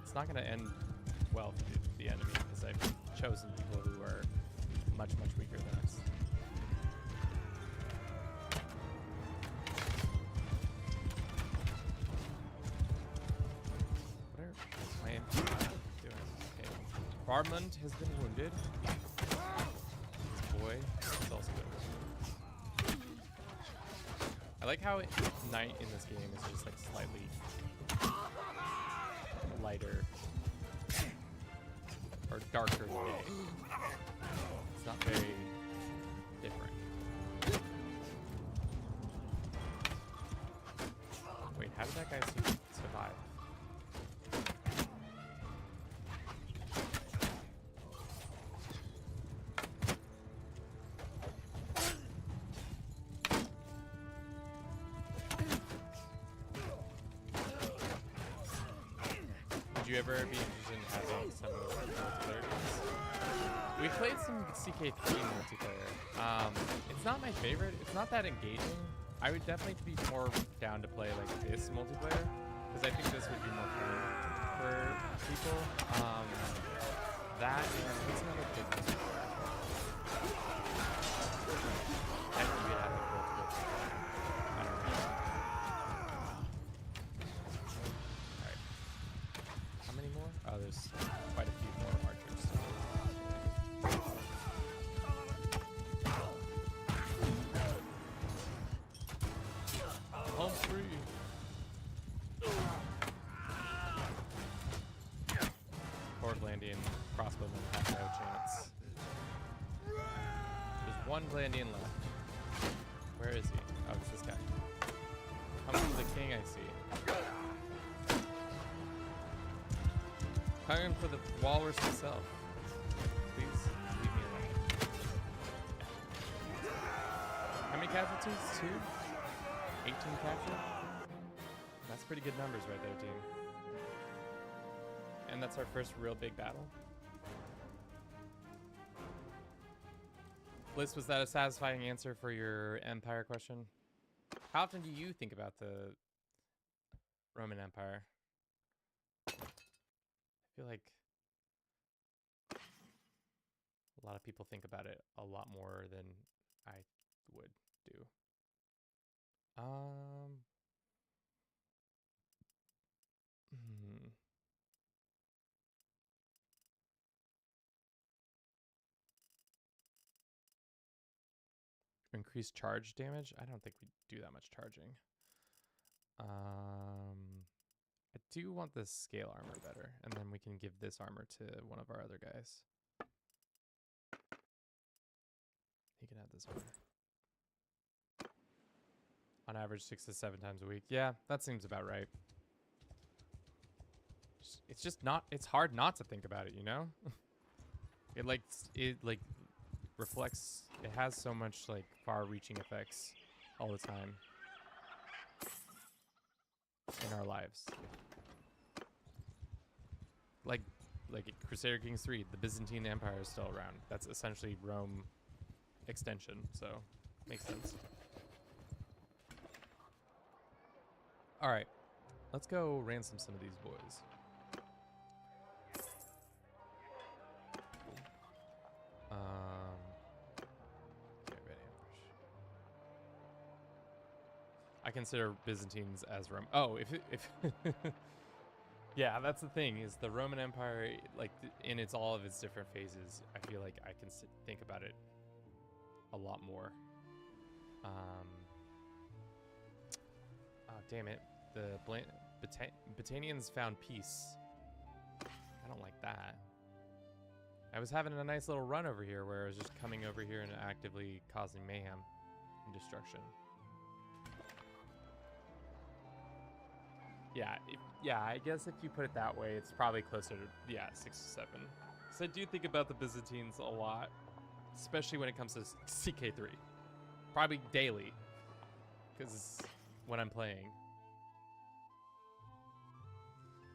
It's not going to end well for the enemy because I've chosen people who are much, much weaker than us. What are my MP doing? Okay. Barmund has been wounded. This boy is also been wounded. I like how night in this game is just like slightly lighter or darker than day. It's not very different. Wait, how did that guy survive? Would you ever be interested in having some of the multiplayer games? We played some CK3 multiplayer. It's not my favorite. It's not that engaging. I would definitely be more down to play like this multiplayer because I think this would be more fun for people. That and what's another good multiplayer? I think we'd have like multiple people. I don't know. Alright. How many more? Oh, there's quite a few more archers. Home free. Portlandian crossbowmen have no chance. There's one Blandian left. Where is he? Oh, it's this guy. Come to the king, I see. Coming for the walrus himself. Please leave me alone. How many casualties? 2? 18 captured? That's pretty good numbers right there, team. And that's our first real big battle. Bliss, was that a satisfying answer for your Empire question? How often do you think about the Roman Empire? I feel like a lot of people think about it a lot more than I would do. increase charge damage. I don't think we do that much charging. I do want this scale armor better, and then we can give this armor to one of our other guys. He can have this armor. On average, 6 to 7 times a week. Yeah, that seems about right. It's just not. It's hard not to think about it, you know. it like reflects. It has so much like far-reaching effects all the time in our lives. Like Crusader Kings 3, the Byzantine Empire is still around. That's essentially Rome extension, so makes sense. All right, let's go ransom some of these boys. Okay, ready, ambush. I consider Byzantines as Rome. Oh, if yeah, that's the thing, is the Roman Empire, like in its all of its different phases, I feel like I can think about it a lot more. Oh, damn it. The Battanians found peace. I don't like that. I was having a nice little run over here where I was just coming over here and actively causing mayhem and destruction. Yeah, I guess if you put it that way, it's probably closer to, yeah, 6 to 7. So I do think about the Byzantines a lot, especially when it comes to CK3. Probably daily, because when I'm playing.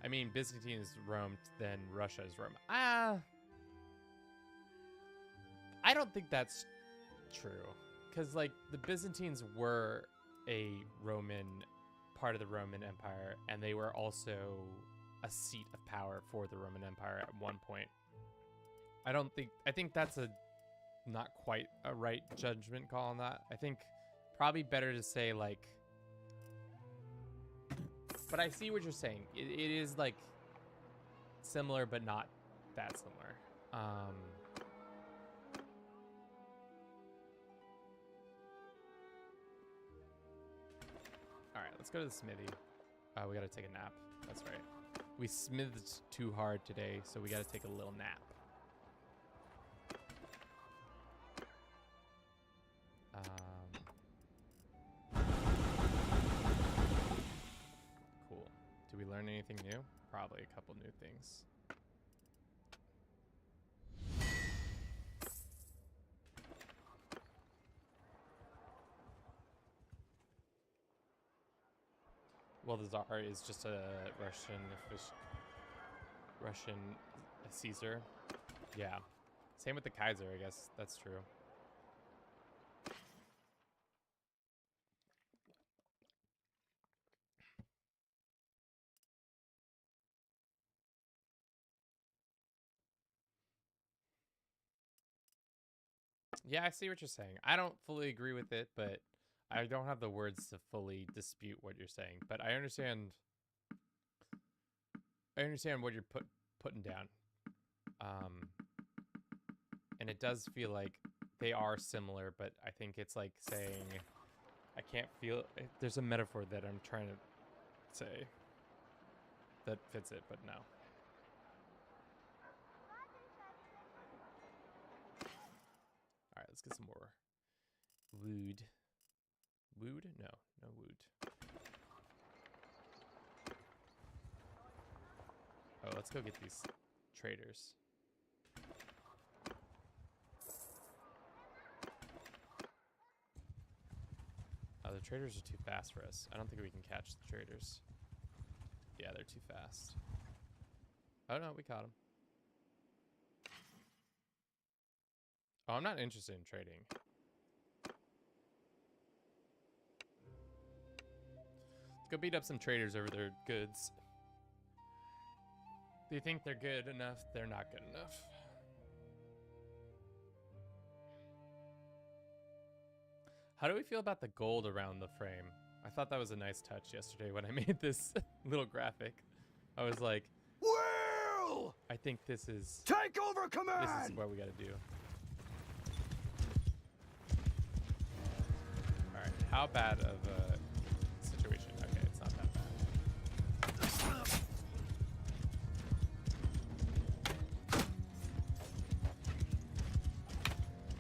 I mean, Byzantine is Rome, then Russia is Rome. I don't think that's true, because like the Byzantines were a Roman part of the Roman Empire, and they were also a seat of power for the Roman Empire at one point. I think that's a not quite a right judgment call on that. I think probably better to say like, but I see what you're saying. It is like similar, but not that similar. All right, let's go to the smithy. We gotta take a nap. That's right. We smithed too hard today, so we gotta take a little nap. Cool. Do we learn anything new? Probably a couple new things. Well, the Tsar is just a Russian Caesar. Yeah. Same with the Kaiser, I guess. That's true. Yeah, I see what you're saying. I don't fully agree with it, but I don't have the words to fully dispute what you're saying. But I understand what you're putting down. And it does feel like they are similar, but I think it's like saying I can't feel. There's a metaphor that I'm trying to say that fits it, but no. All right, let's get some more wood. Wood? No wood. Oh, let's go get these traders. Oh, the traders are too fast for us. I don't think we can catch the traders. Yeah, they're too fast. Oh no, we caught them. Oh, I'm not interested in trading. Let's go beat up some traders over their goods. They think they're good enough, they're not good enough. How do we feel about the gold around the frame? I thought that was a nice touch yesterday when I made this little graphic. I was like, Will! I think this is Take over command! what we gotta do. How bad of a situation? Okay, it's not that bad.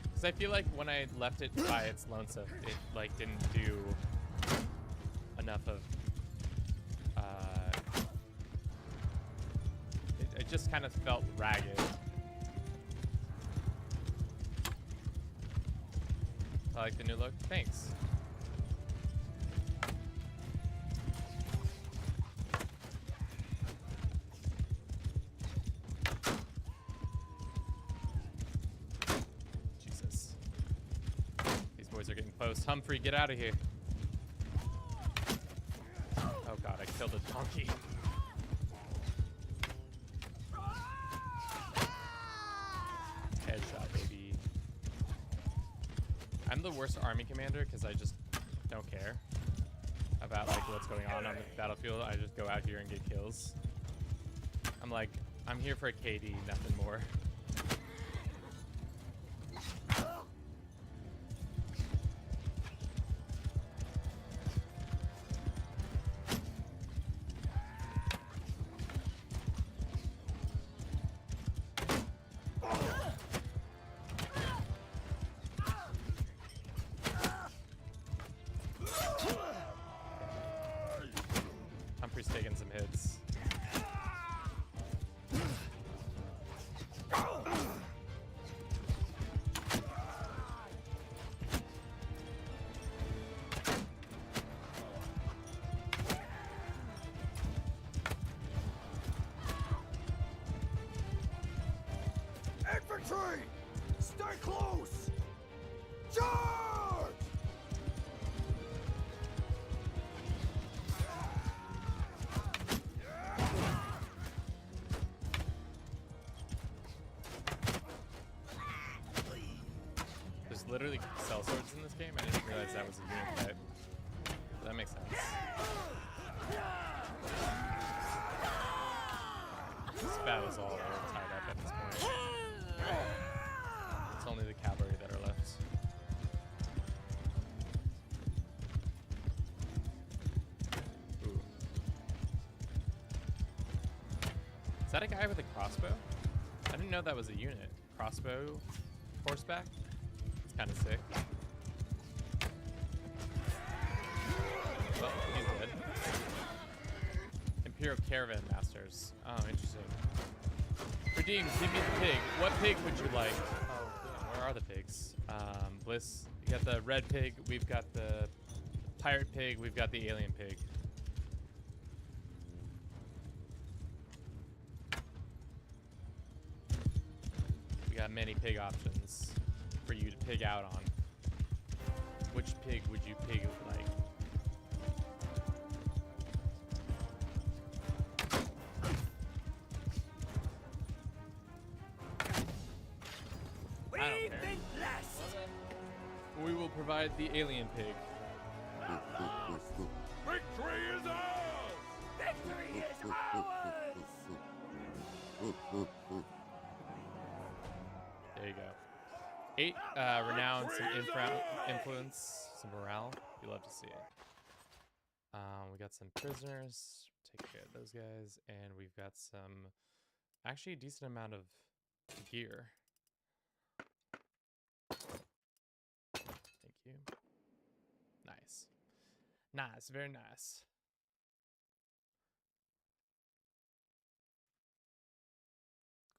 Because I feel like when I left it by its lonesome, it like didn't do enough of. It just kind of felt ragged. I like the new look. Thanks. Jesus. These boys are getting close. Humphrey, get out of here. Oh god, I killed a donkey. Headshot, baby. I'm the worst army commander because I just don't care about like what's going on the battlefield. I just go out here and get kills. I'm like, I'm here for a KD, nothing more. Humphrey's taking some hits. Infantry! Stay close! Charge! There's literally cell swords in this game. I didn't realize that was a unit type. That makes sense. This battle's all tied up at this point. It's only the cavalry that are left. Ooh. Is that a guy with a crossbow? I didn't know that was a unit. Crossbow, horseback. It's kind of sick. Well, he's dead. Imperial Caravan Masters. Oh, interesting. Redeem, give me the pig. What pig would you like? Oh, where are the pigs? Bliss, you got the red pig. We've got the pirate pig. We've got the alien pig. We got many pig options for you to pig out on. Which pig would you pig like? I don't care. We will provide the alien pig. Victory is ours! Victory is ours! There you go. 8 renown, some influence, some morale. You love to see it. We got some prisoners. Take care of those guys, and we've got some, actually a decent amount of gear. Thank you. Nice. Nice, very nice.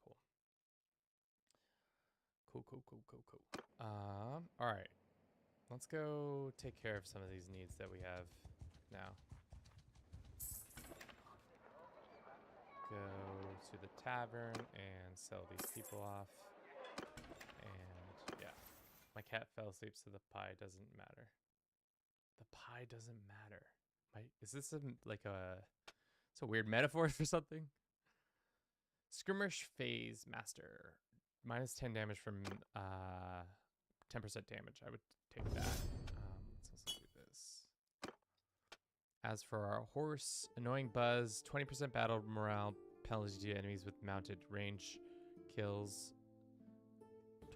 Cool. Cool. All right. Let's go take care of some of these needs that we have now. Go to the tavern and sell these people off. And yeah, my cat fell asleep, so the pie doesn't matter. The pie doesn't matter. Is this like it's a weird metaphor for something? Skirmish Phase Master. Minus 10 damage from 10% damage. I would take that. Let's also do this. As for our horse, annoying buzz, 20% battle morale penalty to enemies with mounted range kills.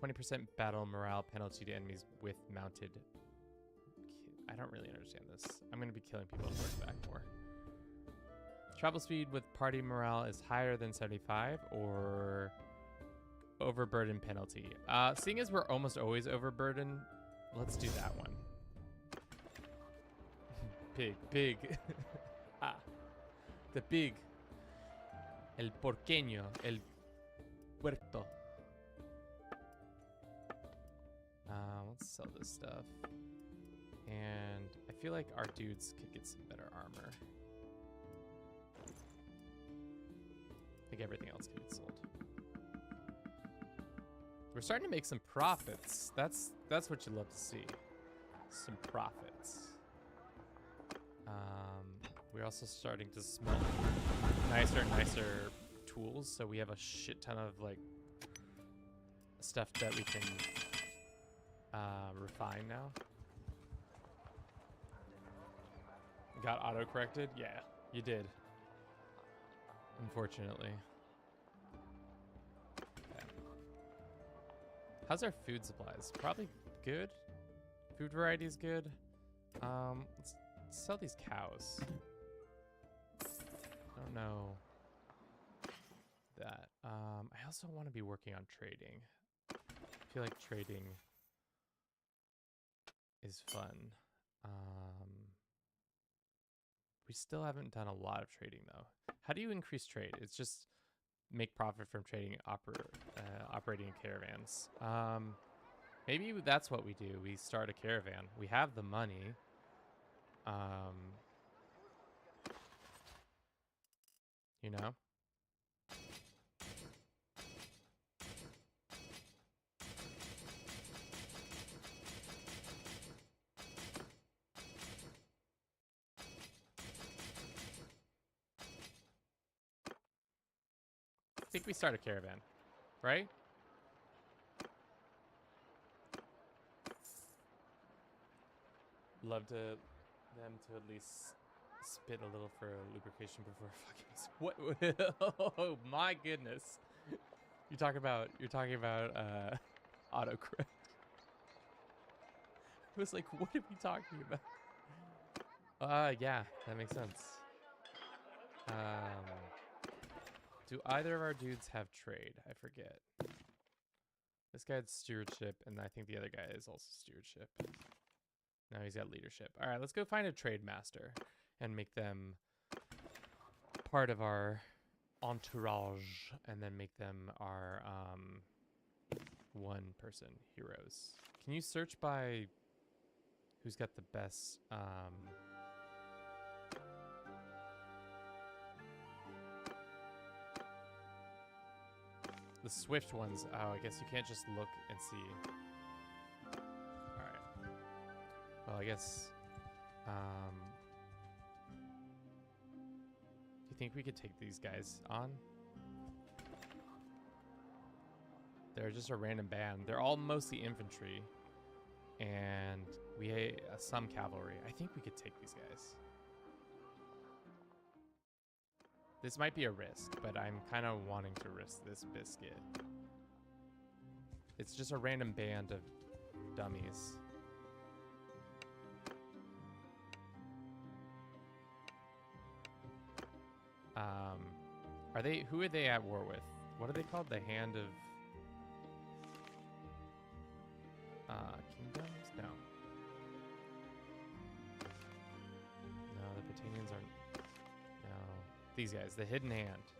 20% battle morale penalty to enemies with mounted I don't really understand this. I'm going to be killing people on horseback more. Travel speed with party morale is higher than 75 or overburden penalty. Seeing as we're almost always overburdened, let's do that one. Pig. Ah. The pig. El porqueño. El puerto. Let's sell this stuff. And I feel like our dudes could get some better armor. I think everything else can get sold. We're starting to make some profits. That's what you love to see. Some profits. We're also starting to smelt nicer and nicer tools, so we have a shit ton of like stuff that we can refine now. Got auto-corrected? Yeah, you did. Unfortunately. Okay. How's our food supplies? Probably good. Food variety is good. Let's sell these cows. I don't know that. I also want to be working on trading. I feel like trading is fun. We still haven't done a lot of trading though. How do you increase trade? It's just make profit from trading operating in caravans. Maybe that's what we do. We start a caravan. We have the money. You know? I think we start a caravan, right? Love to them to at least spit a little for lubrication before fucking. What? Oh my goodness! You're talking about autocorrect. I was like, what are we talking about? Yeah, that makes sense. Do either of our dudes have trade? I forget. This guy had stewardship, and I think the other guy is also stewardship. Now he's got leadership. All right, let's go find a trade master and make them part of our entourage, and then make them our one-person heroes. Can you search by who's got the best? The swift ones. Oh, I guess you can't just look and see. All right. Well, I guess. Do you think we could take these guys on? They're just a random band. They're all mostly infantry, and we have some cavalry. I think we could take these guys. This might be a risk, but I'm kind of wanting to risk this biscuit. It's just a random band of dummies. Who are they at war with? What are they called? The Hand of Kingdoms? No. No, the Britannians aren't. No. These guys, the Hidden Hand.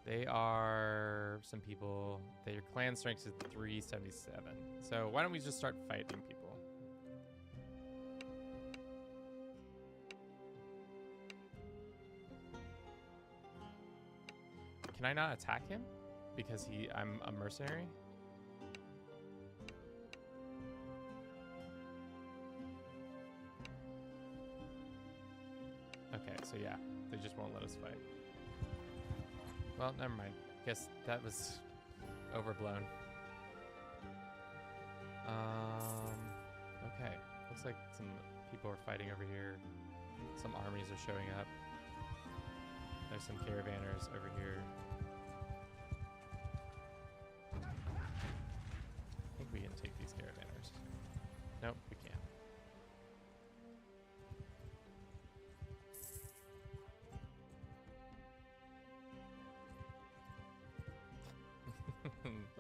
They are some people. Their clan strength is 377. So why don't we just start fighting people? Can I not attack him? Because I'm a mercenary? Okay, so yeah, they just won't let us fight. Well, never mind. Guess that was overblown. Okay. Looks like some people are fighting over here. Some armies are showing up. There's some caravanners over here. I think we can take these caravanners. Nope, we can't.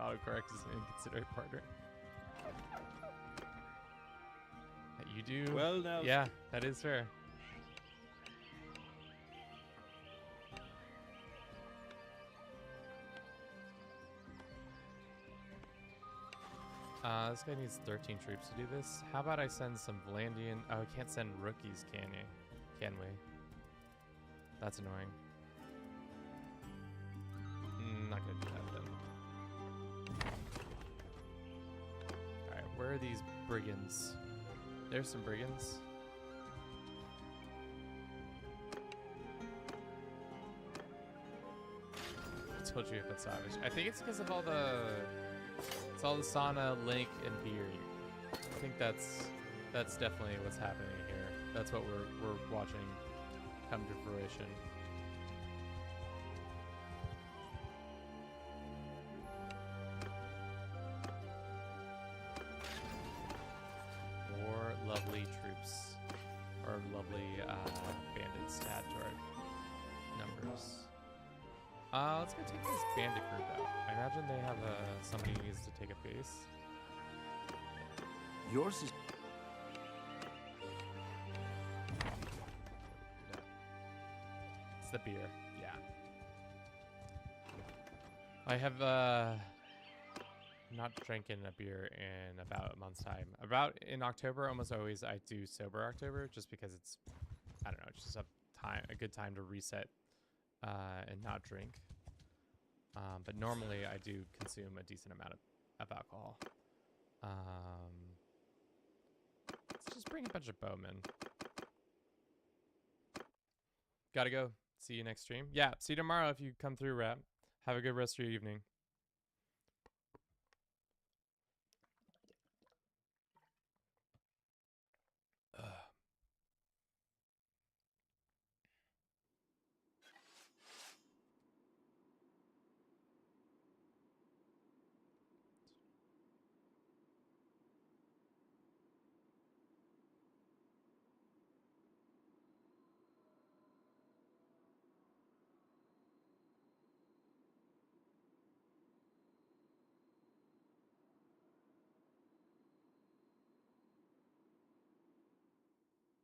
Autocorrect is an inconsiderate partner. You do. Well, now. Yeah, that is fair. This guy needs 13 troops to do this. How about I send some Vlandian? Oh, I can't send rookies, can you? Can we? That's annoying. Not gonna do that then. Alright, where are these brigands? There's some brigands. I told you if it's savage. I think it's because of all the... It's all the sauna, link, and beer. I think that's definitely what's happening here. That's what we're watching come to fruition. More lovely troops, or lovely bandits to add to our numbers. Let's go take this bandit group out. I imagine they have somebody who needs to take a base. Yours is. No. It's the beer, yeah. I have not drinking a beer in about a month's time. About in October, almost always I do sober October, just because it's, I don't know, it's just a good time to reset and not drink. But normally I do consume a decent amount of alcohol. Let's just bring a bunch of bowmen. Gotta go. See you next stream. Yeah, see you tomorrow if you come through, Rap. Have a good rest of your evening.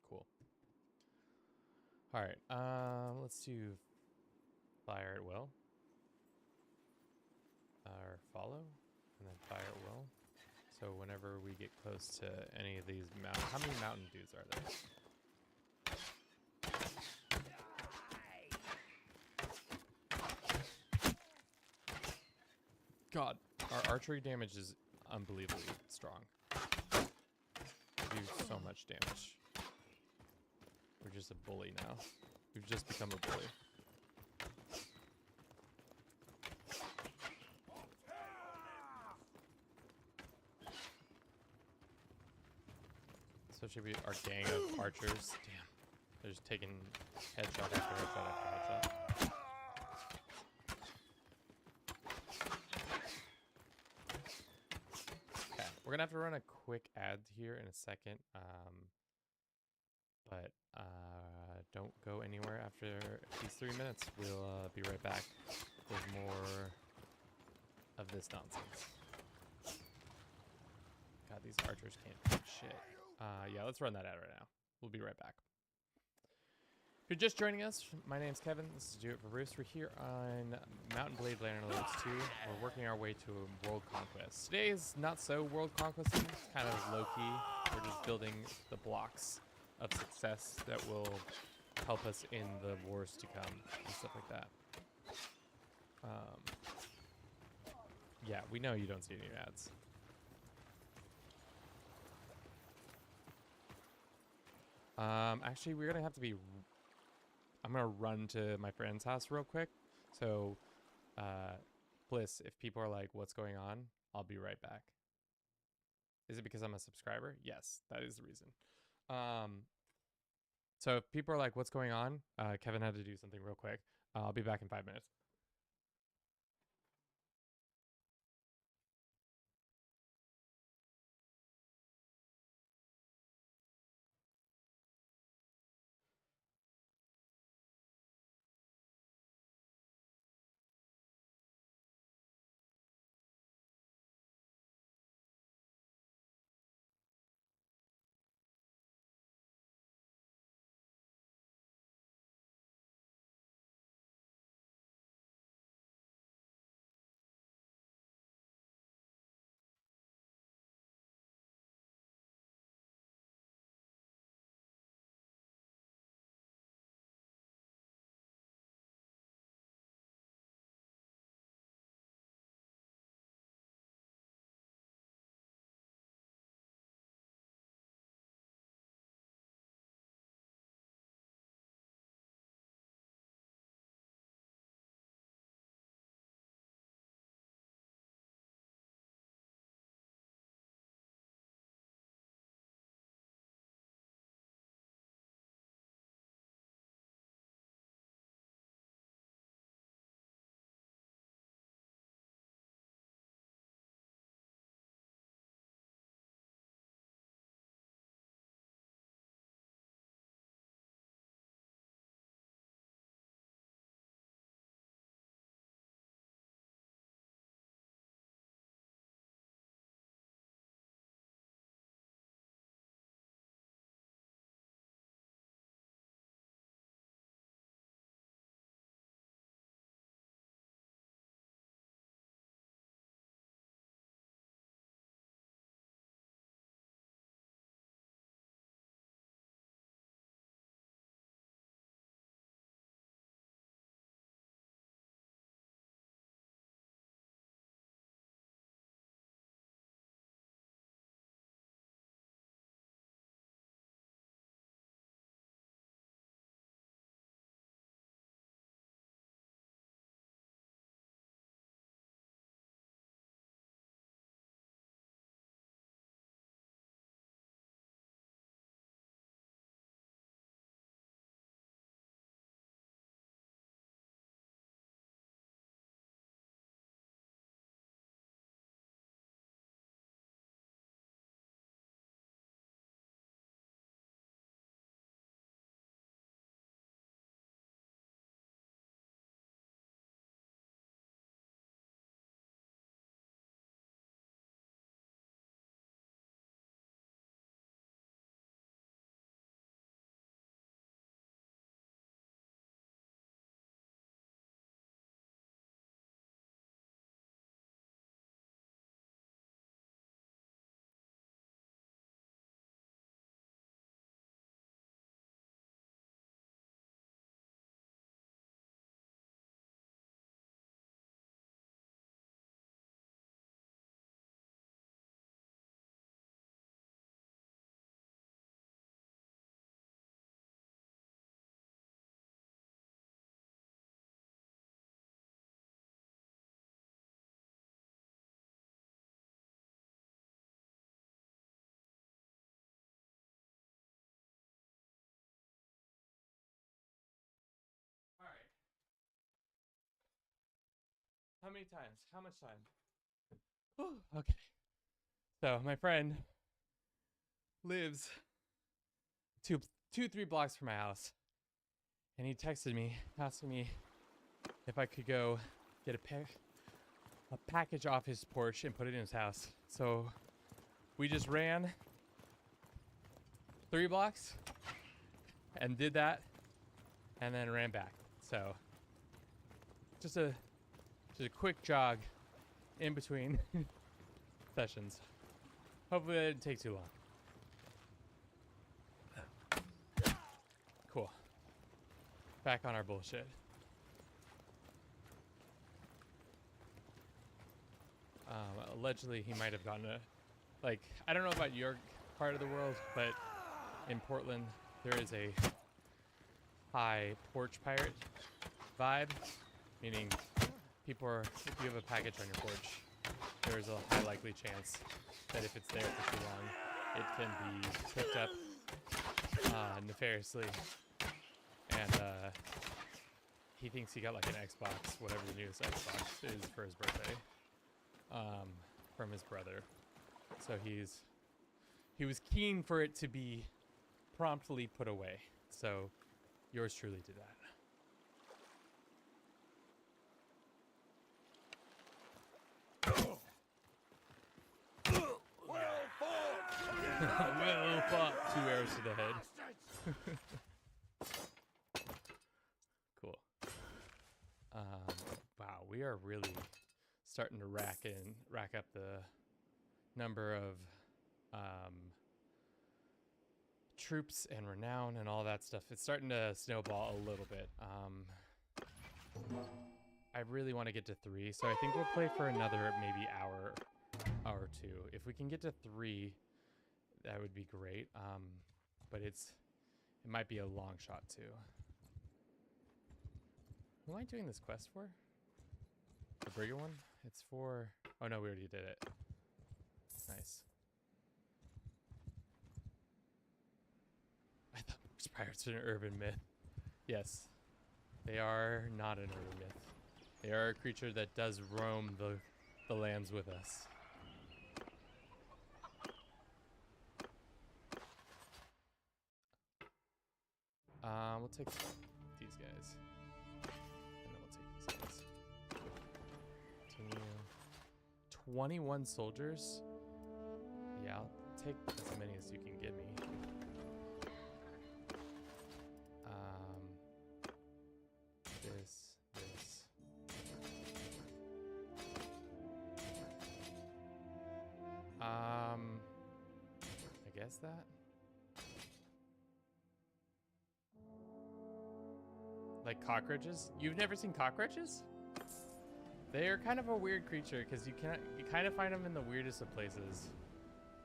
Cool. All right. Let's do fire at will. Or follow, and then fire at will. So whenever we get close to any of these mountain, how many mountain dudes are there? God, our archery damage is unbelievably strong. We do so much damage. We're just a bully now. We've just become a bully. So should be our gang of archers. Damn. They're just taking headshot after headshot after headshot. Okay, we're gonna have to run a quick ad here in a second. But don't go anywhere after these 3 minutes. We'll be right back with more of this nonsense. God, these archers can't do shit. Yeah, let's run that ad right now. We'll be right back. If you're just joining us, my name's Kevin. This is Do It for Bruce. We're here on Mountain Blade Bannerlord 2. We're working our way to World Conquest. Today is not so World Conquest. It's kind of low-key. We're just building the blocks of success that will help us in the wars to come and stuff like that. Yeah, we know you don't see any ads. Actually, we're gonna have to be. I'm gonna run to my friend's house real quick. So, Bliss, if people are like, "What's going on?" I'll be right back. Is it because I'm a subscriber? Yes, that is the reason. So if people are like, "What's going on?" Kevin had to do something real quick. I'll be back in 5 minutes. How many times? How much time? Oh, okay. So my friend lives 3 blocks from my house, and he texted me asking me if I could go get a package off his porch and put it in his house. So we just ran 3 blocks and did that, and then ran back. So just a quick jog in between sessions. Hopefully that didn't take too long. Cool. Back on our bullshit. Allegedly, he might have gotten I don't know about your part of the world, but in Portland, there is a high porch pirate vibe, meaning if you have a package on your porch, there's a high likely chance that if it's there for too long, it can be picked up nefariously. And he thinks he got like an Xbox, whatever the newest Xbox is, for his birthday, from his brother. So he was keen for it to be promptly put away. So yours truly did that. Well fought. 2 arrows to the head. Cool. Wow, we are really starting to rack up the number of troops and renown and all that stuff. It's starting to snowball a little bit. I really want to get to 3, so I think we'll play for another maybe hour or 2. If we can get to 3, that would be great. But it might be a long shot too. Who am I doing this quest for? The Brigand one? It's for... Oh no, we already did it. Nice. I thought Porch Pirates were an urban myth. Yes. They are not an urban myth. They are a creature that does roam the lands with us. We'll take these guys. And then we'll take these guys. Continue. 21 soldiers? Yeah, I'll take as many as you can give me. This. I guess that? Like cockroaches? You've never seen cockroaches? They are kind of a weird creature because you kind of find them in the weirdest of places.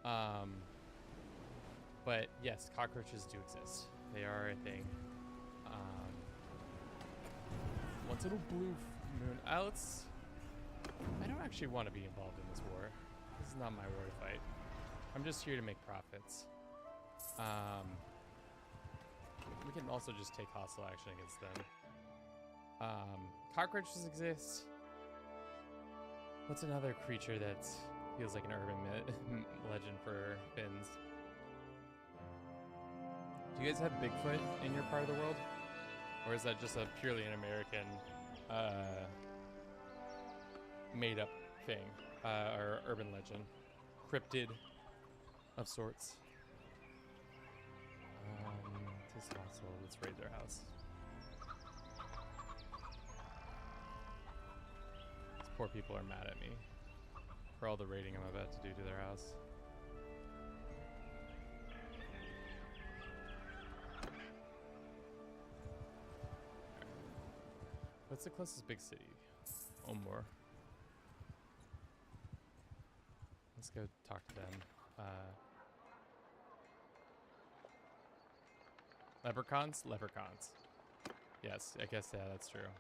But yes, cockroaches do exist. They are a thing. Once in a blue moon. I don't actually want to be involved in this war. This is not my war to fight. I'm just here to make profits. We can also just take hostile action against them. Cockroaches exist. What's another creature that feels like an urban legend for Finns? Do you guys have Bigfoot in your part of the world? Or is that just a purely an American made up thing? Or urban legend? Cryptid of sorts? This household, let's raid their house. These poor people are mad at me for all the raiding I'm about to do to their house. What's the closest big city? Omor. Let's go talk to them. Leprechauns? Leprechauns. Yes, I guess, yeah, that's true.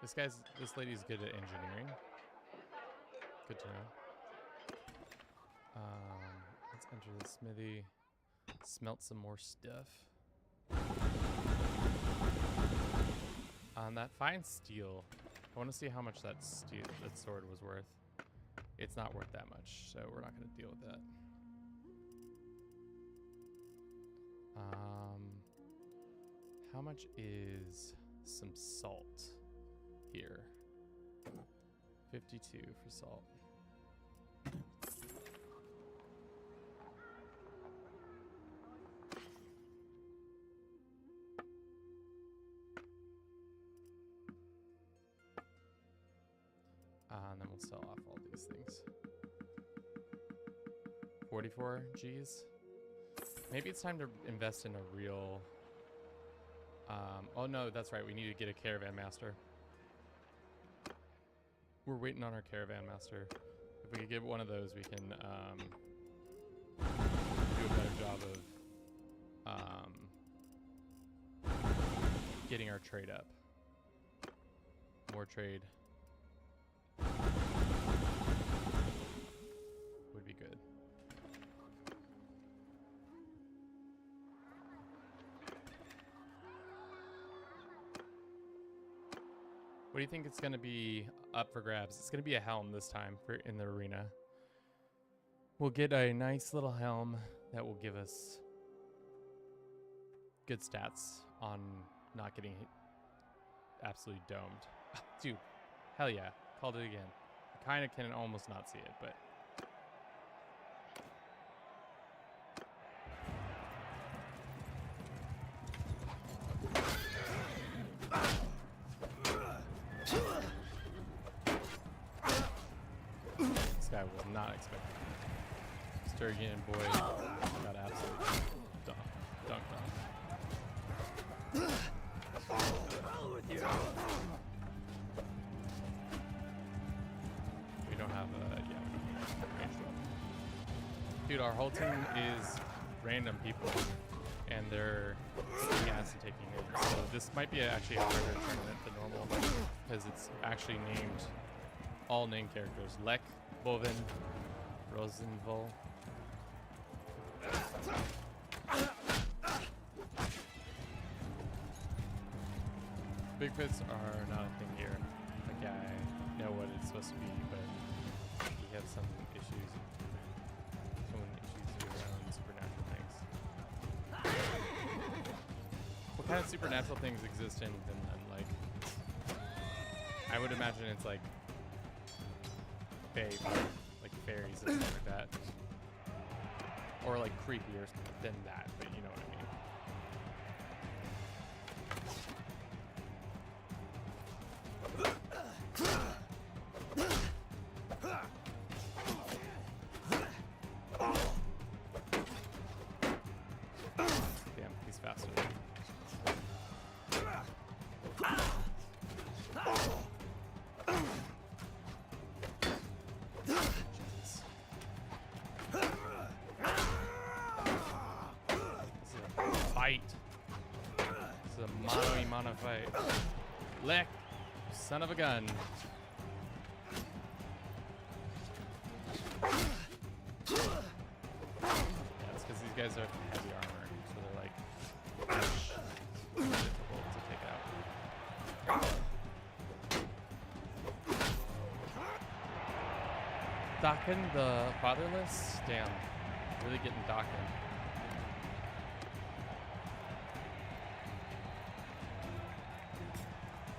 This lady's good at engineering. Good to know. Let's enter the smithy. Smelt some more stuff. that. Fine steel. I want to see how much that sword was worth. It's not worth that much, so we're not going to deal with that. How much is some salt here? 52 for salt. And then we'll sell off all these things. 44 G's. Maybe it's time to invest in a real... oh no, that's right. We need to get a caravan master. We're waiting on our caravan master. If we could get one of those, we can do a better job of getting our trade up. More trade would be good. What do you think it's going to be up for grabs? It's going to be a helm this time in the arena. We'll get a nice little helm that will give us good stats on not getting absolutely domed. Dude, hell yeah. Called it again. I kind of can almost not see it, but... This guy was not expecting it. Sturgeon boy got absolutely dunked on. We don't have range weapon. Dude, our whole team is random people, and they're kicking ass and taking names. So this might be actually a harder tournament than normal, because it's actually named all named characters: Lek, Bovin, Rosenvol. Bigfoots are not a thing here. Like, I know what it's supposed to be, but we have some issues around supernatural things. What kind of supernatural things exist in Finland? Like, I would imagine it's like fae, like fairies and stuff like that, or like creepier than that. But you know what I mean. Damn, he's faster. Jesus. This is a fight. This is a mano-y-mano fight. Lek, son of a gun. These guys are heavy armor, so they're like difficult to take out. Dakin the Fatherless? Damn. Really getting Dakin.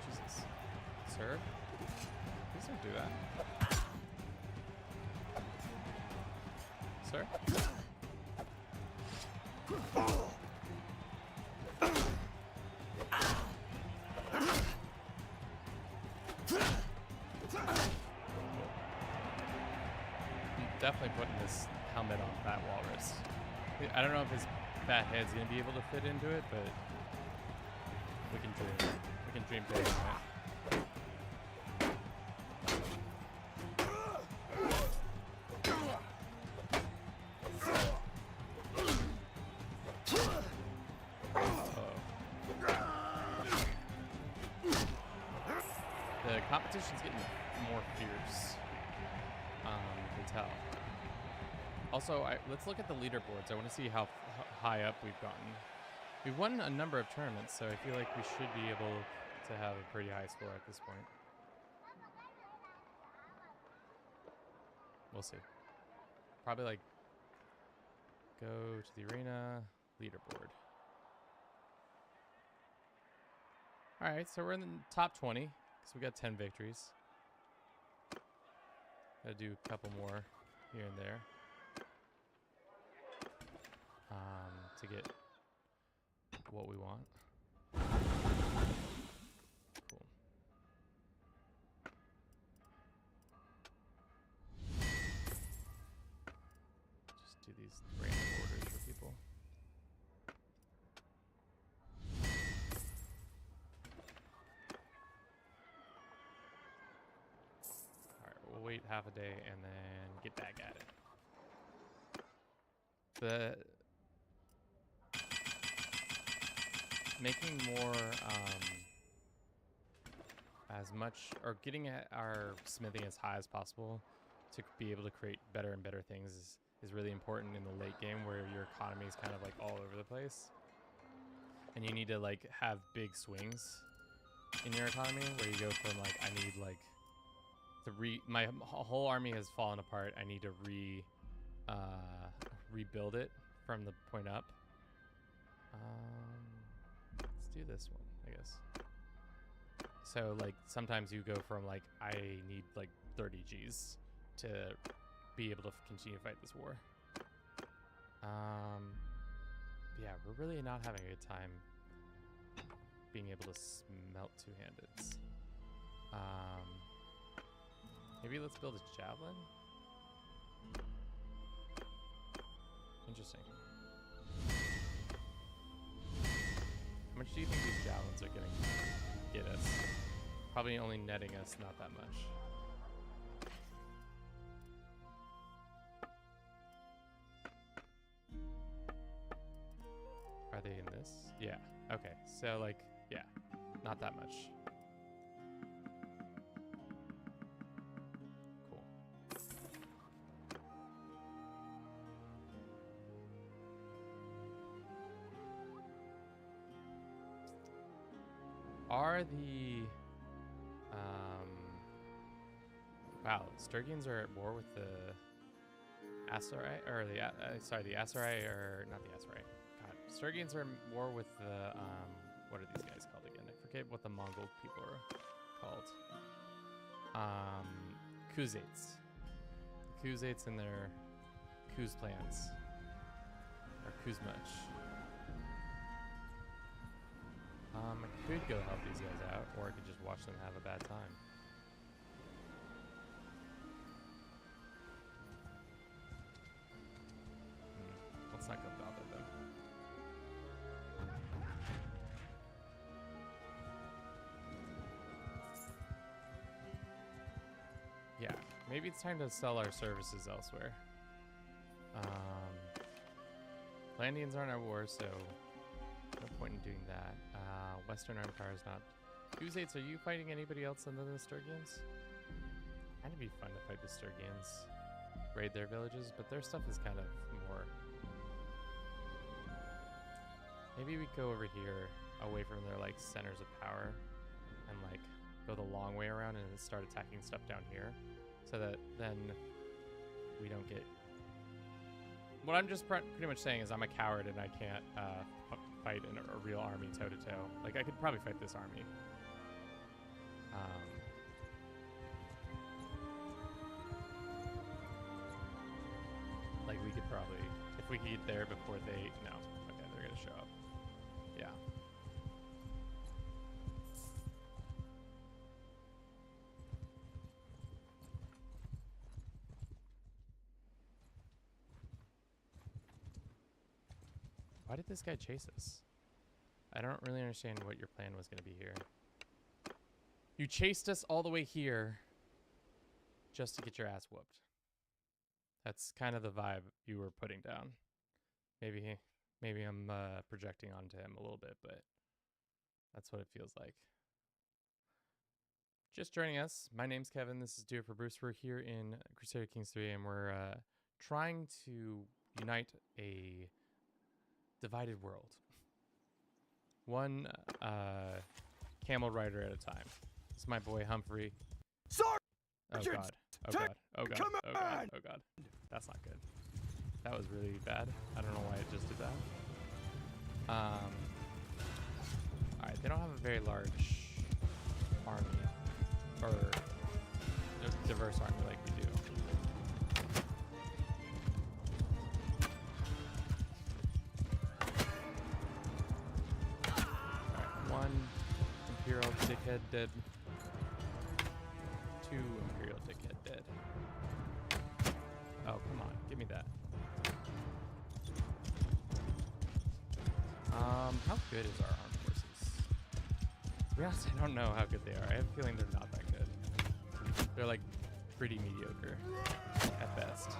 Jesus. Sir? Please don't do that. Sir? Definitely putting this helmet on that walrus. I don't know if his fat head's gonna be able to fit into it, but we can dream. We can dream big, right? The competition's getting more fierce. You can tell. Also, let's look at the leaderboards. I want to see how high up we've gotten. We've won a number of tournaments, so I feel like we should be able to have a pretty high score at this point. We'll see. Probably like go to the arena, leaderboard. All right, so we're in the top 20 because we got 10 victories. Gotta do a couple more here and there to get what we want. Cool. Just do these random orders for people. Alright, we'll wait half a day and then get back at it. The making more as much, or getting at our smithing as high as possible to be able to create better and better things is really important in the late game, where your economy is kind of like all over the place and you need to like have big swings in your economy, where you go from like, I need like my whole army has fallen apart, I need to rebuild it from the point up. Let's do this one, I guess. So like sometimes you go from like, I need like 30 Gs to be able to continue to fight this war. Yeah, we're really not having a good time being able to smelt two-handed. Maybe let's build a javelin. Interesting. How much do you think these javelins are going to get us? Probably only netting us not that much. Are they in this? Yeah. Okay. So like, yeah, not that much. Cool. Are the wow, Sturgians are at war with the Asarai, or the sorry, the Asarai, or not the Asarai. God, Sturgians are at war with the what are these guys called again? I forget what the Mongol people are called. Khuzaits. The Khuzaits and their Khuz plans, or Khuzmuch. I could go help these guys out, or I could just watch them have a bad time. Let's not go bother them. Yeah, maybe it's time to sell our services elsewhere. Landians aren't at war, so no point in doing that. Western Empire is not. Khuzaits, are you fighting anybody else other than the Sturgians? Kind of be fun to fight the Sturgians, raid their villages, but their stuff is kind of more. Maybe we go over here, away from their like centers of power, and like go the long way around and start attacking stuff down here, so that then we don't get. What I'm just pretty much saying is I'm a coward and I can't fight a real army toe to toe. Like I could probably fight this army. Like we could probably, if we could get there before they, no, okay, they're gonna show up. Yeah. Why did this guy chase us? I don't really understand what your plan was going to be here. You chased us all the way here just to get your ass whooped. That's kind of the vibe you were putting down. Maybe I'm projecting onto him a little bit, but that's what it feels like. Just joining us, my name's Kevin. This is Do It for Bruce. We're here in Crusader Kings 3, and we're trying to unite a divided world. One camel rider at a time. This is my boy Humphrey. Sergeant! Oh god. Oh take god. Oh god. Oh god. command! Oh god. That's not good. That was really bad. I don't know why it just did that. Alright, they don't have a very large army. Or diverse army like we do. Alright, one Imperial dickhead dead. Two Imperial dickhead dead. Oh, come on. Give me that. How good is our armed forces? To be honest, I don't know how good they are. I have a feeling they're not that good. They're like pretty mediocre at best.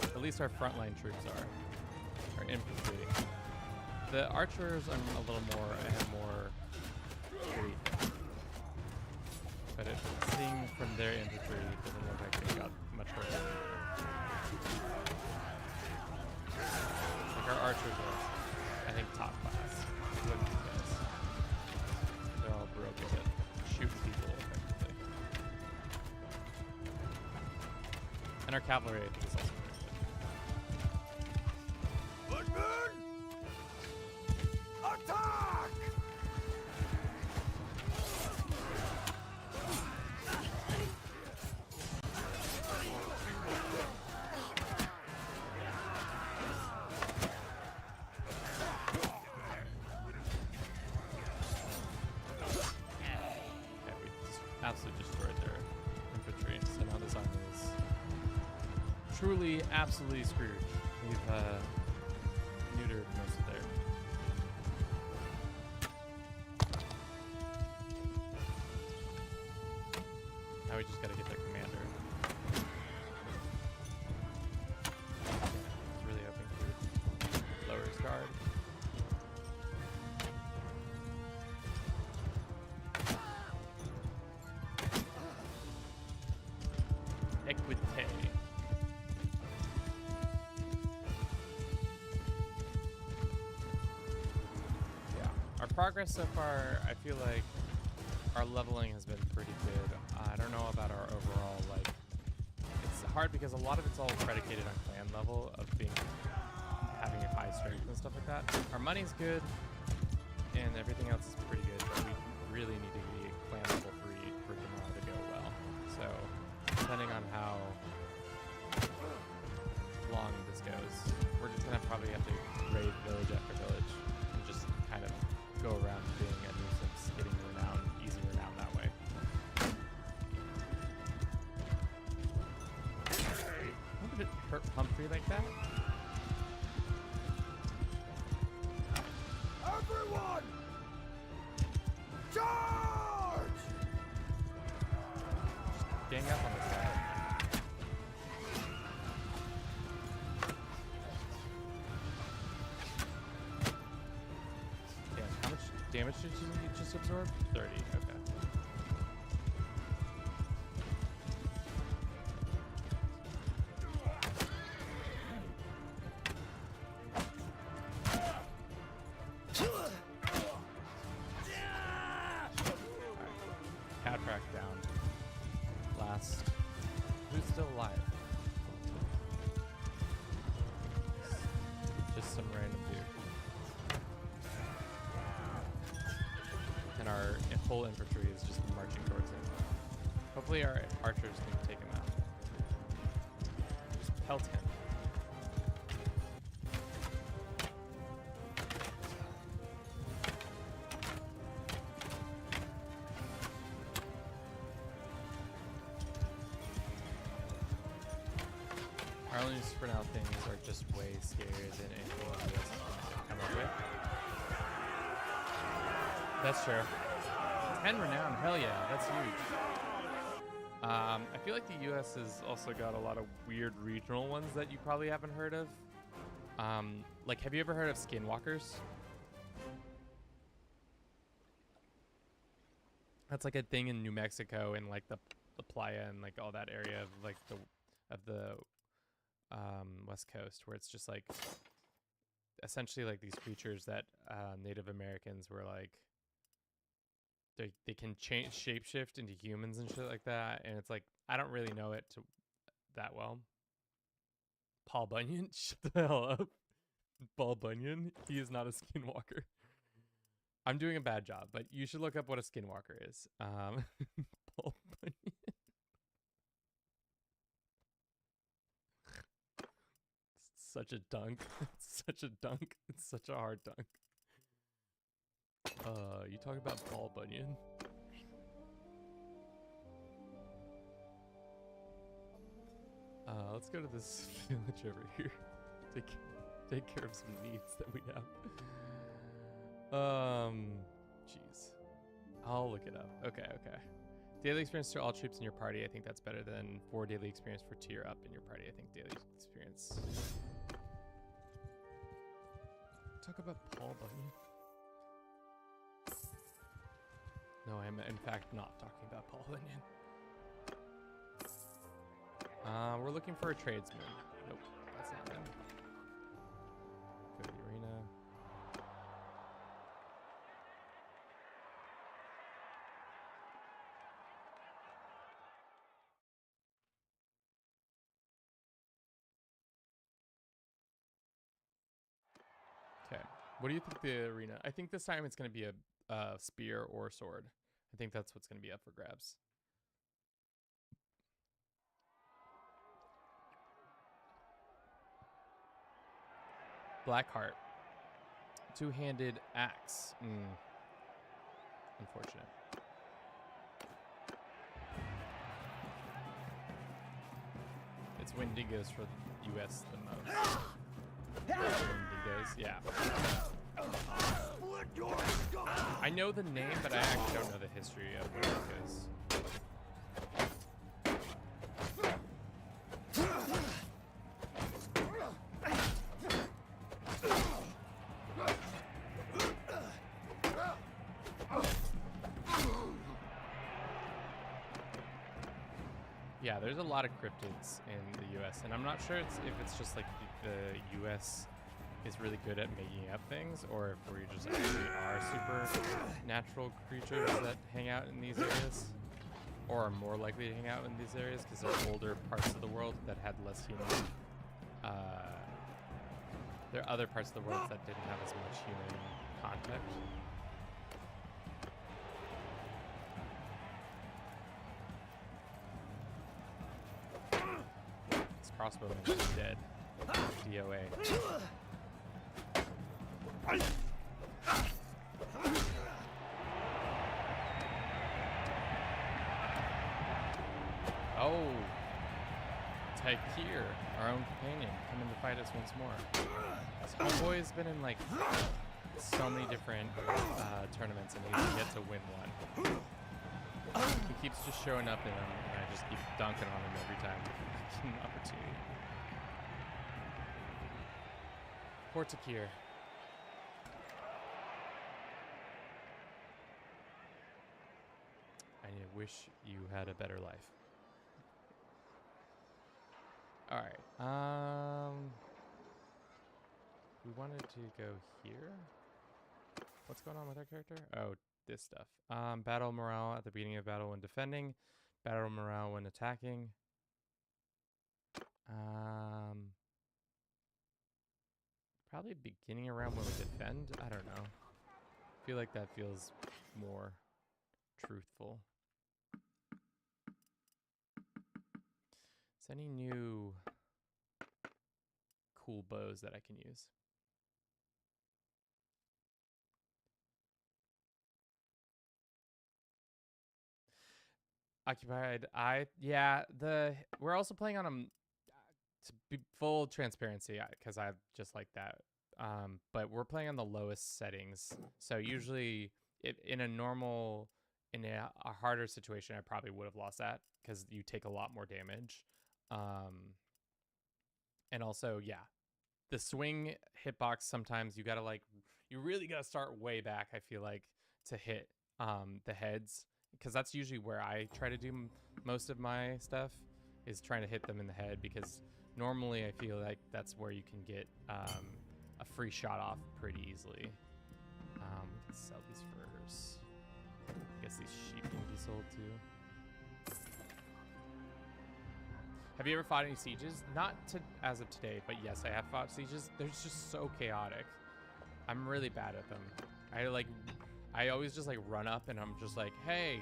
At least our frontline troops are. Our infantry. The archers are a little more, I have more faith. But seeing from their infantry, it doesn't look like they got much work done. Like our archers are, I think, top class. Look at these guys. They're all broken at shooting people effectively. And our cavalry, I think, is also very good. Footmen! Attack! Yeah, we just absolutely destroyed their infantry, so now this army is truly, absolutely screwed. We've neutered most of their. Now we just gotta get their commander. Really hoping to lower his guard. Equite. Yeah. Our progress so far, I feel like our leveling has been pretty good. I don't know about our overall, like, it's hard because a lot of it's all predicated on clan level of having a high strength and stuff like that. Our money's good and everything else is pretty good, but we really need to be clan level 3 for Gamora to go well. So depending on how long this goes, we're just gonna probably have to raid village after village and just kind of go around being a nuisance, getting renown, easy renown that way. How did it hurt Humphrey like that? Everyone! Charge! Gang up on this guy. Damn, how much damage did you just absorb? 30, okay. Catrack down. Last. Who's still alive? Just some random dude. And our whole infantry is just marching towards him. Hopefully our archers can take him out. Just pelt him. Our only for now things are just way scarier than anything else come up with. That's true. 10 renown, hell yeah, that's huge. I feel like the US has also got a lot of weird regional ones that you probably haven't heard of. Like, have you ever heard of skinwalkers? That's like a thing in New Mexico and like the playa and like all that area of like the West Coast, where it's just like essentially like these creatures that Native Americans were like they can change shapeshift into humans and shit like that, and it's like I don't really know it that well. Paul Bunyan, shut the hell up. Paul Bunyan, he is not a skinwalker. I'm doing a bad job, but you should look up what a skinwalker is. Paul Bunyan. It's such a dunk. It's such a dunk. It's such a hard dunk. You talk about Paul Bunyan. Let's go to this village over here. Take care of some needs that we have. Jeez. I'll look it up. Okay. Daily experience to all troops in your party. I think that's better than 4 daily experience for tier up in your party. I think daily experience. Talk about Paul Bunyan. No, I'm in fact not talking about Paul Bunyan. We're looking for a tradesman. Nope, that's not him. Go to the arena. Okay, what do you think the arena? I think this time it's going to be a spear or sword. I think that's what's going to be up for grabs. Blackheart. Two-handed axe. Unfortunate. It's Wendigos for the US the most. Wendigos, yeah. I know the name, but I actually don't know the history of Wendigos. Yeah, there's a lot of cryptids in the US, and I'm not sure if it's just like the US is really good at making up things, or if we just actually are supernatural creatures that hang out in these areas, or are more likely to hang out in these areas because they're older parts of the world that had less human. There are other parts of the world that didn't have as much human contact. This crossbowman is dead. DOA. Oh, Tykeer, our own companion, coming to fight us once more. This homeboy's been in like so many different tournaments, and he's yet to win one. He keeps just showing up in them, and I just keep dunking on him every time I get an opportunity. Poor Tykeer. I wish you had a better life. All right. We wanted to go here. What's going on with our character? Oh, this stuff. Battle morale at the beginning of battle when defending. Battle morale when attacking. Probably beginning around when we defend. I don't know. I feel like that feels more truthful. Is any new cool bows that I can use? Occupied. We're also playing on them to be full transparency because I just like that. But we're playing on the lowest settings. So usually in a harder situation, I probably would have lost that because you take a lot more damage. And also, yeah, the swing hitbox, sometimes you really gotta start way back, I feel like, to hit the heads, because that's usually where I try to do most of my stuff, is trying to hit them in the head, because normally I feel like that's where you can get a free shot off pretty easily. We can sell these furs. I guess Have you ever fought any sieges? Not to as of today, but yes, I have fought sieges. They're just so chaotic. I'm really bad at them. I always just like run up and I'm just like, hey,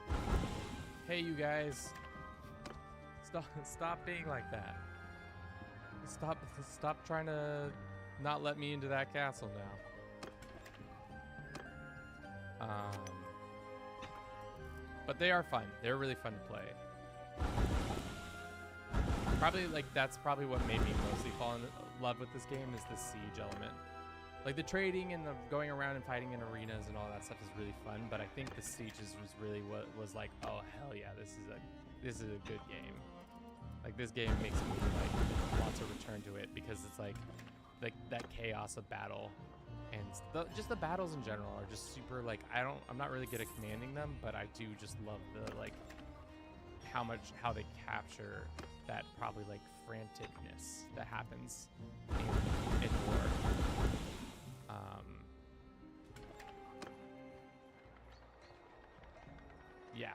you guys, stop being like that. Stop trying to not let me into that castle now. But they are fun. They're really fun to play. Probably like that's probably what made me mostly fall in love with this game is the siege element. Like the trading and the going around and fighting in arenas and all that stuff is really fun, but I think the sieges was really what was like, oh hell yeah, this is a good game. Like this game makes me like want to return to it because it's like that chaos of battle, and just the battles in general are just super like I'm not really good at commanding them, but I do just love the like how they capture that probably like franticness that happens in war. Yeah.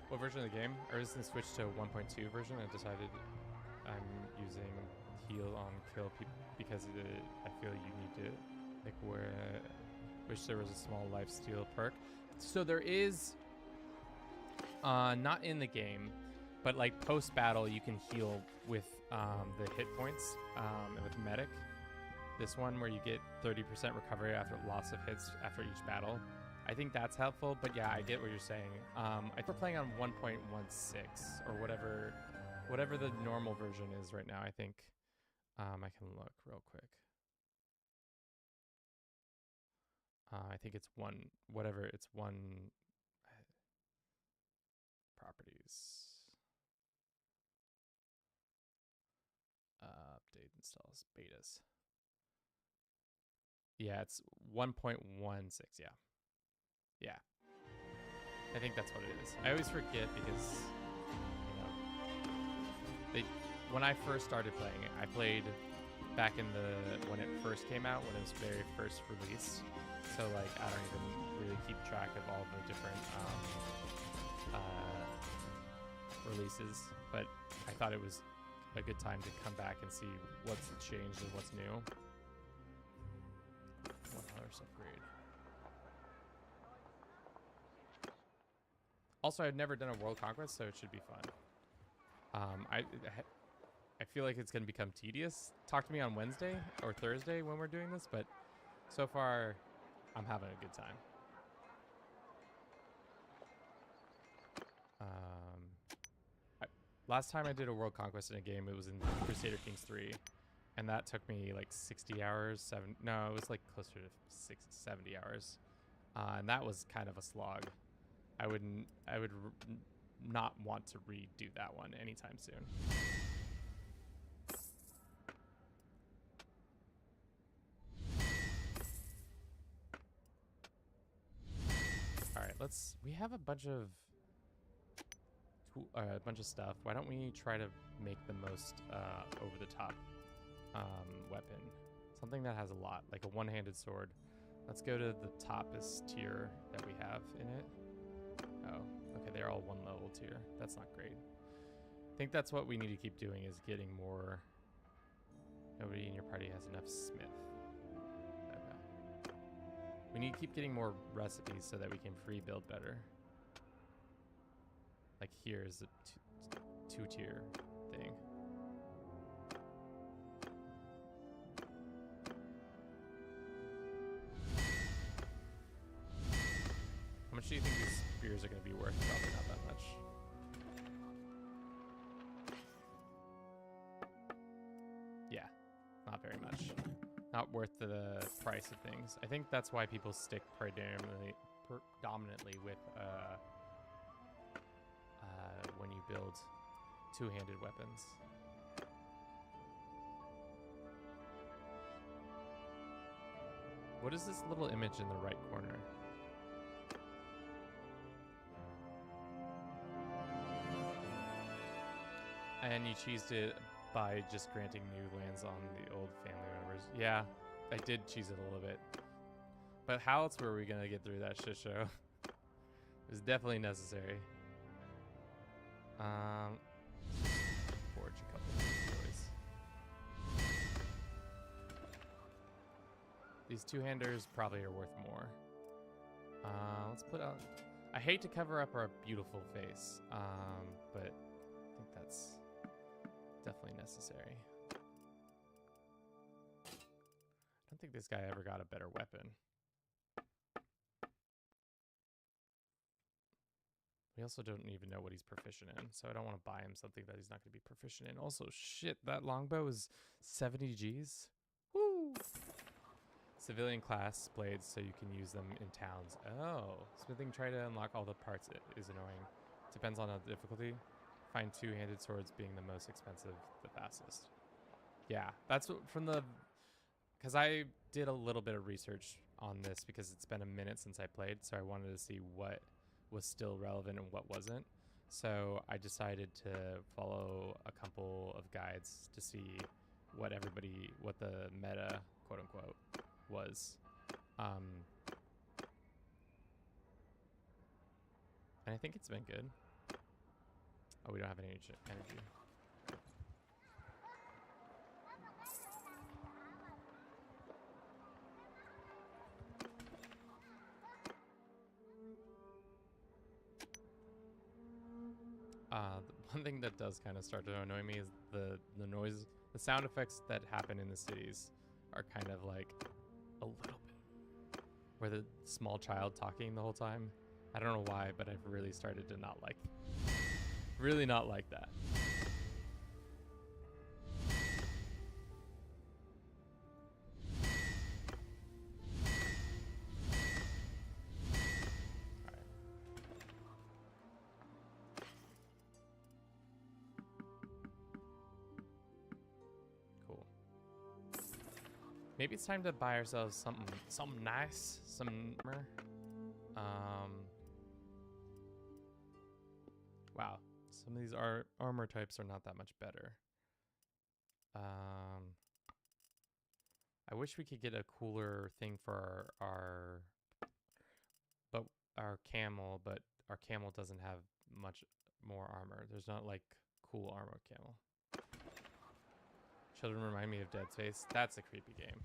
What version of the game? Or is this switched to 1.2 version? I decided I'm using heal on kill because I feel you need to like wish there was a small lifesteal perk. So there is not in the game, but like post battle you can heal with the hit points and with medic. This one where you get 30% recovery after loss of hits after each battle. I think that's helpful, but yeah, I get what you're saying. I think we're playing on 1.16 or whatever the normal version is right now. I think I can look real quick. I think it's one properties. Update installs betas. Yeah, it's 1.16. Yeah. I think that's what it is. I always forget because, when I first started playing it, I played back in when it first came out, when it was very first released. So like, I don't even really keep track of all the different releases, but I thought it was a good time to come back and see what's changed and what's new. $1 upgrade. Also, I've never done a World Conquest, so it should be fun. I feel like it's going to become tedious. Talk to me on Wednesday or Thursday when we're doing this, but so far, I'm having a good time. Last time I did a World Conquest in a game, it was in Crusader Kings 3, and that took me like 60 hours. No, it was like closer to 70 hours, and that was kind of a slog. I would not want to redo that one anytime soon. All right, we have a bunch of stuff. Why don't we try to make the most over the top weapon? Something that has a lot, like a one-handed sword. Let's go to the toppest tier that we have in it. Oh, okay, they're all one level tier. That's not great. I think that's what we need to keep doing is getting more. Nobody in your party has enough smith. Okay. We need to keep getting more recipes so that we can free build better. Like here's a two-tier thing. How much do you think these spears are going to be worth? Probably not that much. Yeah, not very much. Not worth the price of things. I think that's why people stick predominantly with when you build two-handed weapons. What is this little image in the right corner? And you cheesed it by just granting new lands on the old family members. Yeah, I did cheese it a little bit. But how else were we gonna get through that shit show? It was definitely necessary. Forge a couple of these boys. These two-handers probably are worth more. Let's put on... I hate to cover up our beautiful face, but I think that's definitely necessary. I don't think this guy ever got a better weapon. We also don't even know what he's proficient in, so I don't want to buy him something that he's not going to be proficient in. Also, shit, that longbow is 70 Gs. Woo! Civilian class blades, so you can use them in towns. Oh, smithing, try to unlock all the parts is annoying. Depends on the difficulty. Find two-handed swords being the most expensive, the fastest. Yeah, that's from the... Because I did a little bit of research on this because it's been a minute since I played, so I wanted to see what was still relevant and what wasn't. So I decided to follow a couple of guides to see what the meta, quote unquote, was. And I think it's been good. Oh, we don't have any energy. The one thing that does kind of start to annoy me is the noise, the sound effects that happen in the cities are kind of like a little bit where the small child talking the whole time. I don't know why, but I've really started to not like that. Cool. Maybe it's time to buy ourselves something nice, some armor. Wow, some of these armor types are not that much better. I wish we could get a cooler thing for our camel, but our camel doesn't have much more armor. There's not like cool armor camel. Children remind me of Dead Space. That's a creepy game.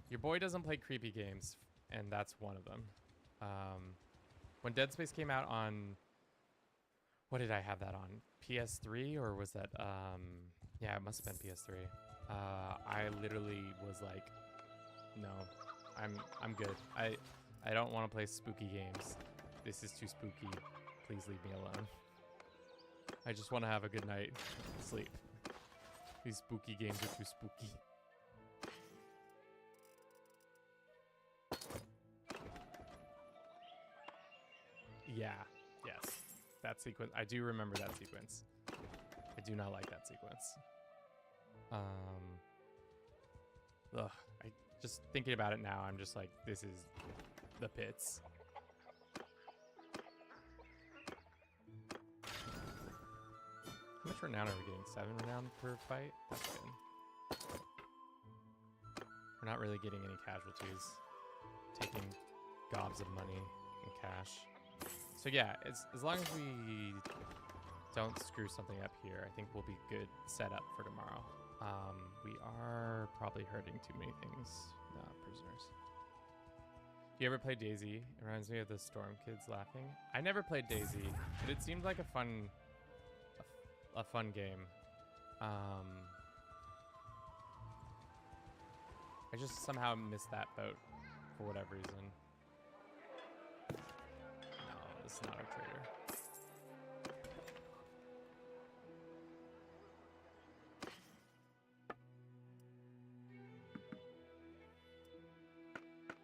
Your boy doesn't play creepy games, and that's one of them. When Dead Space came out on... What did I have that on? PS3 or was that... yeah, it must have been PS3. I literally was like, no, I'm good. I don't want to play spooky games. This is too spooky. Please leave me alone. I just want to have a good night, sleep. These spooky games are too spooky. Yeah, yes. That sequence. I do remember that sequence. I do not like that sequence. I just thinking about it now, I'm just like, this is the pits. How much renown are we getting? 7 renown per fight? That's good. We're not really getting any casualties. Taking gobs of money and cash. So yeah, as long as we don't screw something up here, I think we'll be good set up for tomorrow. We are probably hurting too many things. Prisoners. Do you ever play Daisy? It reminds me of the Storm Kids laughing. I never played Daisy, but it seemed like a fun game. I just somehow missed that boat for whatever reason. No, this is not a traitor.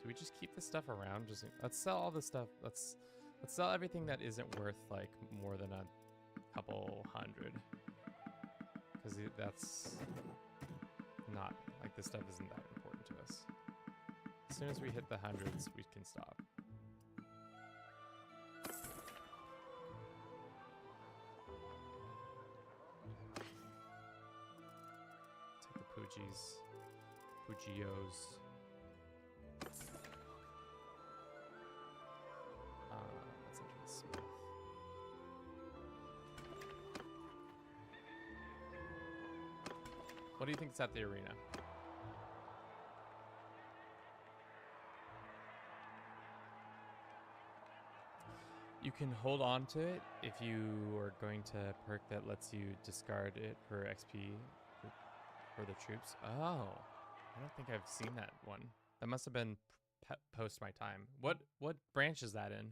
Do we just keep this stuff around? Just let's sell all this stuff. Let's sell everything that isn't worth like more than a couple hundred. Because that's not like this stuff isn't that important to us. As soon as we hit the hundreds, we can stop. Take the Pugios. Let's enter the smith. What do you think is at the arena? You can hold on to it if you are going to perk that lets you discard it for XP for the troops. Oh, I don't think I've seen that one. That must have been post my time. What branch is that in?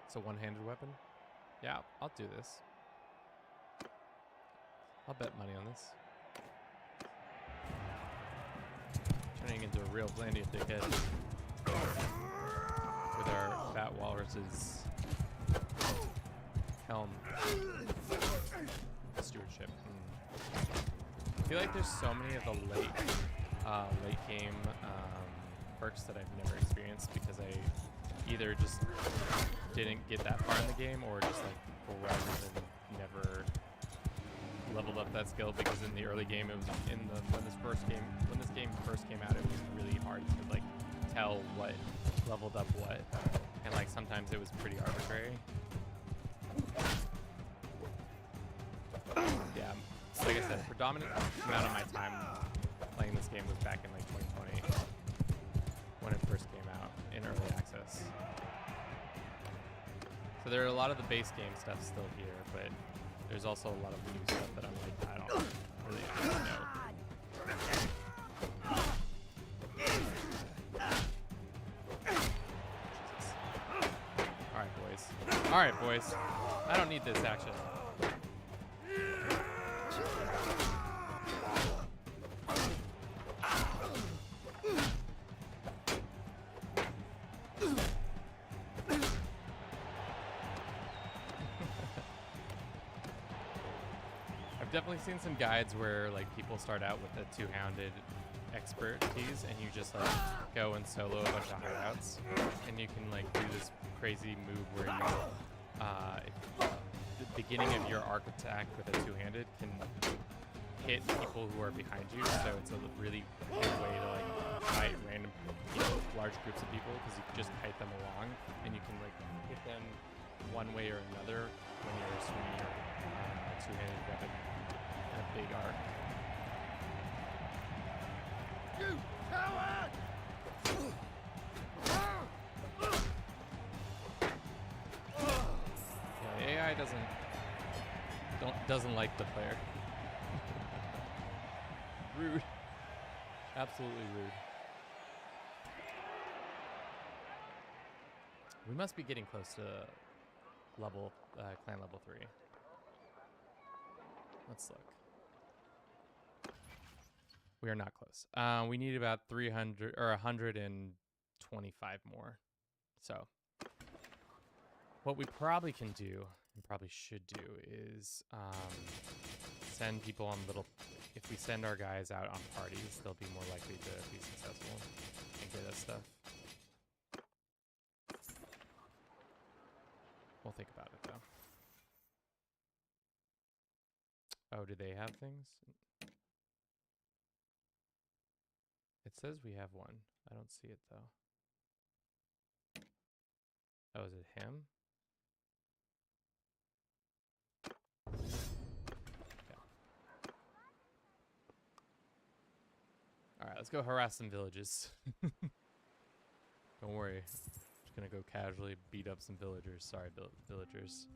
It's a one-handed weapon? Yeah, I'll do this. I'll bet money on this. Turning into a real Vlandia dickhead. With our fat walrus's helm. Stewardship. I feel like there's so many of the late game perks that I've never experienced because I either just didn't get that far in the game or just like for whatever reason never leveled up that skill, because in the early game it was when this game first came out, it was really hard to like tell what leveled up what, and like sometimes it was pretty arbitrary. Yeah, like I said, predominant amount of my time playing this game was back in like 2020 when it first came out in early access. So there are a lot of the base game stuff still here, but there's also a lot of new stuff that I'm like, I don't really know. Alright, boys. Alright, boys. I don't need this action. Definitely seen some guides where like people start out with a two-handed expertise and you just like go and solo a bunch of hideouts, and you can like do this crazy move where you the beginning of your arc attack with a two-handed can hit people who are behind you, so it's a really good way to like fight random large groups of people, because you can just kite them along and you can like hit them one way or another when you're swinging your two-handed weapon. A big arc. You coward! Yeah, the AI doesn't like the player. Rude. Absolutely rude. We must be getting close to level clan level 3. Let's look. We are not close. We need about 300 or 125 more. So what we probably can do and probably should do is send people on little, if we send our guys out on parties, they'll be more likely to be successful and get us stuff. We'll think about it though. Oh, do they have things? It says we have one. I don't see it though. Oh, is it him? Okay. Alright, let's go harass some villages. Don't worry. Just gonna go casually beat up some villagers. Sorry, villagers.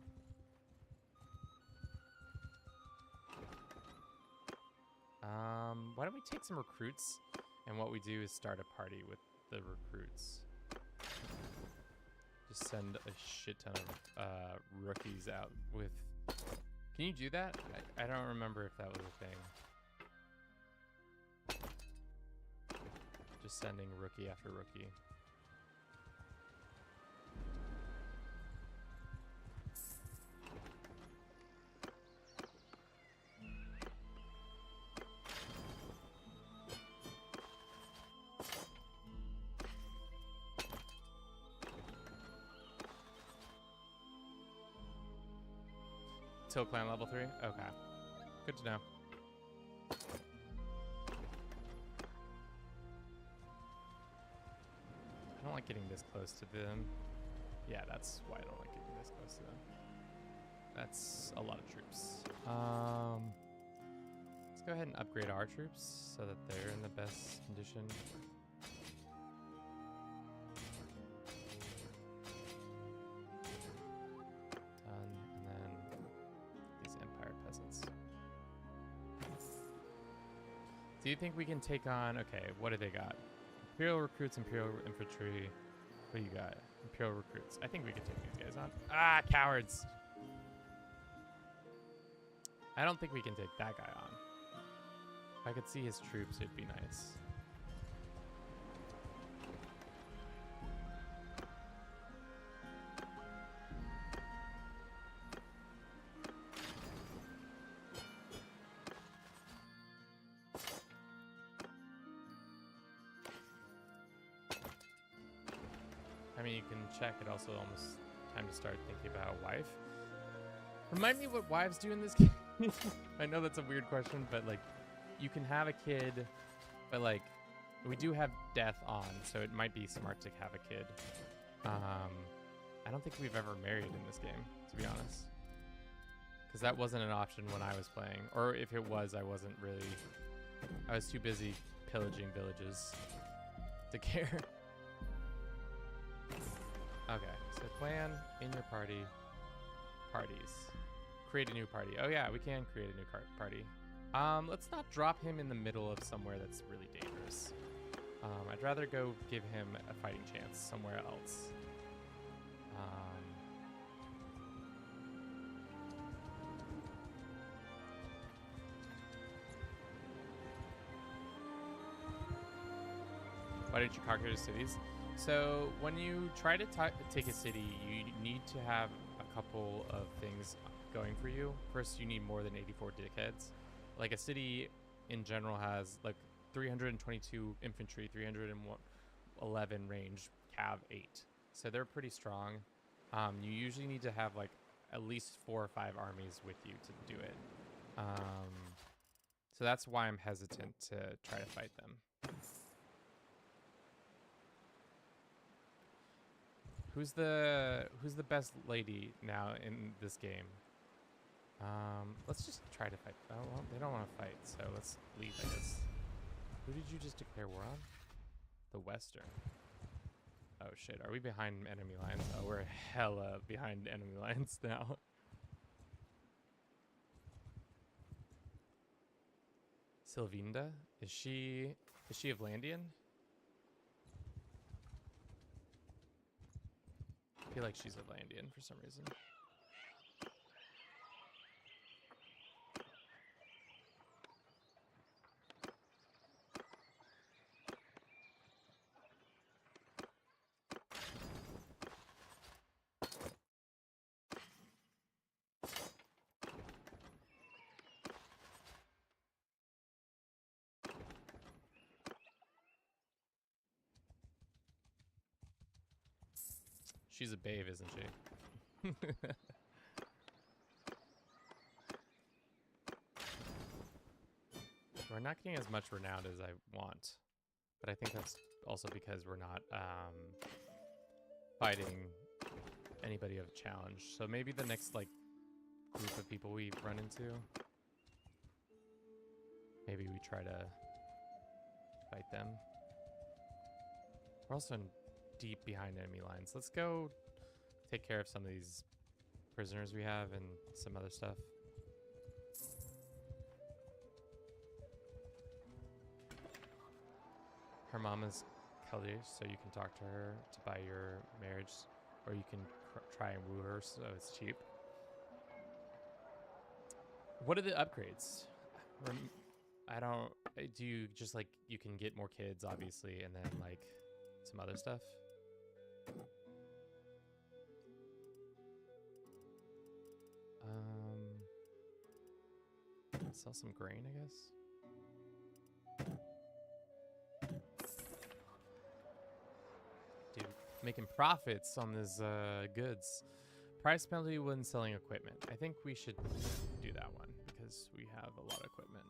Why don't we take some recruits, and what we do is start a party with the recruits. Just send a shit ton of rookies out with... Can you do that? I don't remember if that was a thing. Just sending rookie after rookie. Till clan level 3? Okay. Good to know. I don't like getting this close to them. Yeah, that's why I don't like getting this close to them. That's a lot of troops. Let's go ahead and upgrade our troops so that they're in the best condition. Done, and then these Empire peasants. Do you think we can take on? Okay, what do they got? Imperial recruits, Imperial infantry. What do you got? Imperial recruits. I think we can take these guys on. Ah, cowards! I don't think we can take that guy on. If I could see his troops, it'd be nice. I mean, you can check it also almost time to start thinking about a wife. Remind me what wives do in this game. I know that's a weird question, but like, you can have a kid, but like, we do have death on, so it might be smart to have a kid. I don't think we've ever married in this game, to be honest, because that wasn't an option when I was playing, or if it was, I wasn't really. I was too busy pillaging villages to care. Okay, so clan in your party. Parties. Create a new party. Oh yeah, we can create a new party. Let's not drop him in the middle of somewhere that's really dangerous. I'd rather go give him a fighting chance somewhere else. Why didn't you conquer the cities? So when you try to take a city, you need to have a couple of things going for you. First, you need more than 84 dickheads. Like a city in general has like 322 infantry, 311 range, cav 8. So they're pretty strong. You usually need to have like at least 4 or 5 armies with you to do it. So that's why I'm hesitant to try to fight them. Who's the best lady now in this game? Let's just try to fight. Oh, well, they don't want to fight, so let's leave, I guess. Who did you just declare war on? The Western. Oh shit, are we behind enemy lines? Oh, we're hella behind enemy lines now. Sylvinda? Is she of Landian? I feel like she's Atlantean for some reason. She's a babe, isn't she? We're not getting as much renowned as I want, but I think that's also because we're not fighting anybody of a challenge. So maybe the next like group of people we run into, maybe we try to fight them. We're also deep behind enemy lines. Let's go take care of some of these prisoners we have and some other stuff. Her mom is Kelly, so you can talk to her to buy your marriage, or you can try and woo her so it's cheap. What are the upgrades? I don't. Do you just like you can get more kids, obviously, and then like some other stuff? Sell some grain, I guess. Dude, making profits on these goods. Price penalty when selling equipment. I think we should do that one because we have a lot of equipment.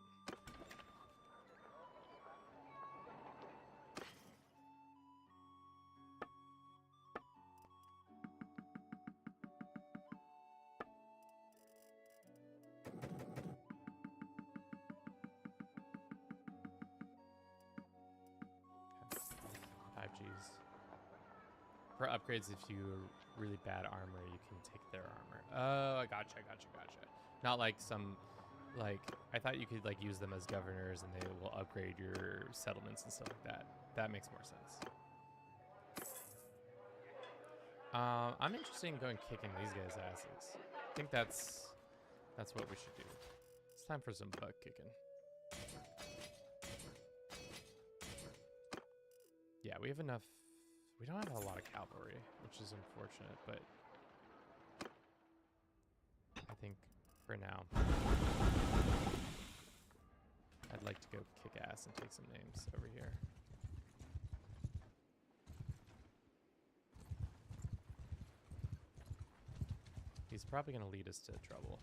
for upgrades, if you really bad armor, you can take their armor. Oh, I gotcha. Not like some, like, I thought you could like use them as governors and they will upgrade your settlements and stuff like that. That makes more sense. I'm interested in going kicking these guys' asses. I think that's what we should do. It's time for some butt kicking. Yeah, we have enough. We don't have a lot of cavalry, which is unfortunate, but I think for now, I'd like to go kick ass and take some names over here. He's probably going to lead us to trouble.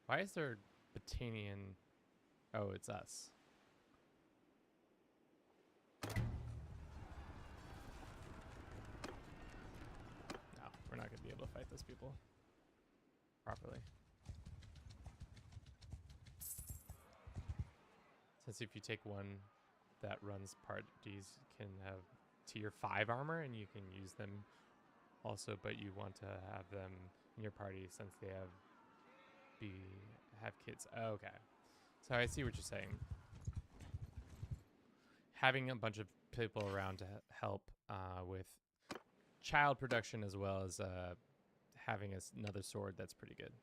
Why is there Battanian? Oh, it's us. No, we're not going to be able to fight those people properly. Since if you take one that runs parties can have tier 5 armor and you can use them also, but you want to have them in your party since they have kids. Oh, okay. So I see what you're saying. Having a bunch of people around to help with child production as well as having another sword, that's pretty good.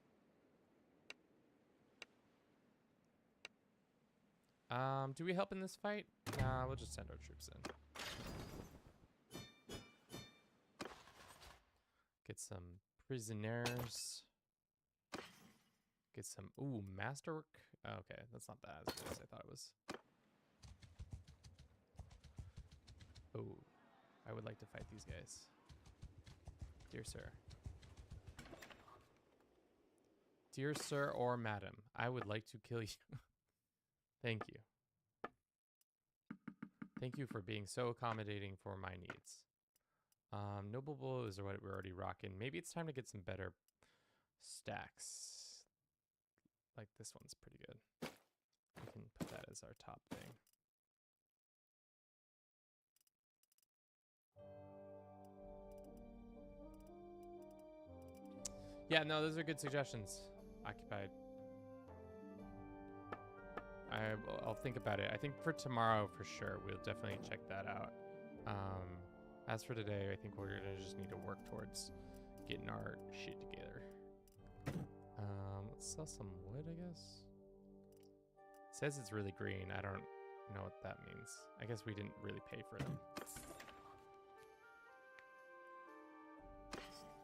Do we help in this fight? Nah, we'll just send our troops in. Get some prisoners. Get some, ooh, masterwork. Oh, okay, that's not that as good as I thought it was. Oh, I would like to fight these guys. Dear sir. Dear sir or madam, I would like to kill you. Thank you. Thank you for being so accommodating for my needs. Noble blows are what we're already rocking. Maybe it's time to get some better stacks. Like this one's pretty good. We can put that as our top thing. Yeah, no, those are good suggestions. Occupied. I'll think about it. I think for tomorrow, for sure, we'll definitely check that out. As for today, I think we're gonna just need to work towards getting our shit together. Let's sell some wood, I guess. It says it's really green. I don't know what that means. I guess we didn't really pay for them.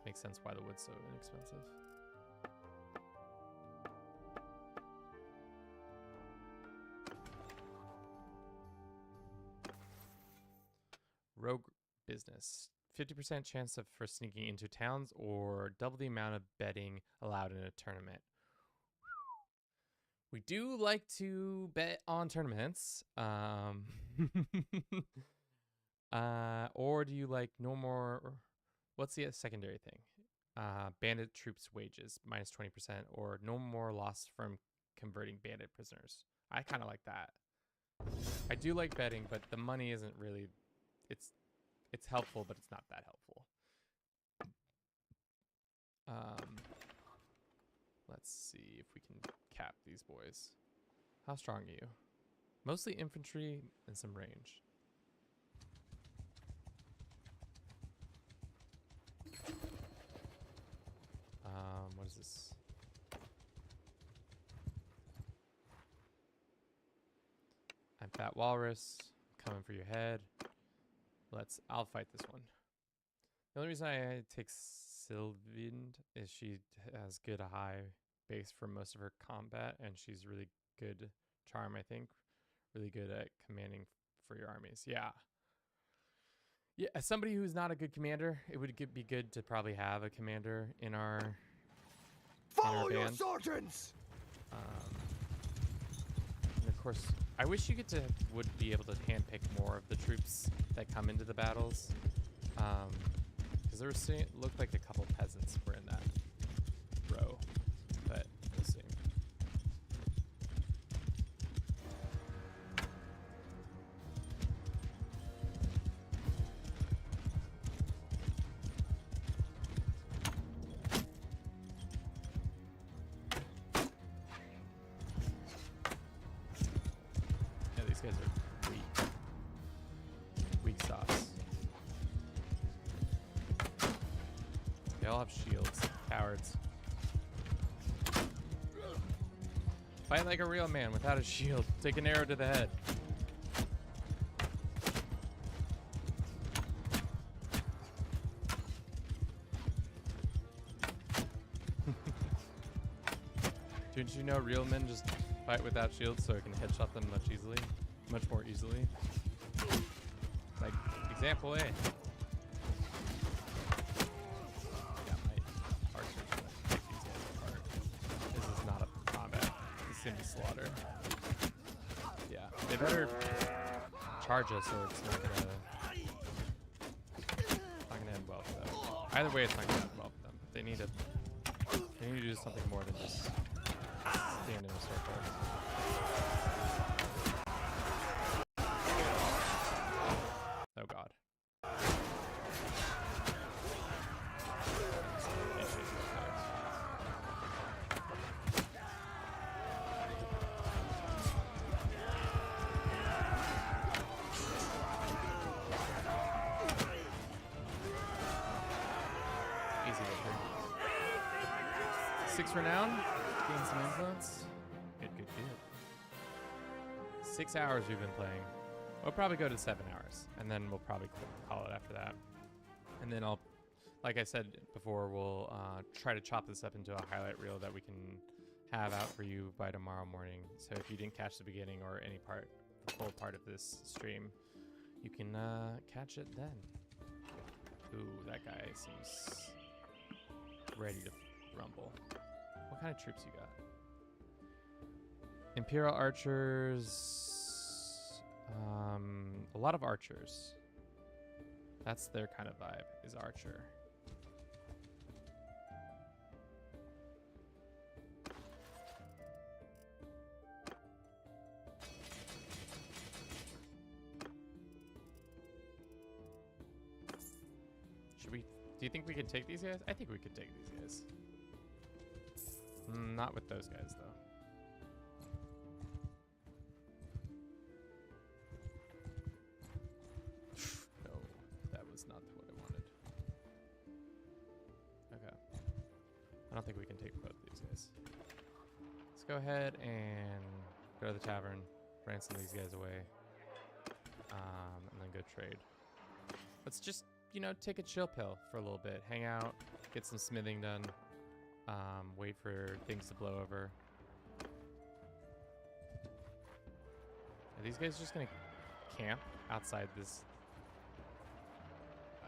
Makes sense why the wood's so inexpensive. Rogue business. 50% chance for sneaking into towns or double the amount of betting allowed in a tournament. We do like to bet on tournaments. Or do you like no more? What's the secondary thing? Bandit troops wages, minus 20%, or no more loss from converting bandit prisoners. I kind of like that. I do like betting, but the money isn't really... It's helpful, but it's not that helpful. Let's see if we can cap these boys. How strong are you? Mostly infantry and some range. What is this? I'm Fat Walrus. Coming for your head. I'll fight this one. The only reason I take Sylvind is she has good high base for most of her combat, and she's really good charm, I think. Really good at commanding for your armies. Yeah. Yeah, as somebody who's not a good commander, it would be good to probably have a commander in our Follow your band. sergeants! And of course, I wish you would be able to handpick more of the troops that come into the battles, because looked like a couple peasants were in that row, but we'll see. all have shields. Cowards. Fight like a real man without a shield. Take an arrow to the head. Didn't you know real men just fight without shields so it can headshot them much more easily? Like, example A. Yeah, my archers are gonna take these guys apart. This is not a combat. This is gonna be slaughter. Yeah, they better charge us or it's not gonna end well for them. Either way, it's not gonna end well for them. They need to do something more than just stand in a circle. Oh god. Easy victory. 6 renown. Gain some influence. Good. 6 hours we've been playing. We'll probably go to 7 hours, and then we'll probably call it after that. And then I'll, like I said before, we'll try to chop this up into a highlight reel that we can have out for you by tomorrow morning. So if you didn't catch the beginning or any part, the full part of this stream, you can catch it then. Ooh, that guy seems ready to rumble. What kind of troops you got? Imperial archers. A lot of archers. That's their kind of vibe, is archer. Should we? Do you think we can take these guys? I think we could take these guys. Not with those guys, though. No, that was not what I wanted. Okay. I don't think we can take both these guys. Let's go ahead and go to the tavern, ransom these guys away, and then go trade. Let's just, you know, take a chill pill for a little bit, hang out, get some smithing done. Wait for things to blow over. Are these guys just gonna camp outside this?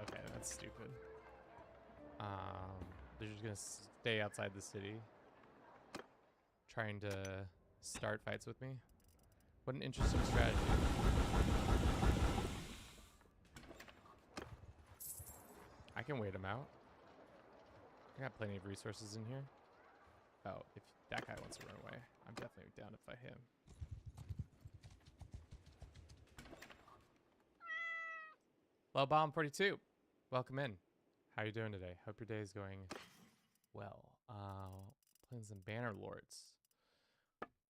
Okay, that's stupid. They're just gonna stay outside the city, trying to start fights with me. What an interesting strategy. I can wait them out. I got plenty of resources in here. Oh, if that guy wants to run away, I'm definitely down to fight him. Hello, Bomb42. Welcome in. How you doing today? Hope your day is going well. Playing some Bannerlords,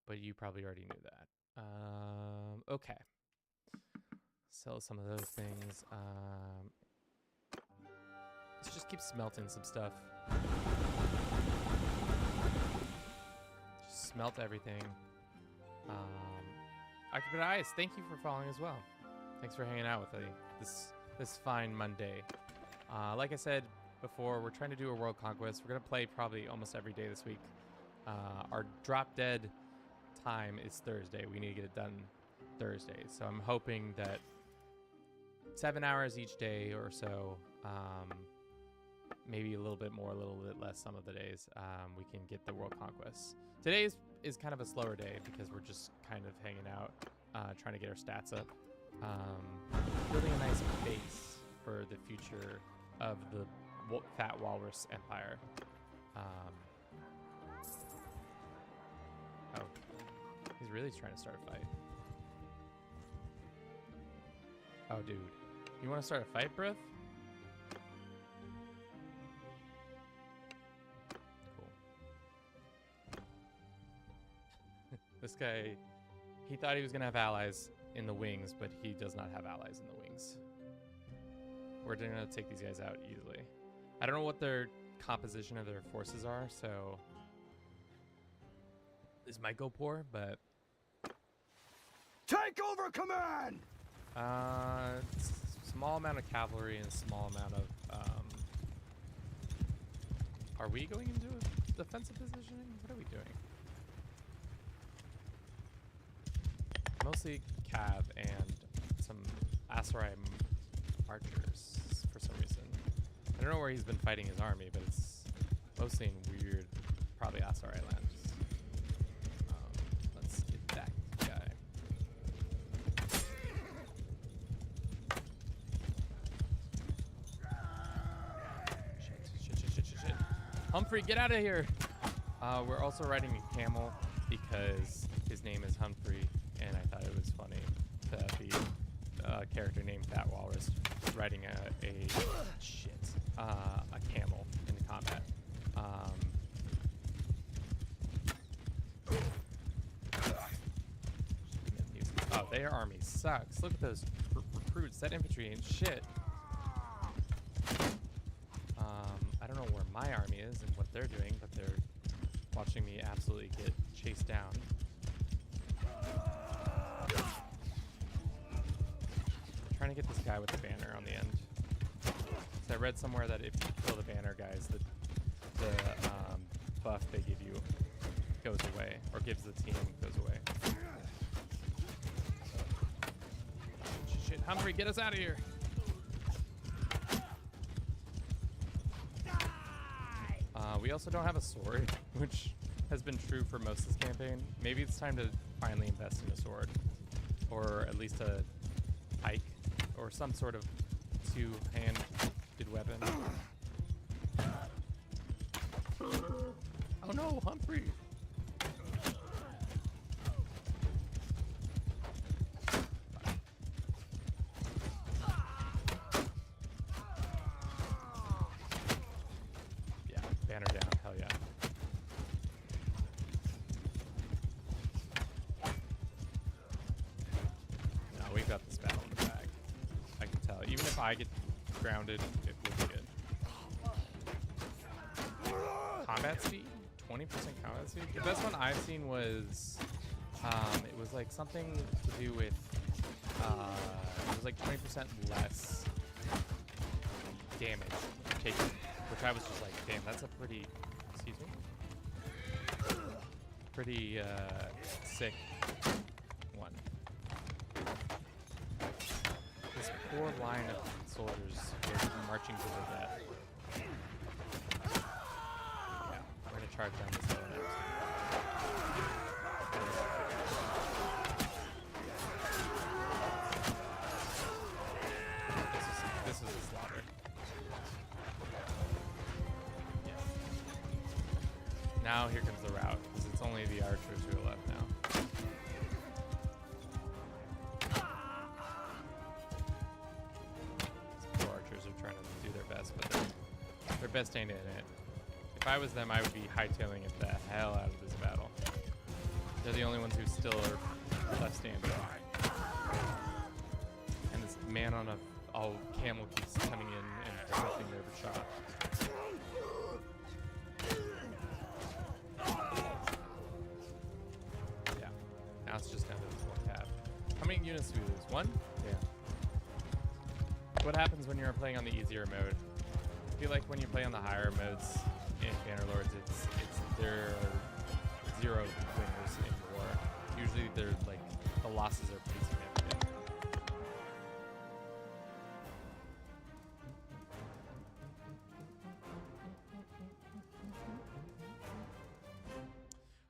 but you probably already knew that. Okay. Sell some of those things. Let's just keep smelting some stuff. Just smelt everything. Occupied Eyes, thank you for following as well. Thanks for hanging out with me this fine Monday. Like I said before, we're trying to do a World Conquest. We're gonna play probably almost every day this week. Our drop dead time is Thursday. We need to get it done Thursday. So I'm hoping that 7 hours each day or so. Maybe a little bit more, a little bit less some of the days, we can get the World Conquest. Today is kind of a slower day because we're just kind of hanging out, trying to get our stats up. Building a nice base for the future of the Fat Walrus Empire. Oh, he's really trying to start a fight. Oh, dude. You want to start a fight, bruv? This guy, he thought he was going to have allies in the wings, but he does not have allies in the wings. We're going to take these guys out easily. I don't know what their composition of their forces are, so this might go poor, but Take over command! small amount of cavalry and a small amount of are we going into a defensive positioning? What are we doing? Mostly cav and some Asarai archers for some reason. I don't know where he's been fighting his army, but it's mostly in weird, probably Asarai lands. Let's get that guy. Shit. Humphrey, get out of here! We're also riding a camel because his name is Humphrey, and I thought it was funny to be a character named Fat Walrus riding a camel into combat. Oh, their army sucks. Look at those recruits. That infantry ain't shit. I don't know where my army is and what they're doing, but they're watching me absolutely get chased down. I'm trying to get this guy with the banner on the end. So I read somewhere that if you kill the banner guys, the buff they give you goes away, or gives the team goes away. Shit, Humphrey, get us out of here! We also don't have a sword, which has been true for most of this campaign. Maybe it's time to finally invest in a sword, or at least a pike, or some sort of two-handed weapon. Oh no, Humphrey! Yeah, banner down, hell yeah. No, we've got this battle in the bag. I can tell. Even if I get grounded, it will be good. Combat speed? 20% combat speed? The best one I've seen was, it was like something to do with, it was like 20% less damage taken, which I was just like, damn, that's a pretty, excuse me? Pretty, sick one. This poor line of soldiers was marching to their death. Yeah, I'm gonna charge down this hill next. This is a slaughter. Yeah. Now here comes the rout, because it's only the archers who are left now. These poor archers are trying to do their best, but their best ain't in it. If I was them, I would be hightailing it the hell out of this battle. They're the only ones who still are left standing. And this man on a camel keeps coming in and interrupting their shot. Yeah. Now it's just down to this one tab. How many units do we lose? One? Yeah. What happens when you're playing on the easier mode? I feel like when you play on the higher modes in Bannerlords, there are 0 winners in war. Usually they're like, the losses are pretty significant.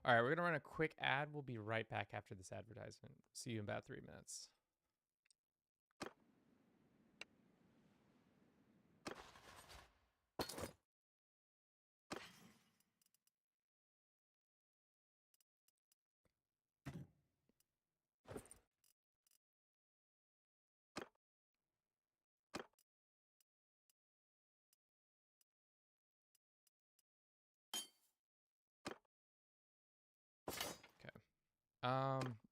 All right, we're gonna run a quick ad. We'll be right back after this advertisement. See you in about 3 minutes.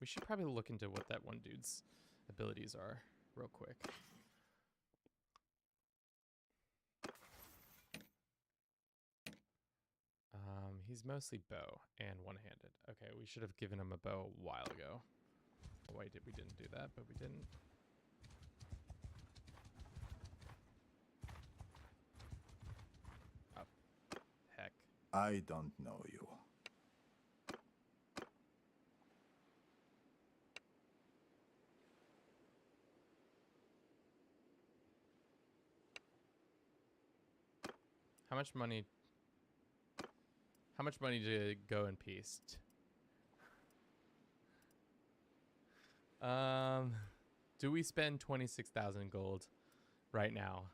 We should probably look into what that one dude's abilities are real quick. He's mostly bow and one-handed. Okay, we should have given him a bow a while ago. Why did we didn't do that? But we didn't. Oh, heck. I don't know you. How much money? How much money to go in peace? Do we spend 26,000 gold right now?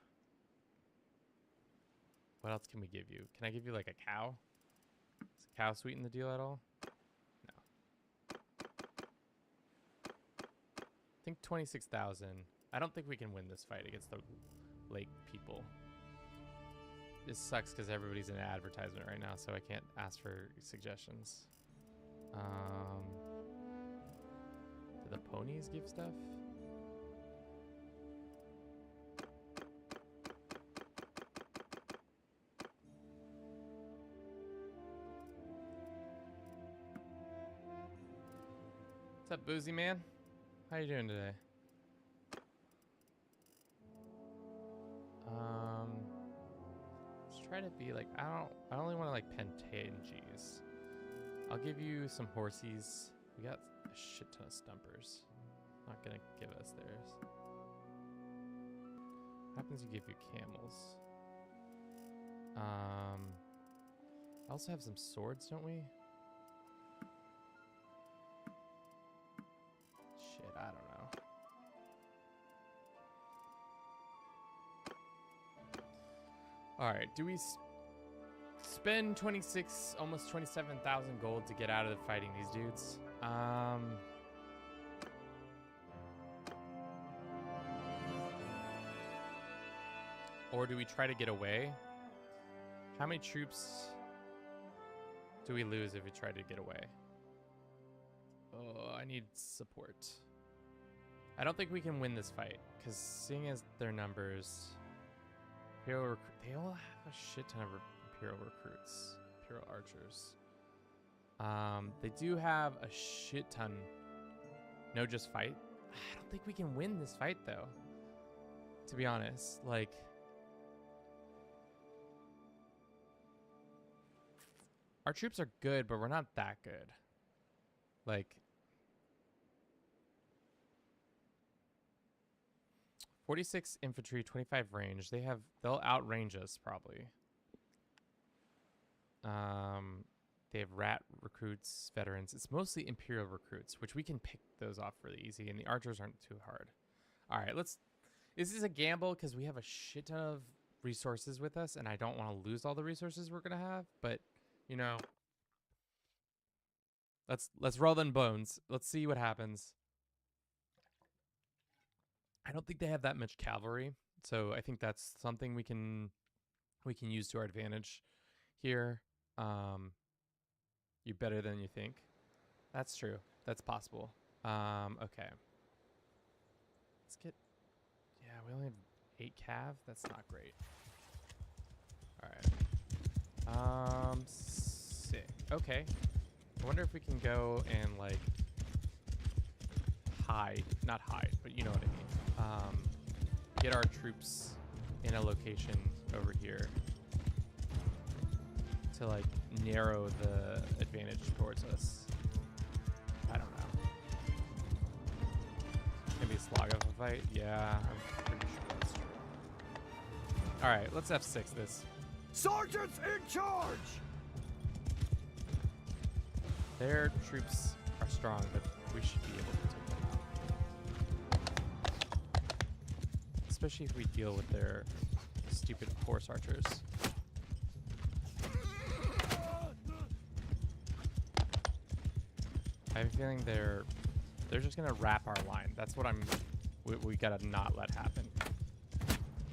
What else can we give you? Can I give you like a cow? Does a cow sweeten the deal at all? No. I think 26,000. I don't think we can win this fight against the lake people. This sucks because everybody's in an advertisement right now, so I can't ask for suggestions. Do the ponies give stuff? What's up, Boozy Man? How you doing today? Let's try to be like, I only want to like Pentanges. I'll give you some horsies. We got a shit ton of stumpers. Not gonna give us theirs. What happens if you give you camels? I also have some swords, don't we? Shit, I don't know. All right, do we spend 26, almost 27,000 gold to get out of fighting these dudes? Or do we try to get away? How many troops do we lose if we try to get away? Oh, I need support. I don't think we can win this fight, because seeing as their numbers, they all have a shit ton of Imperial recruits, Imperial archers. They do have a shit ton. No, just fight. I don't think we can win this fight, though. To be honest, like, our troops are good, but we're not that good. Like, 46 infantry, 25 range. They'll outrange us probably. They have rat recruits, veterans. It's mostly Imperial recruits, which we can pick those off really easy, and the archers aren't too hard. All right, this is a gamble because we have a shit ton of resources with us, and I don't want to lose all the resources we're gonna have, but you know, let's roll them bones. Let's see what happens. I don't think they have that much cavalry, so I think that's something we can use to our advantage here. You're better than you think. That's true. That's possible. Okay. Let's get. Yeah, we only have 8 cav. That's not great. All right. Sick. Okay. I wonder if we can go and like not hide, but you know what I mean. Get our troops in a location over here to like narrow the advantage towards us. I don't know. Maybe a slog of a fight. Yeah, I'm pretty sure that's true. All right, let's F6 this. Sergeants in charge! Their troops are strong, but we should be able to take them out. Especially if we deal with their stupid horse archers. I have a feeling they're just gonna wrap our line. That's what we gotta not let happen.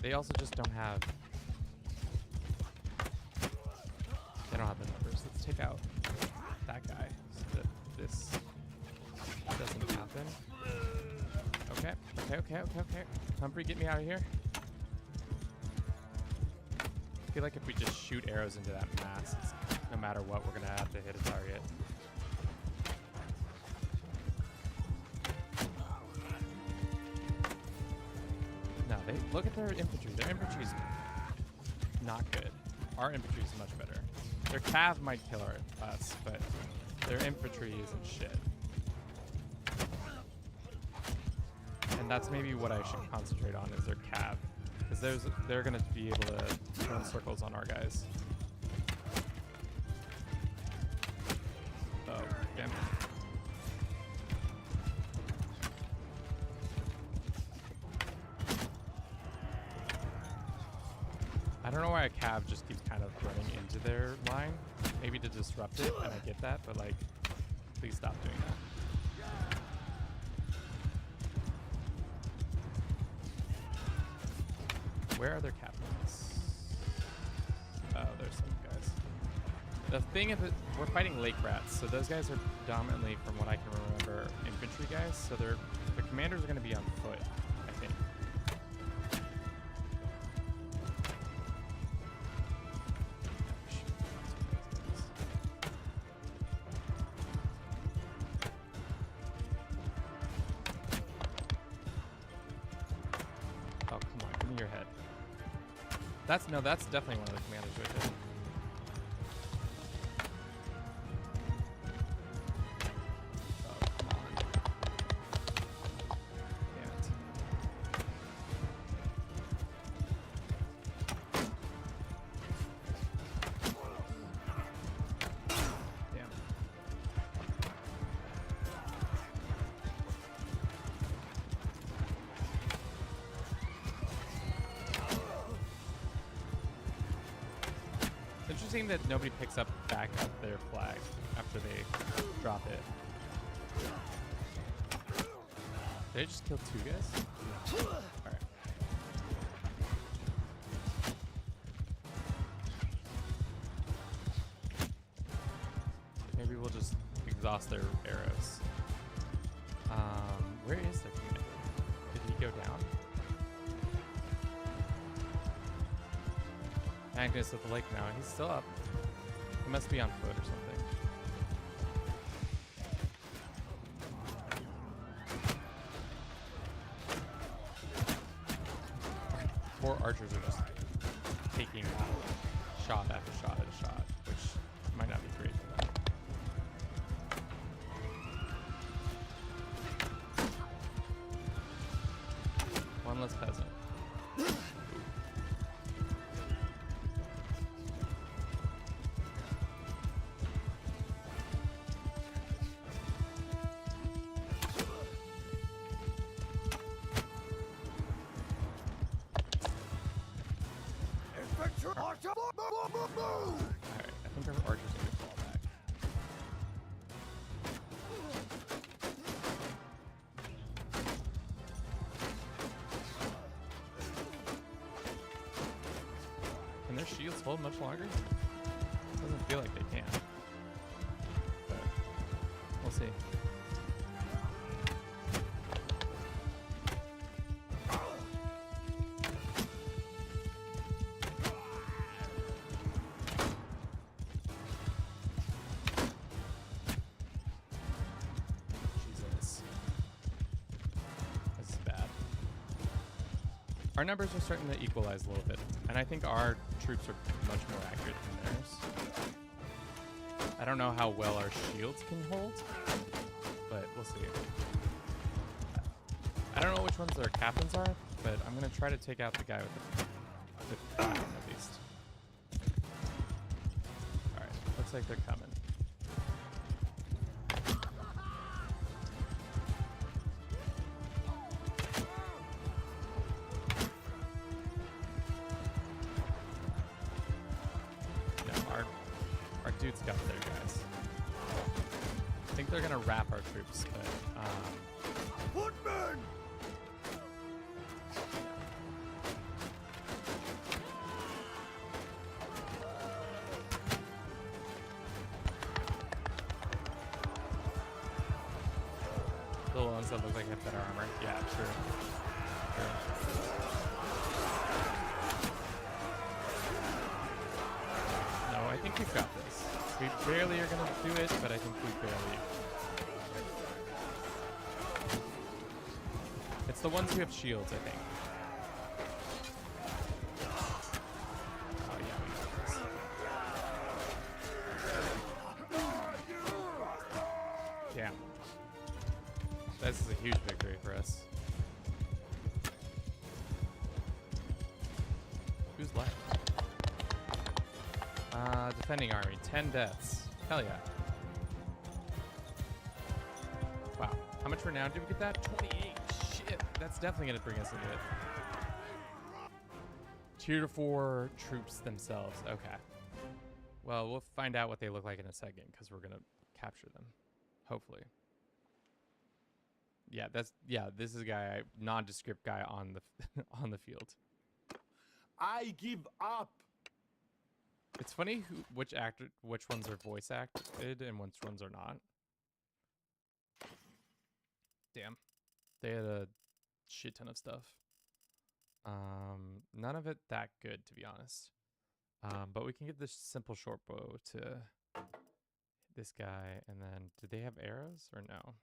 They also just don't have the numbers. Let's take out that guy so that this doesn't happen. Okay. Humphrey, get me out of here. I feel like if we just shoot arrows into that mass, it's no matter what, we're gonna have to hit a target. No, they look at their infantry. Their infantry's not good. Our infantry is much better. Their cav might kill us, but their infantry isn't shit. And that's maybe what I should concentrate on is their cav, because they're gonna be able to run circles on our guys. Oh, damn it. I don't know why a cav just keeps kind of running into their line. Maybe to disrupt it, and I get that, but like, please stop doing that. Where are their captains? Oh, there's some guys. The thing is that we're fighting lake rats, so those guys are predominantly, from what I can remember, infantry guys. So the commanders are going to be on foot, I think. Oh, come on, give me your head. That's definitely one of the commanders right there. Oh, come on. Damn it. Damn. Interesting that nobody picks back up their flag after they drop it. Did I just kill 2 guys? Alright. Maybe we'll just exhaust their arrows. Where is their commander? Did he go down? Magnus at the lake now. He's still up. He must be on foot or something. Four archers are just taking shot after shot after shot, which might not be great for them. One less peasant. Alright, I think our archers are going to fall back. Can their shields hold much longer? Doesn't feel like they can. But we'll see. Our numbers are starting to equalize a little bit, and I think our troops are much more accurate than theirs. I don't know how well our shields can hold, but we'll see. I don't know which ones their captains are, but I'm going to try to take out the guy with the at least. Alright, looks like they're coming. Our dudes got their guys. I think they're gonna wrap our troops, but Footmen! the ones that look like they have better armor. Yeah, sure. No, I think we've got this. We barely are gonna do it, but I think we barely. It's the ones who have shields, I think. Oh yeah, we got this. Damn. This is a huge victory for us. Who's left? Defending army, 10 deaths. Hell yeah. Wow. How much renown did we get that? 28. Shit. That's definitely going to bring us into it. Tier 4 troops themselves. Okay. Well, we'll find out what they look like in a second because we're going to capture them. Hopefully. Yeah, this is a guy, nondescript guy on the on the field. I give up. It's funny which ones are voice acted and which ones are not. Damn. They had a shit ton of stuff. None of it that good, to be honest. But we can get this simple short bow to this guy, and then did they have arrows or no?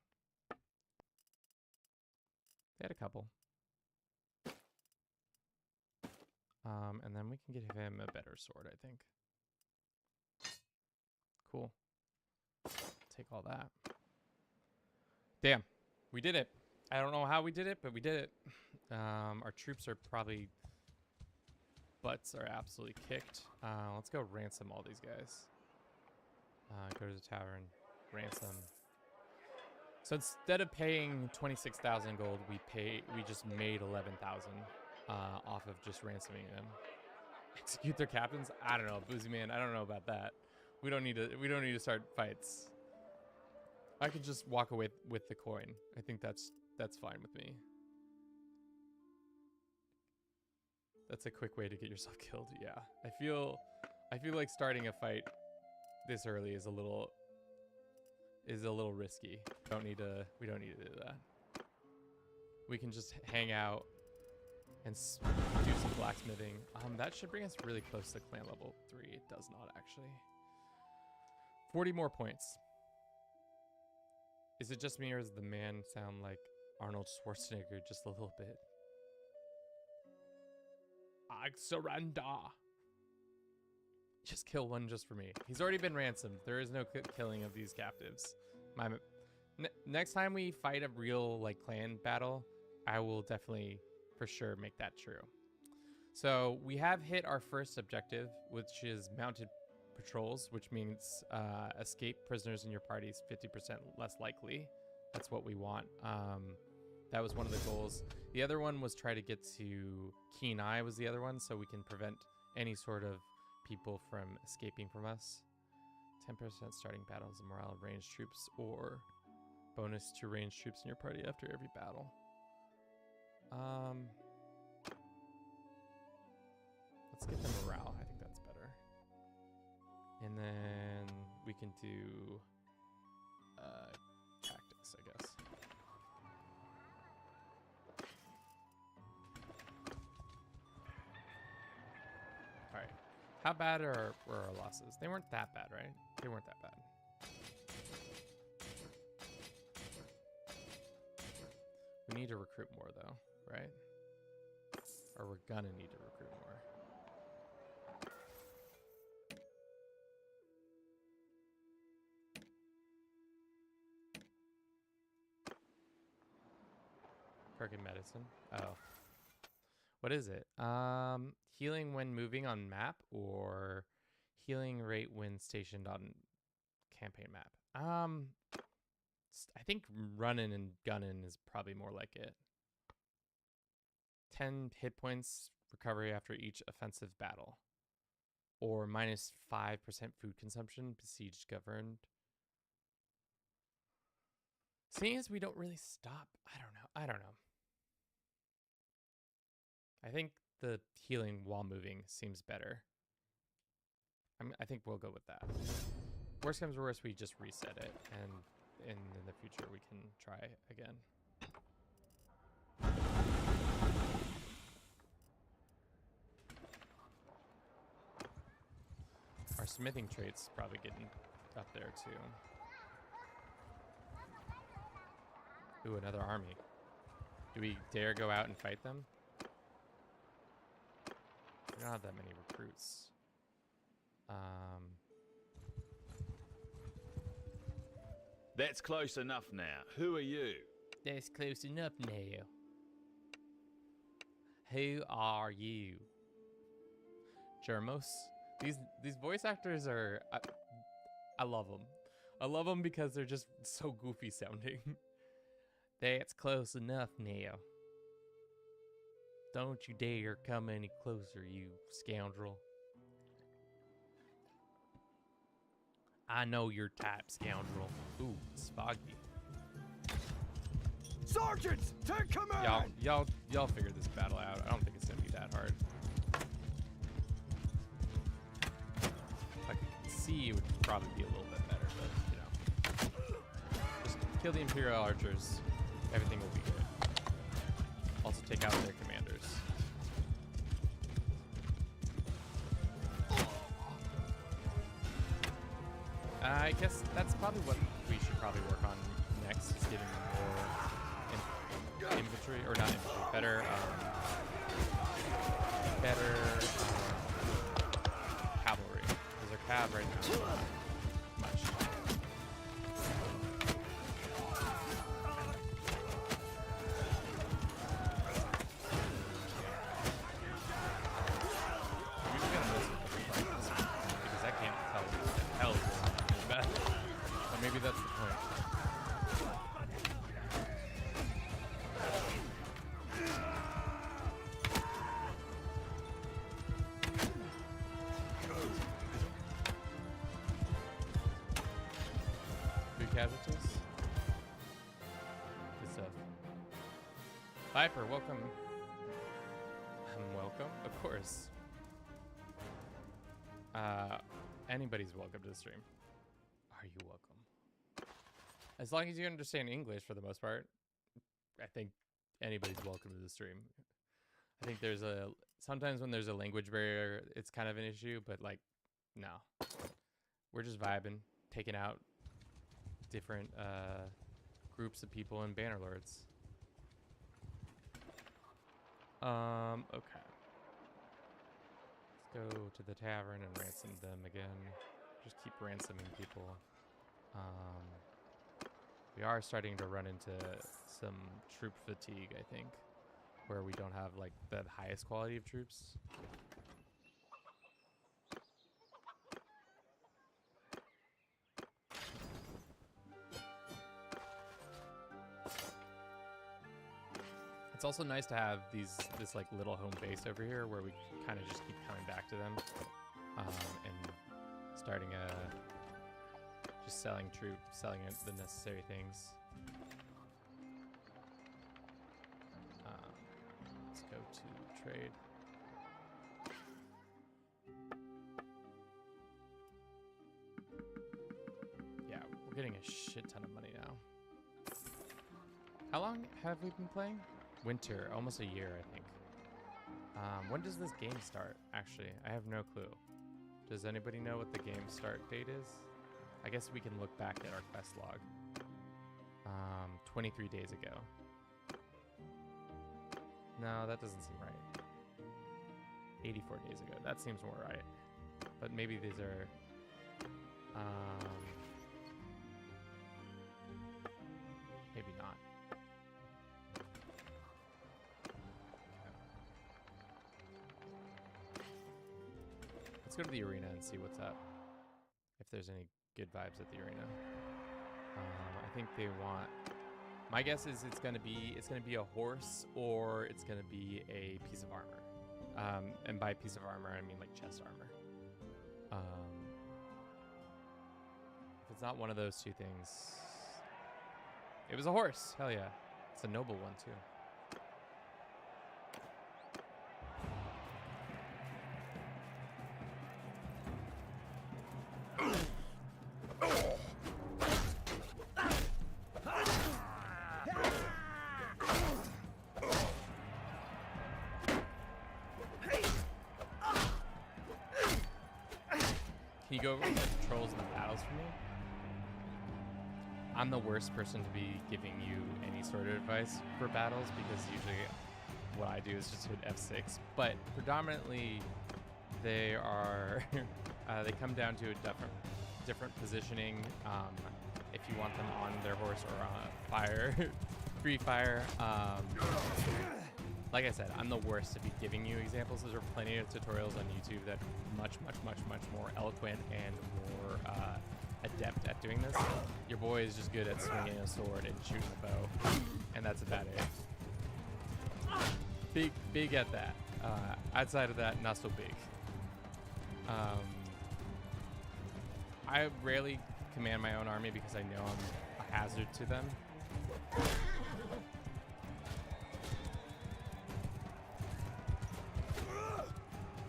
They had a couple. And then we can get him a better sword, I think. Cool. Take all that. Damn, we did it. I don't know how we did it, but we did it. Our troops are probably... Butts are absolutely kicked. Let's go ransom all these guys. Go to the tavern, ransom. So instead of paying 26,000 gold, we just made 11,000 off of just ransoming them. Execute their captains? I don't know, Boozy Man. I don't know about that. We don't need to start fights. I could just walk away with the coin. I think that's fine with me. That's a quick way to get yourself killed. Yeah. I feel like starting a fight this early is a little risky. We don't need to do that. We can just hang out and do some blacksmithing. That should bring us really close to clan level 3. It does not actually. 40 more points. Is it just me or does the man sound like Arnold Schwarzenegger just a little bit? I surrender. Just kill one just for me. He's already been ransomed. There is no killing of these captives. Next time we fight a real like clan battle, I will definitely for sure make that true. So we have hit our first objective, which is mounted patrols, which means escape prisoners in your party is 50% less likely. That's what we want. That was one of the goals. The other one was try to get to Keen Eye was the other one, so we can prevent any sort of people from escaping from us. 10% starting battles and morale of ranged troops, or bonus to ranged troops in your party after every battle. Let's get the morale. I think that's better. And then we can do tactics, I guess. All right. How bad were our losses? They weren't that bad, right? They weren't that bad. We need to recruit more, though, right? Or we're gonna need to recruit more. Perk in medicine. Oh. What is it? Healing when moving on map or healing rate when stationed on campaign map? I think running and gunning is probably more like it. 10 hit points recovery after each offensive battle. Or minus 5% food consumption, besieged governed. Seeing as we don't really stop, I don't know. I think the healing while moving seems better. I think we'll go with that. Worst comes to worst, we just reset it, and in the future we can try again. Our smithing traits probably getting up there too. Ooh, another army. Do we dare go out and fight them? We don't have that many recruits. That's close enough now. Who are you? That's close enough now. Who are you? Germos. These voice actors are... I love them. I love them because they're just so goofy sounding. That's close enough now. Don't you dare come any closer, you scoundrel. I know your type, scoundrel. Ooh, it's foggy. Sergeants, take command! Y'all figure this battle out. I don't think it's gonna be that hard. If I could see, it would probably be a little bit better, but you know. Just kill the Imperial archers. Everything will be good. Also take out their commanders. I guess that's probably what we should probably work on next, is getting more infantry, or not infantry, better cavalry. Because our cav right now is not much. Maybe we gotta miss it because I can't tell what the hell is going on in this battle. Or maybe that's the point. Casualties. Good stuff. Viper, welcome. Welcome, of course. Anybody's welcome to the stream. Are you welcome? As long as you understand English for the most part, I think anybody's welcome to the stream. I think there's sometimes when there's a language barrier, it's kind of an issue, but like, no. We're just vibing, taking out different groups of people in Bannerlords. Okay. Let's go to the tavern and ransom them again. Just keep ransoming people. We are starting to run into some troop fatigue, I think, where we don't have like the highest quality of troops. It's also nice to have this like little home base over here where we kind of just keep coming back to them, and starting just selling troops, selling the necessary things. Let's go to trade. Yeah, we're getting a shit ton of money now. How long have we been playing? Winter, almost a year, I think. When does this game start? Actually, I have no clue. Does anybody know what the game start date is? I guess we can look back at our quest log. 23 days ago. No, that doesn't seem right. 84 days ago. That seems more right. But maybe these are... maybe not. Let's go to the arena and see what's up. If there's any good vibes at the arena. I think they want... My guess is it's gonna be a horse, or it's gonna be a piece of armor. And by piece of armor, I mean like chest armor. If it's not one of those two things... It was a horse! Hell yeah. It's a noble one too. Can you go over the controls and the battles for me, I'm the worst person to be giving you any sort of advice for battles because usually what I do is just hit F6. But predominantly, they are they come down to a different positioning. If you want them on their horse or on fire, free fire. Like I said, I'm the worst to be giving you examples. There are plenty of tutorials on YouTube that are much more eloquent and more adept at doing this. Your boy is just good at swinging a sword and shooting a bow, and that's about it. Big at that. Outside of that, not so big. I rarely command my own army because I know I'm a hazard to them.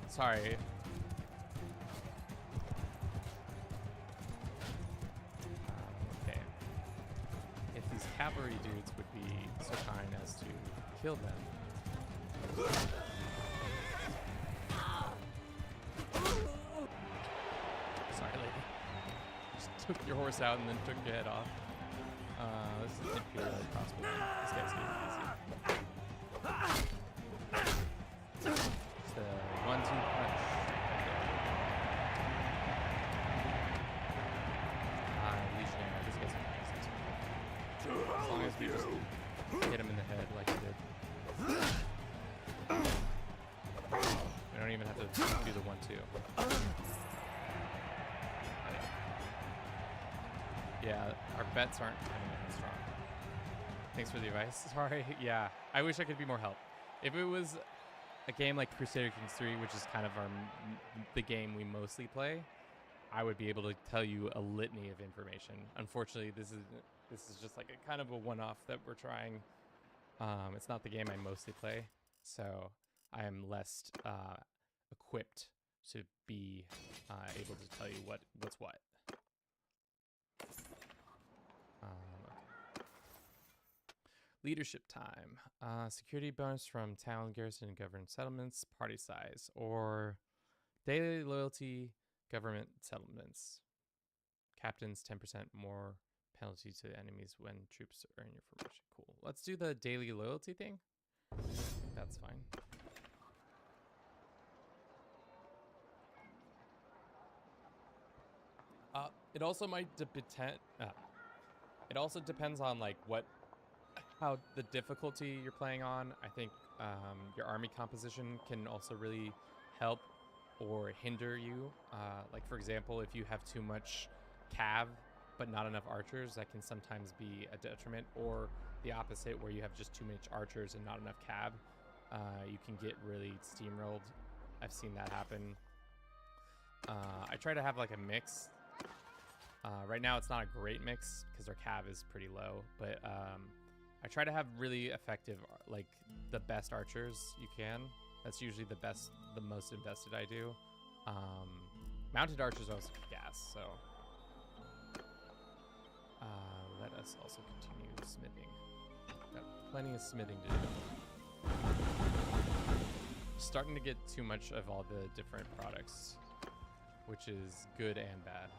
Sorry. Okay. If these cavalry dudes would be so kind as to kill them. Sorry, lady. Just took your horse out and then took your head off. This is inferior crossbow. This guy's getting easy. Just a 1-2 punch. Legionnaire. This guy's gonna be easy too. As long as we just hit him in the head like we did. We don't even have to do the 1-2. Yeah, our bets aren't coming in strong. Thanks for the advice. Sorry. Yeah, I wish I could be more help. If it was a game like Crusader Kings 3, which is kind of the game we mostly play, I would be able to tell you a litany of information. Unfortunately, this is just like a kind of a one-off that we're trying. It's not the game I mostly play, so I am less equipped to be able to tell you what's what. Okay. Leadership time. Security bonus from town, garrison, and government settlements, party size, or daily loyalty, government settlements. Captains 10% more penalty to enemies when troops earn your promotion. Cool. Let's do the daily loyalty thing. I think that's fine. It also might depend. It also depends on like how the difficulty you're playing on. I think your army composition can also really help or hinder you. Like for example, if you have too much cav but not enough archers, that can sometimes be a detriment. Or the opposite, where you have just too much archers and not enough cav, you can get really steamrolled. I've seen that happen. I try to have like a mix. Right now it's not a great mix because our cav is pretty low, but I try to have really effective, like the best archers you can. That's usually the most invested I do. Mounted archers are also gas, so let us also continue smithing. Got plenty of smithing to do. Starting to get too much of all the different products, which is good and bad.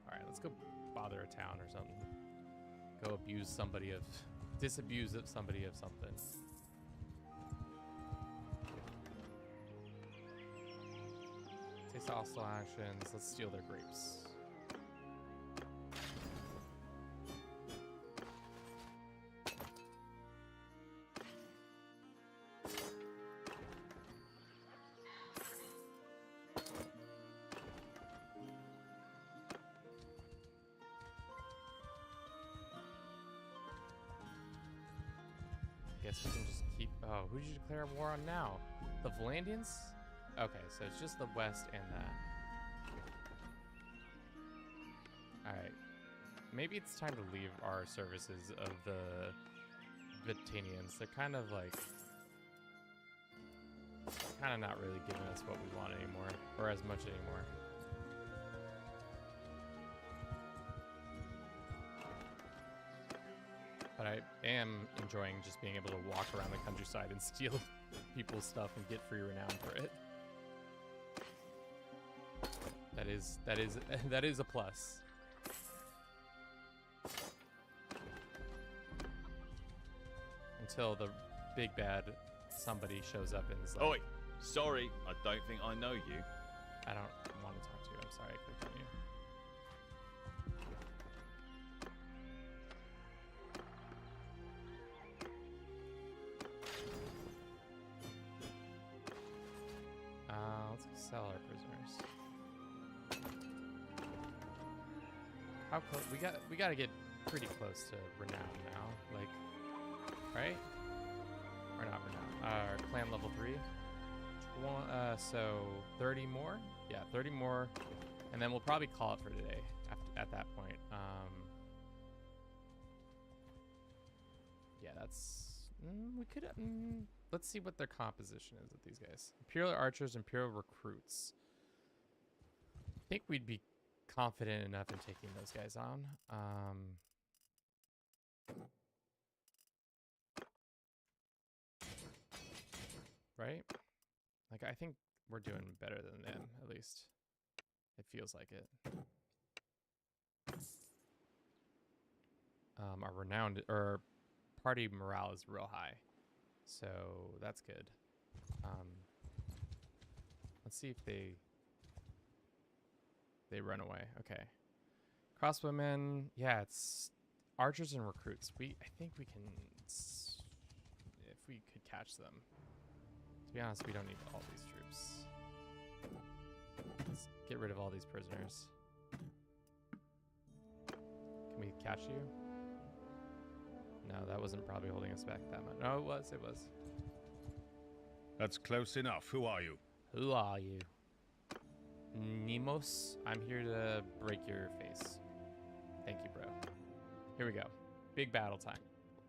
All right, let's go bother a town or something. Go disabuse of somebody of something. Taste hostile actions. Let's steal their grapes. Guess we can just keep. Oh, who did you declare war on now? The Vlandians? Okay, so it's just the west and that. Alright. Maybe it's time to leave our services of the Vitanians. They're kind of like... kind of not really giving us what we want anymore. Or as much anymore. But I am enjoying just being able to walk around the countryside and steal people's stuff and get free renown for it. That is a plus. Until the big bad somebody shows up and is like, Oi, sorry, I don't think I know you. I don't want to talk to you. I'm sorry I clicked on you. Let's go sell our prisoners. How close? We gotta get pretty close to renown now. Like, right? Or not renown. Our clan level 3. So 30 more? Yeah, 30 more. And then we'll probably call it for today at that point. Yeah, that's... we could... let's see what their composition is with these guys. Imperial archers, Imperial recruits. I think we'd be confident enough in taking those guys on. Right? Like, I think we're doing better than them, at least. It feels like it. Our renowned, or party morale is real high. So, that's good. Let's see if they run away. Okay. Crossbowmen, yeah, it's archers and recruits. I think we can, if we could catch them. To be honest, we don't need all these troops. Let's get rid of all these prisoners. Can we catch you? No, that wasn't probably holding us back that much. No, it was. It was. That's close enough. Who are you? Who are you? Nemos, I'm here to break your face. Thank you, bro. Here we go. Big battle time.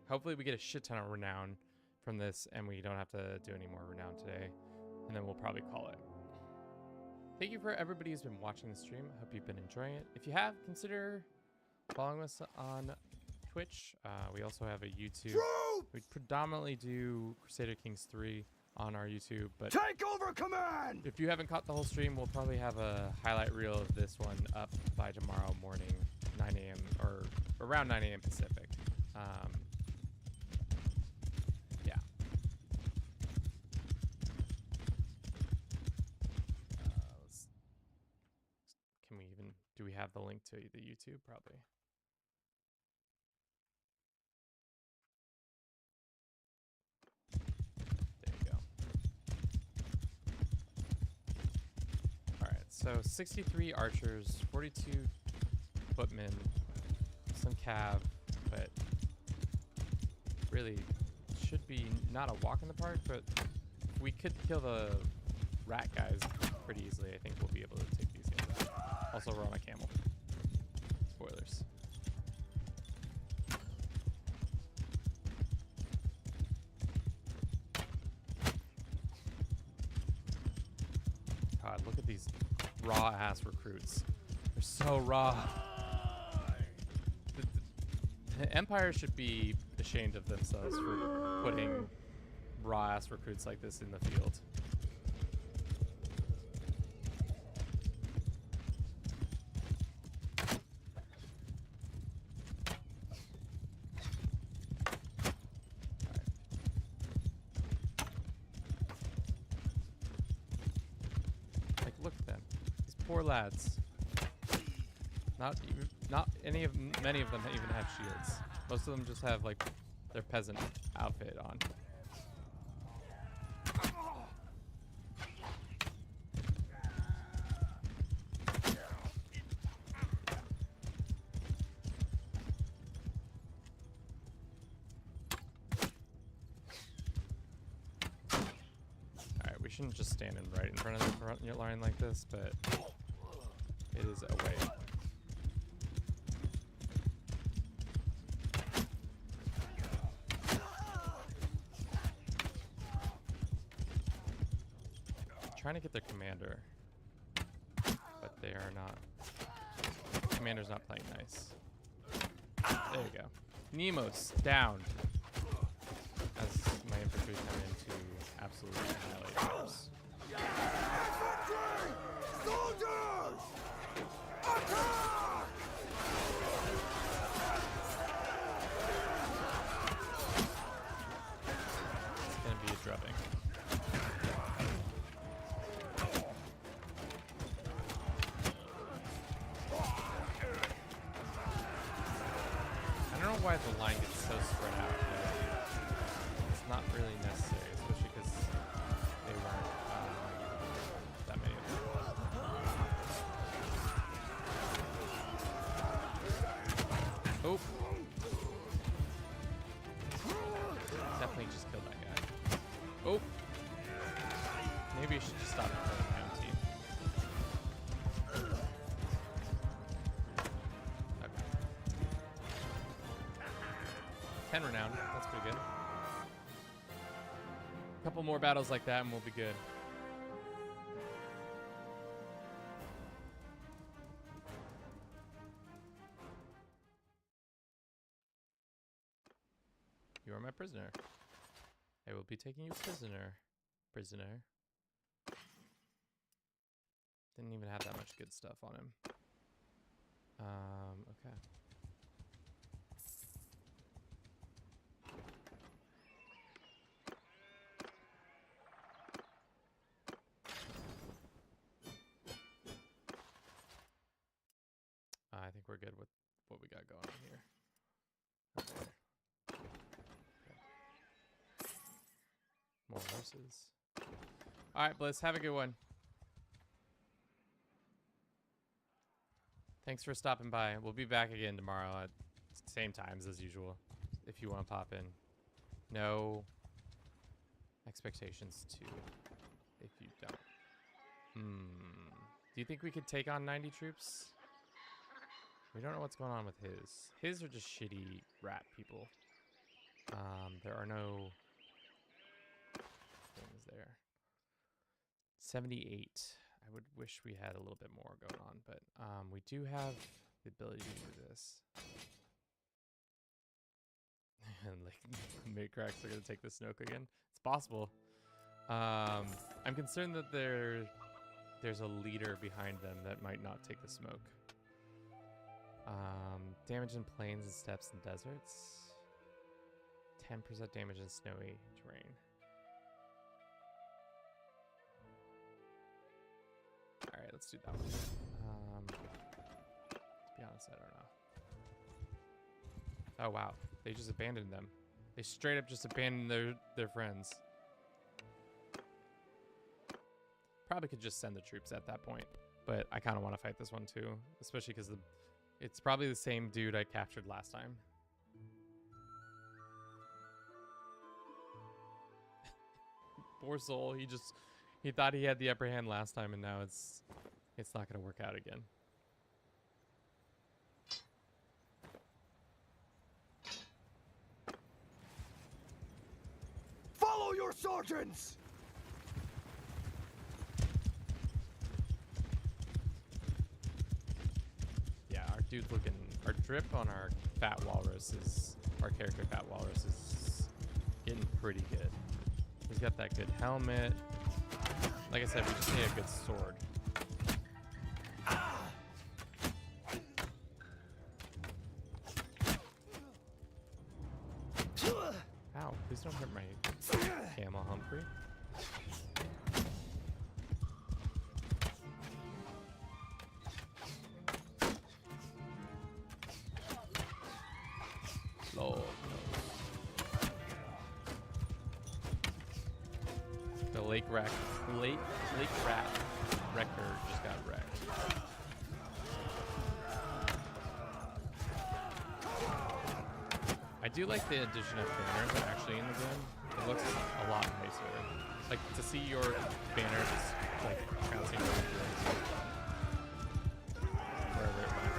Hopefully we get a shit ton of renown from this and we don't have to do any more renown today. And then we'll probably call it. Thank you for everybody who's been watching the stream. I hope you've been enjoying it. If you have, consider following us on Twitch. We also have a YouTube. We predominantly do Crusader Kings 3 on our YouTube, but Take over command! if you haven't caught the whole stream, we'll probably have a highlight reel of this one up by tomorrow morning, 9 a.m. or around 9 a.m. Pacific. Yeah. Can we even, do we have the link to the YouTube? Probably. So 63 archers, 42 footmen, some cav, but really should be not a walk in the park, but we could kill the rat guys pretty easily. I think we'll be able to take these guys out. Also, we're on a camel. Spoilers. God, look at these raw ass recruits. They're so raw. The Empire should be ashamed of themselves for putting raw ass recruits like this in the field. Poor lads. Many of them even have shields. Most of them just have like their peasant outfit on. Alright, we shouldn't just stand right in front of the front line like this, but it is a way. Trying to get their commander, but they are not. Commander's not playing nice. There you go. Nemos down. As my infantry come in to absolutely annihilate troops. Infantry! Soldiers! Attack! It's going to be a drubbing. I don't know why the line gets so spread out, but it's not really necessary, especially because they weren't that many of them. Oh! Definitely just killed that guy. Oh! Maybe I should just stop killing my own team. Okay. 10 renown. That's pretty good. A couple more battles like that and we'll be good. You are my prisoner. I will be taking you prisoner. Prisoner. Didn't even have that much good stuff on him. Okay. I think we're good with what we got going on here. Okay. More horses. All right, Bliss, have a good one. Thanks for stopping by. We'll be back again tomorrow at same times as usual, if you want to pop in. No expectations too, if you don't. Do you think we could take on 90 troops? We don't know what's going on with his. His are just shitty rat people. There are no things there. 78. I would wish we had a little bit more going on, but we do have the ability to do this. And like, Matrix are gonna take the Snoke again. It's possible. I'm concerned that there's a leader behind them that might not take the smoke. Damage in plains and steppes and deserts. 10% damage in snowy terrain. Alright, let's do that one. To be honest, I don't know. Oh wow, they just abandoned them. They straight up just abandoned their friends. Probably could just send the troops at that point, but I kind of want to fight this one too, especially because it's probably the same dude I captured last time. Poor soul, he thought he had the upper hand last time, and now it's not gonna work out again. Follow your sergeants! Yeah, our dude's looking. Our drip on our fat walrus is, our character fat walrus is getting pretty good. He's got that good helmet. Like I said, we just need a good sword. Ow, please don't hurt my camel, Humphrey. Lord knows. The lake rat wrecker just got wrecked. I do like the addition of banners actually in the game. It looks a lot nicer. Like to see your banner just like bouncing over wherever it went.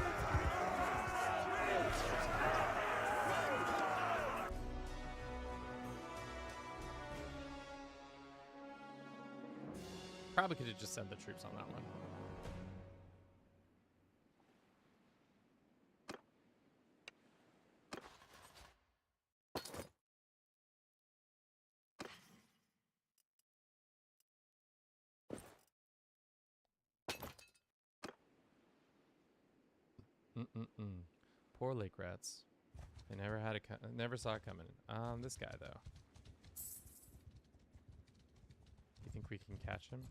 Probably could have just sent the troops on that one. Mm-mm-mm. Poor lake rats. They never had it. Never saw it coming. This guy though. You think we can catch him?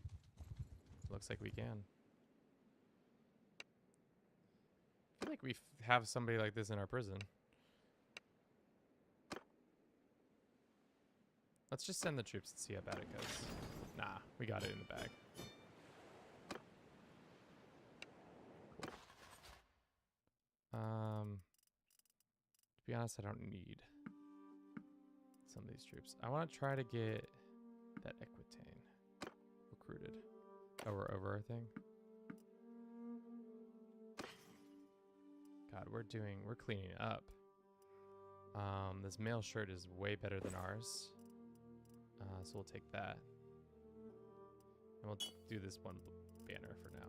Looks like we can. I feel like we have somebody like this in our prison. Let's just send the troops and see how bad it goes. Nah, we got it in the bag. Cool. To be honest, I don't need some of these troops. I want to try to get that Equitane recruited. Oh, we're over our thing. God, we're cleaning up. This male shirt is way better than ours. So we'll take that. And we'll do this one banner for now.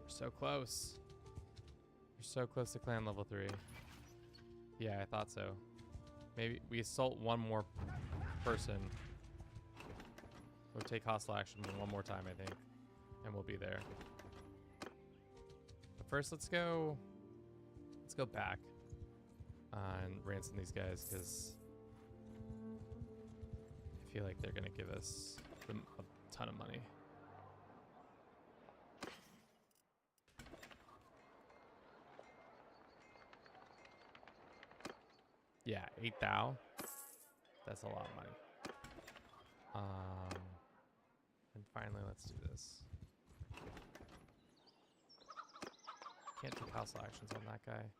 We're so close. We're so close to clan level 3. Yeah, I thought so. Maybe we assault one more person. We'll take hostile action one more time, I think. And we'll be there. But first, let's go back and ransom these guys, because I feel like they're gonna give us a ton of money. Yeah, 8,000. That's a lot of money. And finally, let's do this. Can't take hostile actions on that guy.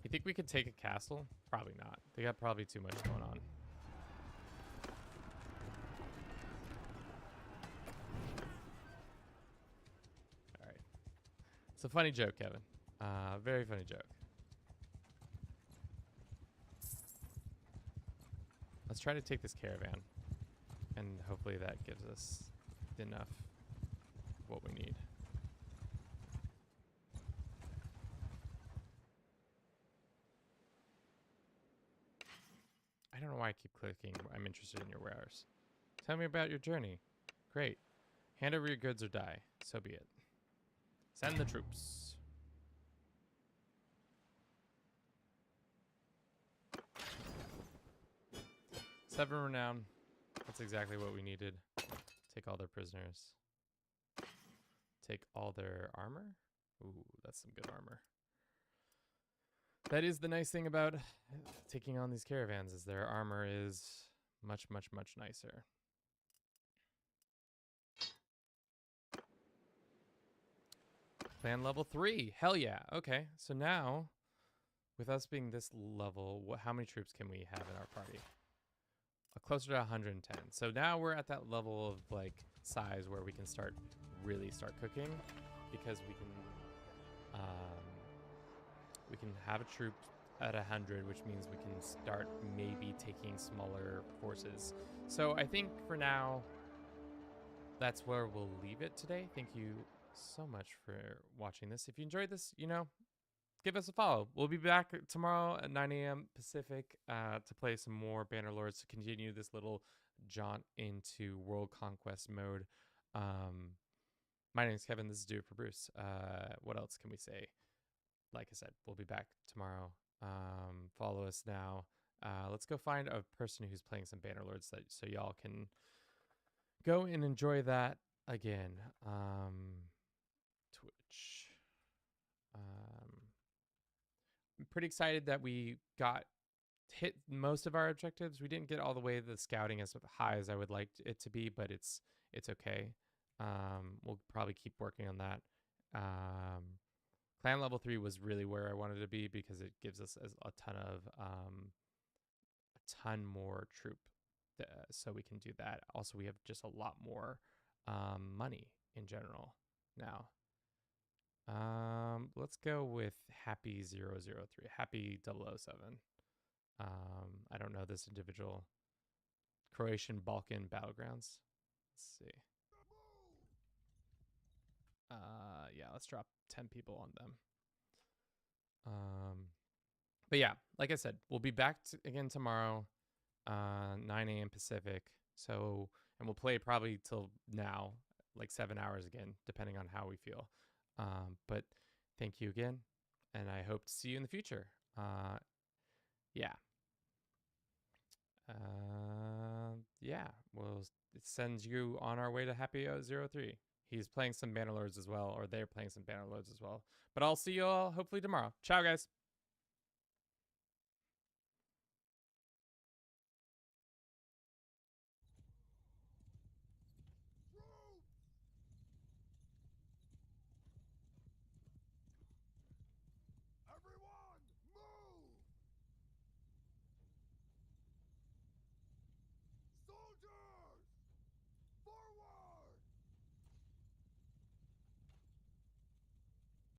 You think we could take a castle? Probably not. They got probably too much going on. All right. It's a funny joke, Kevin. Very funny joke. Let's try to take this caravan, and hopefully that gives us enough of what we need. I don't know why I keep clicking. I'm interested in your wares. Tell me about your journey. Great. Hand over your goods or die. So be it. Send the troops. Seven renown. That's exactly what we needed. Take all their prisoners. Take all their armor. Ooh, that's some good armor. That is the nice thing about taking on these caravans, is their armor is much, much, much nicer. Clan level 3. Hell yeah. Okay, so now, with us being this level, how many troops can we have in our party? Closer to 110. So now we're at that level of like size where we can really start cooking, because we can have a troop at 100, which means we can start maybe taking smaller forces. So I think for now, that's where we'll leave it today. Thank you so much for watching this. If you enjoyed this, give us a follow. We'll be back tomorrow at 9 a.m. Pacific to play some more Bannerlords, to continue this little jaunt into World Conquest mode. My name is Kevin. This is Do It for Bruce. What else can we say? Like I said, we'll be back tomorrow. Follow us now. Let's go find a person who's playing some Bannerlords so y'all can go and enjoy that again. Twitch. I'm pretty excited that we hit most of our objectives. We didn't get all the way to the scouting as high as I would like it to be, but it's okay. We'll probably keep working on that. Clan level 3 was really where I wanted to be, because it gives us a ton more troop, so we can do that. Also, we have just a lot more money in general now. Let's go with Happy 003, Happy 007. I don't know this individual. Croatian Balkan Battlegrounds. Let's see. Yeah, let's drop 10 people on them. But yeah, like I said, we'll be back again tomorrow, 9 a.m. Pacific. So, and we'll play probably till now, like 7 hours again, depending on how we feel. But thank you again, and I hope to see you in the future. Yeah. Yeah. Well, it sends you on our way to Happy 03. He's playing some Bannerlords as well, or they're playing some Bannerlords as well. But I'll see you all hopefully tomorrow. Ciao, guys.